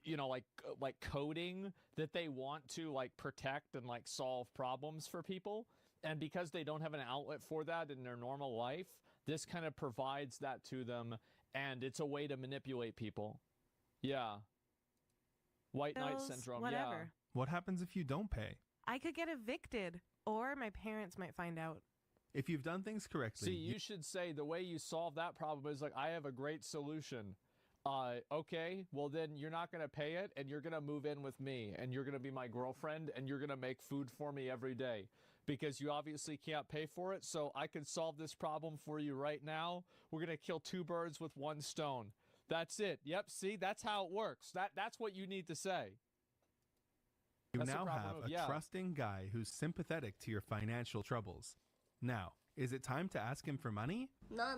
you know, like coding that they want to, like, protect and, like, solve problems for people. And because they don't have an outlet for that in their normal life, this kind of provides that to them, and it's a way to manipulate people. Yeah. White knight syndrome, whatever. What happens if you don't pay? I could get evicted, or my parents might find out. If you've done things correctly... See, you should say the way you solve that problem is like, I have a great solution. Okay, well then you're not going to pay it, and you're going to move in with me, and you're going to be my girlfriend, and you're going to make food for me every day. Because you obviously can't pay for it, so I can solve this problem for you right now. We're going to kill 2 birds with 1 stone. That's it. Yep, see, that's how it works. That's what you need to say. You That's the now proper have move, a yeah. trusting guy who's sympathetic to your financial troubles. Now, is it time to ask him for money? No.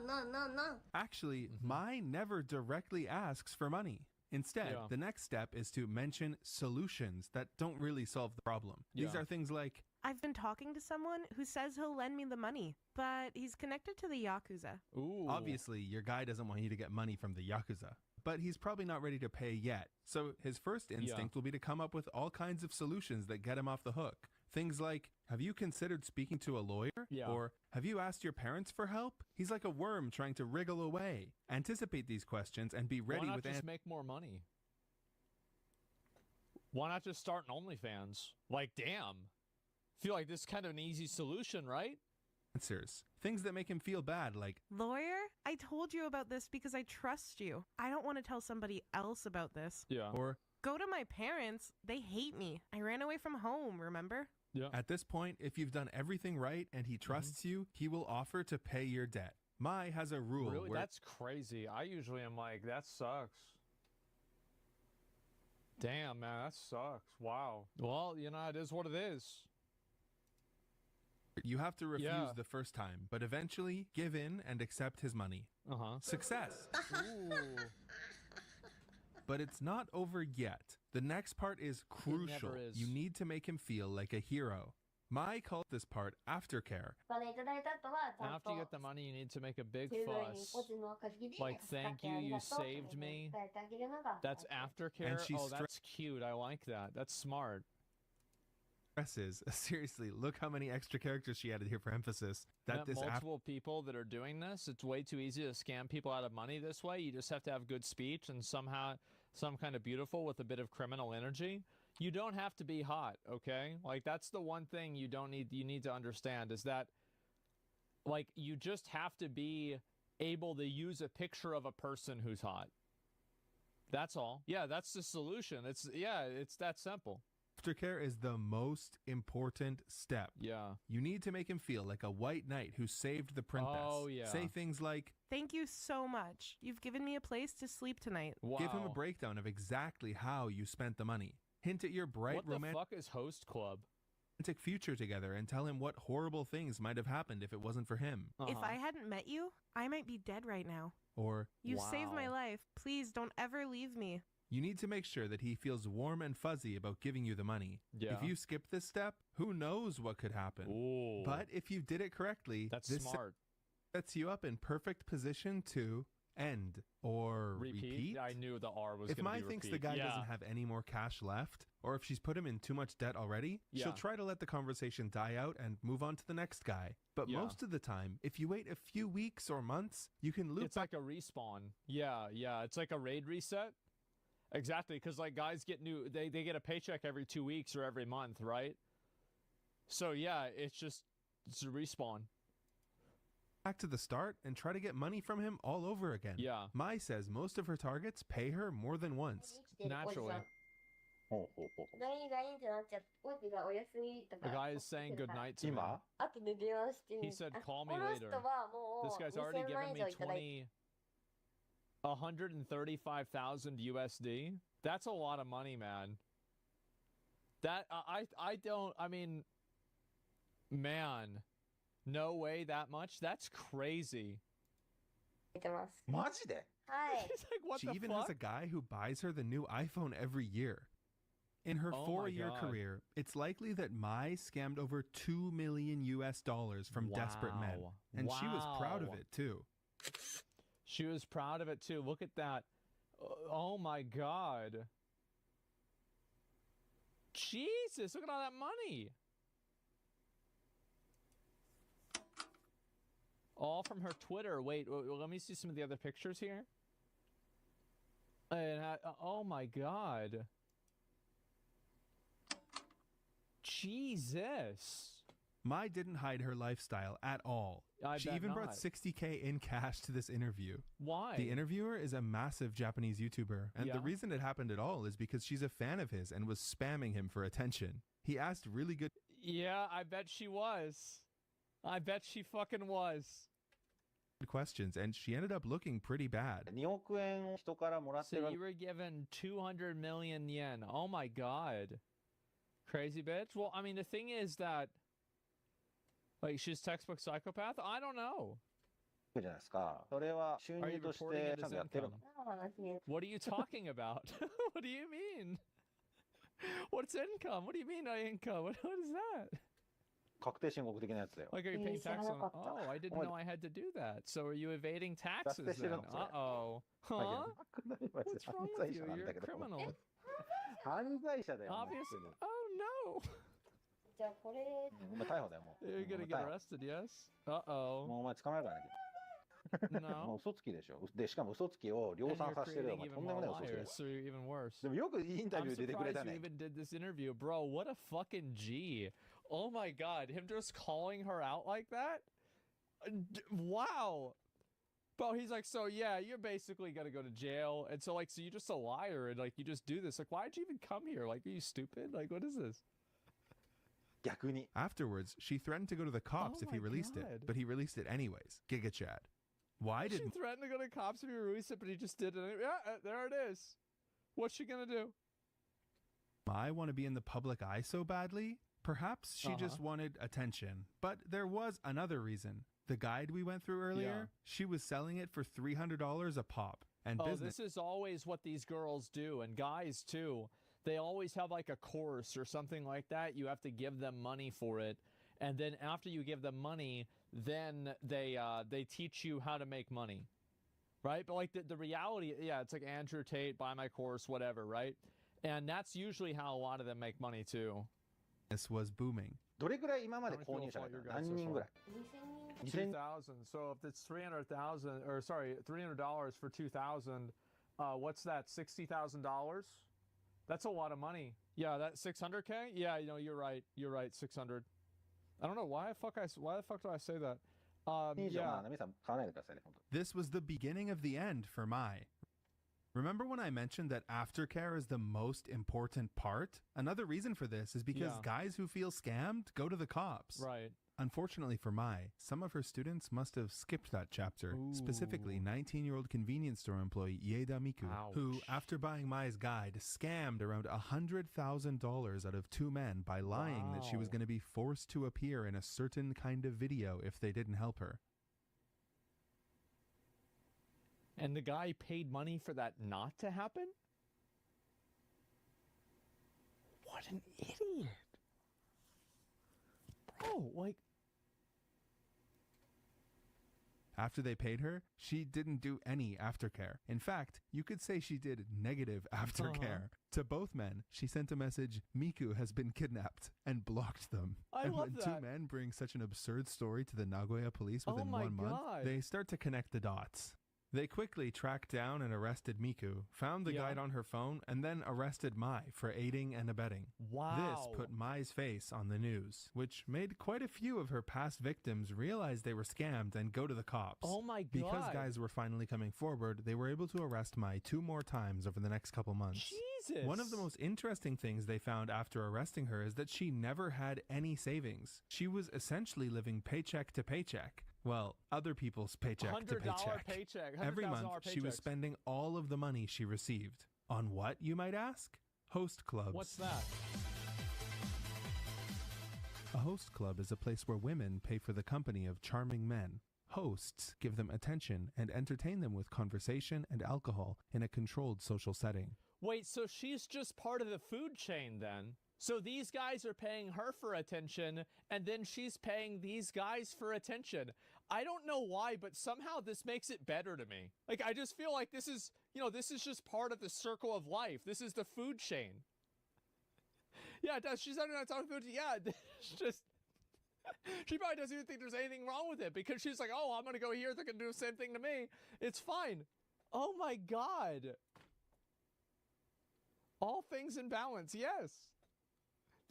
Actually, Mai never directly asks for money. Instead, Yeah. the next step is to mention solutions that don't really solve the problem. These Yeah. are things like, I've been talking to someone who says he'll lend me the money, but he's connected to the Yakuza. Ooh. obviously, your guy doesn't want you to get money from the Yakuza, but he's probably not ready to pay yet. So his first instinct will be to come up with all kinds of solutions that get him off the hook. Things like, have you considered speaking to a lawyer? Yeah. Or, have you asked your parents for help? He's like a worm trying to wriggle away. Anticipate these questions and be ready Why not with just make more money? Why not just start an OnlyFans? Like, damn. Feel like this is kind of an easy solution, right? answers. Things that make him feel bad, like, Lawyer, I told you about this because I trust you. I don't want to tell somebody else about this. Yeah. Or, Go to my parents. They hate me. I ran away from home, remember? Yeah. At this point, if you've done everything right and he trusts you, he will offer to pay your debt. Mai has a rule Really? where That's crazy. I usually am like, that sucks. Damn, man, that sucks. Wow. Well, you know, it is what it is. you have to refuse Yeah. the first time, but eventually give in and accept his money. Uh-huh. Success! Ooh. But it's not over yet. The next part is crucial. is. You need to make him feel like a hero. Mai called this part aftercare. お金いただいた後はちゃん After you と get the money, you need to make a big 手取りに fuss. ポチのおかげで Like, 使っ thank てあ you, り you がとうって saved me. 伝えてあげるのが That's aftercare? And she Oh, that's cute. I like that. That's smart. Stresses. Seriously, look how many extra characters she added here for emphasis. That Met this multiple people that are doing this. It's way too easy to scam people out of money this way. You just have to have good speech and somehow some kind of beautiful with a bit of criminal energy. You don't have to be hot, okay? Like, that's the one thing you need to understand is that, like, you just have to be able to use a picture of a person who's hot. That's all. Yeah, that's the solution. It's that simple. Aftercare is the most important step. Yeah. You need to make him feel like a white knight who saved the princess. Oh, yeah. Say things like, Thank you so much. You've given me a place to sleep tonight. Wow. Give him a breakdown of exactly how you spent the money. Hint at your bright romantic What the fuck is Host Club? future together and tell him what horrible things might have happened if it wasn't for him. If I hadn't met you, I might be dead right now. Or, You saved my life. Please don't ever leave me. you need to make sure that he feels warm and fuzzy about giving you the money. Yeah. If you skip this step, who knows what could happen. Ooh. But if you did it correctly, That's this smart. sets you up in perfect position to end or repeat. I knew the R was If going to be Mai thinks the repeat. guy Yeah. doesn't have any more cash left, or if she's put him in too much debt already, Yeah. she'll try to let the conversation die out and move on to the next guy. But Yeah. most of the time, if you wait a few weeks or months, you can loop It's like a respawn. Yeah. It's like a raid reset. Exactly, because like guys get they get a paycheck every 2 weeks or every month, right? So yeah, it's a respawn. back to the start and try to get money from him all over again. Yeah. Mai says most of her targets pay her more than once. Naturally. ほうほうほうほう。 LINE ってなっちゃって、おいがお休みと The か。 guy is saying good night to me. 今後で電話してみ He said, あ call me この later. 人はも This う guy's already 2000万 given 以 me 上いただいて 135,000 USD. That's a lot of money, man. That I don't. I mean, man, no way that much. That's crazy. てます。マジではい。 It's like what She the even fuck? has a guy who buys her the new iPhone every year. In her Oh my 4-year God. career, it's likely that Mai scammed over $2 million from desperate men. Wow. And she was proud of Wow. it too. She was proud of it too. Look at that. Oh my God. Jesus, look at all that money. All from her Twitter. Wait, let me see some of the other pictures here. And oh my God. Jesus. Mai didn't hide her lifestyle at all. She bet even brought not. $60K in cash to this interview. Why? The interviewer is a massive Japanese YouTuber, and Yeah. the reason it happened at all is because she's a fan of his and was spamming him for attention. He asked really good Yeah, I bet she was. I bet she fucking was. questions, and she ended up looking pretty bad. 2億円を人からもらって So る you were given 200 million yen. Oh my God. Crazy bitch. Well, I mean, the thing is that, like, she's textbook psychopath? I don't know. じゃないですか。それは収 Are 入 you とし reporting て it ちゃん as とやってるの income? What are you talking about? What do you mean? What's income? What do you mean by income? What is that? 確定申告的なやつだよ。 Like, are you paying tax on? Oh, I didn't know I had to do that. So are you evading taxes then? Uh-oh. Huh? What's wrong with you? You're a criminal. 犯罪者だよ。 Obviously. Oh, no. じゃあこれ。お前逮捕だよ、もう。 You're gonna get arrested, yes? Uh-oh. もうお前捕まえるからね。もう No. 嘘つきでしょ。で、しかも嘘つきを量 And 産 you're させてるよ。お creating 前 even とんでも more ない嘘つきだよ liars, so you're even worse. でもよくいいインタ I'm ビュー出てくれ surprised た you ね。 even did this interview. Bro, what a fucking G. Oh my God. Him just calling her out like that? Wow. Bro, he's like, so yeah, you're basically gonna go to jail. And so like, so you're just a liar and like, you just do this. Like, why'd you even come here? Like, are you stupid? Like, what is this? 逆に。 Afterwards, she threatened to go to the cops Oh if he my released God. it, but he released it anyways. Giga Chad. Why She did threatened to go to cops if he released it, but he just did it. Yeah, there it is. What's she gonna do? Mai want to be in the public eye so badly? Perhaps she just Uh-huh. wanted attention. But there was another reason. The guide we went through earlier, she was selling it for $300 a pop. And Oh, business this is always what these girls do, and guys too. They always have like a course or something like that. You have to give them money for it, and then after you give them money, then they teach you how to make money, right? But like the reality, yeah, it's like Andrew Tate, buy my course, whatever, right? And that's usually how a lot of them make money too. was booming. どれぐらい今まで購入者がいたの？何人ぐらい？ 2,000. So if it's 300,000, or sorry, $300 for 2,000, what's that? $60,000 That's a lot of money. Yeah, that 600K? Yeah, you know, you're right. You're right, 600. I don't know why the fuck do I say that? Yeah. This was the beginning of the end for Mai. Remember when I mentioned that aftercare is the most important part? Another reason for this is because guys who feel scammed go to the cops. Right. Unfortunately for Mai, some of her students must have skipped that chapter. Specifically, 19-year-old convenience store employee Ieda Miku, who, after buying Mai's guide, scammed around $100,000 out of 2 men by lying that she was going to be forced to appear in a certain kind of video if they didn't help her. And the guy paid money for that not to happen? What an idiot. Bro, like... After they paid her, she didn't do any aftercare. In fact, you could say she did negative aftercare. To both men, she sent a message, "Miku has been kidnapped," and blocked them. I love when that. 2 men bring such an absurd story to the Nagoya police within 1 month, they start to connect the dots. They quickly tracked down and arrested Miku, found the guide on her phone, and then arrested Mai for aiding and abetting. Wow. This put Mai's face on the news, which made quite a few of her past victims realize they were scammed and go to the cops. Oh my God. Because guys were finally coming forward, they were able to arrest Mai 2 more times over the next couple months. Jesus. One of the most interesting things they found after arresting her is that she never had any savings. She was essentially living paycheck to paycheck. Well, other people's paycheck to paycheck. Every month, she was spending all of the money she received. On what, you might ask? Host clubs. What's that? A host club is a place where women pay for the company of charming men. Hosts give them attention and entertain them with conversation and alcohol in a controlled social setting. Wait, so she's just part of the food chain then? So these guys are paying her for attention, and then she's paying these guys for attention. I don't know why, but somehow this makes it better to me. Like, I just feel like this is, you know, this is just part of the circle of life. This is the food chain. Yeah, it does. She's not talking food. Yeah, it's just... She probably doesn't even think there's anything wrong with it because she's like, oh, I'm going to go here. They're going to do the same thing to me. It's fine. Oh, my God. All things in balance, yes.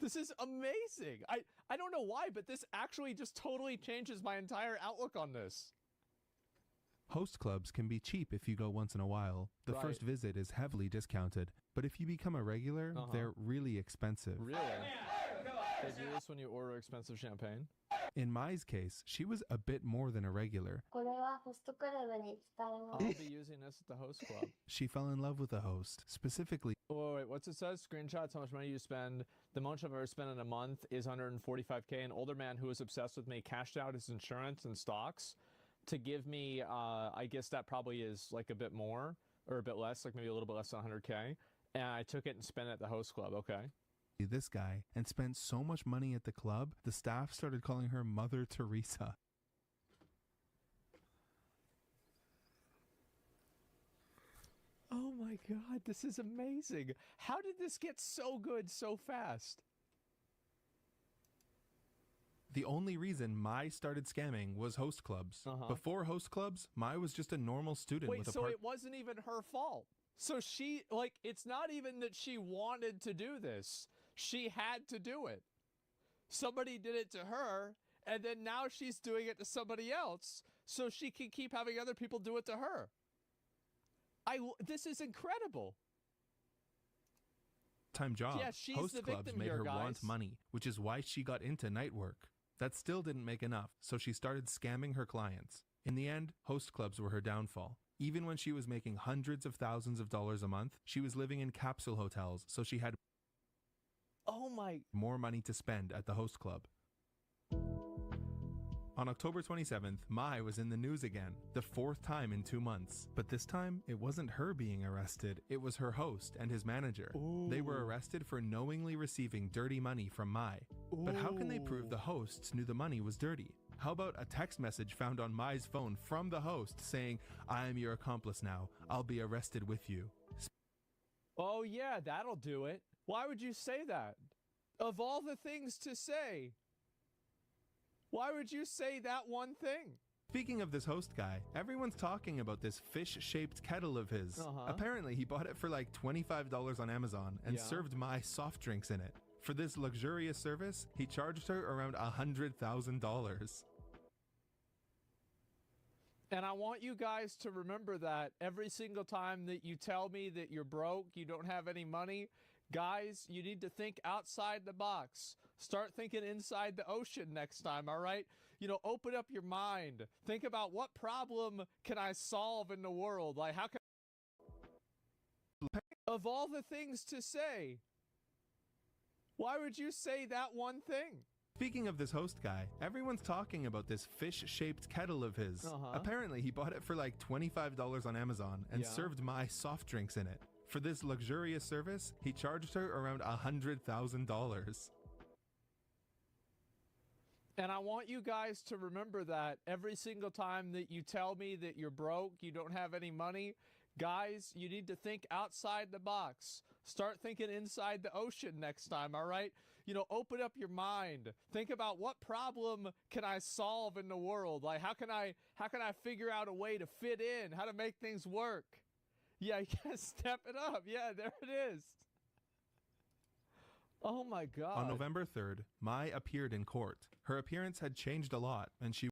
This is amazing. I don't know why, but this actually just totally changes my entire outlook on this. Host clubs can be cheap if you go once in a while. The first visit is heavily discounted, but if you become a regular, they're really expensive. Really? They do this when you order expensive champagne? In Mai's case, she was a bit more than a regular. I'll be using this at the host club. She fell in love with the host, specifically. Oh, wait, what's it says? Screenshots, how much money you spend. The most I've ever spent in a month is 145K. An older man who was obsessed with me cashed out his insurance and stocks to give me, I guess that probably is like a bit more or a bit less, like maybe a little bit less than 100K. And I took it and spent it at the host club. Okay. This guy and spent so much money at the club, the staff started calling her Mother Teresa. Oh my God, this is amazing. How did this get so good so fast? The only reason Mai started scamming was host clubs. Before host clubs, Mai was just a normal student with a so it wasn't even her fault. So she, like, it's not even that she wanted to do this. She had to do it. Somebody did it to her, and then now she's doing it to somebody else, so she can keep having other people do it to her. This is incredible. Time job. Yeah, she's host the clubs victim made here, her guys. want money, which is why she got into night work. That still didn't make enough, so she started scamming her clients. In the end, host clubs were her downfall. Even when she was making hundreds of thousands of dollars a month, she was living in capsule hotels, so she had more money to spend at the host club. On October 27th, Mai was in the news again, the 4th time in 2 months. But this time, it wasn't her being arrested, it was her host and his manager. They were arrested for knowingly receiving dirty money from Mai. But how can they prove the hosts knew the money was dirty? How about a text message found on Mai's phone from the host saying, "I am your accomplice now. I'll be arrested with you." Oh yeah, that'll do it. Why would you say that? Of all the things to say, why would you say that one thing? Speaking of this host guy, everyone's talking about this fish-shaped kettle of his. Apparently, he bought it for like $25 on Amazon and served my soft drinks in it. For this luxurious service, he charged her around $100,000. And I want you guys to remember that every single time that you tell me that you're broke, you don't have any money, guys, you need to think outside the box. Start thinking inside the ocean next time, all right? You know, open up your mind. Think about what problem can I solve in the world? Like, how can... Of all the things to say, why would you say that one thing? Speaking of this host guy, everyone's talking about this fish-shaped kettle of his. Apparently, he bought it for like $25 on Amazon and served my soft drinks in it. For this luxurious service, he charged her around $100,000. And I want you guys to remember that every single time that you tell me that you're broke, you don't have any money, guys, you need to think outside the box. Start thinking inside the ocean next time, all right? You know, open up your mind. Think about what problem can I solve in the world? Like, how can I figure out a way to fit in? How to make things work? Yeah, you gotta step it up. Yeah, there it is. Oh my God. On November 3rd, Mai appeared in court. Her appearance had changed a lot, and she